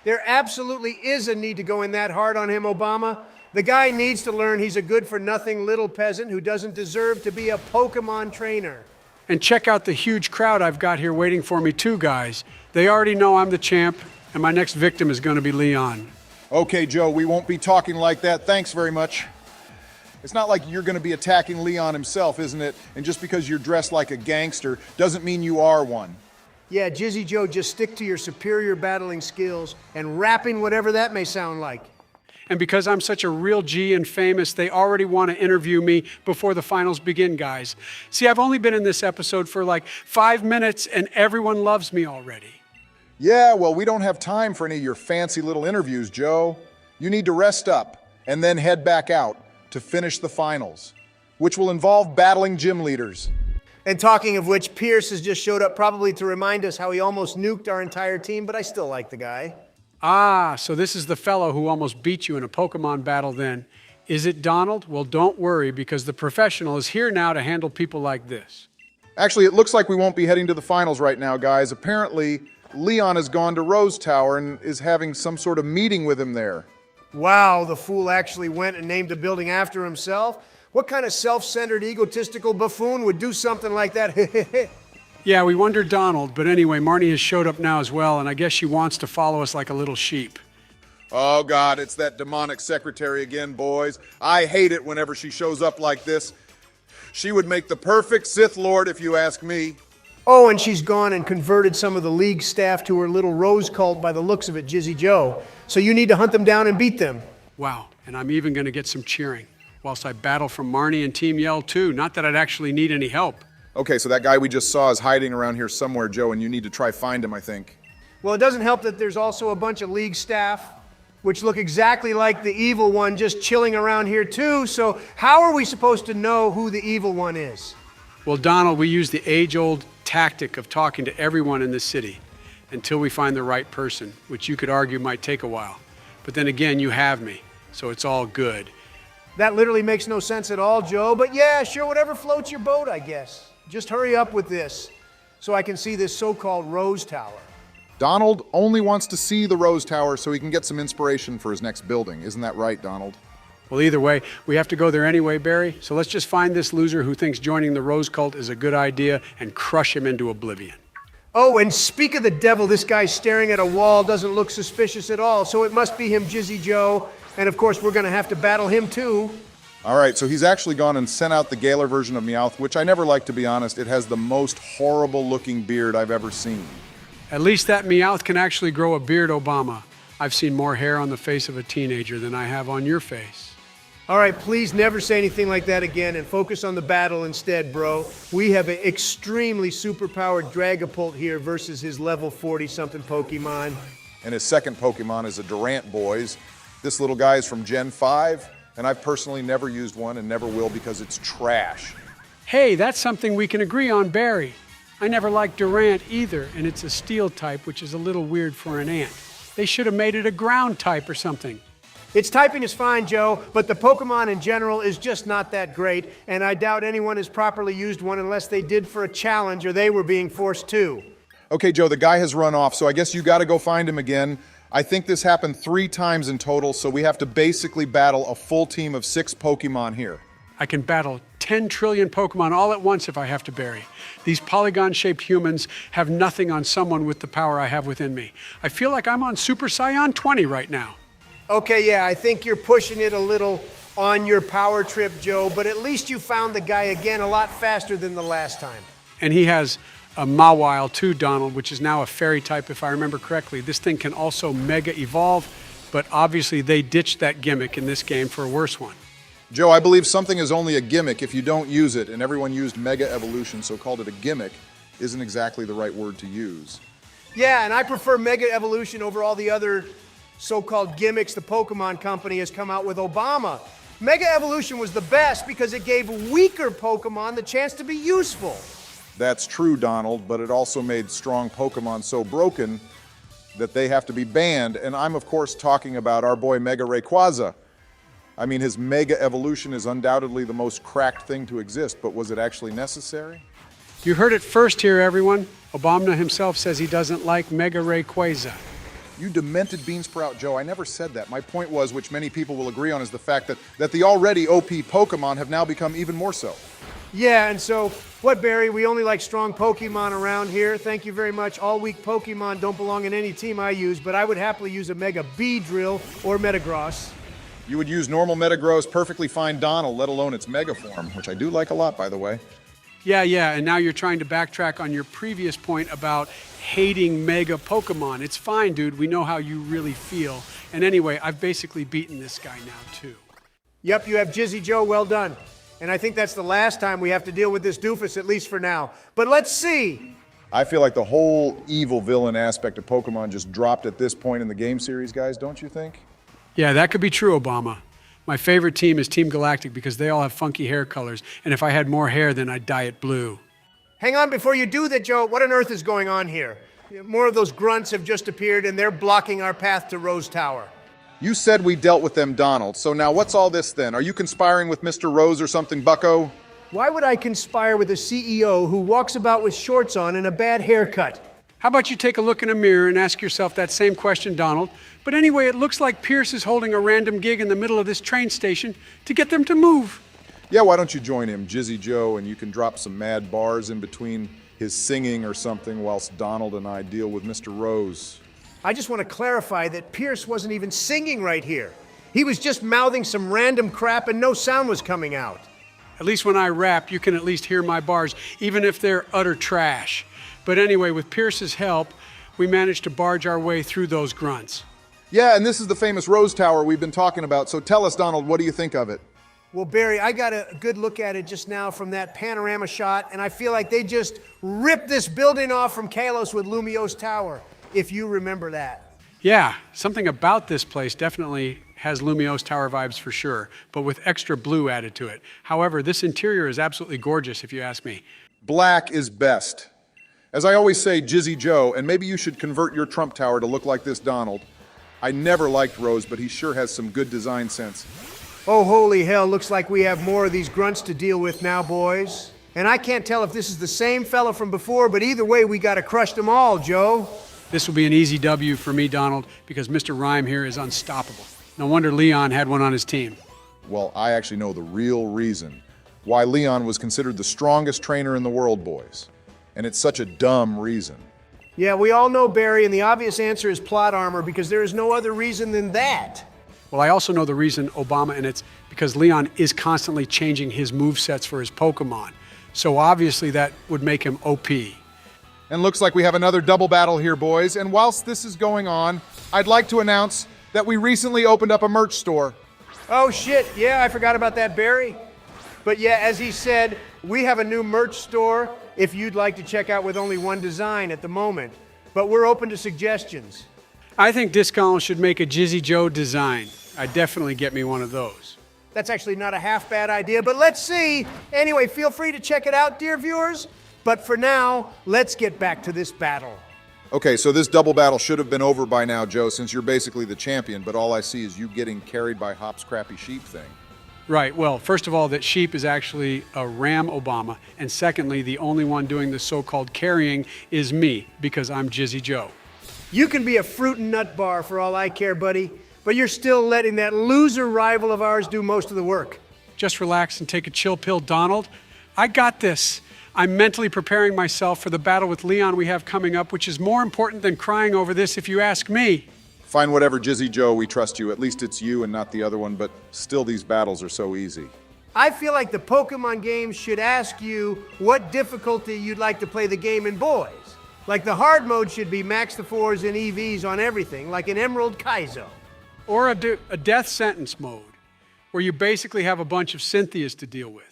There absolutely is a need to go in that hard on him, Obama. The guy needs to learn he's a good-for-nothing little peasant who doesn't deserve to be a Pokemon trainer. And check out the huge crowd I've got here waiting for me too, guys. They already know I'm the champ, and my next victim is going to be Leon. Okay, Joe, we won't be talking like that. Thanks very much. It's not like you're going to be attacking Leon himself, isn't it? And just because you're dressed like a gangster doesn't mean you are one. Yeah, Jizzy Joe, just stick to your superior battling skills and rapping whatever that may sound like. And because I'm such a real G and famous, they already want to interview me before the finals begin, guys. See, I've only been in this episode for like 5 minutes and everyone loves me already. Yeah, well, we don't have time for any of your fancy little interviews, Joe. You need to rest up and then head back out to finish the finals, which will involve battling gym leaders. And talking of which, Pierce has just showed up probably to remind us how he almost nuked our entire team, but I still like the guy. Ah, so this is the fellow who almost beat you in a Pokemon battle then. Is it Donald? Well, don't worry, because the professional is here now to handle people like this. Actually, it looks like we won't be heading to the finals right now, guys. Apparently, Leon has gone to Rose Tower and is having some sort of meeting with him there. Wow, the fool actually went and named a building after himself? What kind of self-centered, egotistical buffoon would do something like that? Yeah, we wonder Donald, but anyway, Marnie has showed up now as well, and I guess she wants to follow us like a little sheep. Oh, God, it's that demonic secretary again, boys. I hate it whenever she shows up like this. She would make the perfect Sith Lord, if you ask me. Oh, and she's gone and converted some of the league staff to her little rose cult by the looks of it, Jizzy Joe. So you need to hunt them down and beat them. Wow, and I'm even going to get some cheering, whilst I battle from Marnie and Team Yell too. Not that I'd actually need any help. Okay, so that guy we just saw is hiding around here somewhere, Joe, and you need to try find him, I think. Well, it doesn't help that there's also a bunch of league staff, which look exactly like the evil one, just chilling around here too. So how are we supposed to know who the evil one is? Well, Donald, we use the age-old tactic of talking to everyone in the city until we find the right person, which you could argue might take a while. But then again, you have me, so it's all good. That literally makes no sense at all, Joe, but yeah, sure, whatever floats your boat, I guess. Just hurry up with this so I can see this so-called Rose Tower. Donald only wants to see the Rose Tower so he can get some inspiration for his next building. Isn't that right, Donald? Well, either way, we have to go there anyway, Barry, so let's just find this loser who thinks joining the Rose Cult is a good idea and crush him into oblivion. Oh, and speak of the devil, this guy staring at a wall doesn't look suspicious at all, so it must be him, Jizzy Joe, and of course we're going to have to battle him too. All right, so he's actually gone and sent out the Galar version of Meowth, which I never like, to be honest. It has the most horrible-looking beard I've ever seen. At least that Meowth can actually grow a beard, Obama. I've seen more hair on the face of a teenager than I have on your face. All right, please never say anything like that again and focus on the battle instead, bro. We have an extremely superpowered Dragapult here versus his level 40-something Pokemon. And his second Pokemon is a Durant, boys. This little guy is from Gen 5, and I've personally never used one and never will because it's trash. Hey, that's something we can agree on, Barry. I never liked Durant either, and it's a steel type, which is a little weird for an ant. They should have made it a ground type or something. Its typing is fine, Joe, but the Pokemon in general is just not that great, and I doubt anyone has properly used one unless they did for a challenge or they were being forced to. Okay, Joe, the guy has run off, so I guess you got to go find him again. I think this happened 3 times in total, so we have to basically battle a full team of 6 Pokemon here. I can battle 10 trillion Pokemon all at once if I have to, Barry. These polygon-shaped humans have nothing on someone with the power I have within me. I feel like I'm on Super Saiyan 20 right now. Okay, yeah, I think you're pushing it a little on your power trip, Joe, but at least you found the guy again a lot faster than the last time. And he has a Mawile too, Donald, which is now a fairy type if I remember correctly. This thing can also mega evolve, but obviously they ditched that gimmick in this game for a worse one. Joe, I believe something is only a gimmick if you don't use it, and everyone used Mega Evolution, so called it a gimmick isn't exactly the right word to use. Yeah, and I prefer Mega Evolution over all the other so-called gimmicks the Pokemon Company has come out with Obama. Mega Evolution was the best because it gave weaker Pokemon the chance to be useful. That's true, Donald, but it also made strong Pokemon so broken that they have to be banned, and I'm of course talking about our boy Mega Rayquaza. I mean, his Mega Evolution is undoubtedly the most cracked thing to exist, but was it actually necessary? You heard it first here, everyone. Obama himself says he doesn't like Mega Rayquaza. You demented Beansprout, Joe. I never said that. My point was, which many people will agree on, is the fact that the already OP Pokemon have now become even more so. Yeah, and so, what, Barry? We only like strong Pokemon around here. Thank you very much. All weak Pokemon don't belong in any team I use, but I would happily use a Mega Beedrill or Metagross. You would use normal Metagross perfectly fine, Donald, let alone its Mega form, which I do like a lot, by the way. Yeah, and now you're trying to backtrack on your previous point about hating Mega Pokemon. It's fine, dude. We know how you really feel. And anyway, I've basically beaten this guy now, too. Yep, you have Jizzy Joe, well done. And I think that's the last time we have to deal with this doofus, at least for now. But let's see. I feel like the whole evil villain aspect of Pokemon just dropped at this point in the game series, guys, don't you think? Yeah, that could be true, Obama. My favorite team is Team Galactic because they all have funky hair colors, and if I had more hair, then I'd dye it blue. Hang on before you do that, Joe. What on earth is going on here? More of those grunts have just appeared, and they're blocking our path to Rose Tower. You said we dealt with them, Donald, so now what's all this then? Are you conspiring with Mr. Rose or something, bucko? Why would I conspire with a CEO who walks about with shorts on and a bad haircut? How about you take a look in a mirror and ask yourself that same question, Donald? But anyway, it looks like Pierce is holding a random gig in the middle of this train station to get them to move. Yeah, why don't you join him, Jizzy Joe, and you can drop some mad bars in between his singing or something whilst Donald and I deal with Mr. Rose. I just want to clarify that Pierce wasn't even singing right here. He was just mouthing some random crap and no sound was coming out. At least when I rap, you can at least hear my bars, even if they're utter trash. But anyway, with Pierce's help, we managed to barge our way through those grunts. Yeah, and this is the famous Rose Tower we've been talking about, so tell us, Donald, what do you think of it? Well, Barry, I got a good look at it just now from that panorama shot, and I feel like they just ripped this building off from Kalos with Lumiose Tower, if you remember that. Yeah, something about this place definitely has Lumiose Tower vibes for sure, but with extra blue added to it. However, this interior is absolutely gorgeous, if you ask me. Black is best. As I always say, Jizzy Joe, and maybe you should convert your Trump Tower to look like this, Donald. I never liked Rose, but he sure has some good design sense. Oh, holy hell, looks like we have more of these grunts to deal with now, boys. And I can't tell if this is the same fella from before, but either way, we gotta crush them all, Joe. This will be an easy W for me, Donald, because Mr. Rhyme here is unstoppable. No wonder Leon had one on his team. Well, I actually know the real reason why Leon was considered the strongest trainer in the world, boys. And it's such a dumb reason. Yeah, we all know Barry, and the obvious answer is plot armor, because there is no other reason than that. Well, I also know the reason, Obama, and it's because Leon is constantly changing his movesets for his Pokemon. So obviously that would make him OP. And looks like we have another double battle here, boys. And whilst this is going on, I'd like to announce that we recently opened up a merch store. Oh shit, yeah, I forgot about that, Barry. But yeah, as he said, we have a new merch store if you'd like to check out with only one design at the moment. But we're open to suggestions. I think Discoml should make a Jizzy Joe design. I'd definitely get me one of those. That's actually not a half bad idea, but let's see. Anyway, feel free to check it out, dear viewers. But for now, let's get back to this battle. Okay, so this double battle should have been over by now, Joe, since you're basically the champion, but all I see is you getting carried by Hop's crappy sheep thing. Right, well, first of all, that sheep is actually a ram, Obama, and secondly, the only one doing the so-called carrying is me, because I'm Jizzy Joe. You can be a fruit and nut bar for all I care, buddy, but you're still letting that loser rival of ours do most of the work. Just relax and take a chill pill, Donald. I got this. I'm mentally preparing myself for the battle with Leon we have coming up, which is more important than crying over this if you ask me. Fine, whatever, Jizzy Joe, we trust you. At least it's you and not the other one, but still these battles are so easy. I feel like the Pokemon games should ask you what difficulty you'd like to play the game in, boys. Like the hard mode should be max the 4s and EVs on everything, like an Emerald Kaizo. Or a death sentence mode, where you basically have a bunch of Cynthias to deal with.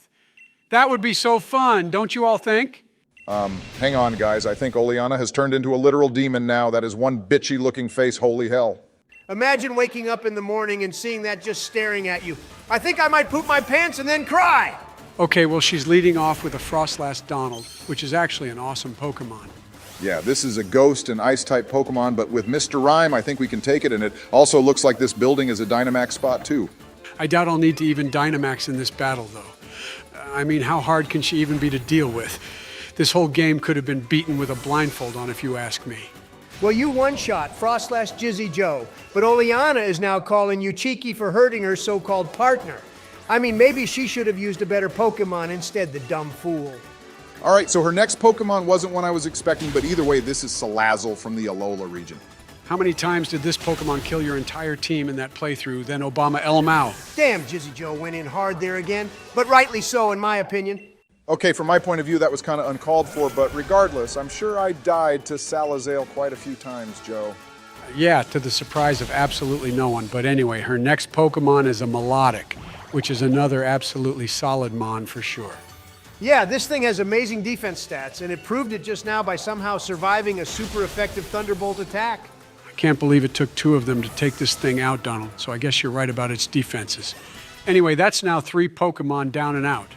That would be so fun, don't you all think? Hang on, guys. I think Oleana has turned into a literal demon now. That is one bitchy-looking face, holy hell. Imagine waking up in the morning and seeing that just staring at you. I think I might poop my pants and then cry. Okay, well, she's leading off with a Frostlass Donald, which is actually an awesome Pokemon. Yeah, this is a ghost and ice-type Pokemon, but with Mr. Rhyme, I think we can take it, and it also looks like this building is a Dynamax spot, too. I doubt I'll need to even Dynamax in this battle, though. I mean, how hard can she even be to deal with? This whole game could have been beaten with a blindfold on, if you ask me. Well, you one-shot Frostlass Jizzy Joe, but Oleana is now calling you cheeky for hurting her so-called partner. I mean, maybe she should have used a better Pokemon instead, the dumb fool. All right, so her next Pokemon wasn't one I was expecting, but either way, this is Salazzle from the Alola region. How many times did this Pokemon kill your entire team in that playthrough, then Obama LMAO? Damn, Jizzy Joe went in hard there again, but rightly so in my opinion. Okay, from my point of view, that was kind of uncalled for, but regardless, I'm sure I died to Salazale quite a few times, Joe. Yeah, to the surprise of absolutely no one. But anyway, her next Pokemon is a Melodic, which is another absolutely solid Mon for sure. Yeah, this thing has amazing defense stats, and it proved it just now by somehow surviving a super effective Thunderbolt attack. I can't believe it took two of them to take this thing out, Donald, so I guess you're right about its defenses. Anyway, that's now 3 Pokemon down and out.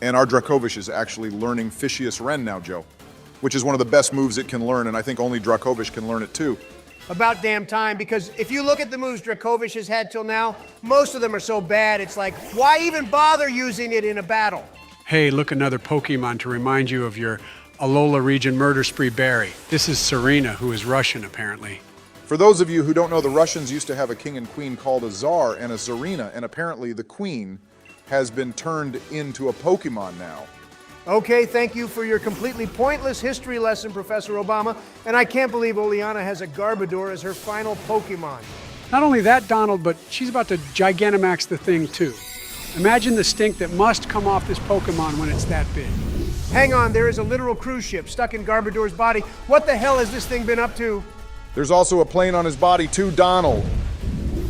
And our Dracovish is actually learning Fishious Wren now, Joe, which is one of the best moves it can learn, and I think only Dracovish can learn it too. About damn time, because if you look at the moves Dracovish has had till now, most of them are so bad, it's like, why even bother using it in a battle? Hey, look, another Pokemon to remind you of your Galar Region murder spree Barry. This is Serena, who is Russian, apparently. For those of you who don't know, the Russians used to have a king and queen called a Tsar and a Tsarina, and apparently the queen has been turned into a Pokemon now. Okay, thank you for your completely pointless history lesson, Professor Obama, and I can't believe Oleana has a Garbodor as her final Pokemon. Not only that, Donald, but she's about to Gigantamax the thing, too. Imagine the stink that must come off this Pokemon when it's that big. Hang on, there is a literal cruise ship stuck in Garbodor's body. What the hell has this thing been up to? There's also a plane on his body too, Donald.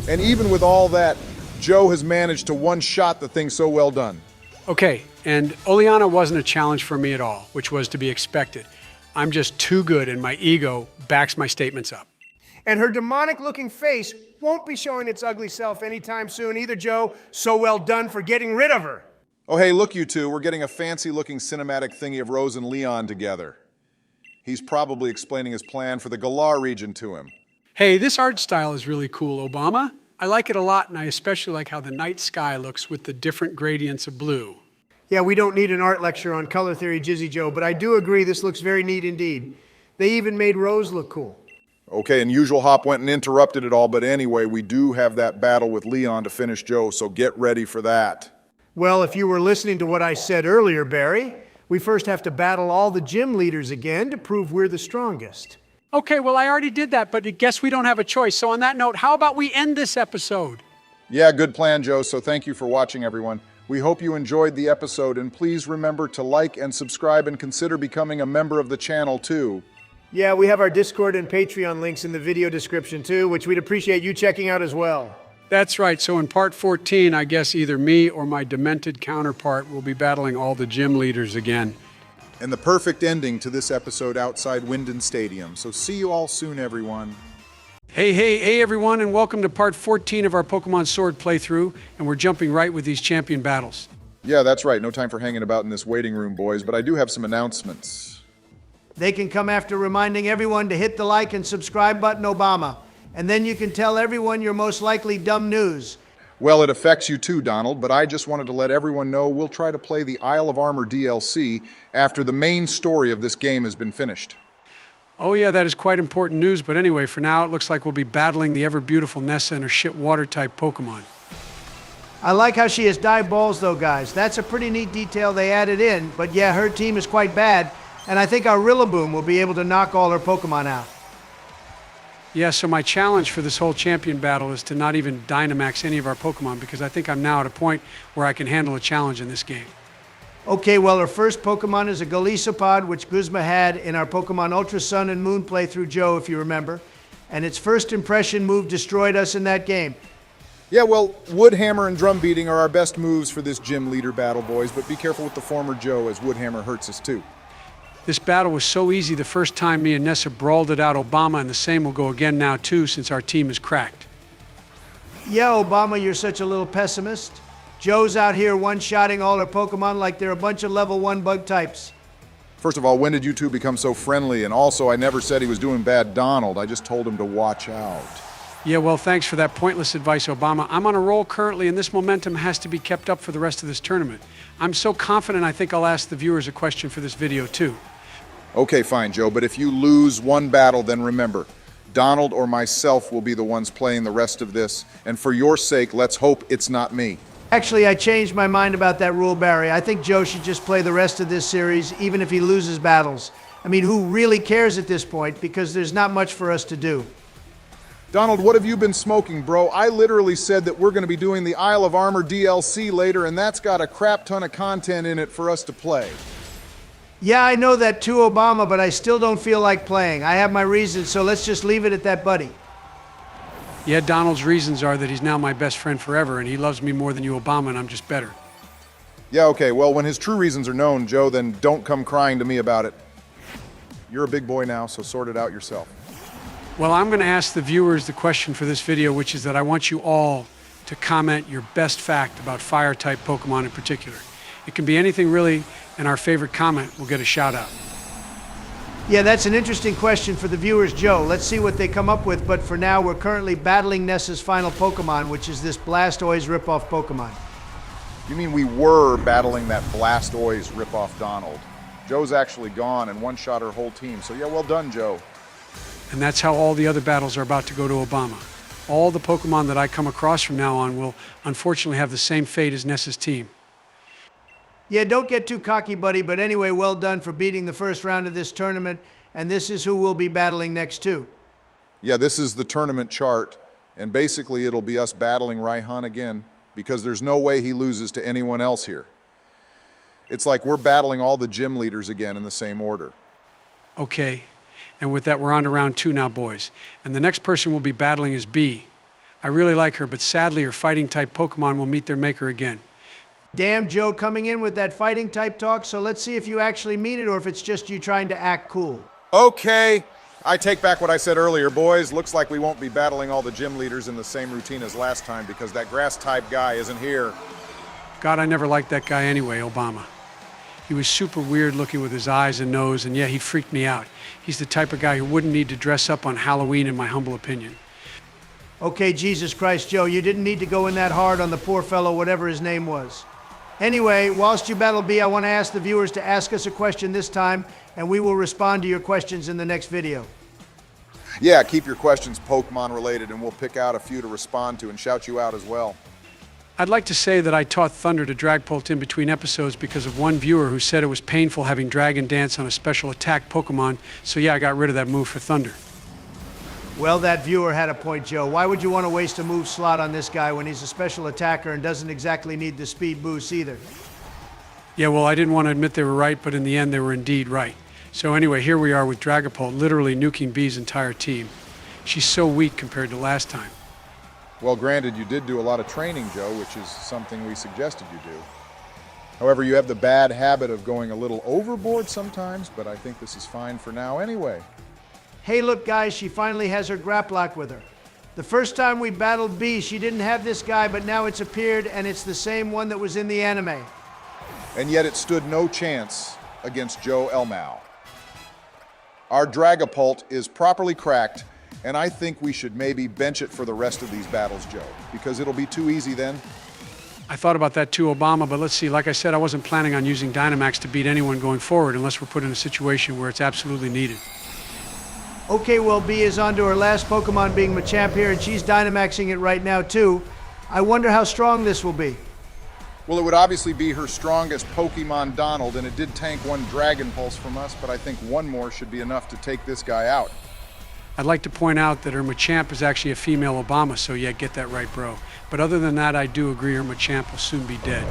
And even with all that, Joe has managed to one-shot the thing so well done. Okay, and Oleana wasn't a challenge for me at all, which was to be expected. I'm just too good, and my ego backs my statements up. And her demonic-looking face won't be showing its ugly self anytime soon either, Joe. So well done for getting rid of her. Oh, hey, look, you two. We're getting a fancy-looking cinematic thingy of Rose and Leon together. He's probably explaining his plan for the Galar region to him. Hey, this art style is really cool, Obama. I like it a lot, and I especially like how the night sky looks with the different gradients of blue. Yeah, we don't need an art lecture on color theory, Jizzy Joe, but I do agree this looks very neat indeed. They even made Rose look cool. Okay, and Usual Hop went and interrupted it all, but anyway, we do have that battle with Leon to finish Joe, so get ready for that. Well, if you were listening to what I said earlier, Barry, we first have to battle all the gym leaders again to prove we're the strongest. Okay, well, I already did that, but I guess we don't have a choice. So on that note, how about we end this episode? Yeah, good plan, Joe, so thank you for watching, everyone. We hope you enjoyed the episode, and please remember to like and subscribe and consider becoming a member of the channel, too. Yeah, we have our Discord and Patreon links in the video description, too, which we'd appreciate you checking out as well. That's right. So in part 14, I guess either me or my demented counterpart will be battling all the gym leaders again. And the perfect ending to this episode outside Winden Stadium. So see you all soon, everyone. Hey, everyone, and welcome to part 14 of our Pokemon Sword playthrough, and we're jumping right with these champion battles. Yeah, that's right. No time for hanging about in this waiting room, boys, but I do have some announcements. They can come after reminding everyone to hit the like and subscribe button, Obama. And then you can tell everyone your most likely dumb news. Well, it affects you too, Donald, but I just wanted to let everyone know we'll try to play the Isle of Armor DLC after the main story of this game has been finished. Oh yeah, that is quite important news, but anyway, for now it looks like we'll be battling the ever-beautiful Nessa and her shit water-type Pokemon. I like how she has dive balls, though, guys. That's a pretty neat detail they added in, but yeah, her team is quite bad, and I think our Rillaboom will be able to knock all her Pokemon out. Yeah, so my challenge for this whole champion battle is to not even Dynamax any of our Pokemon, because I think I'm now at a point where I can handle a challenge in this game. Okay, well, our first Pokemon is a Golisopod, which Guzma had in our Pokemon Ultra Sun and Moon playthrough, Joe, if you remember. And its first impression move destroyed us in that game. Yeah, well, Wood Hammer and Drum Beating are our best moves for this gym leader battle, boys, but be careful with the former Joe, as Wood Hammer hurts us too. This battle was so easy the first time me and Nessa brawled it out, Obama, and the same will go again now too, since our team is cracked. Yeah, Obama, you're such a little pessimist. Joe's out here one-shotting all her Pokemon like they're a bunch of level 1 bug types. First of all, when did you two become so friendly? And also, I never said he was doing bad, Donald. I just told him to watch out. Yeah, well, thanks for that pointless advice, Obama. I'm on a roll currently, and this momentum has to be kept up for the rest of this tournament. I'm so confident I think I'll ask the viewers a question for this video, too. Okay, fine, Joe, but if you lose one battle, then remember, Donald or myself will be the ones playing the rest of this, and for your sake, let's hope it's not me. Actually, I changed my mind about that rule, Barry. I think Joe should just play the rest of this series, even if he loses battles. I mean, who really cares at this point, because there's not much for us to do. Donald, what have you been smoking, bro? I literally said that we're going to be doing the Isle of Armor DLC later, and that's got a crap ton of content in it for us to play. Yeah, I know that too, Obama, but I still don't feel like playing. I have my reasons, so let's just leave it at that, buddy. Yeah, Donald's reasons are that he's now my best friend forever, and he loves me more than you, Obama, and I'm just better. Yeah, okay, well, when his true reasons are known, Joe, then don't come crying to me about it. You're a big boy now, so sort it out yourself. Well, I'm going to ask the viewers the question for this video, which is that I want you all to comment your best fact about fire-type Pokemon in particular. It can be anything really, and our favorite comment will get a shout-out. Yeah, that's an interesting question for the viewers, Joe. Let's see what they come up with, but for now, we're currently battling Nessa's final Pokemon, which is this Blastoise ripoff Pokemon. You mean we were battling that Blastoise ripoff Donald? Joe's actually gone and one-shot her whole team, so yeah, well done, Joe. And that's how all the other battles are about to go to Obama. All the Pokemon that I come across from now on will unfortunately have the same fate as Nessa's team. Yeah, don't get too cocky, buddy, but anyway, well done for beating the first round of this tournament, and this is who we'll be battling next, too. Yeah, this is the tournament chart, and basically it'll be us battling Raihan again, because there's no way he loses to anyone else here. It's like we're battling all the gym leaders again in the same order. Okay, and with that, we're on to round 2 now, boys. And the next person we'll be battling is Bee. I really like her, but sadly, her fighting-type Pokemon will meet their maker again. Damn, Joe, coming in with that fighting-type talk, so let's see if you actually mean it or if it's just you trying to act cool. Okay, I take back what I said earlier, boys. Looks like we won't be battling all the gym leaders in the same routine as last time because that grass-type guy isn't here. God, I never liked that guy anyway, Obama. He was super weird looking with his eyes and nose, and yeah, he freaked me out. He's the type of guy who wouldn't need to dress up on Halloween, in my humble opinion. Okay, Jesus Christ, Joe, you didn't need to go in that hard on the poor fellow, whatever his name was. Anyway, whilst you battle B, I want to ask the viewers to ask us a question this time, and we will respond to your questions in the next video. Yeah, keep your questions Pokemon related, and we'll pick out a few to respond to and shout you out as well. I'd like to say that I taught Thunder to Dragpult in between episodes because of one viewer who said it was painful having Dragon Dance on a special attack Pokemon, so yeah, I got rid of that move for Thunder. Well, that viewer had a point, Joe. Why would you want to waste a move slot on this guy when he's a special attacker and doesn't exactly need the speed boost either? Yeah, well, I didn't want to admit they were right, but in the end, they were indeed right. So anyway, here we are with Dragapult literally nuking Bee's entire team. She's so weak compared to last time. Well, granted, you did do a lot of training, Joe, which is something we suggested you do. However, you have the bad habit of going a little overboard sometimes, but I think this is fine for now anyway. Hey, look, guys, she finally has her Graplock with her. The first time we battled B, she didn't have this guy, but now it's appeared, and it's the same one that was in the anime. And yet it stood no chance against Joe Elmau. Our Dragapult is properly cracked, and I think we should maybe bench it for the rest of these battles, Joe, because it'll be too easy then. I thought about that too, Obama, but let's see. Like I said, I wasn't planning on using Dynamax to beat anyone going forward unless we're put in a situation where it's absolutely needed. Okay, well, B is on to her last Pokemon being Machamp here, and she's Dynamaxing it right now, too. I wonder how strong this will be. Well, it would obviously be her strongest Pokemon, Donald, and it did tank one Dragon Pulse from us, but I think one more should be enough to take this guy out. I'd like to point out that her Machamp is actually a female Obama, so yeah, get that right, bro. But other than that, I do agree her Machamp will soon be dead.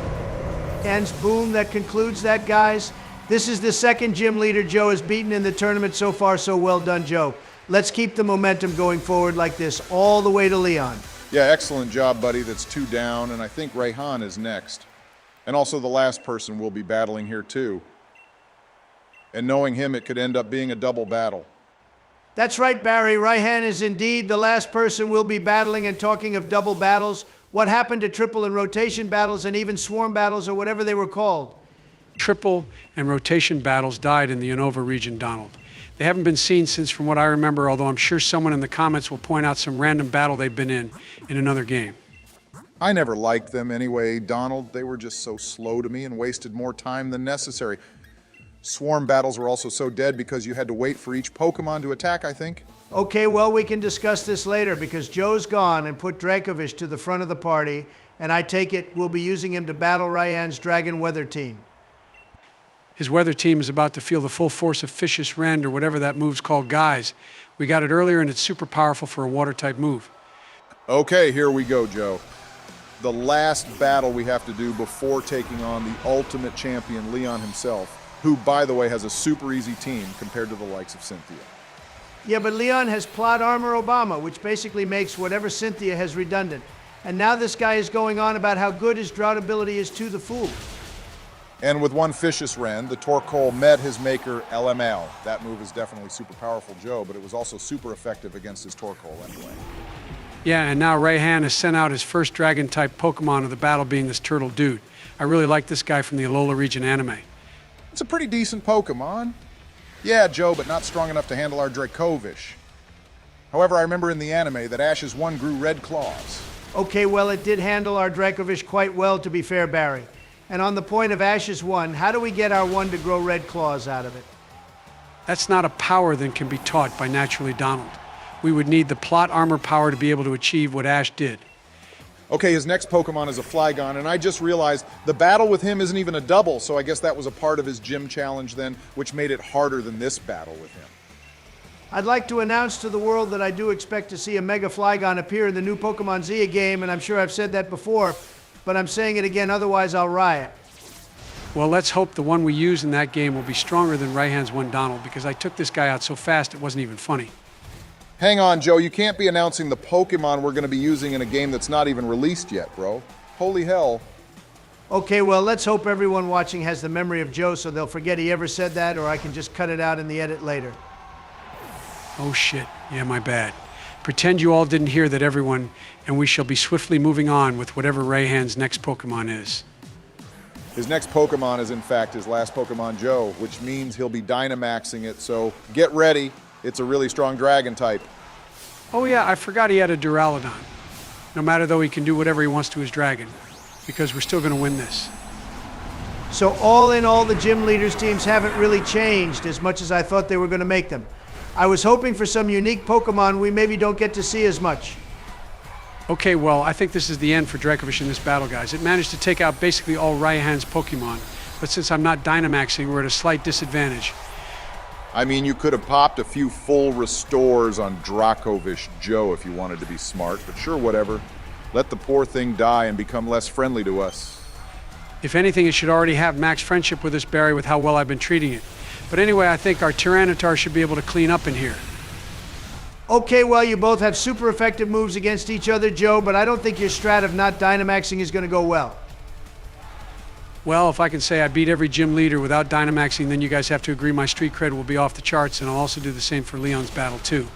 And boom, that concludes that, guys. This is the second gym leader Joe has beaten in the tournament so far, so well done, Joe. Let's keep the momentum going forward like this all the way to Leon. Yeah, excellent job, buddy. That's 2 down, and I think Raihan is next. And also the last person we'll be battling here, too. And knowing him, it could end up being a double battle. That's right, Barry. Raihan is indeed the last person we'll be battling, and talking of double battles, what happened to triple and rotation battles and even swarm battles or whatever they were called? Triple and rotation battles died in the Unova region, Donald. They haven't been seen since, from what I remember, although I'm sure someone in the comments will point out some random battle they've been in another game. I never liked them anyway, Donald. They were just so slow to me and wasted more time than necessary. Swarm battles were also so dead because you had to wait for each Pokemon to attack, I think. Okay, well, we can discuss this later because Joe's gone and put Dracovish to the front of the party, and I take it we'll be using him to battle Raihan's Dragon Weather team. His weather team is about to feel the full force of Fish's Rend, or whatever that move's called, guys. We got it earlier, and it's super powerful for a water-type move. Okay, here we go, Joe. The last battle we have to do before taking on the ultimate champion, Leon himself, who, by the way, has a super easy team compared to the likes of Cynthia. Yeah, but Leon has plot armor Obama, which basically makes whatever Cynthia has redundant. And now this guy is going on about how good his drought ability is to the fool. And with one Fish's Rend, the Torkoal met his maker, LML. That move is definitely super powerful, Joe, but it was also super effective against his Torkoal anyway. Yeah, and now Raihan has sent out his first dragon-type Pokemon of the battle, being this turtle dude. I really like this guy from the Galar Region anime. It's a pretty decent Pokemon. Yeah, Joe, but not strong enough to handle our Dracovish. However, I remember in the anime that Ash's one grew red claws. Okay, well, it did handle our Dracovish quite well, to be fair, Barry. And on the point of Ash's one, how do we get our one to grow red claws out of it? That's not a power that can be taught by Naturally Donald. We would need the plot armor power to be able to achieve what Ash did. Okay, his next Pokemon is a Flygon, and I just realized the battle with him isn't even a double, so I guess that was a part of his gym challenge then, which made it harder than this battle with him. I'd like to announce to the world that I do expect to see a Mega Flygon appear in the new Pokemon Zia game, and I'm sure I've said that before, but I'm saying it again, otherwise I'll riot. Well, let's hope the one we use in that game will be stronger than Raihan's one Donald, because I took this guy out so fast it wasn't even funny. Hang on, Joe, you can't be announcing the Pokemon we're going to be using in a game that's not even released yet, bro. Holy hell. Okay, well, let's hope everyone watching has the memory of Joe so they'll forget he ever said that, or I can just cut it out in the edit later. Oh shit, yeah, my bad. Pretend you all didn't hear that, everyone, and we shall be swiftly moving on with whatever Raihan's next Pokemon is. His next Pokemon is, in fact, his last Pokemon, Joe, which means he'll be Dynamaxing it, so get ready. It's a really strong dragon type. Oh yeah, I forgot he had a Duraludon. No matter though, he can do whatever he wants to his dragon, because we're still going to win this. So all in all, the gym leaders teams haven't really changed as much as I thought they were going to make them. I was hoping for some unique Pokemon we maybe don't get to see as much. Okay, well, I think this is the end for Dracovish in this battle, guys. It managed to take out basically all Raihan's Pokemon, but since I'm not Dynamaxing, we're at a slight disadvantage. I mean, you could have popped a few full restores on Dracovish Joe if you wanted to be smart, but sure, whatever. Let the poor thing die and become less friendly to us. If anything, it should already have max friendship with us, Barry, with how well I've been treating it. But anyway, I think our Tyranitar should be able to clean up in here. Okay, well, you both have super effective moves against each other, Joe, but I don't think your strat of not Dynamaxing is going to go well. Well, if I can say I beat every gym leader without Dynamaxing, then you guys have to agree my street cred will be off the charts, and I'll also do the same for Leon's battle, too.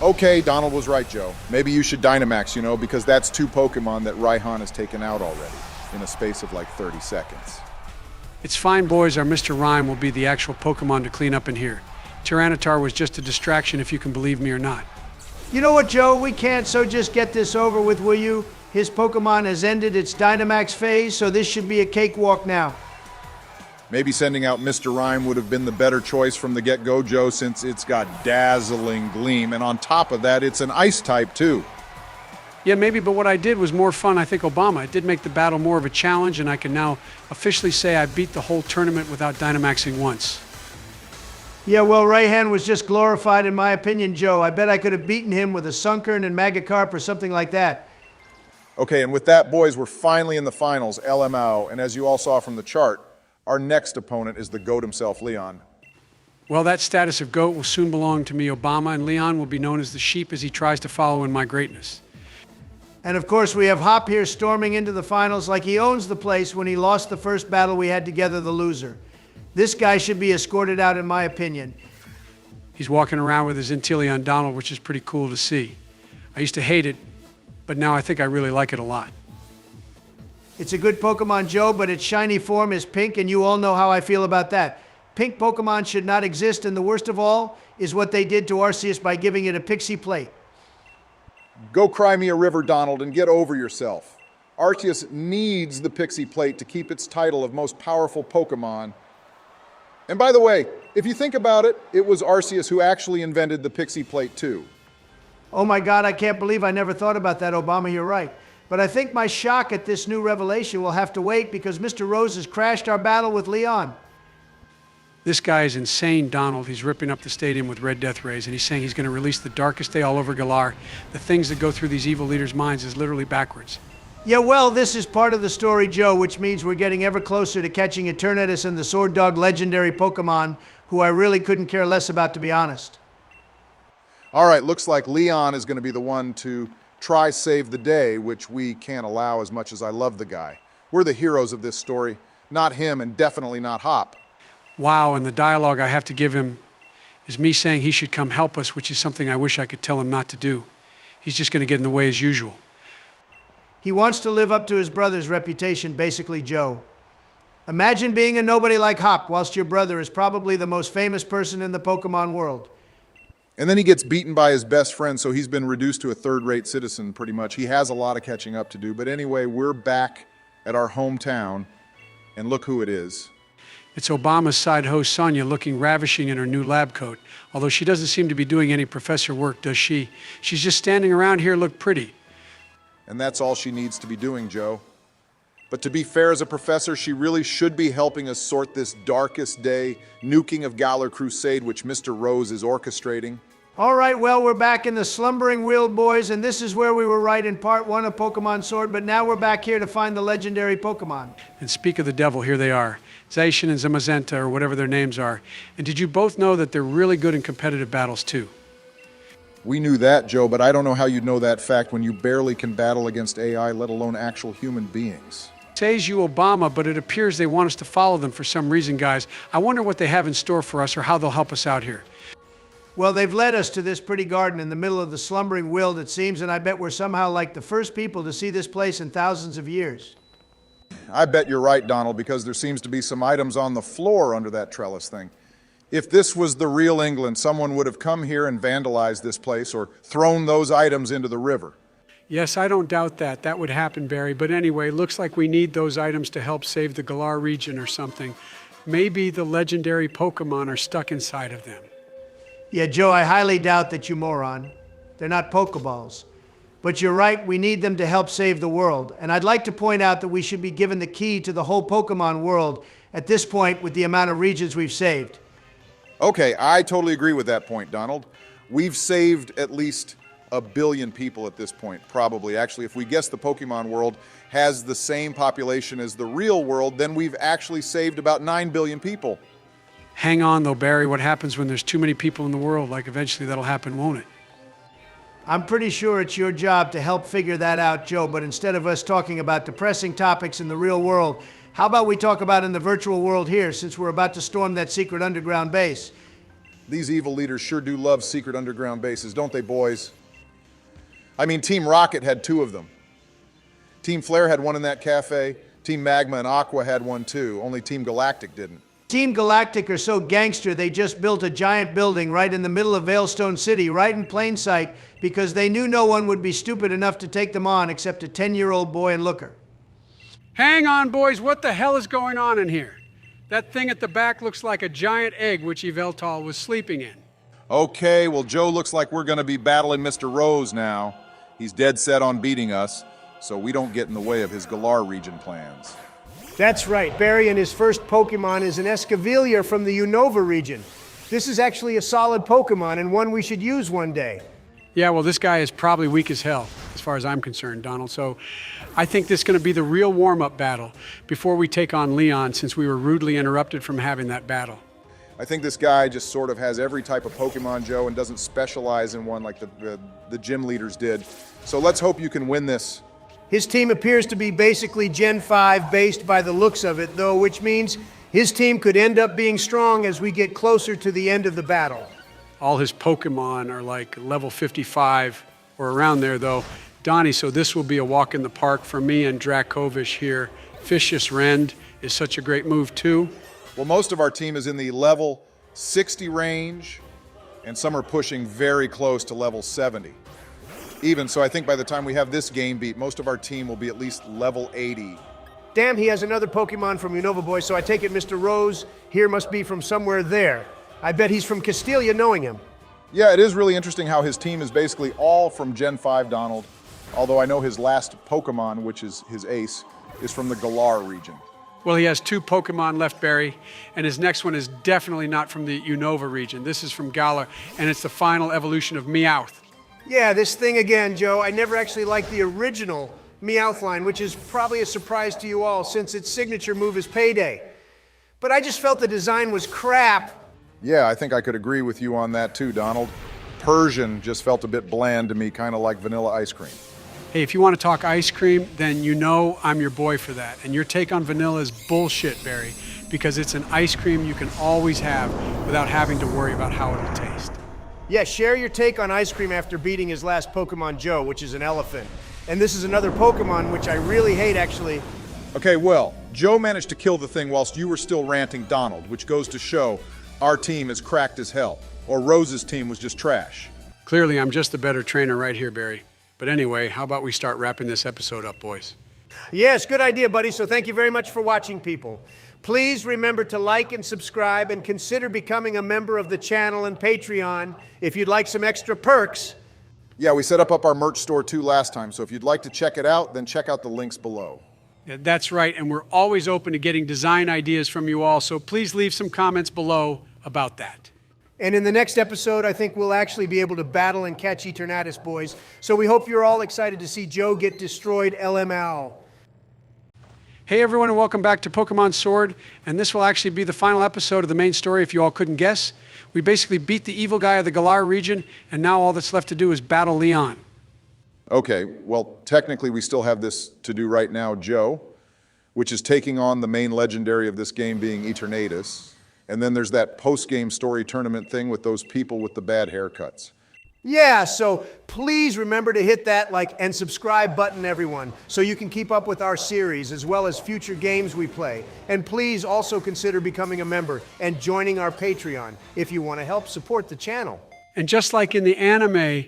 Okay, Donald was right, Joe. Maybe you should Dynamax, you know, because that's two Pokemon that Raihan has taken out already in a space of like 30 seconds. It's fine, boys. Our Mr. Rhyme will be the actual Pokemon to clean up in here. Tyranitar was just a distraction, if you can believe me or not. You know what, Joe? We can't so just get this over with, will you? His Pokemon has ended its Dynamax phase, so this should be a cakewalk now. Maybe sending out Mr. Rhyme would have been the better choice from the get-go, Joe, since it's got dazzling gleam, and on top of that, it's an ice type, too. Yeah, maybe, but what I did was more fun, I think, Obama. It did make the battle more of a challenge, and I can now officially say I beat the whole tournament without Dynamaxing once. Yeah, well, Raihan was just glorified, in my opinion, Joe. I bet I could have beaten him with a Sunkern and Magikarp or something like that. Okay, and with that, boys, we're finally in the finals, LMO, and as you all saw from the chart, our next opponent is the GOAT himself, Leon. Well, that status of GOAT will soon belong to me, Obama, and Leon will be known as the sheep as he tries to follow in my greatness. And of course, we have Hop here storming into the finals like he owns the place when he lost the first battle we had together, the loser. This guy should be escorted out, in my opinion. He's walking around with his Inteleon Donald, which is pretty cool to see. I used to hate it, but now I think I really like it a lot. It's a good Pokemon, Joe, but its shiny form is pink, and you all know how I feel about that. Pink Pokemon should not exist, and the worst of all is what they did to Arceus by giving it a pixie plate. Go cry me a river, Donald, and get over yourself. Arceus needs the pixie plate to keep its title of most powerful Pokemon. And by the way, if you think about it, it was Arceus who actually invented the pixie plate too. Oh my God, I can't believe I never thought about that, Obama, you're right. But I think my shock at this new revelation will have to wait because Mr. Rose has crashed our battle with Leon. This guy is insane, Donald. He's ripping up the stadium with red death rays, and he's saying he's going to release the darkest day all over Galar. The things that go through these evil leaders' minds is literally backwards. Yeah, well, this is part of the story, Joe, which means we're getting ever closer to catching Eternatus and the Sword Dog legendary Pokemon, who I really couldn't care less about, to be honest. All right, looks like Leon is going to be the one to try save the day, which we can't allow as much as I love the guy. We're the heroes of this story, not him and definitely not Hop. Wow, and the dialogue I have to give him is me saying he should come help us, which is something I wish I could tell him not to do. He's just going to get in the way as usual. He wants to live up to his brother's reputation, basically, Joe. Imagine being a nobody like Hop, whilst your brother is probably the most famous person in the Pokemon world. And then he gets beaten by his best friend, so he's been reduced to a third-rate citizen, pretty much. He has a lot of catching up to do. But anyway, we're back at our hometown, and look who it is. It's Obama's side host, Sonia, looking ravishing in her new lab coat. Although she doesn't seem to be doing any professor work, does she? She's just standing around here, look pretty. And that's all she needs to be doing, Joe. But to be fair as a professor, she really should be helping us sort this darkest day nuking of Galar Crusade, which Mr. Rose is orchestrating. All right, well, we're back in the Slumbering Weald, boys, and this is where we were right in part 1 of Pokemon Sword, but now we're back here to find the legendary Pokemon. And speak of the devil, here they are. Zacian and Zamazenta, or whatever their names are. And did you both know that they're really good in competitive battles, too? We knew that, Joe, but I don't know how you'd know that fact when you barely can battle against AI, let alone actual human beings. Says you Obama, but it appears they want us to follow them for some reason, guys. I wonder what they have in store for us or how they'll help us out here. Well, they've led us to this pretty garden in the middle of the Slumbering Weald, it seems, and I bet we're somehow like the first people to see this place in thousands of years. I bet you're right, Donald, because there seems to be some items on the floor under that trellis thing. If this was the real England, someone would have come here and vandalized this place or thrown those items into the river. Yes, I don't doubt that. That would happen, Barry. But anyway, looks like we need those items to help save the Galar region or something. Maybe the legendary Pokemon are stuck inside of them. Yeah, Joe, I highly doubt that, you moron. They're not Pokeballs. But you're right, we need them to help save the world. And I'd like to point out that we should be given the key to the whole Pokemon world at this point with the amount of regions we've saved. Okay, I totally agree with that point, Donald. We've saved at least 1 billion people at this point, probably. Actually, if we guess the Pokemon world has the same population as the real world, then we've actually saved about 9 billion people. Hang on, though, Barry. What happens when there's too many people in the world? Like, eventually that'll happen, won't it? I'm pretty sure it's your job to help figure that out, Joe, but instead of us talking about depressing topics in the real world, how about we talk about in the virtual world here, since we're about to storm that secret underground base? These evil leaders sure do love secret underground bases, don't they, boys? I mean, Team Rocket had 2 of them. Team Flare had one in that cafe. Team Magma and Aqua had one too, only Team Galactic didn't. Team Galactic are so gangster, they just built a giant building right in the middle of Veilstone City, right in plain sight, because they knew no one would be stupid enough to take them on except a 10-year-old boy and looker. Hang on, boys. What the hell is going on in here? That thing at the back looks like a giant egg which Yveltal was sleeping in. Okay, well, Joe, looks like we're going to be battling Mr. Rose now. He's dead set on beating us, so we don't get in the way of his Galar region plans. That's right. Barry and his first Pokemon is an Escavalier from the Unova region. This is actually a solid Pokemon and one we should use one day. Yeah, well, this guy is probably weak as hell, as far as I'm concerned, Donald. So I think this is going to be the real warm-up battle before we take on Leon, since we were rudely interrupted from having that battle. I think this guy just sort of has every type of Pokemon, Joe, and doesn't specialize in one like the gym leaders did. So let's hope you can win this. His team appears to be basically Gen 5 based by the looks of it, though, which means his team could end up being strong as we get closer to the end of the battle. All his Pokemon are like level 55 or around there, though. Donnie, so this will be a walk in the park for me and Dracovish here. Vicious Rend is such a great move, too. Well, most of our team is in the level 60 range, and some are pushing very close to level 70. Even so, I think by the time we have this game beat, most of our team will be at least level 80. Damn, he has another Pokemon from Unova Boy, so I take it Mr. Rose here must be from somewhere there. I bet he's from Castelia, knowing him. Yeah, it is really interesting how his team is basically all from Gen 5, Donald. Although I know his last Pokemon, which is his ace, is from the Galar region. Well, he has 2 Pokemon left, Barry, and his next one is definitely not from the Unova region. This is from Galar, and it's the final evolution of Meowth. Yeah, this thing again, Joe. I never actually liked the original Meowth line, which is probably a surprise to you all since its signature move is Payday. But I just felt the design was crap. Yeah, I think I could agree with you on that too, Donald. Persian just felt a bit bland to me, kind of like vanilla ice cream. Hey, if you want to talk ice cream, then you know I'm your boy for that. And your take on vanilla is bullshit, Barry, because it's an ice cream you can always have without having to worry about how it'll taste. Yeah, share your take on ice cream after beating his last Pokemon Joe, which is an elephant. And this is another Pokemon which I really hate, actually. Okay, well, Joe managed to kill the thing whilst you were still ranting Donald, which goes to show our team is cracked as hell, or Rose's team was just trash. Clearly, I'm just the better trainer right here, Barry. But anyway, how about we start wrapping this episode up, boys? Yes, good idea, buddy. So thank you very much for watching, people. Please remember to like and subscribe and consider becoming a member of the channel and Patreon if you'd like some extra perks. Yeah, we set up our merch store too last time, so if you'd like to check it out, then check out the links below. Yeah, that's right, and we're always open to getting design ideas from you all, so please leave some comments below about that. And in the next episode, I think we'll actually be able to battle and catch Eternatus, boys. So we hope you're all excited to see Joe get destroyed LML. Hey everyone, and welcome back to Pokemon Sword, and this will actually be the final episode of the main story if you all couldn't guess. We basically beat the evil guy of the Galar region, and now all that's left to do is battle Leon. Okay, well, technically we still have this to do right now, Joe, which is taking on the main legendary of this game being Eternatus. And then there's that post-game story tournament thing with those people with the bad haircuts. Yeah, so please remember to hit that like and subscribe button, everyone, so you can keep up with our series as well as future games we play. And please also consider becoming a member and joining our Patreon if you want to help support the channel. And just like in the anime,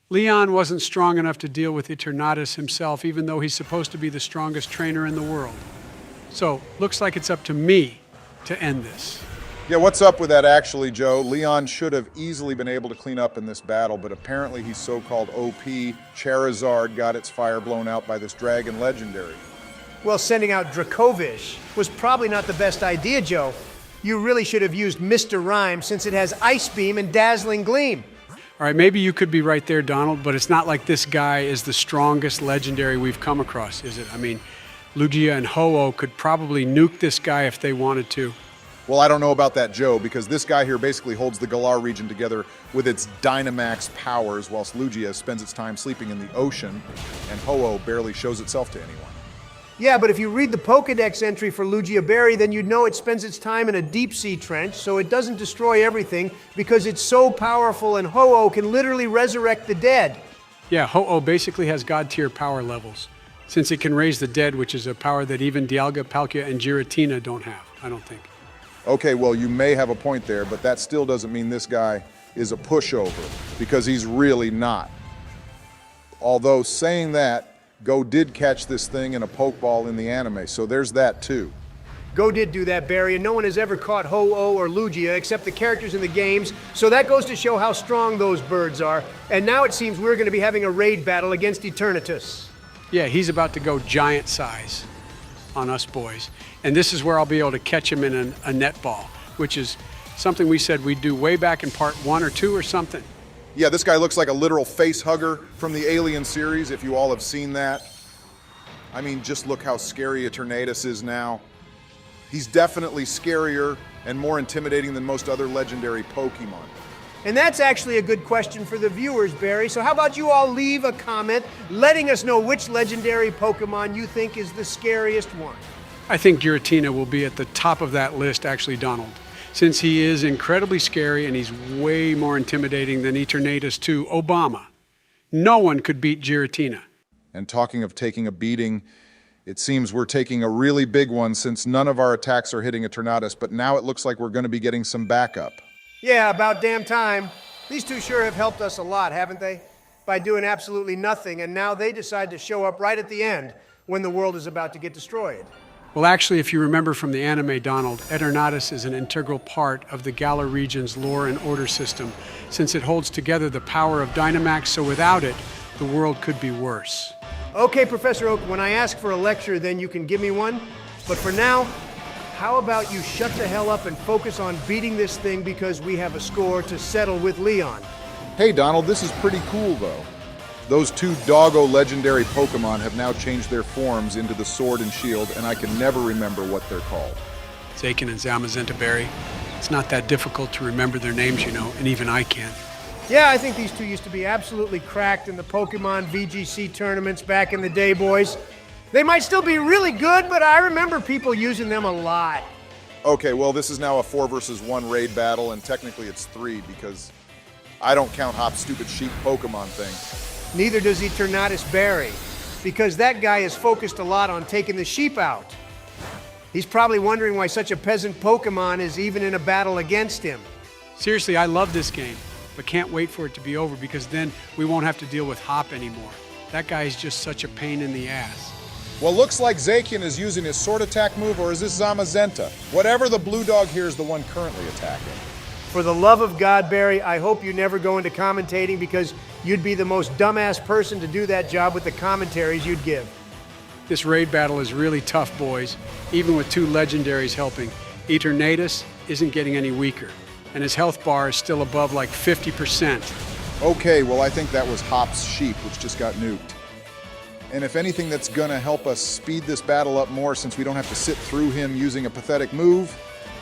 Leon wasn't strong enough to deal with Eternatus himself, even though he's supposed to be the strongest trainer in the world. So, looks like it's up to me to end this. Yeah, what's up with that actually, Joe? Leon should have easily been able to clean up in this battle, but apparently he's so-called OP. Charizard got its fire blown out by this dragon legendary. Well, sending out Dracovish was probably not the best idea, Joe. You really should have used Mr. Rhyme since it has Ice Beam and Dazzling Gleam. All right, maybe you could be right there, Donald, but it's not like this guy is the strongest legendary we've come across, is it? I mean, Lugia and Ho-Oh could probably nuke this guy if they wanted to. Well, I don't know about that, Joe, because this guy here basically holds the Galar region together with its Dynamax powers, whilst Lugia spends its time sleeping in the ocean, and Ho-Oh barely shows itself to anyone. Yeah, but if you read the Pokedex entry for Lugia Berry, then you'd know it spends its time in a deep-sea trench, so it doesn't destroy everything because it's so powerful and Ho-Oh can literally resurrect the dead. Yeah, Ho-Oh basically has god-tier power levels, since it can raise the dead, which is a power that even Dialga, Palkia, and Giratina don't have, I don't think. Okay, well, you may have a point there, but that still doesn't mean this guy is a pushover, because he's really not. Although, saying that, Go did catch this thing in a Pokeball in the anime, so there's that too. Go did do that, Barry, and no one has ever caught Ho-Oh or Lugia except the characters in the games, so that goes to show how strong those birds are. And now it seems we're going to be having a raid battle against Eternatus. Yeah, he's about to go giant size on us boys. And this is where I'll be able to catch him in a netball, which is something we said we'd do way back in part 1 or 2 or something. Yeah, this guy looks like a literal face hugger from the Alien series, if you all have seen that. I mean, just look how scary Eternatus is now. He's definitely scarier and more intimidating than most other legendary Pokemon. And that's actually a good question for the viewers, Barry. So how about you all leave a comment letting us know which legendary Pokemon you think is the scariest one? I think Giratina will be at the top of that list, actually, Donald, since he is incredibly scary and he's way more intimidating than Eternatus to Obama. No one could beat Giratina. And talking of taking a beating, it seems we're taking a really big one since none of our attacks are hitting Eternatus, but now it looks like we're going to be getting some backup. Yeah, about damn time. These two sure have helped us a lot, haven't they? By doing absolutely nothing, and now they decide to show up right at the end when the world is about to get destroyed. Well, actually, if you remember from the anime, Donald, Eternatus is an integral part of the Galar region's lore and order system, since it holds together the power of Dynamax, so without it, the world could be worse. Okay, Professor Oak, when I ask for a lecture, then you can give me one. But for now, how about you shut the hell up and focus on beating this thing because we have a score to settle with Leon? Hey Donald, this is pretty cool though. Those two doggo legendary Pokemon have now changed their forms into the Sword and Shield, and I can never remember what they're called. Zakin and Zamazenta Berry. It's not that difficult to remember their names, you know, and even I can. Yeah, I think these two used to be absolutely cracked in the Pokemon VGC tournaments back in the day, boys. They might still be really good, but I remember people using them a lot. Okay, well this is now a 4 versus 1 raid battle, and technically it's 3 because I don't count Hop's stupid sheep Pokemon thing. Neither does Eternatus Berry, because that guy is focused a lot on taking the sheep out. He's probably wondering why such a peasant Pokemon is even in a battle against him. Seriously, I love this game, but can't wait for it to be over because then we won't have to deal with Hop anymore. That guy is just such a pain in the ass. Well, looks like Zacian is using his sword attack move, or is this Zamazenta? Whatever the blue dog here is the one currently attacking. For the love of God, Barry, I hope you never go into commentating because you'd be the most dumbass person to do that job with the commentaries you'd give. This raid battle is really tough, boys. Even with 2 legendaries helping, Eternatus isn't getting any weaker, and his health bar is still above like 50%. Okay, well I think that was Hop's sheep, which just got nuked. And if anything that's gonna help us speed this battle up more since we don't have to sit through him using a pathetic move.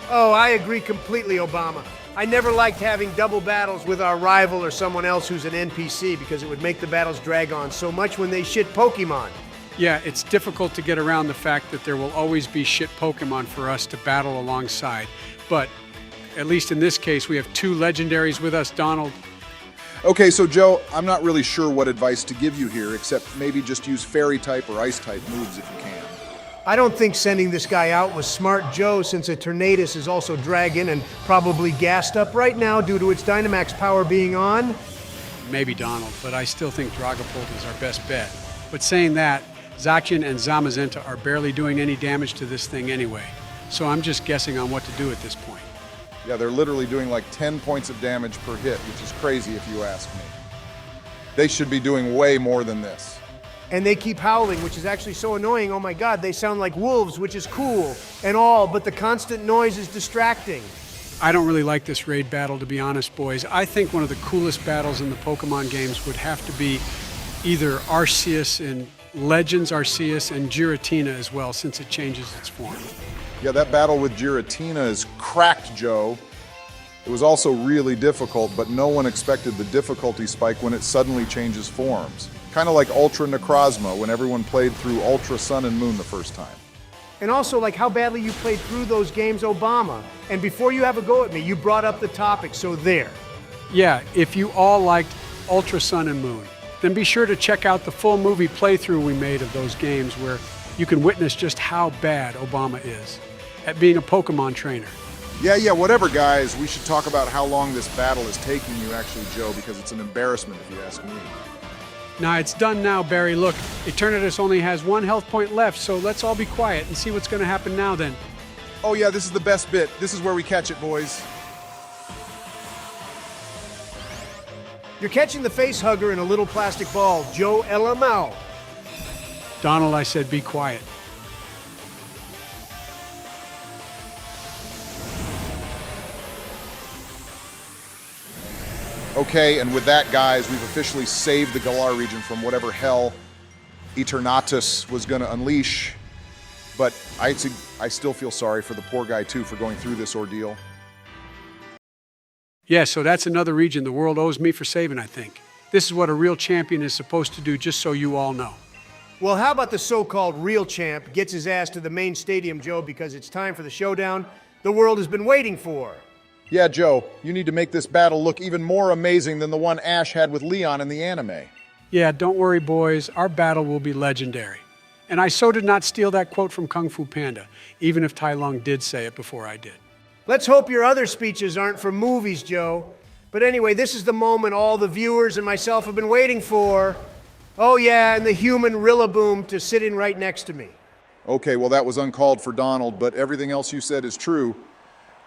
Oh, I agree completely, Obama. I never liked having double battles with our rival or someone else who's an NPC because it would make the battles drag on so much when they shit Pokemon. Yeah, it's difficult to get around the fact that there will always be shit Pokemon for us to battle alongside. But at least in this case, we have 2 legendaries with us, Donald. Okay, so Joe, I'm not really sure what advice to give you here, except maybe just use fairy type or ice type moves if you can. I don't think sending this guy out was smart, Joe, since Eternatus is also dragon and probably gassed up right now due to its Dynamax power being on. Maybe Donald, but I still think Dragapult is our best bet. But saying that, Zacian and Zamazenta are barely doing any damage to this thing anyway. So I'm just guessing on what to do at this point. Yeah, they're literally doing like 10 points of damage per hit, which is crazy if you ask me. They should be doing way more than this. And they keep howling, which is actually so annoying. Oh my God, they sound like wolves, which is cool and all, but the constant noise is distracting. I don't really like this raid battle, to be honest, boys. I think one of the coolest battles in the Pokemon games would have to be either Arceus in Legends Arceus and Giratina as well, since it changes its form. Yeah, that battle with Giratina is cracked, Joe. It was also really difficult, but no one expected the difficulty spike when it suddenly changes forms. Kind of like Ultra Necrozma when everyone played through Ultra Sun and Moon the first time. And also, like how badly you played through those games, Obama. And before you have a go at me, you brought up the topic, so there. Yeah, if you all liked Ultra Sun and Moon, then be sure to check out the full movie playthrough we made of those games where you can witness just how bad Obama is at being a Pokemon trainer. Yeah, whatever, guys. We should talk about how long this battle is taking you, actually, Joe, because it's an embarrassment if you ask me. Nah, it's done now, Barry. Look, Eternatus only has 1 health point left, so let's all be quiet and see what's going to happen now then. Oh yeah, this is the best bit. This is where we catch it, boys. You're catching the face hugger in a little plastic ball, Joe LMAO. Donald, I said be quiet. Okay, and with that, guys, we've officially saved the Galar region from whatever hell Eternatus was going to unleash. But I still feel sorry for the poor guy, too, for going through this ordeal. Yeah, so that's another region the world owes me for saving, I think. This is what a real champion is supposed to do, just so you all know. Well, how about the so-called real champ gets his ass to the main stadium, Joe, because it's time for the showdown the world has been waiting for. Yeah, Joe, you need to make this battle look even more amazing than the one Ash had with Leon in the anime. Yeah, don't worry, boys. Our battle will be legendary. And I so did not steal that quote from Kung Fu Panda, even if Tai Lung did say it before I did. Let's hope your other speeches aren't from movies, Joe. But anyway, this is the moment all the viewers and myself have been waiting for. Oh yeah, and the human Rillaboom to sit in right next to me. Okay, well that was uncalled for, Donald, but everything else you said is true.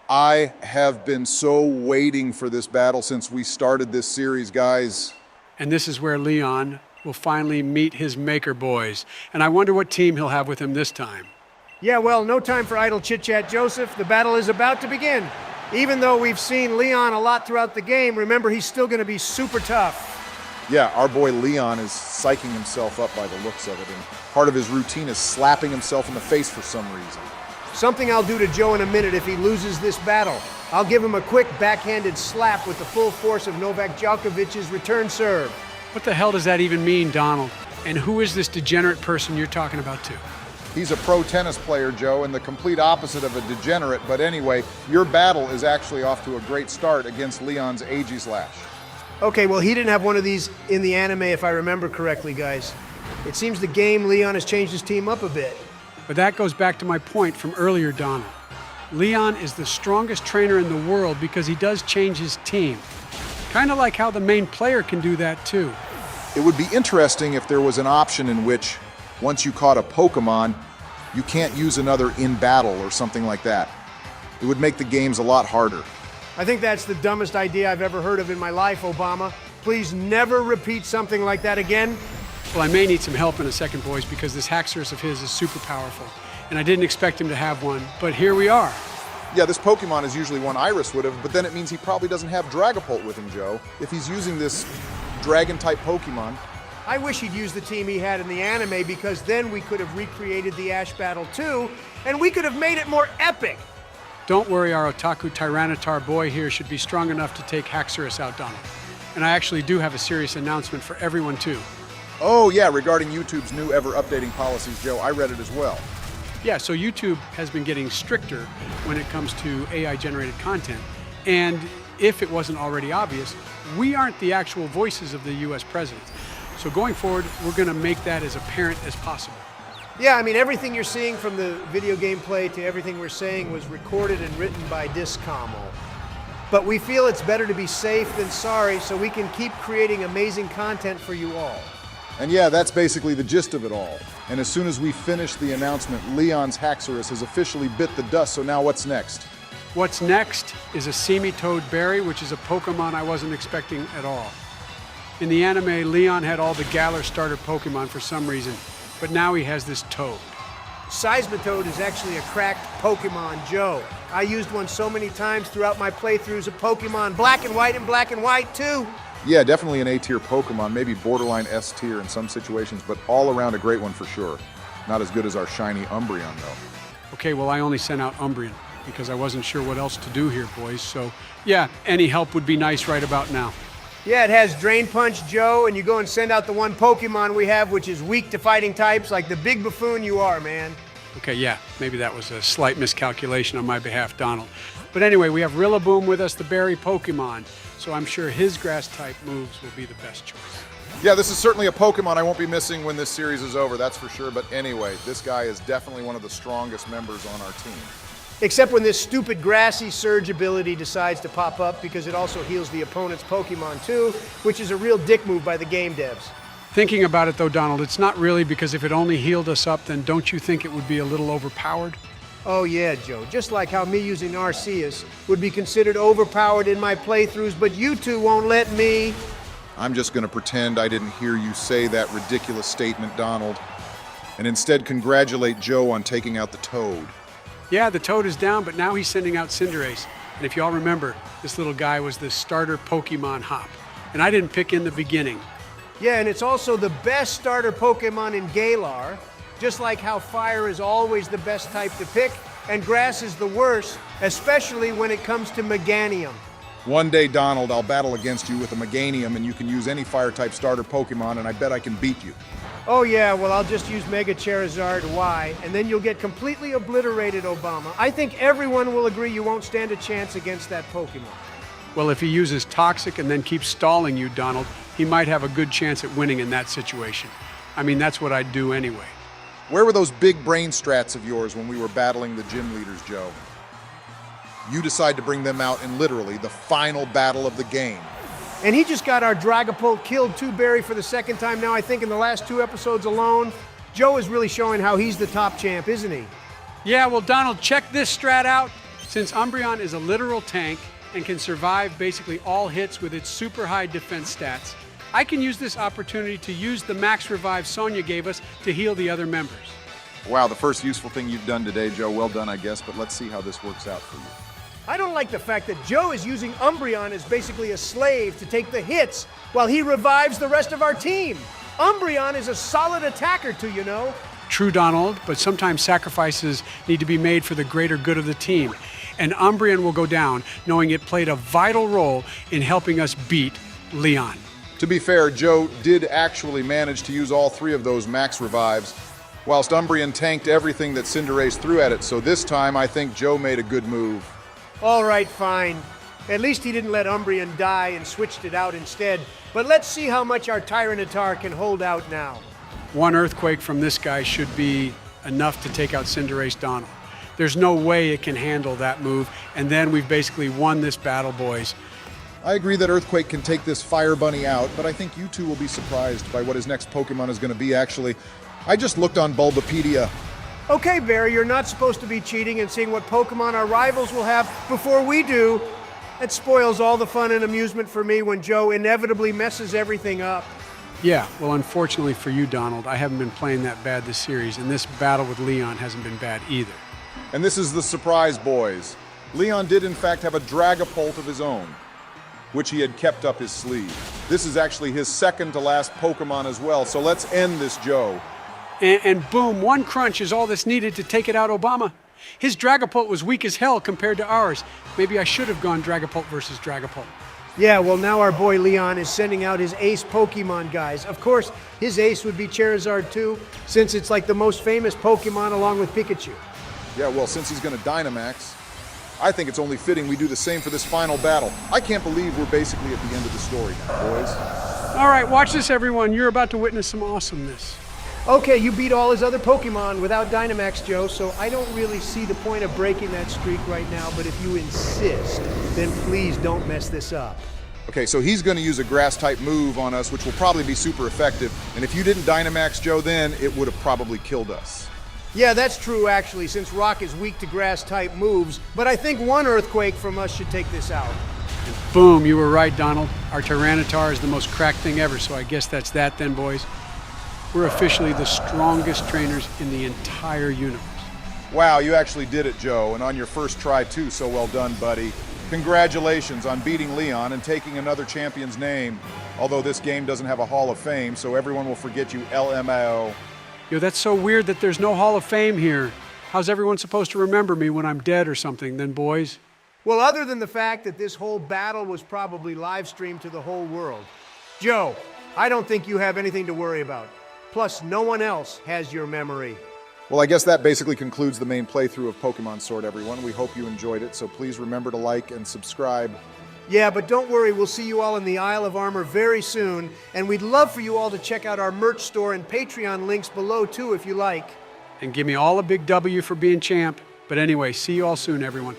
I have been so waiting for this battle since we started this series, guys. And this is where Leon will finally meet his maker boys. And I wonder what team he'll have with him this time. Yeah, well, no time for idle chit-chat, Joseph. The battle is about to begin. Even though we've seen Leon a lot throughout the game, remember, he's still going to be super tough. Yeah, our boy Leon is psyching himself up by the looks of it, and part of his routine is slapping himself in the face for some reason. Something I'll do to Joe in a minute if he loses this battle. I'll give him a quick backhanded slap with the full force of Novak Djokovic's return serve. What the hell does that even mean, Donald? And who is this degenerate person you're talking about too? He's a pro tennis player, Joe, and the complete opposite of a degenerate, but anyway, your battle is actually off to a great start against Leon's Aegislash. Okay, well, he didn't have one of these in the anime if I remember correctly, guys. It seems the game Leon has changed his team up a bit. But that goes back to my point from earlier, Donald. Leon is the strongest trainer in the world because he does change his team. Kind of like how the main player can do that too. It would be interesting if there was an option in which, once you caught a Pokémon, you can't use another in battle or something like that. It would make the games a lot harder. I think that's the dumbest idea I've ever heard of in my life, Obama. Please never repeat something like that again. Well, I may need some help in a second, boys, because this Haxorus of his is super powerful. And I didn't expect him to have one, but here we are. Yeah, this Pokemon is usually one Iris would have, but then it means he probably doesn't have Dragapult with him, Joe. If he's using this Dragon-type Pokemon. I wish he'd used the team he had in the anime, because then we could have recreated the Ash battle too, and we could have made it more epic. Don't worry, our Otaku Tyranitar boy here should be strong enough to take Haxorus out, Donald. And I actually do have a serious announcement for everyone too. Oh yeah, regarding YouTube's new ever-updating policies, Joe, I read it as well. Yeah, so YouTube has been getting stricter when it comes to AI-generated content. And if it wasn't already obvious, we aren't the actual voices of the US president. So going forward, we're going to make that as apparent as possible. Yeah, I mean, everything you're seeing from the video gameplay to everything we're saying was recorded and written by Discoml. But we feel it's better to be safe than sorry, so we can keep creating amazing content for you all. And yeah, that's basically the gist of it all. And as soon as we finish the announcement, Leon's Haxorus has officially bit the dust, so now what's next? What's next is a Semi-Toad Berry, which is a Pokemon I wasn't expecting at all. In the anime, Leon had all the Galar starter Pokemon for some reason, but now he has this Toad. Seismitoad is actually a cracked Pokemon, Joe. I used one so many times throughout my playthroughs of Pokemon Black and White too. Yeah, definitely an A-tier Pokemon, maybe borderline S-tier in some situations, but all around a great one for sure. Not as good as our shiny Umbreon, though. Okay, well, I only sent out Umbreon because I wasn't sure what else to do here, boys. So, yeah, any help would be nice right about now. Yeah, it has Drain Punch, Joe, and you go and send out the one Pokemon we have, which is weak to fighting types, like the big buffoon you are, man. Okay, yeah, maybe that was a slight miscalculation on my behalf, Donald. But anyway, we have Rillaboom with us, the berry Pokemon, so I'm sure his grass-type moves will be the best choice. Yeah, this is certainly a Pokemon I won't be missing when this series is over, that's for sure. But anyway, this guy is definitely one of the strongest members on our team. Except when this stupid grassy surge ability decides to pop up, because it also heals the opponent's Pokemon too, which is a real dick move by the game devs. Thinking about it though, Donald, it's not really, because if it only healed us up, then don't you think it would be a little overpowered? Oh yeah, Joe, just like how me using Arceus would be considered overpowered in my playthroughs, but you two won't let me. I'm just going to pretend I didn't hear you say that ridiculous statement, Donald, and instead congratulate Joe on taking out the Toad. Yeah, the Toad is down, but now he's sending out Cinderace. And if y'all remember, this little guy was the starter Pokemon Hop. And I didn't pick in the beginning. Yeah, and it's also the best starter Pokemon in Galar, just like how fire is always the best type to pick, and grass is the worst, especially when it comes to Meganium. One day, Donald, I'll battle against you with a Meganium, and you can use any fire-type starter Pokemon, and I bet I can beat you. Oh yeah, well I'll just use Mega Charizard Y, and then you'll get completely obliterated, Obama. I think everyone will agree you won't stand a chance against that Pokemon. Well, if he uses Toxic and then keeps stalling you, Donald, he might have a good chance at winning in that situation. I mean, that's what I'd do anyway. Where were those big brain strats of yours when we were battling the gym leaders, Joe? You decide to bring them out in literally the final battle of the game. And he just got our Dragapult killed too, Barry, for the second time now, I think, in the last 2 episodes alone. Joe is really showing how he's the top champ, isn't he? Yeah, well, Donald, check this strat out. Since Umbreon is a literal tank and can survive basically all hits with its super high defense stats, I can use this opportunity to use the max revive Sonya gave us to heal the other members. Wow, the first useful thing you've done today, Joe. Well done, I guess, but let's see how this works out for you. I don't like the fact that Joe is using Umbreon as basically a slave to take the hits while he revives the rest of our team. Umbreon is a solid attacker too, you know. True, Donald, but sometimes sacrifices need to be made for the greater good of the team. And Umbreon will go down knowing it played a vital role in helping us beat Leon. To be fair, Joe did actually manage to use all 3 of those max revives, whilst Umbreon tanked everything that Cinderace threw at it, so this time I think Joe made a good move. All right, fine. At least he didn't let Umbreon die and switched it out instead. But let's see how much our Tyranitar can hold out now. One Earthquake from this guy should be enough to take out Cinderace Donald. There's no way it can handle that move, and then we've basically won this battle, boys. I agree that Earthquake can take this Fire Bunny out, but I think you two will be surprised by what his next Pokemon is going to be, actually. I just looked on Bulbapedia. Okay, Barry, you're not supposed to be cheating and seeing what Pokemon our rivals will have before we do. That spoils all the fun and amusement for me when Joe inevitably messes everything up. Yeah, well, unfortunately for you, Donald, I haven't been playing that bad this series, and this battle with Leon hasn't been bad either. And this is the surprise, boys. Leon did in fact have a Dragapult of his own, which he had kept up his sleeve. This is actually his second to last Pokemon as well, so let's end this, Joe. And boom, 1 crunch is all that's needed to take it out Obama. His Dragapult was weak as hell compared to ours. Maybe I should have gone Dragapult versus Dragapult. Yeah, well, now our boy Leon is sending out his ace Pokemon guys. Of course, his ace would be Charizard too, since it's like the most famous Pokemon along with Pikachu. Yeah, well, since he's going to Dynamax, I think it's only fitting we do the same for this final battle. I can't believe we're basically at the end of the story now, boys. All right, watch this, everyone. You're about to witness some awesomeness. Okay, you beat all his other Pokemon without Dynamax, Joe, so I don't really see the point of breaking that streak right now, but if you insist, then please don't mess this up. Okay, so he's going to use a Grass-type move on us, which will probably be super effective, and if you didn't Dynamax, Joe, then it would have probably killed us. Yeah, that's true, actually, since Rock is weak to Grass-type moves, but I think 1 Earthquake from us should take this out. And boom, you were right, Donald. Our Tyranitar is the most cracked thing ever, so I guess that's that then, boys. We're officially the strongest trainers in the entire universe. Wow, you actually did it, Joe, and on your first try, too, so well done, buddy. Congratulations on beating Leon and taking another champion's name, although this game doesn't have a Hall of Fame, so everyone will forget you LMAO. Yo, that's so weird that there's no Hall of Fame here. How's everyone supposed to remember me when I'm dead or something then, boys? Well, other than the fact that this whole battle was probably live streamed to the whole world. Joe, I don't think you have anything to worry about. Plus, no one else has your memory. Well, I guess that basically concludes the main playthrough of Pokemon Sword, everyone. We hope you enjoyed it, so please remember to like and subscribe. Yeah, but don't worry, we'll see you all in the Isle of Armor very soon, and we'd love for you all to check out our merch store and Patreon links below, too, if you like. And give me all a big W for being champ. But anyway, see you all soon, everyone.